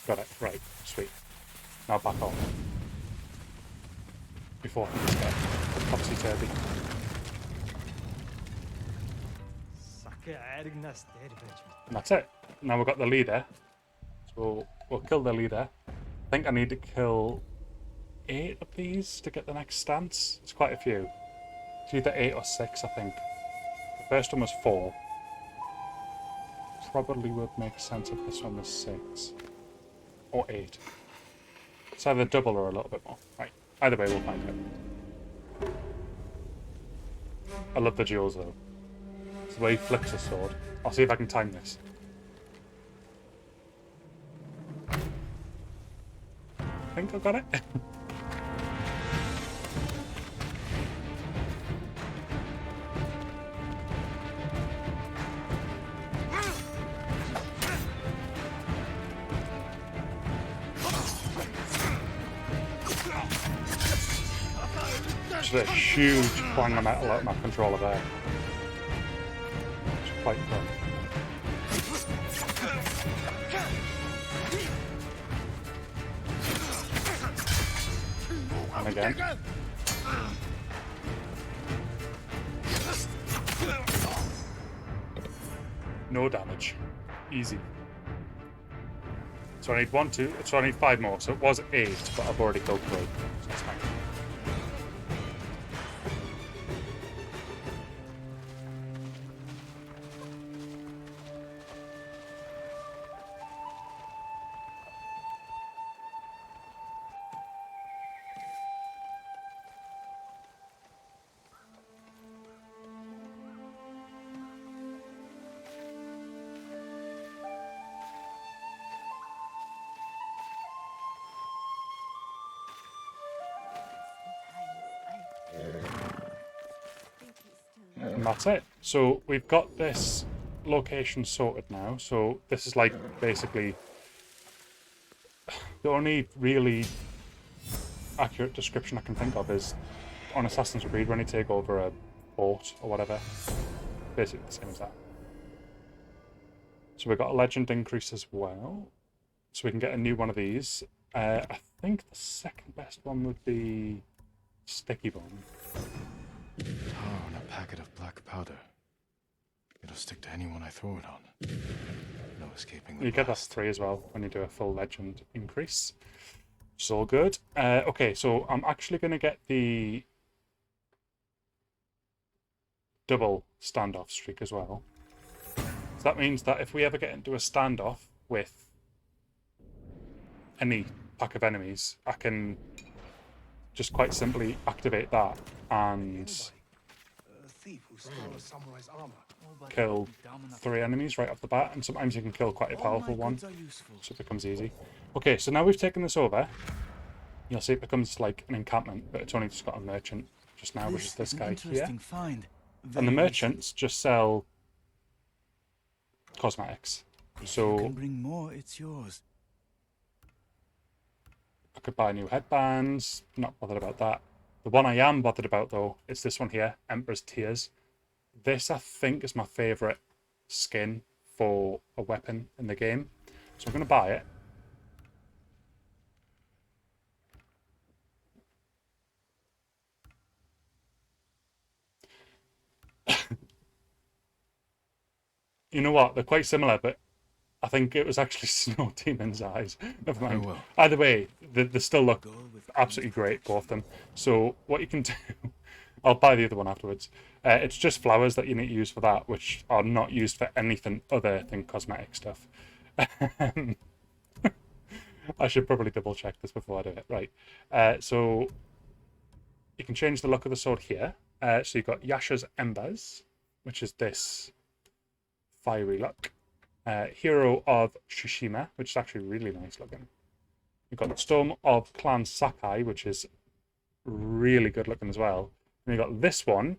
Got it. Right. Sweet. Now back off. Before things get topsy-turvy. And that's it. Now we've got the leader. So we'll kill the leader. I think I need to kill 8 of these to get the next stance. It's quite a few. It's either 8 or 6, I think. The first one was 4. Probably would make sense if this one was 6. Or 8. It's either double or a little bit more. Right. Either way, we'll find out. I love the duels, though. It's the way he flips his sword. I'll see if I can time this. I think I got it. Just a huge clang of metal out of my controller there. It's quite fun. And again. No damage. Easy. So I need 1, 2, so I need 5 more. So it was 8, but I've already killed 3. So that's fine. And that's it. So we've got this location sorted now. So this is like basically the only really accurate description I can think of is on Assassin's Creed when you take over a port or whatever. Basically the same as that. So we've got a legend increase as well. So we can get a new one of these. I think the second best one would be Sticky Bomb. Tar on a packet of black powder. It'll stick to anyone I throw it on. No escaping the You get that blast. 3 as well when you do a full legend increase. Which is all good. Okay, so I'm actually going to get the double standoff streak as well. So that means that if we ever get into a standoff with any pack of enemies, I can just quite simply activate that and kill 3 enemies right off the bat, and sometimes you can kill quite a powerful one, so it becomes easy. Okay, so now we've taken this over, you'll see it becomes like an encampment, but it's only just got a merchant just now, which is this guy here. And the merchants just sell cosmetics. So you can bring more, it's yours. I could buy new headbands, not bothered about that. The one I am bothered about though is this one here, Emperor's Tears. This I think is my favourite skin for a weapon in the game. So I'm going to buy it. You know what? They're quite similar, but I think it was actually Snow Demon's eyes. Never mind. well. Either way, they still look absolutely great, both of them. So what you can do, I'll buy the other one afterwards. It's just flowers that you need to use for that, which are not used for anything other than cosmetic stuff. I should probably double check this before I do it. Right. So you can change the look of the sword here. So you've got Yasha's Embers, which is this fiery look. Hero of Tsushima, which is actually really nice looking. You've got the Storm of Clan Sakai, which is really good looking as well. And you've got this one,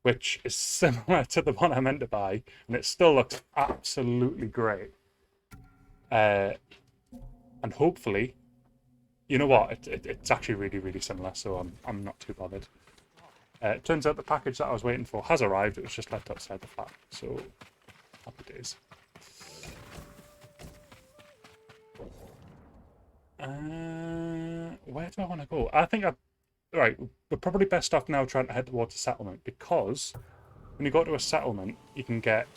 which is similar to the one I meant to buy, and it still looks absolutely great. And hopefully, you know what, it's actually really, really similar, so I'm not too bothered. It turns out the package that I was waiting for has arrived. It was just left outside the flat, so happy days. Where do I want to go? I think right, we're probably best off now trying to head towards a settlement, because when you go to a settlement, you can get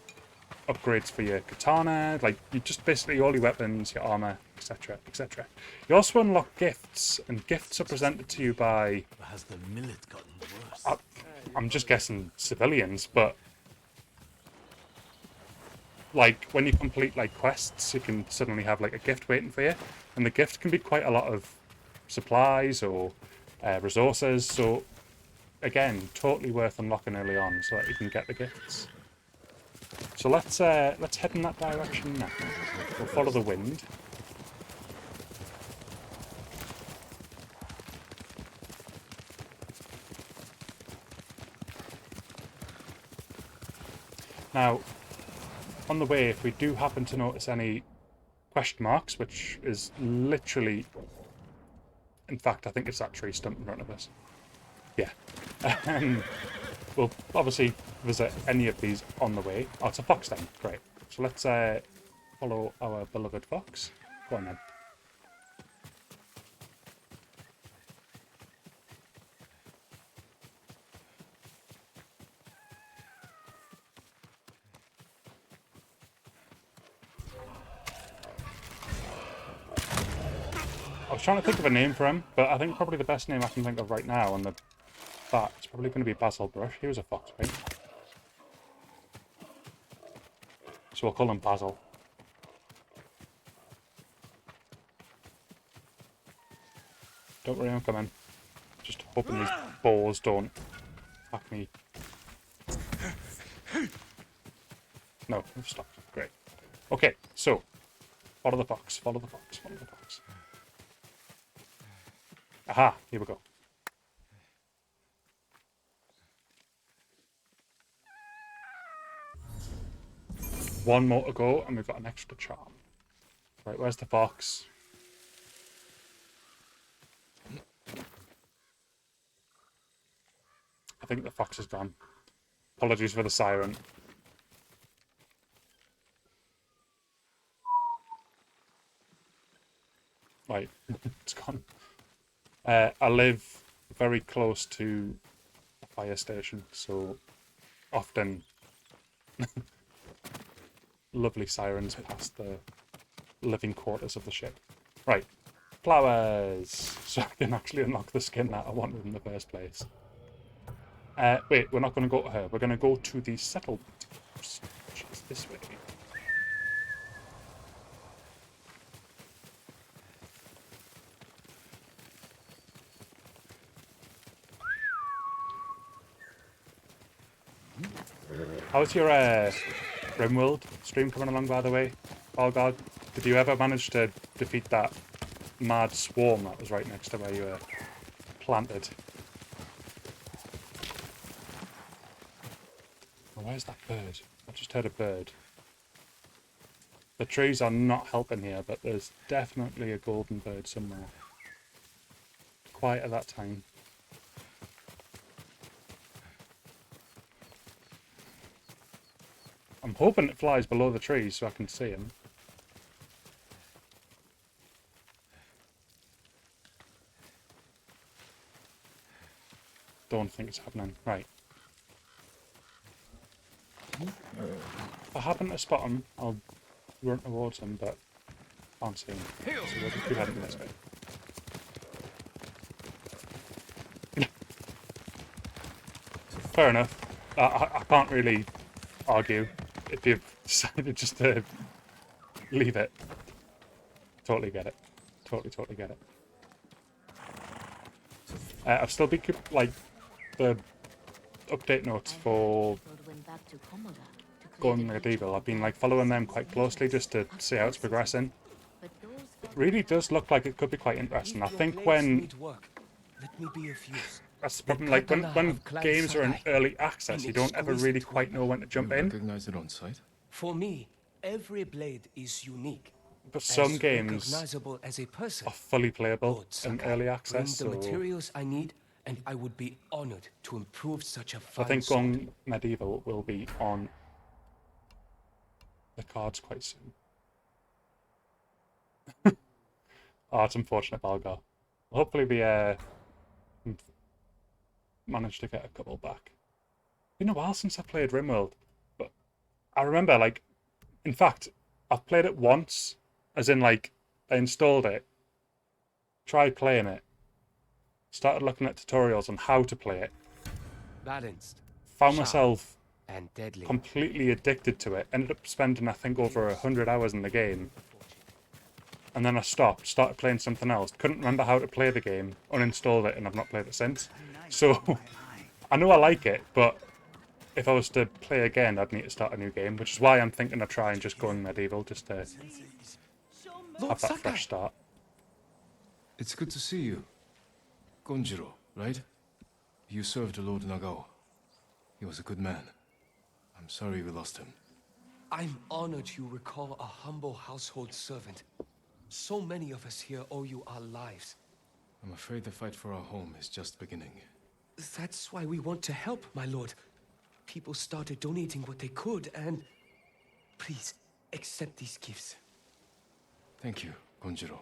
upgrades for your katana, like you just basically all your weapons, your armor, etc., etc. You also unlock gifts, and gifts are presented to you by. Has the millet gotten worse? I'm just guessing civilians, but like when you complete like quests, you can suddenly have like a gift waiting for you, and the gift can be quite a lot of supplies or resources. So again, totally worth unlocking early on so that you can get the gifts. So let's head in that direction now. We'll follow the wind. Now, on the way, if we do happen to notice any question marks, which is literally, in fact, I think it's that tree stump in front of us. Yeah. We'll obviously visit any of these on the way. Oh, it's a fox then. Great. So let's follow our beloved fox. Go on then. I was trying to think of a name for him, but I think probably the best name I can think of right now on the bat is probably going to be Basil Brush. He was a fox, right? So we'll call him Basil. Don't worry, I'm coming. Just hoping these balls don't attack me. No, we've stopped. Great. Okay, so follow the fox, follow the fox, follow the fox. Aha, here we go. One more to go, and we've got an extra charm. Right, where's the fox? I think the fox is gone. Apologies for the siren. Right, it's gone. I live very close to a fire station, so often lovely sirens past the living quarters of the ship. Right, flowers! So I can actually unlock the skin that I wanted in the first place. Wait, we're not going to go to her. We're going to go to the settlement, which is this way. How's your RimWorld stream coming along, by the way? Oh god, did you ever manage to defeat that mad swarm that was right next to where you were planted? Oh, where's that bird? I just heard a bird. The trees are not helping here, but there's definitely a golden bird somewhere. Quiet at that time. I'm hoping it flies below the trees so I can see him. Don't think it's happening. Right. If I happen to spot him, I'll run towards him, but I can't see him. So we'll just be heading this way. Fair enough. I can't really argue if you've decided just to leave it. Totally get it. Totally get it. I've still been, like, the update notes for going medieval. I've been, like, following them quite closely just to see how it's progressing. It really does look like it could be quite interesting. I think when... That's the problem, like, when games are in early access, you don't ever really quite know when to jump in. Recognize it on sight? For me, every blade is unique. But some games recognizable as a person. are fully playable Lord in Sakai, early access. bring the So materials I need, and I would be honored to improve such a fine I think sword. going medieval will be on the cards quite soon. Oh, it's unfortunate, Balgar. Hopefully we manage to get a couple back. It's been a while since I played RimWorld, but I remember, like, in fact, I've played it once, as in, like, I installed it, tried playing it, started looking at tutorials on how to play it, Balanced, found sharp, myself and deadly. completely addicted to it, ended up spending, I think, over 100 hours in the game, and then I stopped, started playing something else, couldn't remember how to play the game, uninstalled it, and I've not played it since. So, I know I like it, but if I was to play again, I'd need to start a new game, which is why I'm thinking of trying just going medieval, just to have that fresh start. It's good to see you. Gonjiro, right? You served Lord Nagao. He was a good man. I'm sorry we lost him. I'm honored you recall a humble household servant. So many of us here owe you our lives. I'm afraid the fight for our home is just beginning. That's why we want to help, my lord. People started donating what they could, and... Please, accept these gifts. Thank you, Gonjiro.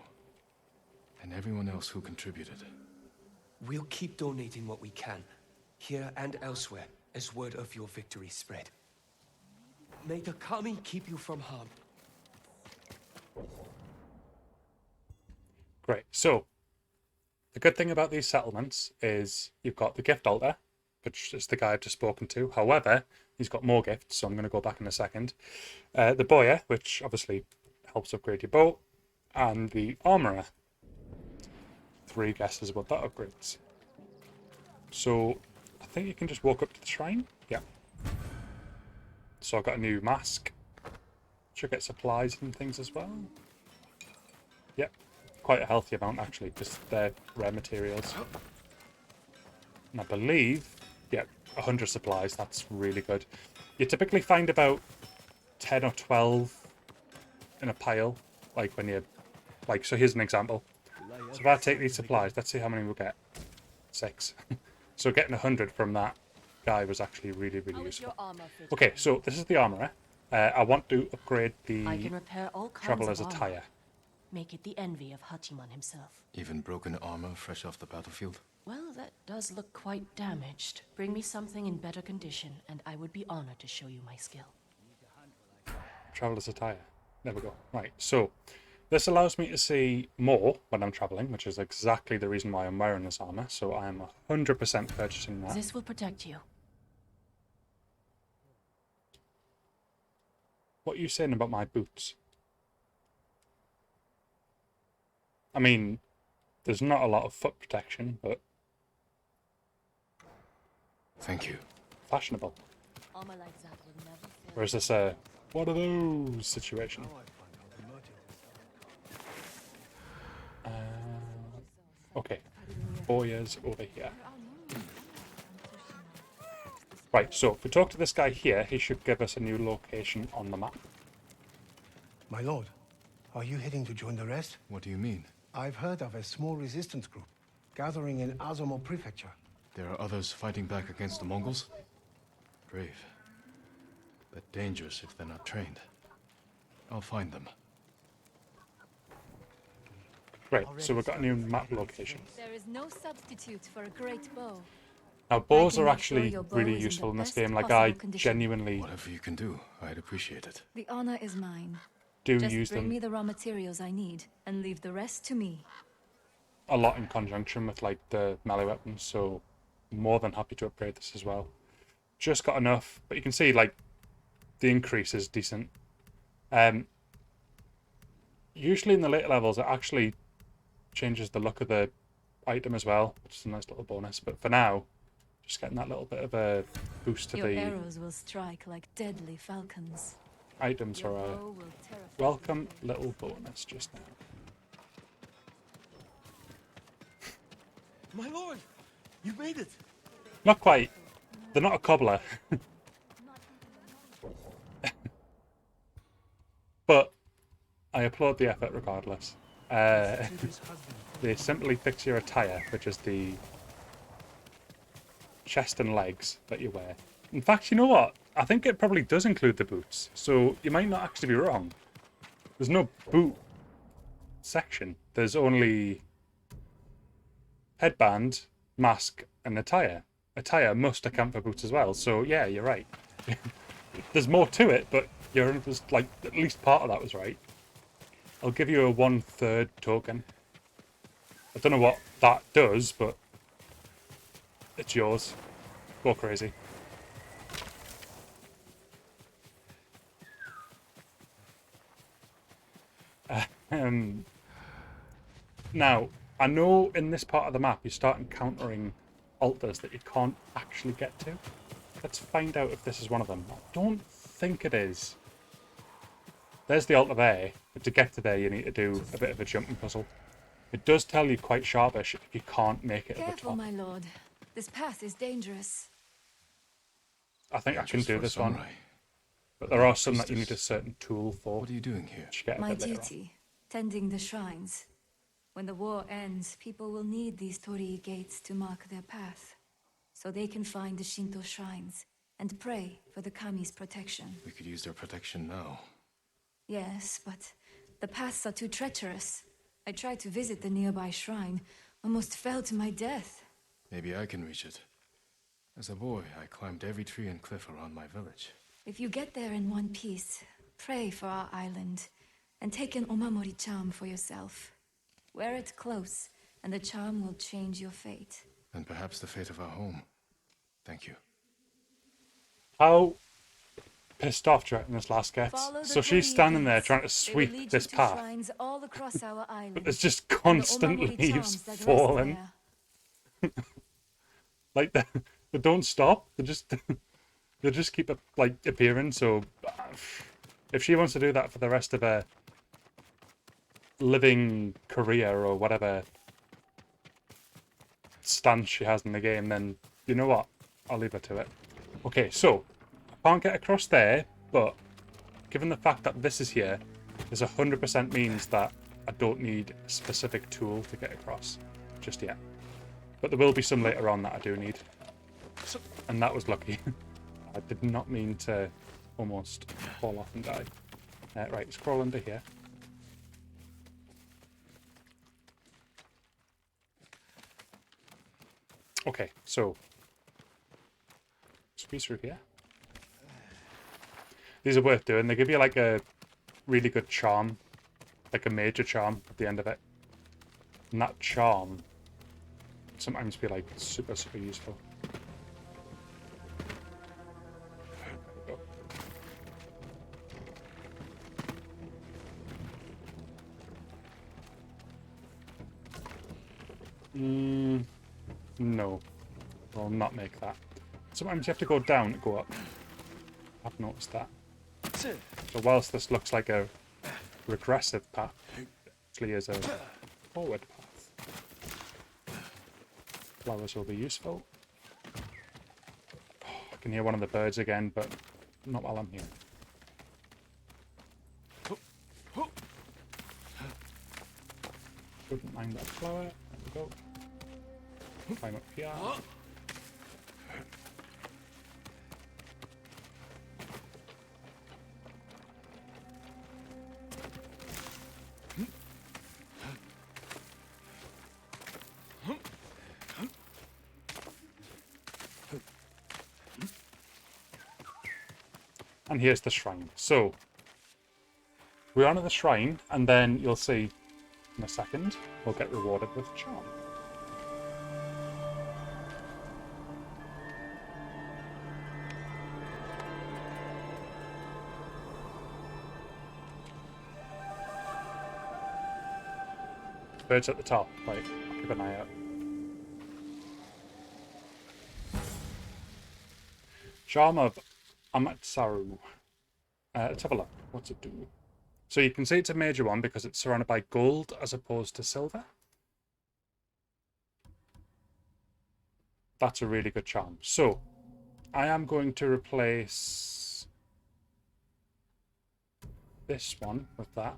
And everyone else who contributed. We'll keep donating what we can, here and elsewhere, as word of your victory spread. May the Kami keep you from harm. Great. So, the good thing about these settlements is you've got the gift altar, which is the guy I've just spoken to. However, he's got more gifts, so I'm going to go back in a second. The boya, which obviously helps upgrade your boat, and the armorer. 3 guesses what that upgrades. So, I think you can just walk up to the shrine. Yeah. So I've got a new mask. Should get supplies and things as well. Yep. Quite a healthy amount actually, because they're rare materials. And I believe, yeah, 100 supplies, that's really good. You typically find about 10 or 12 in a pile, like when you, like, so here's an example. So if I take these supplies, let's see how many we'll get. 6. So getting 100 from that guy was actually really, really useful. Okay, so this is the armorer. I want to upgrade the I can repair all kinds traveler's of armor. attire. Make it the envy of Hachiman himself. Even broken armor fresh off the battlefield? Well, that does look quite damaged. Bring me something in better condition, and I would be honored to show you my skill. Traveler's attire. There we go. Right, so this allows me to see more when I'm traveling, which is exactly the reason why I'm wearing this armor. So I am 100% purchasing that. This will protect you. What are you saying about my boots? I mean, there's not a lot of foot protection, but... Thank you. Fashionable. Armor like that will never fail. Or is this a what are those situation? Okay. Boya's over here. Right, so if we talk to this guy here, he should give us a new location on the map. My lord, are you heading to join the rest? What do you mean? I've heard of a small resistance group gathering in Azamo Prefecture. There are others fighting back against the Mongols? Brave. But dangerous if they're not trained. I'll find them. Right, so we've got a new map location. There is no substitute for a great bow. Now, bows can are make actually sure your bow really is in useful the in this best game. Like, possible I condition. genuinely Whatever you can do, I'd appreciate it. The honor is mine. do Just use bring them me the raw materials I need, and leave the rest to me. a lot in conjunction with, like, the melee weapons, so more than happy to upgrade this as well. Just got enough, but you can see, like, the increase is decent. Usually in the later levels, it actually changes the look of the item as well, which is a nice little bonus. But for now, just getting that little bit of a boost to Your the arrows will strike like deadly falcons. items Your are a bow will terrify welcome little bonus just now. My lord, you made it. Not quite. They're not a cobbler. But I applaud the effort regardless. They simply fix your attire, which is the chest and legs that you wear. In fact, you know what? I think it probably does include the boots, so you might not actually be wrong. There's no boot section. There's only headband, mask, and attire. Attire must account for boots as well, so yeah, you're right. There's more to it, but there's like at least part of that was right. I'll give you a 1/3 token. I don't know what that does, but it's yours. Go crazy. Now, I know in this part of the map you start encountering altars that you can't actually get to. Let's find out if this is one of them. I don't think it is. There's the altar there, but to get to there you need to do a bit of a jumping puzzle. It does tell you quite sharpish if you can't make it at the Careful, top. my lord. This path is dangerous. I think I can Dangerous do for a this one. samurai. But there are some that you need a certain tool for. What are you doing here? Which you get a My bit later on. duty, tending the shrines. When the war ends, people will need these torii gates to mark their path. so they can find the Shinto shrines and pray for the Kami's protection. We could use their protection now. Yes, but the paths are too treacherous. I tried to visit the nearby shrine, almost fell to my death. Maybe I can reach it. As a boy, I climbed every tree and cliff around my village. If you get there in one piece, pray for our island, and take an Omamori charm for yourself. Wear it close, and the charm will change your fate. And perhaps the fate of our home. Thank you. How pissed off do you reckon this last gets? Follow the So she's standing there breeze. trying to They will sweep lead this you to path, shrines all across our island. but there's just and the constant Omamori leaves charms that rest falling. there. Like they don't stop. They just keep like appearing. So if she wants to do that for the rest of her living career or whatever stance she has in the game, then you know what? I'll leave her to it. Okay, so I can't get across there, but given the fact that this is here, this 100% means that I don't need a specific tool to get across just yet. But there will be some later on that I do need. And that was lucky. I did not mean to almost fall off and die. Right, let's crawl under here. Okay, so squeeze through here. These are worth doing. They give you like a really good charm, like a major charm at the end of it. And that charm sometimes be like super useful. No, I'll not make that. Sometimes you have to go down to go up. I've noticed that. So whilst this looks like a regressive path, it actually is a forward path. Flowers will be useful. Oh, I can hear one of the birds again, but not while I'm here. Wouldn't mind that flower. There we go. Climb up here. And here's the shrine. So we honor the shrine, and then you'll see in a second we'll get rewarded with charm. Birds at the top, like, keep an eye out. Charm of Amatsaru. Let's have a look. What's it do? So you can see it's a major one because it's surrounded by gold as opposed to silver. That's a really good charm. So I am going to replace this one with that.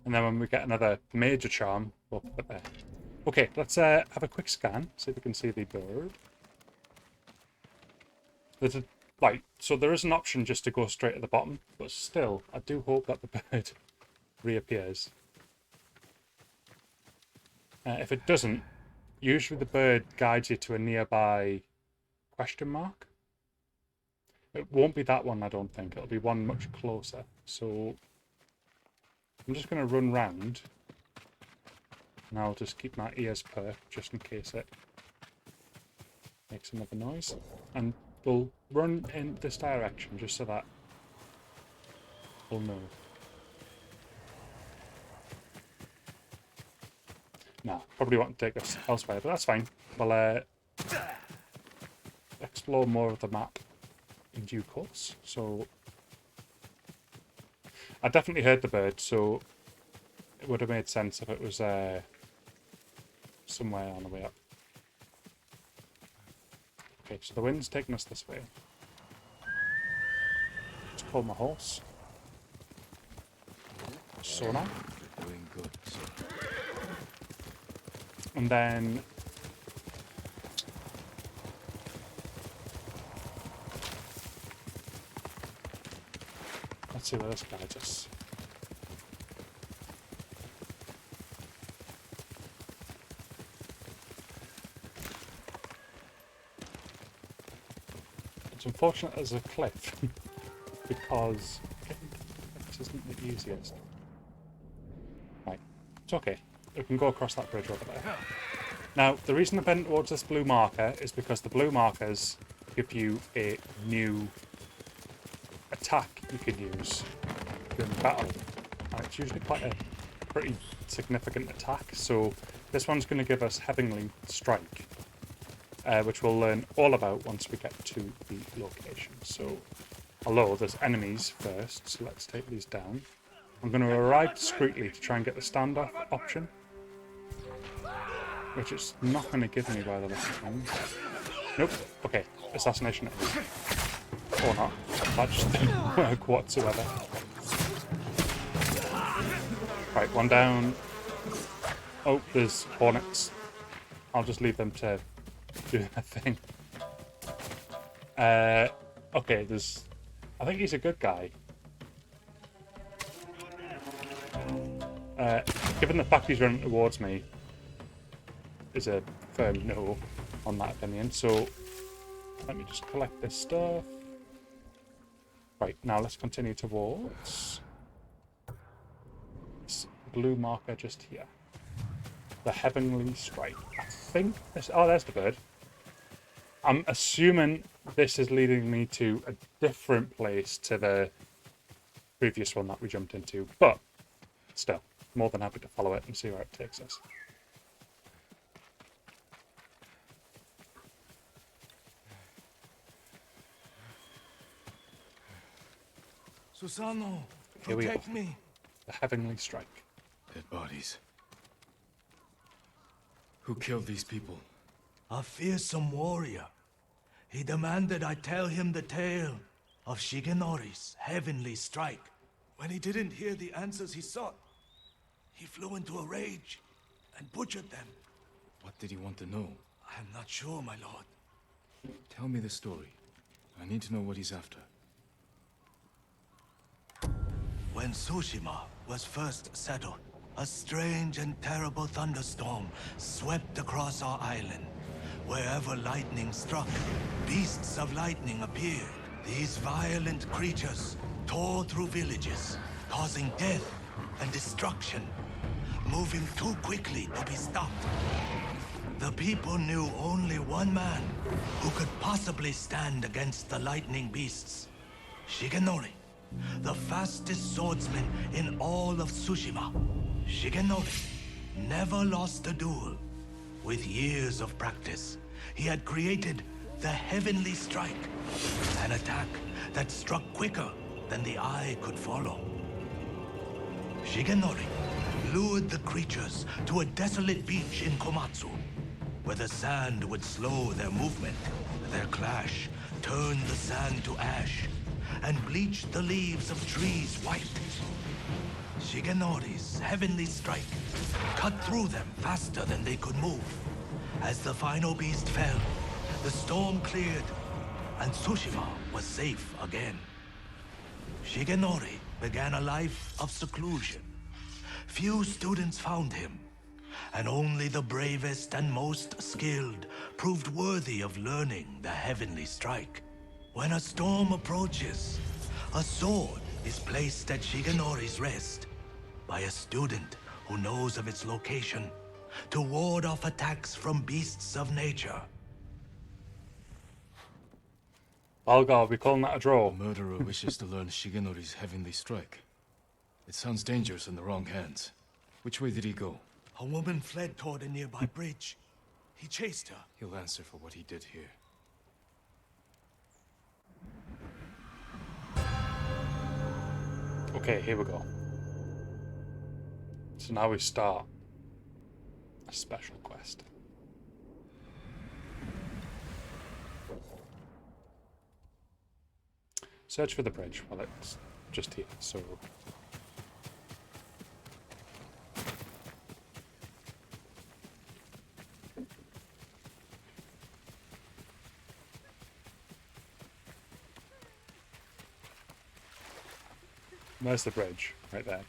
And then when we get another major charm, we'll put it there. Okay, let's have a quick scan, see if we can see the bird. There's a, right, so there is an option just to go straight at the bottom, but still, I do hope that the bird reappears. If it doesn't, usually the bird guides you to a nearby question mark. It won't be that one, I don't think. It'll be one much closer. So I'm just going to run round, and I'll just keep my ears perked just in case it makes another noise. And we'll run in this direction just so that we'll know. Nah, probably won't take us elsewhere, but that's fine. We'll explore more of the map in due course. So I definitely heard the bird, so it would have made sense if it was somewhere on the way up. Okay, so the wind's taking us this way. Let's call my horse. Sonar. Doing good, sir. And then Let's see where this guides us. It's unfortunate there's a cliff because getting to the cliffs isn't the easiest. Right, it's okay. We can go across that bridge over there. Now, the reason I'm bent towards this blue marker is because the blue markers give you a new attack you can use during battle. And it's usually quite a pretty significant attack. So this one's going to give us Heavenly Strike, which we'll learn all about once we get to the location. So, although there's enemies first, so let's take these down. I'm going to arrive discreetly to try and get the standoff option, which it's not going to give me by the looks of things. Nope. Okay. Assassination. Or not. That just didn't work whatsoever. Right, one down. Oh, there's hornets. I'll just leave them to do their thing. Okay, there's... I think he's a good guy. Given the fact he's running towards me, is a firm no on that opinion. So let me just collect this stuff. Right, now let's continue towards this blue marker just here. The Heavenly Strike. I think this... Oh, there's the bird. I'm assuming this is leading me to a different place to the previous one that we jumped into, but still, more than happy to follow it and see where it takes us. Susano, Here we protect are. me. The Heavenly Strike. Dead bodies. Who killed these people? A fearsome warrior. He demanded I tell him the tale of Shigenori's heavenly strike. When he didn't hear the answers he sought, he flew into a rage and butchered them. What did he want to know? I am not sure, my lord. Tell me the story. I need to know what he's after. When Tsushima was first settled, a strange and terrible thunderstorm swept across our island. Wherever lightning struck, beasts of lightning appeared. These violent creatures tore through villages, causing death and destruction, moving too quickly to be stopped. The people knew only one man who could possibly stand against the lightning beasts. Shigenori, the fastest swordsman in all of Tsushima. Shigenori never lost a duel. With years of practice, he had created the Heavenly Strike, an attack that struck quicker than the eye could follow. Shigenori lured the creatures to a desolate beach in Komatsu, where the sand would slow their movement. Their clash turned the sand to ash and bleached the leaves of trees white. Shigenori's Heavenly Strike cut through them faster than they could move. As the final beast fell, the storm cleared, and Tsushima was safe again. Shigenori began a life of seclusion. Few students found him, and only the bravest and most skilled proved worthy of learning the Heavenly Strike. When a storm approaches, a sword is placed at Shigenori's rest by a student who knows of its location to ward off attacks from beasts of nature. Valgar, are we calling that a draw? A murderer wishes to learn Shigenori's Heavenly Strike. It sounds dangerous in the wrong hands. Which way did he go? A woman fled toward a nearby bridge. He chased her. He'll answer for what he did here. Okay, here we go. So now we start a special quest. Search for the bridge. Well, it's just here, so... Where's the bridge? Right there.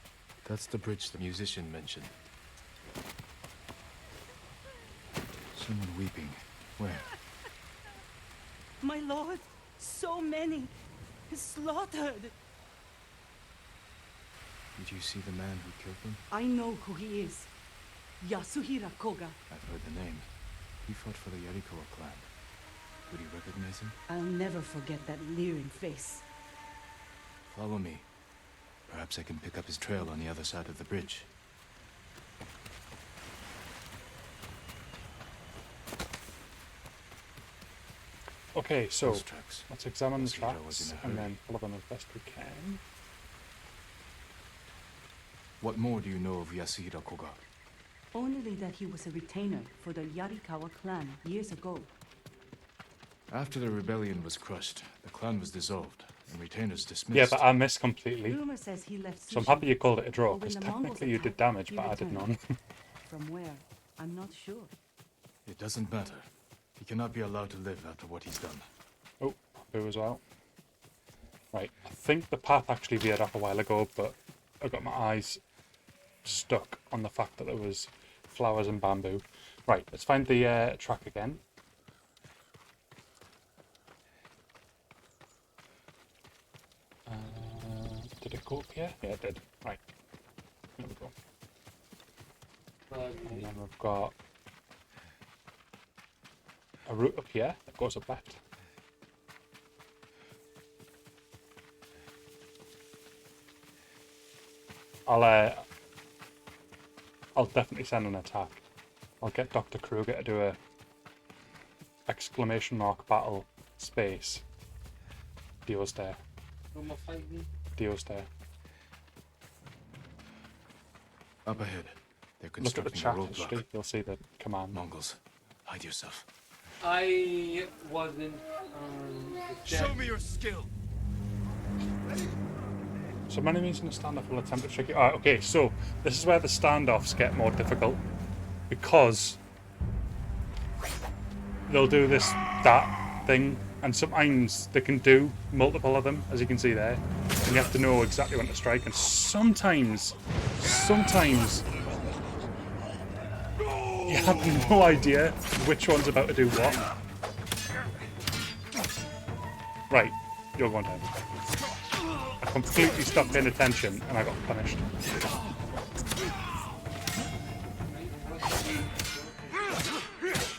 That's the bridge the musician mentioned. Someone weeping. Where? My lord, so many. Slaughtered. Did you see the man who killed them? I know who he is. Yasuhira Koga. I've heard the name. He fought for the Yarikawa clan. Would you recognize him? I'll never forget that leering face. Follow me. Perhaps I can pick up his trail on the other side of the bridge. Okay, so Those tracks. let's examine the Yasuhira was tracks in a and hurry. then follow them as best we can. What more do you know of Yasuhira Koga? Only that he was a retainer for the Yarikawa clan years ago. After the rebellion was crushed, the clan was dissolved and retainers dismissed. Yeah, but I missed completely. Rumor says he left So I'm Tsushima, happy you called it a draw, but when because the Mongols technically you did attacked, damage, he but I did returned. none. From where? I'm not sure. It doesn't matter. He cannot be allowed to live after what he's done. Oh, boo as well. Right, I think the path actually veered off a while ago, but I got my eyes stuck on the fact that there was flowers and bamboo. Right, let's find the track again. Did it go up here? Yeah, it did. Right, there we go. And then we've got a route up here that goes up left. I'll definitely send an attack. I'll get Dr. Kruger to do a exclamation mark battle space. Dio's there. No more fighting. Dio's there. Up ahead. They're Look at the constructing chat a roadblock. history. You'll see the command. Mongols, hide yourself. I wasn't the Show me your skill. So many means in a standoff will attempt to trick you. Alright, okay, so this is where the standoffs get more difficult. Because they'll do that thing, and sometimes they can do multiple of them, as you can see there. And you have to know exactly when to strike, and sometimes you have no idea which one's about to do what. Right, you're going down. I completely stopped paying attention and I got punished.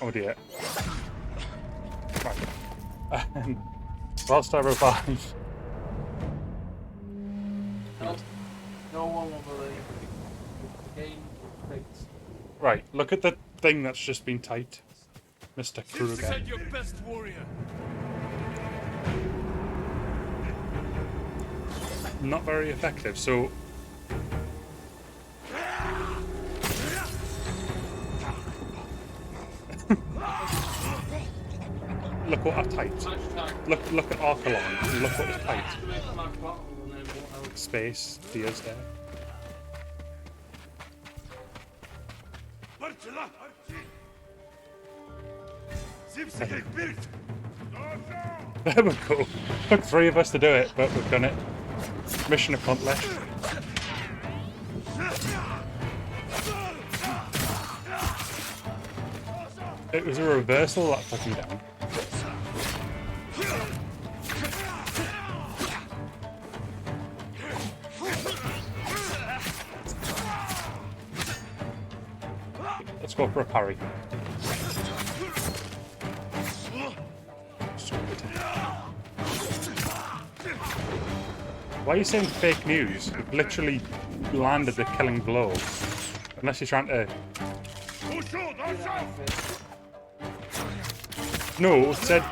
Oh dear. Right. Whilst I revive. No one will believe. Game fixed. Right, look at the thing that's just been typed. Mr. Kruger. Send your best warrior. Not very effective, so look what I typed. Look at Arckellon and look what was typed. Space, Dia's there. There we go. Took 3 of us to do it, but we've done it. Mission accomplished. It was a reversal that took me down. Let's go for a parry. Why are you saying fake news? You've literally landed the killing blow. Unless you're trying to... No, it said...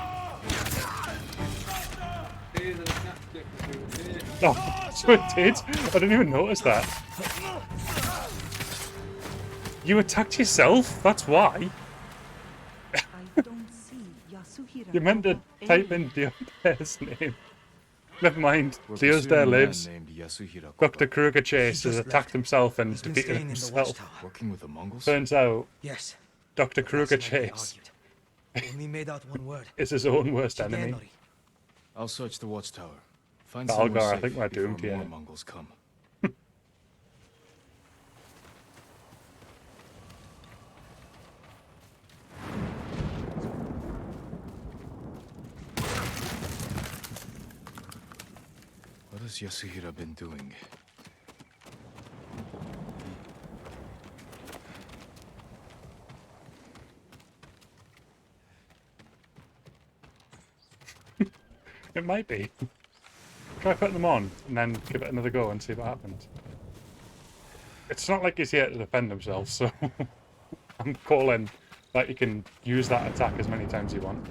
Oh, so it did? I didn't even notice that. You attacked yourself? That's why? You meant to type in Dio's name. Never mind. Dio's there lives. Dr. Kruger Chase has attacked himself and defeated himself. Working with the Mongols? Turns out, Yes. Dr. Kruger Chase Only made out one word. is his own worst enemy. I'll search the watchtower. Find somewhere Balgar, I safe think we're before doomed more here. Mongols come. What has Yasuhira been doing? It might be. Try putting them on and then give it another go and see what happens. It's not like he's here to defend himself, so I'm calling that you can use that attack as many times as you want.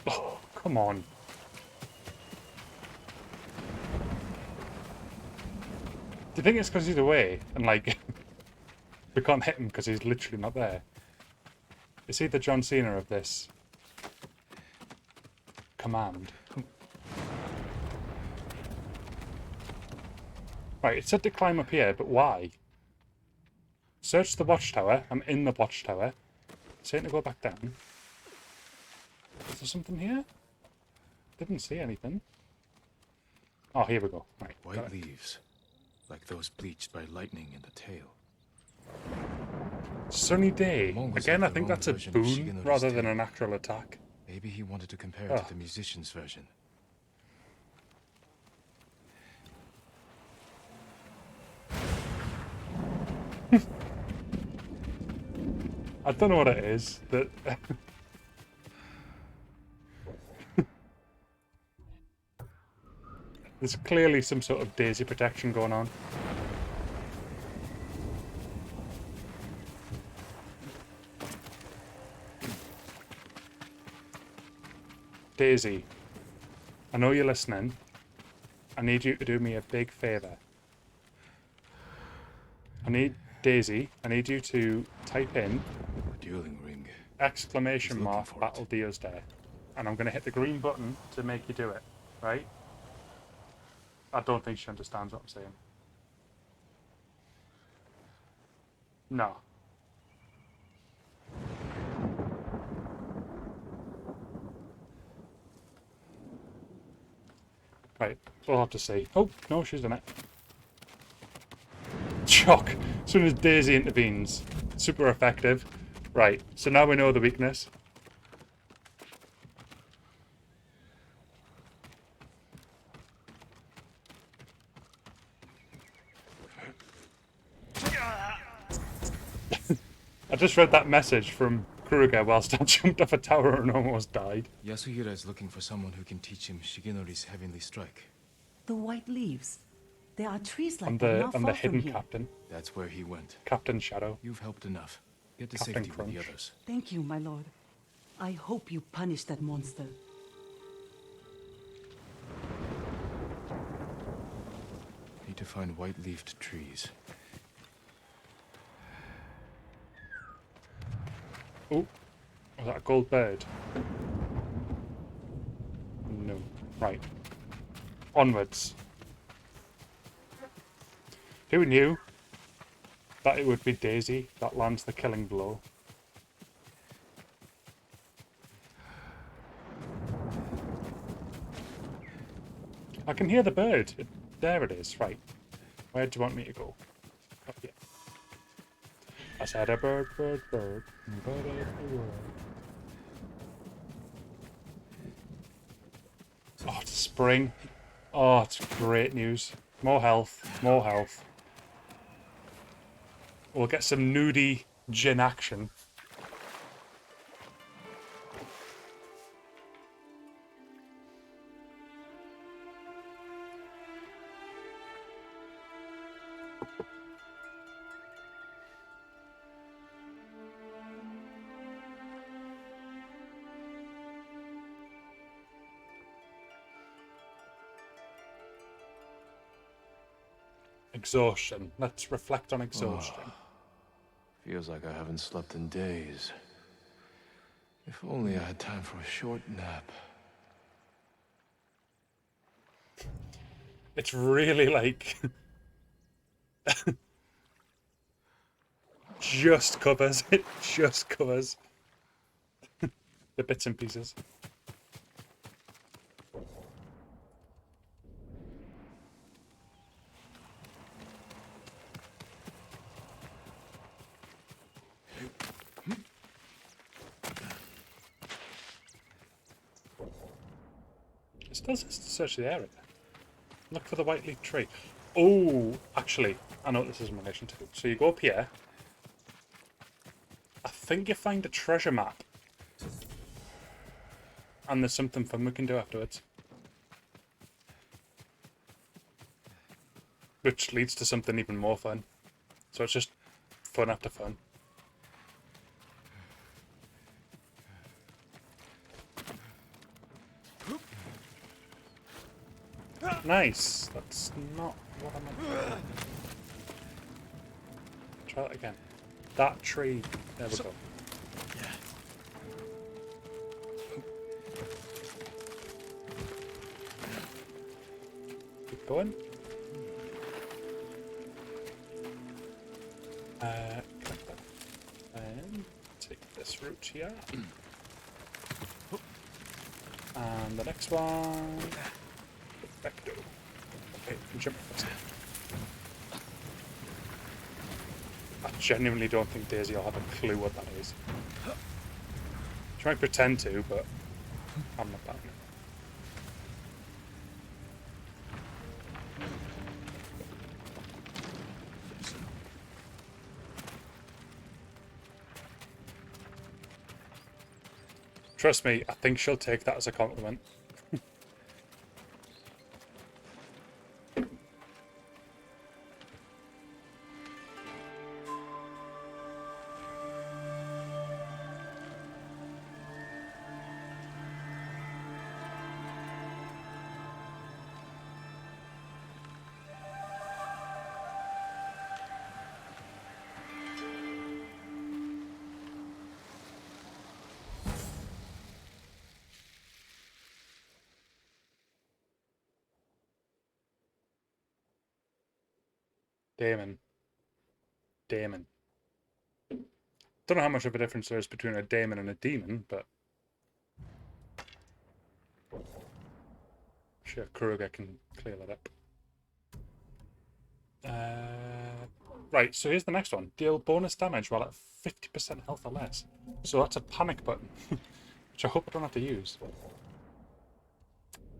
Oh, come on. Do you think it's because he's away and like we can't hit him because he's literally not there? Is he the John Cena of this command? Right, it said to climb up here, but why? Search the watchtower. I'm in the watchtower. Saying to go back down. Is there something here? Didn't see anything. Oh, here we go. Right, White leaves, like those bleached by lightning in the tail. Sunny day. Mongols Again, have I think their own that's a version of boon Shigenori's rather than tale. an actual attack. Maybe he wanted to compare it Oh. to the musician's version. I don't know what it is. That there's clearly some sort of daisy protection going on. Daisy, I know you're listening. I need you to do me a big favour. Daisy, I need you to type in A dueling ring. exclamation mark Battle Deer's Day. And I'm going to hit the green button to make you do it, right? I don't think she understands what I'm saying. No. Right, we'll have to see. Oh, no, she's done it. Shock. As soon as Daisy intervenes. Super effective. Right, so now we know the weakness. I just read that message from Kuroga whilst I jumped off a tower and almost died. Yasuhira is looking for someone who can teach him Shigenori's heavenly strike. The white leaves. There are trees like I'm that the not I'm far the from hidden here. captain. That's where he went. Captain Shadow. You've helped enough. Get to Captain safety with the Crunch. others. Thank you, my lord. I hope you punish that monster. Need to find white-leafed trees. Oh, was that a gold bird? No. Right. Onwards. Who knew that it would be Daisy that lands the killing blow? I can hear the bird. There it is. Right. Where do you want me to go? Up here. I said a bird, bird, bird. Bird everywhere. Oh, it's spring. Oh, it's great news. More health. More health. We'll get some nudie gin action. Exhaustion. Let's reflect on exhaustion. Feels like I haven't slept in days. If only I had time for a short nap. It's really like just covers it, just covers the bits and pieces. It still says to search the area. Look for the white leaf tree. Oh, actually, I know what this is in relation to. So you go up here. I think you find a treasure map. And there's something fun we can do afterwards. Which leads to something even more fun. So it's just fun after fun. Nice. That's not what I meant. Try that again. That tree. There we go. Keep going. Collect that. And take this route here. And the next one. Perfecto. Okay, jump first. I genuinely don't think Daisy will have a clue what that is. She might pretend to, but I'm not buying it. Trust me, I think she'll take that as a compliment. Damon. Damon. Don't know how much of a difference there is between a daemon and a demon, but sure, Kuroga can clear that up. Right, so here's the next one. Deal bonus damage while at 50% health or less. So that's a panic button, which I hope I don't have to use.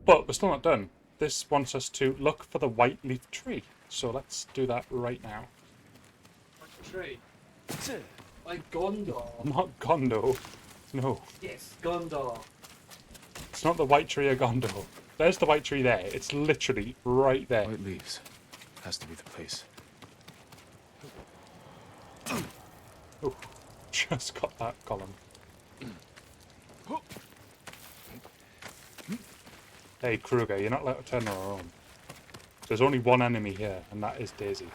But we're still not done. This wants us to look for the white leaf tree. So let's do that right now. What tree? Like Gondor. Not Gondo. No. Yes, Gondor. It's not the white tree of Gondo. There's the white tree there. It's literally right there. White leaves. Has to be the place. Oh, just got that column. Hey, Kruger, you're not allowed to turn her on. There's only one enemy here, and that is Daisy.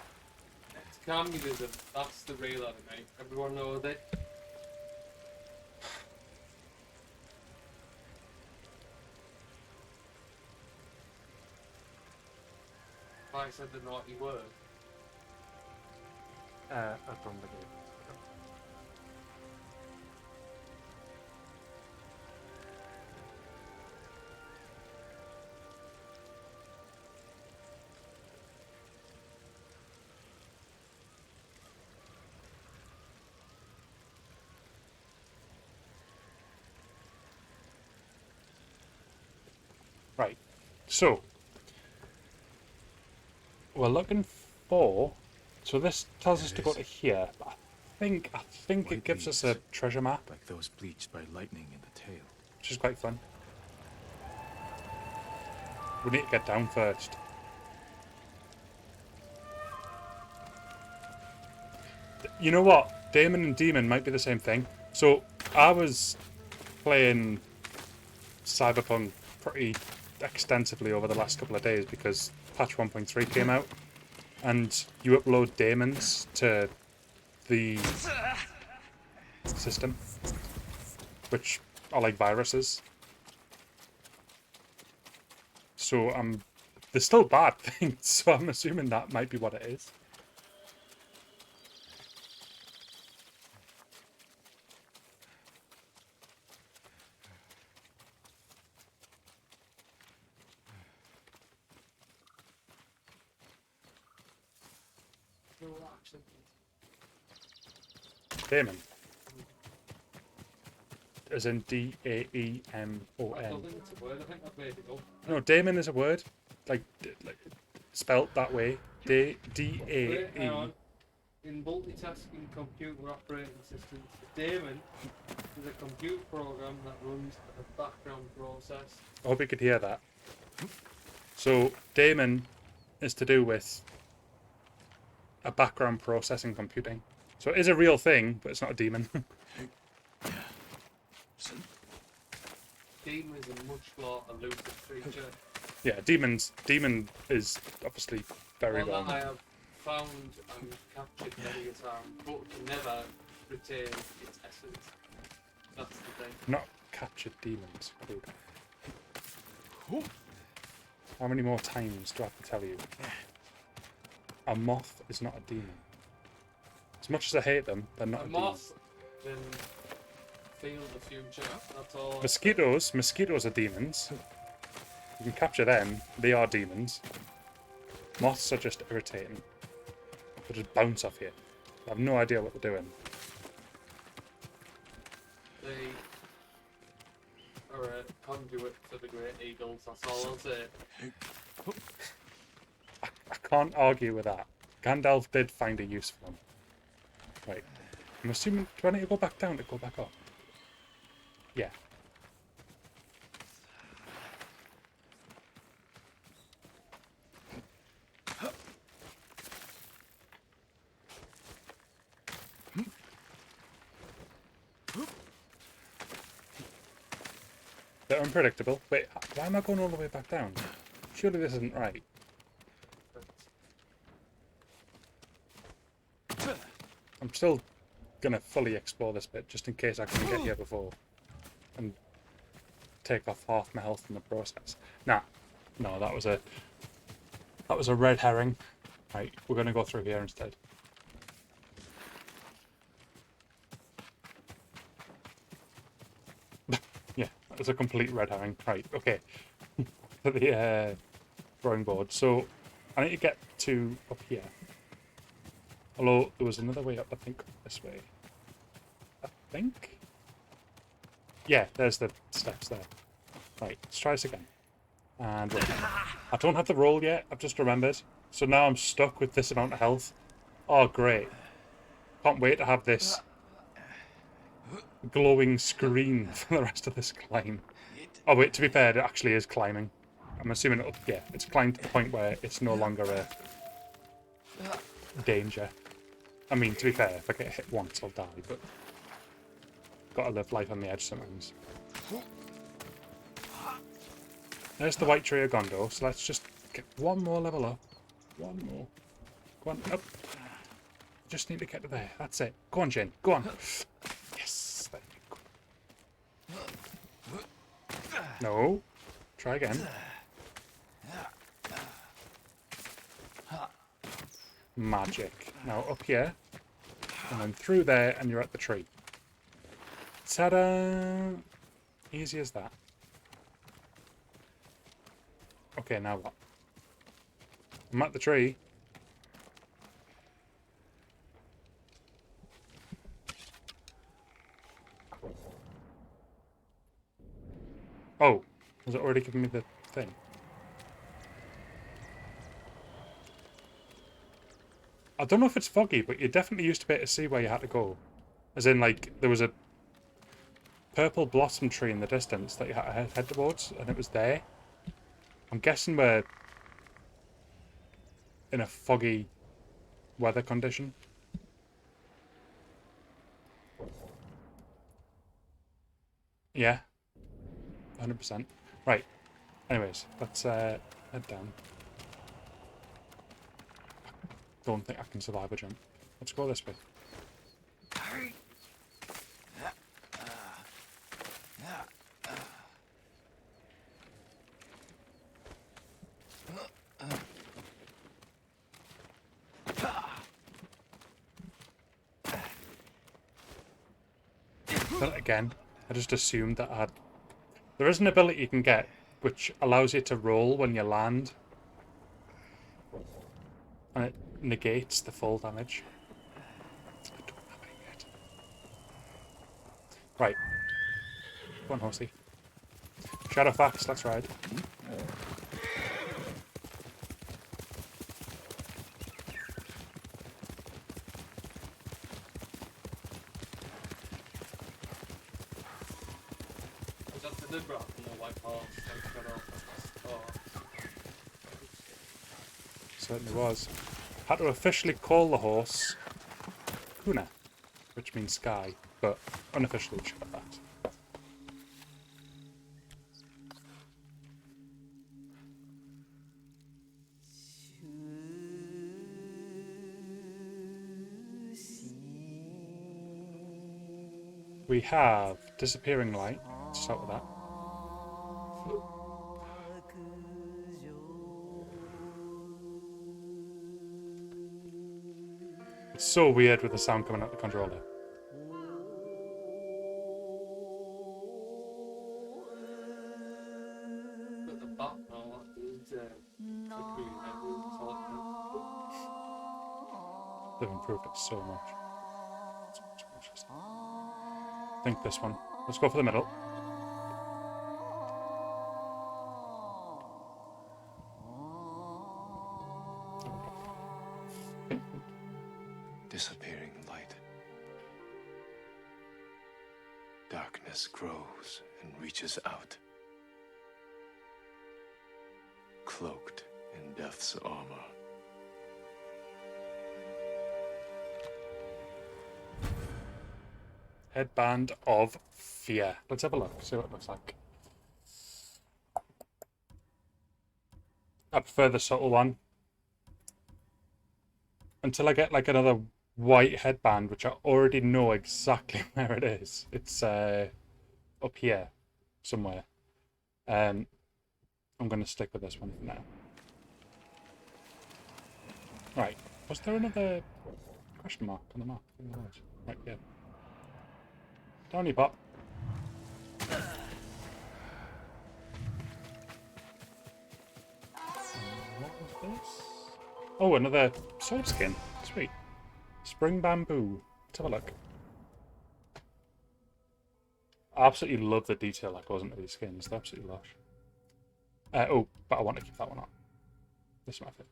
It's communism. That's the real enemy. Everyone knows it. I said the naughty word. From the game. Right, so we're looking for. So this tells us to go to here. But I think it gives us a treasure map, like those bleached by lightning in the tail, which is quite fun. We need to get down first. You know what? Daemon and Demon might be the same thing. So I was playing Cyberpunk pretty extensively over the last couple of days because patch 1.3 came out, and you upload daemons to the system, which are like viruses. So I'm they're still bad things, so I'm assuming that might be what it is. No action. Damon. As in Daemon. I don't think it's a word. I think I've made it up. No, Daemon is a word, like spelt that way. Wait, hang D-A-E. on. In multitasking computer operating systems, a daemon is a computer program that runs a background process. I hope you could hear that. So Daemon is to do with a background processing computing. So it is a real thing, but it's not a demon. Demon is a much more elusive creature. Yeah, demon is obviously very One well. that I have found and captured many a time, but can never retain its essence. That's the thing. Not captured demons. Dude. How many more times do I have to tell you? A moth is not a demon. As much as I hate them, they're not a demon. Moth can feel the future. That's all. Mosquitoes are demons. You can capture them. They are demons. Moths are just irritating. They just bounce off you. I have no idea what they're doing. They are a conduit for the great eagles. That's all I'll say. I can't argue with that. Gandalf did find a use for them. Right. I'm assuming... Do I need to go back down to go back up? Yeah. They're unpredictable. Wait, why am I going all the way back down? Surely this isn't right. I'm still gonna fully explore this bit, just in case I can get here before. And take off half my health in the process. Nah. No, that was a red herring. Right, we're gonna go through here instead. Yeah, that was a complete red herring. Right, okay. For the drawing board. So I need to get to up here. Although there was another way up, I think, this way. I think? Yeah, there's the steps there. Right, let's try this again. And roll. I don't have the roll yet, I've just remembered. So now I'm stuck with this amount of health. Oh, great. Can't wait to have this glowing screen for the rest of this climb. Oh wait, to be fair, it actually is climbing. I'm assuming it'll, yeah, it's climbed to the point where it's no longer a danger. I mean, to be fair, if I get hit once, I'll die, but gotta live life on the edge sometimes. There's the white tree of Gondor, so let's just get one more level up. One more. Go on, up. Just need to get to there. That's it. Go on, Jin. Go on. Yes. There you go. No. Try again. Magic. Now up here. And then through there, and you're at the tree. Ta-da! Easy as that. Okay, now what? I'm at the tree. Oh, has it already given me the thing? I don't know if it's foggy, but you definitely used to be able to see where you had to go. As in, like, there was a purple blossom tree in the distance that you had to head towards, and it was there. I'm guessing we're in a foggy weather condition. Yeah. 100%. Right. Anyways, let's head down. Don't think I can survive a jump. Let's go this way. But again, I just assumed that I had... There is an ability you can get which allows you to roll when you land. And it negates the full damage. I don't have it yet. Right. Go on, horsey. Shadowfax, let's ride. Certainly was. Had to officially call the horse Kuna, which means sky, but unofficially Shadowfax. We have Disappearing Light. Let's start with that. It's so weird with the sound coming out the controller. They've improved it so much. I think this one. Let's go for the middle. Disappearing light. Darkness grows and reaches out. Cloaked in death's armor. Headband of Fear. Let's have a look, see what it looks like. I prefer the subtle one. Until I get like another white headband, which I already know exactly where it is. It's up here somewhere. I'm going to stick with this one for now. Right, was there another question mark on the map? Right, yeah. Down you pop. What was this? Oh, another sword skin. Sweet. Spring bamboo. Let's have a look. I absolutely love the detail that goes into these skins. They're absolutely lush. Oh, but I want to keep that one on. This is my favorite.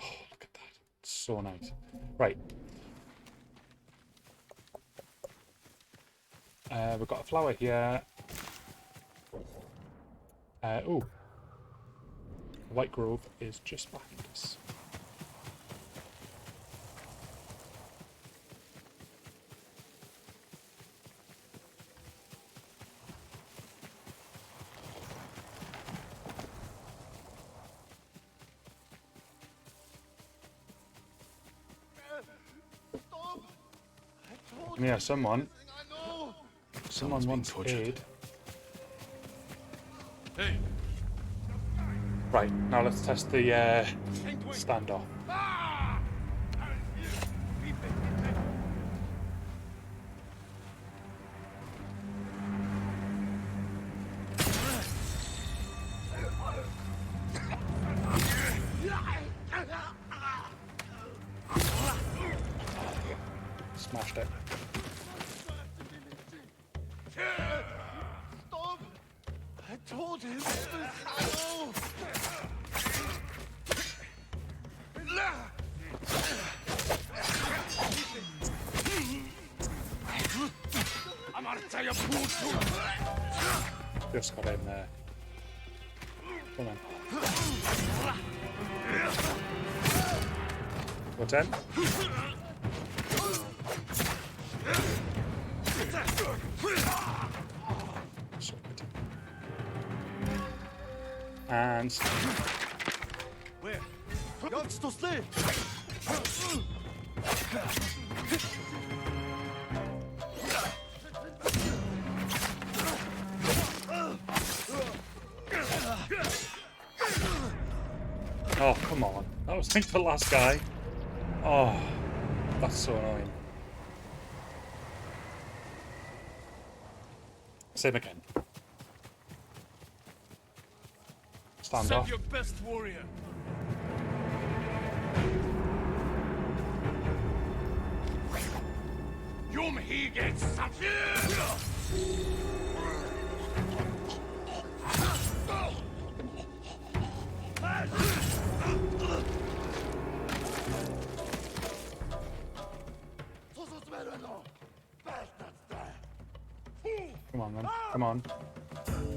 Oh, look at that. It's so nice. Right. We've got a flower here. Oh. White Grove is just behind us. Yeah, someone wants aid. Hey. Right, now let's test the standoff. Smashed it. Stop! I told him. I'm gonna tell you. Just got in there. Come on. What's in? And Where? Got to stay. oh, come on. That was like the last guy. Oh, that's so annoying. Same again. Stand Send off. your best warrior. Yum he gets something. Come on, then. Come on.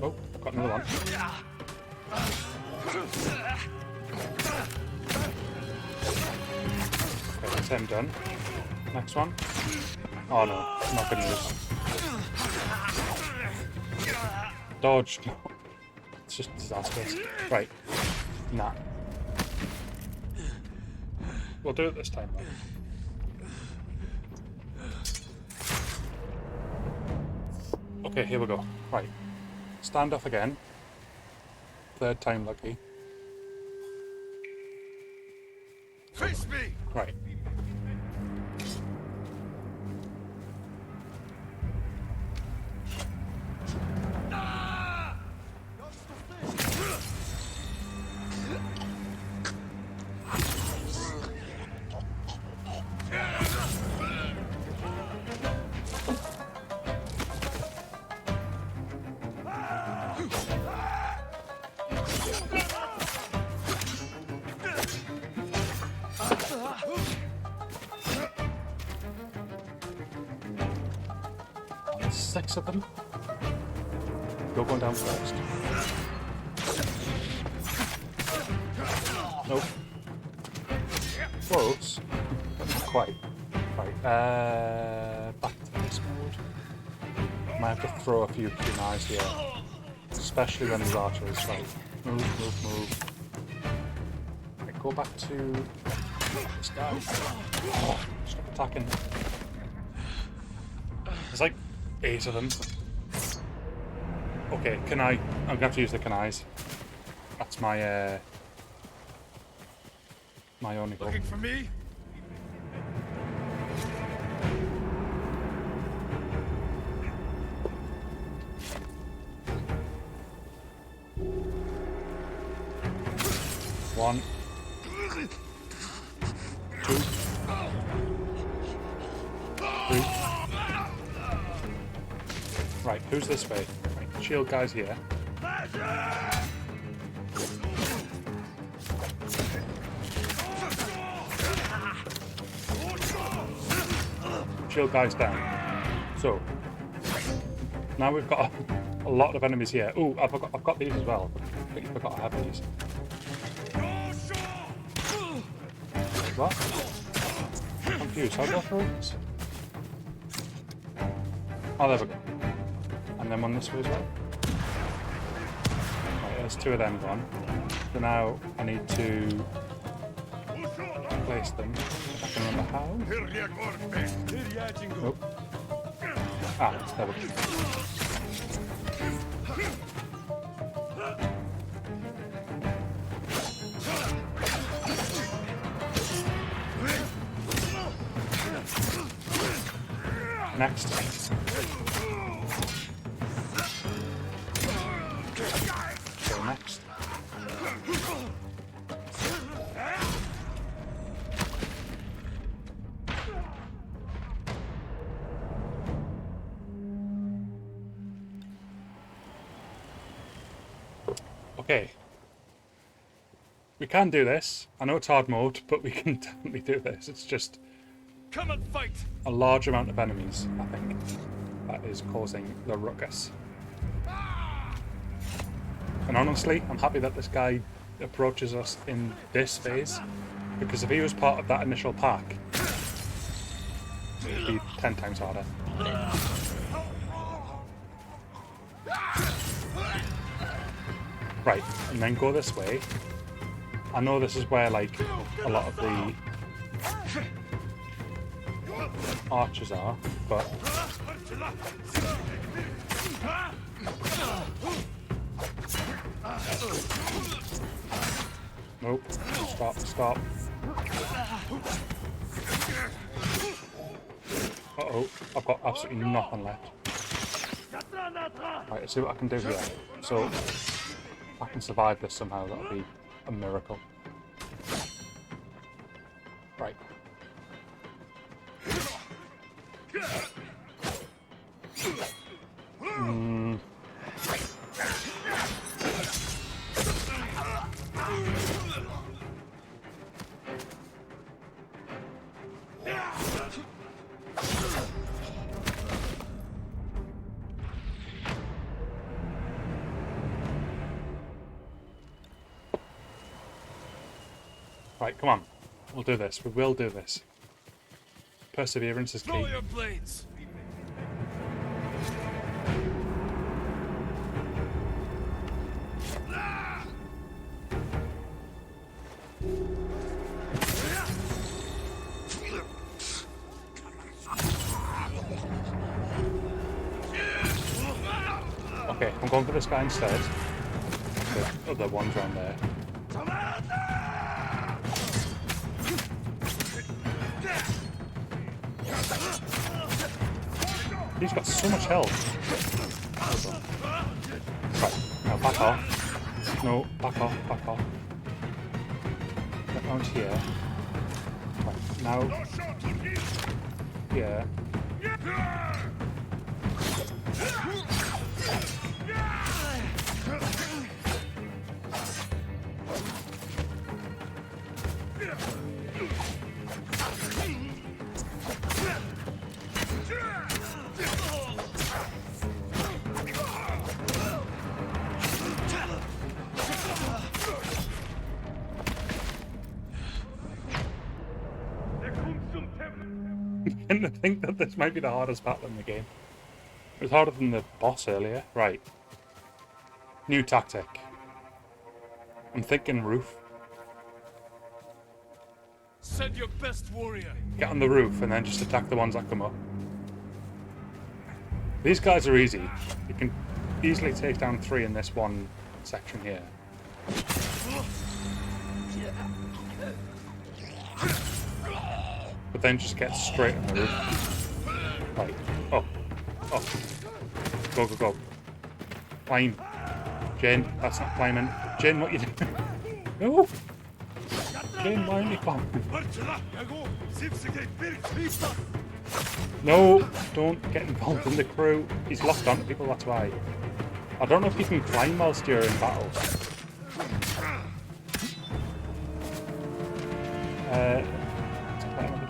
Oh, I've got another one. Okay, that's him done. Next one. Oh no, not good news. Dodge. No. It's just disastrous. Right. Nah. We'll do it this time, though. Okay, here we go. Right. Stand off again. Third time lucky. Face me! Right. Six of them. You're going down first. Nope. Close. But not quite. Right. Back to this mode. Might have to throw a few kunais here. Especially when there's archers. Right. Move, move, move. Right, go back to this guy. Oh, stop attacking. There's like 8 of them. Okay, kunai. I'm gonna have to use the kunais. That's my my only hope. Looking for me? One. 2. 3. Right, who's this way? Right, shield guy's here. Shield guy's down. So now we've got a lot of enemies here. Ooh, I've got these as well. I completely forgot I have these. What? I'm confused. How do I throw this? Oh, there we go. And then one this way as well. Right, there's 2 of them gone. So now I need to place them. I can remember how. Nope. Ah, there we go. Next. Go next. Okay. We can do this. I know it's hard mode, but we can definitely do this. It's just come and fight. A large amount of enemies, I think, that is causing the ruckus. And honestly, I'm happy that this guy approaches us in this phase, because if he was part of that initial pack, it'd be 10 times harder. Right, and then go this way. I know this is where, like, a lot of the archers are, but nope. Stop, stop. Uh-oh, I've got absolutely nothing left. Right, let's see what I can do here. So, if I can survive this somehow, that'll be a miracle. Right. Right, come on. We'll do this. We will do this. Perseverance is key. Throw your blades! Okay, I'm going for this guy instead. The other one's around there. He's got so much health. Right, now back off. No, back off, back off. Get around here. Right, now. Yeah. I think that this might be the hardest battle in the game. It was harder than the boss earlier. Right. New tactic. I'm thinking roof. Send your best warrior. Get on the roof and then just attack the ones that come up. These guys are easy. You can easily take down 3 in this one section here. But then just get straight on the roof. Right. Up. Up. Go, go, go. Climb. Jane, that's not climbing. Jane, what you doing? No! Jane, why aren't you climbing? No! Don't get involved in the crew. He's locked onto people, that's why. I don't know if you can climb whilst you're in battle.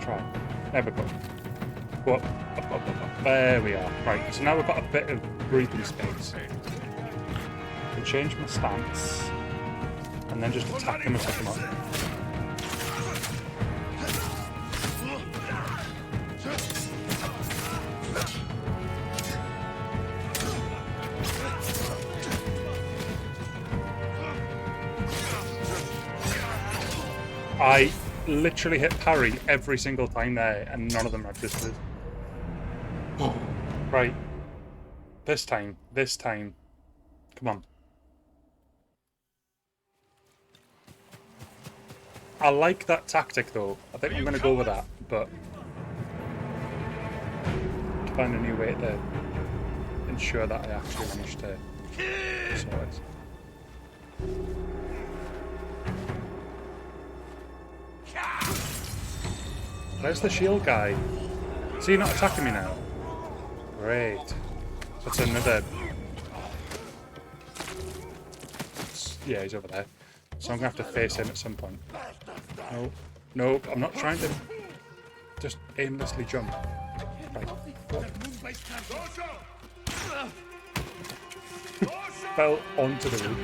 Try. There we go. Go up, up, up, up, up. There we are. Right, so now we've got a bit of breathing space. I can change my stance and then just attack them and pick them up. I literally hit parry every single time there and none of them registered. Right. This time. Come on. I like that tactic though. I think I'm going to go with that, but to find a new way to ensure that I actually manage to sort it. Where's the shield guy? Is he not attacking me now? Great. That's another... Yeah, he's over there. So I'm going to have to face him at some point. No. Nope, I'm not trying to just aimlessly jump. Right. Fell onto the roof.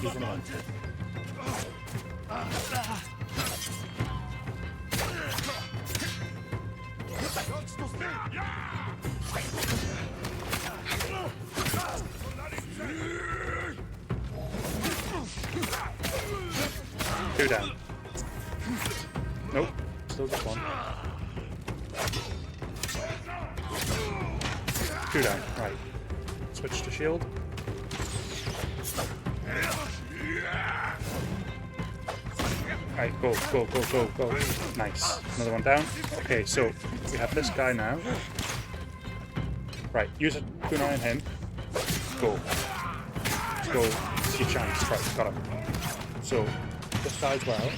He's gonna land. Two down. Nope, still got one. Two down, right. Switch to shield. Right, go, go, go, go, go. Nice. Another one down. Okay, so we have this guy now. Right, use it. Keep an eye on him. Go. Let's go. It's your chance. Right, got him. So, this guy as well.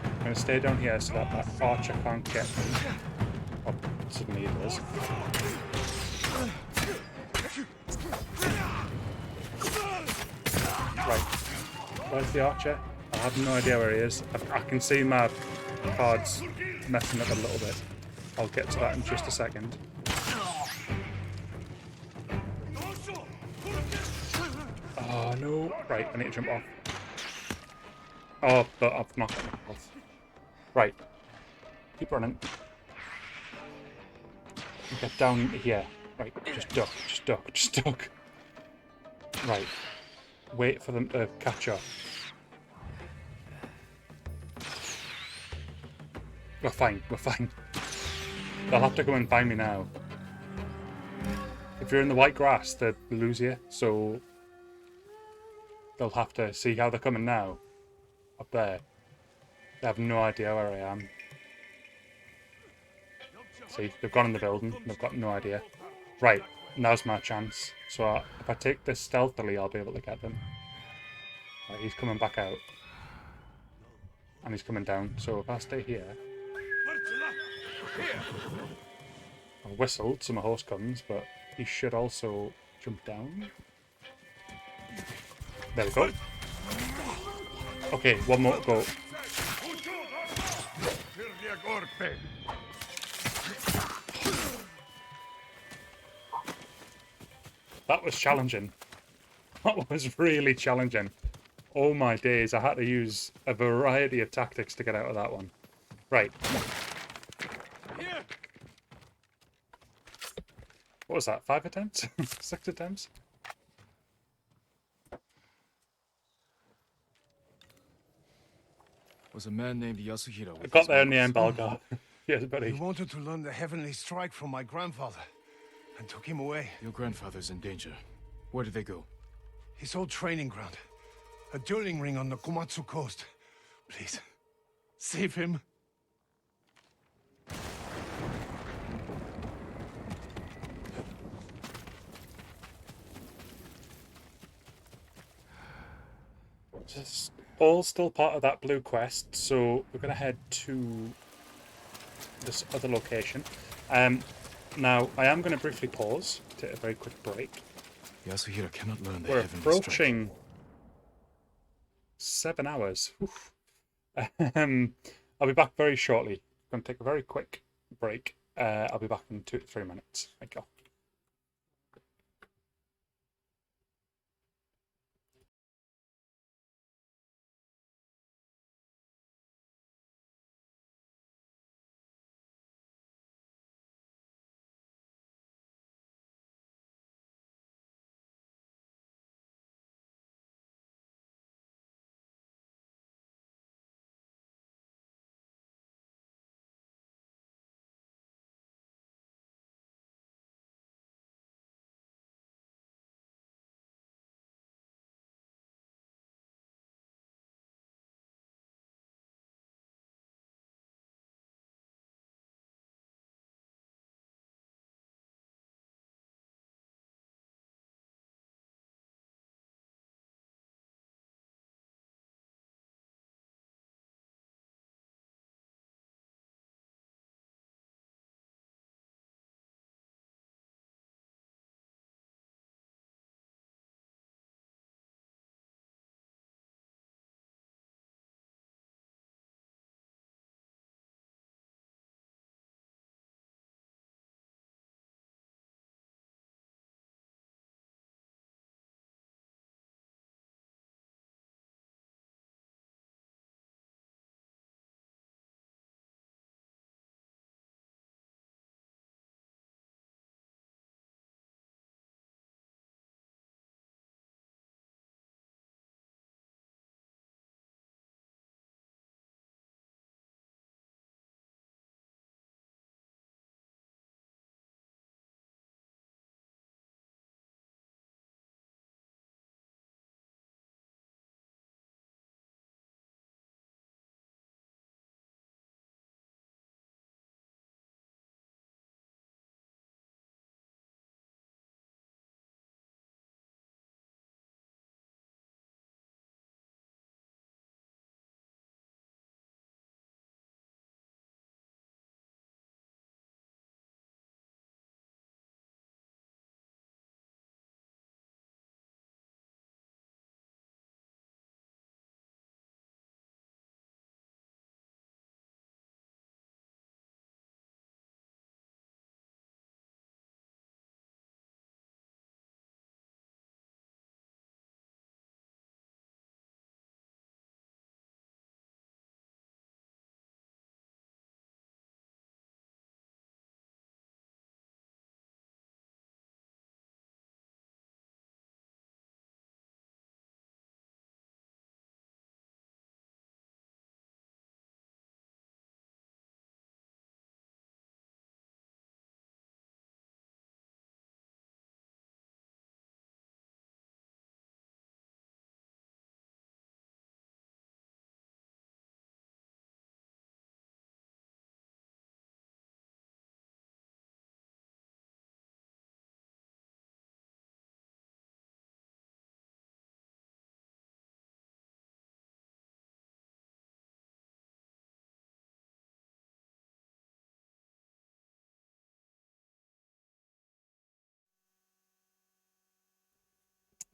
I'm going to stay down here so that that archer can't get me. Oh, suddenly he does. Right. Where's the archer? I have no idea where he is. I can see my cards messing up a little bit. I'll get to that in just a second. Oh no. Right, I need to jump off. Oh, but I've not got my health. Right. Keep running. Get down here. Right, just duck, just duck, just duck. Right. Wait for them to catch up. We're fine, we're fine. They'll have to come and find me now. If you're in the white grass, they lose you, so they'll have to see how they're coming now. Up there. They have no idea where I am. See, they've gone in the building, they've got no idea. Right, now's my chance. So if I take this stealthily, I'll be able to get them. Right, he's coming back out. And he's coming down, so if I stay here... I whistled so my horse comes, but he should also jump down. There we go. Okay, one more to go. That was challenging. That was really challenging. Oh my days, I had to use a variety of tactics to get out of that one. Right. What was that, 5 attempts? 6 attempts? Was a man named Yasuhiro. I got there in the end, Balgar. Yes, buddy. He wanted to learn the heavenly strike from my grandfather, and took him away. Your grandfather's in danger. Where did they go? His old training ground. A dueling ring on the Komatsu coast. Please, save him. Just all still part of that blue quest, so we're going to head to this other location. Now, I am going to briefly pause, take a very quick break. Yasuhiro cannot learn the We're heavenly strike. approaching 7 hours. Oof. I'll be back very shortly. I'm going to take a very quick break. I'll be back in 2 to 3 minutes. Thank you.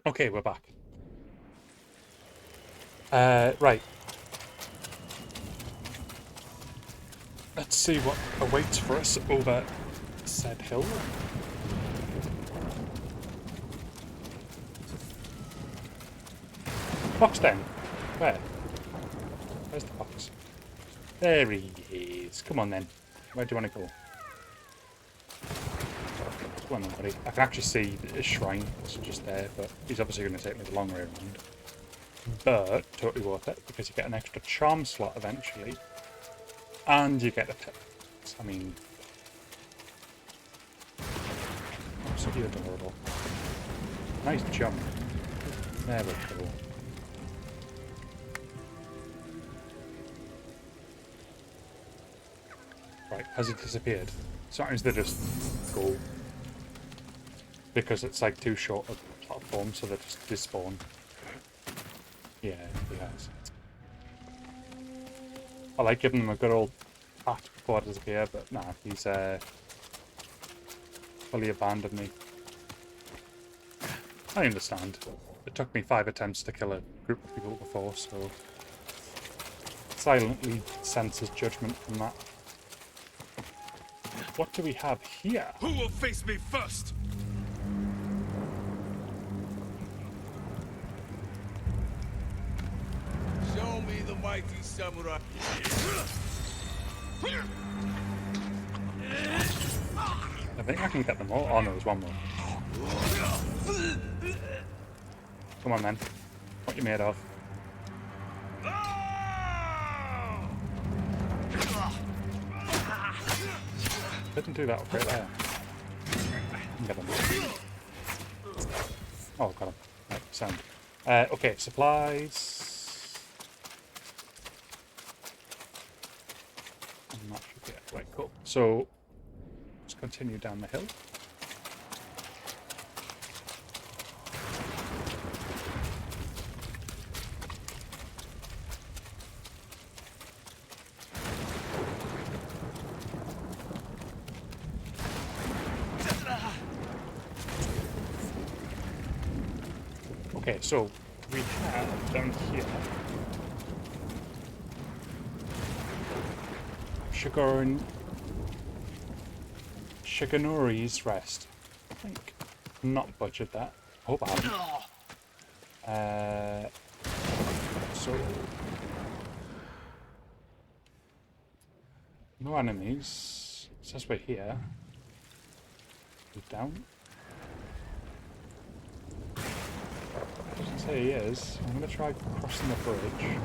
Okay, we're back. Right. Let's see what awaits for us over said hill. Fox down. Where? Where's the fox? There he is. Come on then. Where do you want to go? Come on then, buddy. I can actually see the shrine. It's just there, but he's obviously going to take me the long way around. But totally worth it because you get an extra charm slot eventually, and you get a pet. I mean, absolutely adorable. Nice jump. There we go. Right, has it disappeared? Sometimes they just go because it's like too short a platform, so they just despawn. Yeah, he has. I like giving them a good old pat before I disappear, but nah, he's fully abandoned me. I understand. It took me 5 attempts to kill a group of people before, so silently sense his judgment from that. What do we have here? Who will face me first? Show me the mighty samurai. I think I can get them all. Oh no, there's one more. Come on then. What you made of? Didn't do that up right there. Get them. Oh, got him. Right, sound. Okay, supplies. And that should be it. Right, cool. So, let's continue down the hill. Okay, so we have down here Shigenori's Rest. I think not butchered that. I hope I haven't. So no enemies. It says we're here. Move down. Doesn't say he is. I'm gonna try crossing the bridge.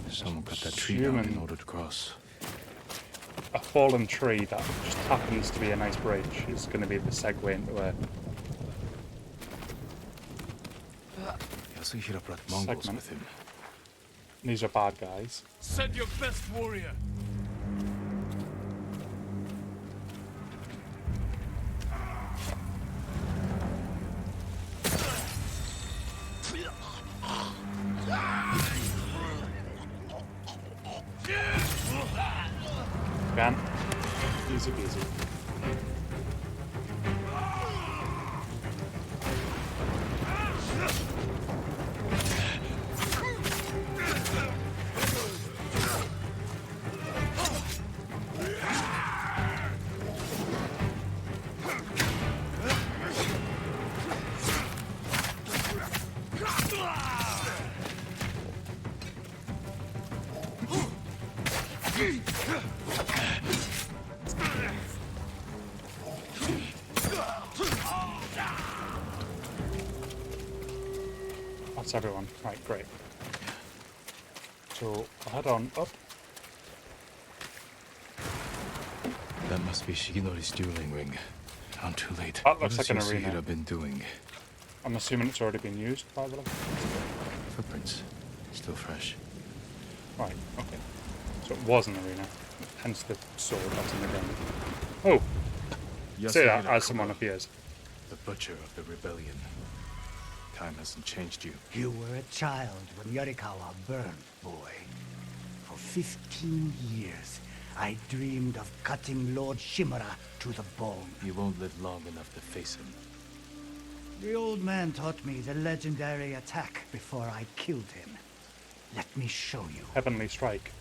Someone cut that tree down in order to cross. A fallen tree that just happens to be a nice bridge is going to be the segue into a Yasuhira brought Mongols segment. with him. These are bad guys. Send your best warrior. Again. Easy peasy. That's everyone. Right, great. So I'll head on up. That must be Shigenori's dueling ring. I'm too late. That looks like an What has arena. Yasuhira been doing? I'm assuming it's already been used by the look. Footprints. Still fresh. Right, okay. So it was an arena. Hence the sword that's in the ground. Oh! Say that as someone appears. The butcher of the rebellion. Time hasn't changed you. You were a child when Yarikawa burned, boy. For 15 years, I dreamed of cutting Lord Shimura to the bone. You won't live long enough to face him. The old man taught me the legendary attack before I killed him. Let me show you. Heavenly Strike.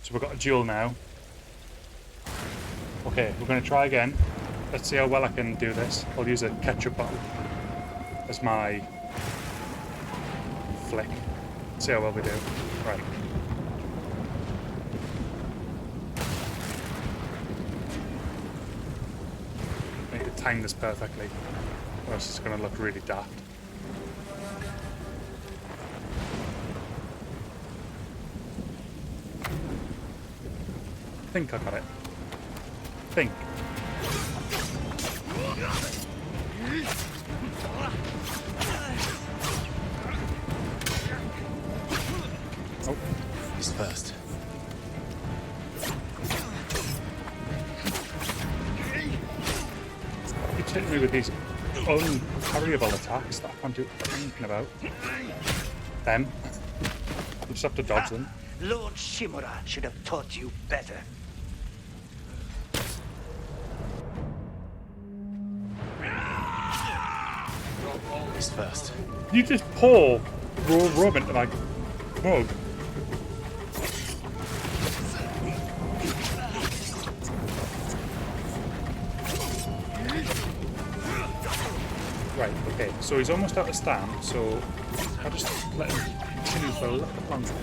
So we've got a duel now. Okay, we're going to try again. Let's see how well I can do this. I'll use a ketchup bottle as my flick. See how well we do. Right. I need to time this perfectly, or else it's going to look really daft. I think I got it. Think. Oh, he's first. It's hitting me with these unparryable attacks that I can't do anything about. Them. I just have to dodge them. Lord Shimura should have taught you better. He's first. You just pour raw rum into my mug. Right, okay, so he's almost out of stamina, so I'll just let him continue for a little bit longer.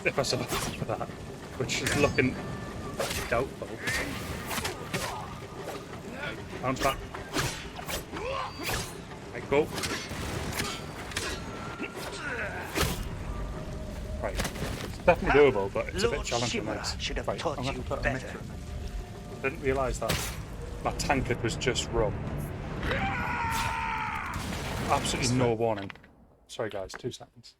If I survive for that, which is looking doubtful. Bounce back. Right, go. Right, it's definitely doable, but it's a bit challenging. Right, I'm going to put a mixer in it. Didn't realise that my tankard was just rum. Absolutely no warning. Sorry guys, 2 seconds.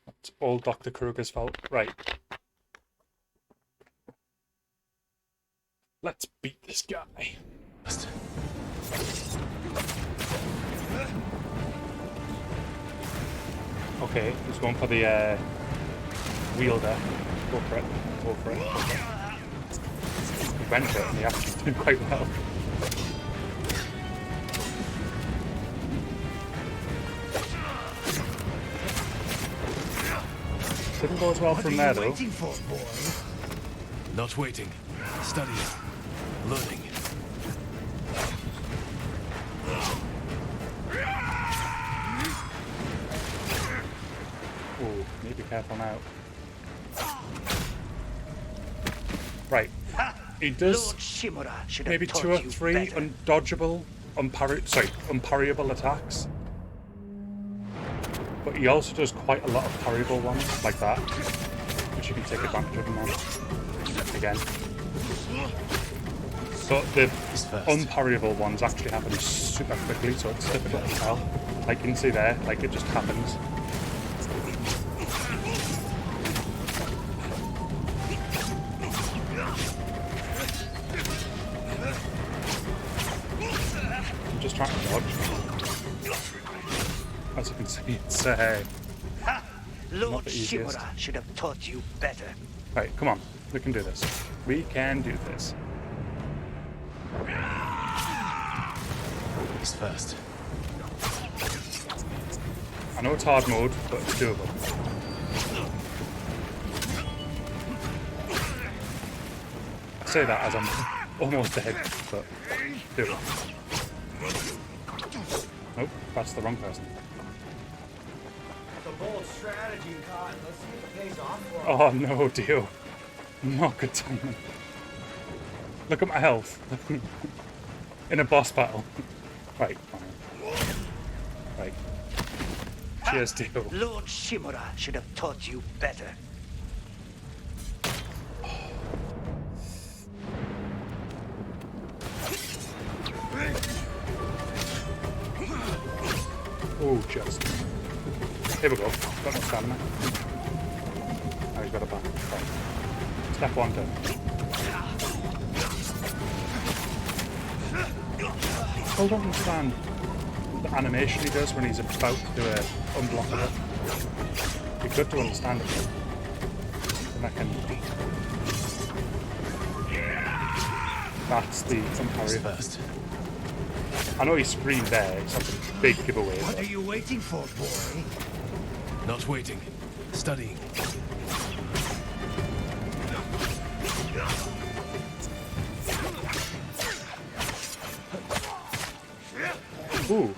It's all Dr. Kruger's fault. Right. Let's beat this guy. Okay, he's going for the wielder. Go for it. Go for it. Go for it. He went for it and he actually did quite well. Didn't go as well from there though. Not waiting. Studying. Learning. Oh, need to be careful now. Right. He does maybe 2 or 3 undodgeable, unparryable attacks. But he also does quite a lot of parryable ones, like that, which you can take advantage of him on. Again. But the unparryable ones actually happen super quickly, so it's difficult to tell. Like you can see there, like it just happens. I'm just trying to dodge. As you can see, it's Lord Shimura should have taught you better. Right, come on. We can do this. We can do this. He's first. I know it's hard mode, but it's doable. I say that as I'm almost dead, but doable. Nope, that's the wrong person. It's a bold strategy, Cotton. Let's see if it pays off for Oh no, Dio. Not good timing. Look at my health. In a boss battle. Right, fine. Right. Cheers, Dio. Lord Shimura should have taught you better. Oh, just. Here we go. Got no stamina. Now he's got a back. Right. Step 1 done. still don't understand the animation he does when he's about to do a unblockable. Be good to understand it. And I can. That's the unparry first. I know he screamed there. It's like a big giveaway. What are you waiting for, boy? Not waiting. Studying. Ooh.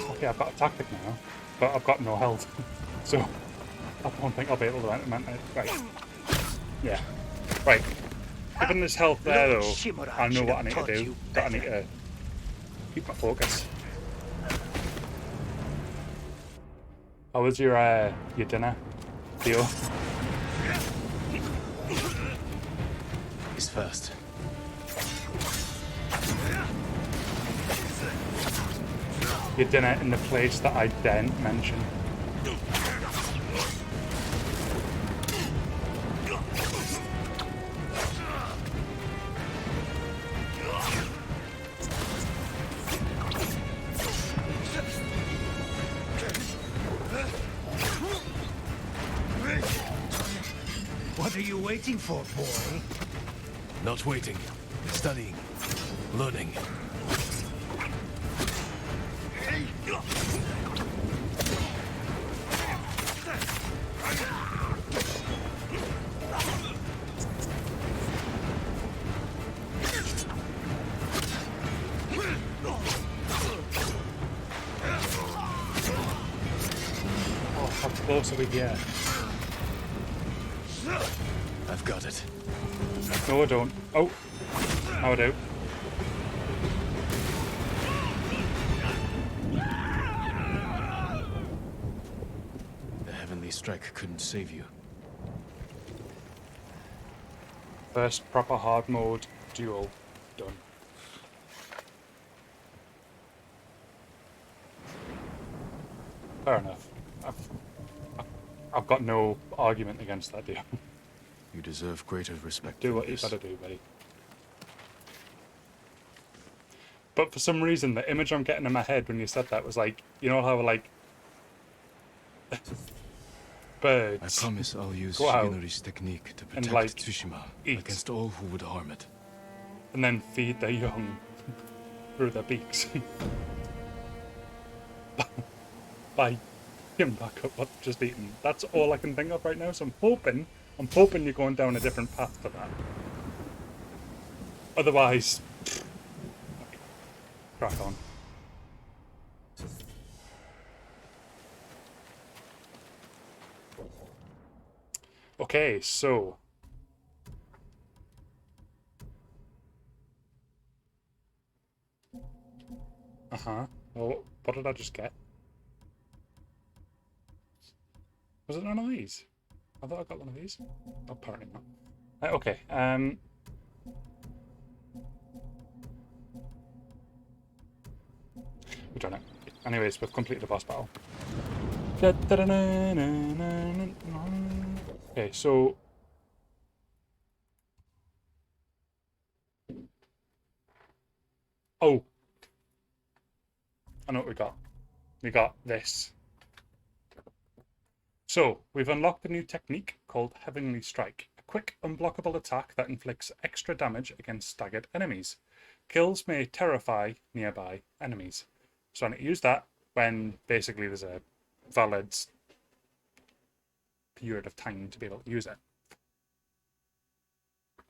Okay, I've got a tactic now, but I've got no health. So, I don't think I'll be able to implement it. Right. Yeah. Right. Given this health there, though, I know what I need to do. But I need to keep my focus. How was your dinner, Theo? He's first. Your dinner in the place that I didn't mention. What are you waiting for, boy? Not waiting. Studying. Learning. Oh, how close are we here? I've got it. No, I don't. Oh, now I do. The heavenly strike couldn't save you. First proper hard mode duel done. Fair enough. I've got no argument against that deal. You deserve greater respect. Do what you gotta do, buddy. But for some reason, the image I'm getting in my head when you said that was like, you know how like birds. I promise I'll use go out Shigenori's technique to and, protect like, Tsushima eat. against all who would harm it. And then feed their young through their beaks. By him back up what I've just eaten. That's all I can think of right now, so I'm hoping you're going down a different path for that. Otherwise, crack on. Okay, so well, what did I just get? Was it none of these? I thought I got one of these. Apparently not. Okay. We don't know. Anyways, we've completed the boss battle. Okay, so oh, I know what we got. We got this. So, we've unlocked a new technique called Heavenly Strike, a quick, unblockable attack that inflicts extra damage against staggered enemies. Kills may terrify nearby enemies. So I need to use that when basically there's a valid period of time to be able to use it.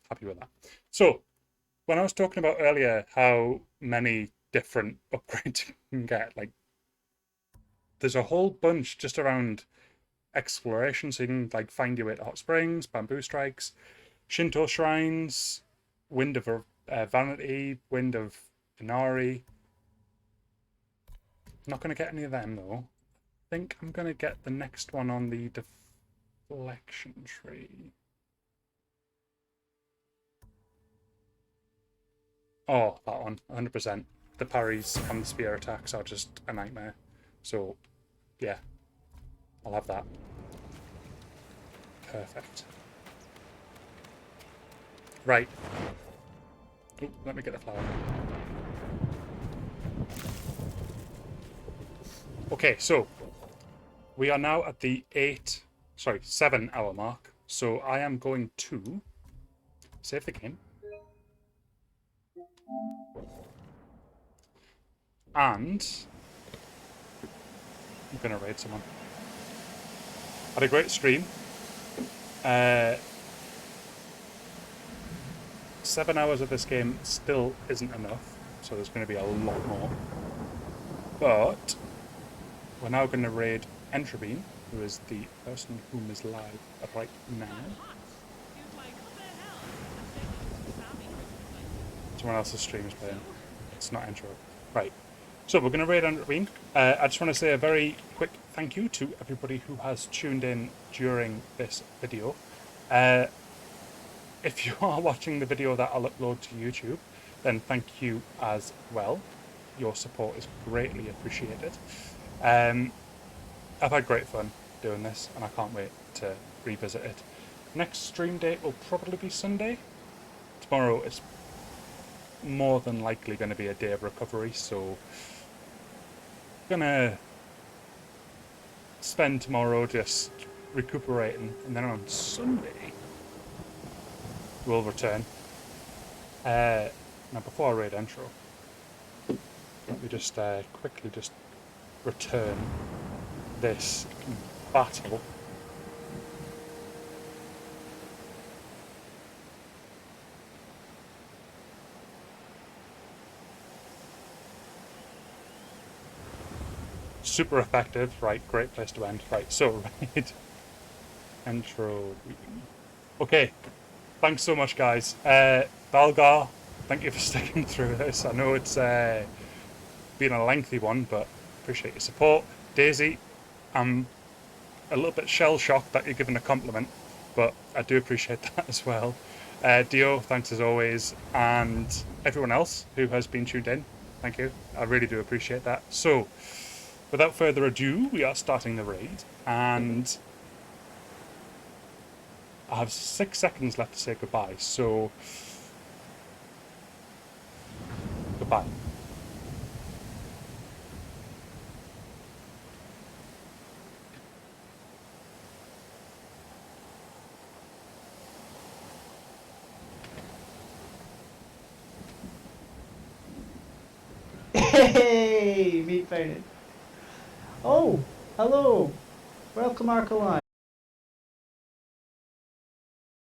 Happy with that. So, when I was talking about earlier how many different upgrades you can get, like, there's a whole bunch just around exploration, so you can like find your way to hot springs, bamboo strikes, Shinto shrines, wind of vanity, wind of Inari. Not going to get any of them though. I think I'm going to get the next one on the deflection tree. Oh, that one, 100%. The parries and the spear attacks are just a nightmare. So Yeah. I'll have that. Perfect. Right. Ooh, let me get the flower. Okay, so we are now at the 7 hour mark. So I am going to save the game. And I'm going to raid someone. Had a great stream. 7 hours of this game still isn't enough, so there's going to be a lot more. But we're now going to raid Entropy, who is the person whom is live right now. Someone else's stream is playing. It's not Entropy. Right. So we're going to raid Entropy. I just want to say a very quick thank you to everybody who has tuned in during this video. If you are watching the video that I'll upload to YouTube, then thank you as well. Your support is greatly appreciated. I've had great fun doing this, and I can't wait to revisit it. Next stream date will probably be Sunday. Tomorrow is more than likely going to be a day of recovery, so I'm gonna spend tomorrow just recuperating, and then on Sunday we'll return. Now before I raid intro, let me just quickly just return this battle. Super effective, right, great place to end. Right, so raid intro. Okay, thanks so much guys. Balgar, thank you for sticking through this. I know it's been a lengthy one, but appreciate your support. Daisy, I'm a little bit shell-shocked that you're giving a compliment, but I do appreciate that as well. Dio, thanks as always, and everyone else who has been tuned in, thank you. I really do appreciate that. So, without further ado, we are starting the raid, and I have 6 seconds left to say goodbye, so goodbye. Hey, meat fighting. Oh, hello. Welcome, Arckellon.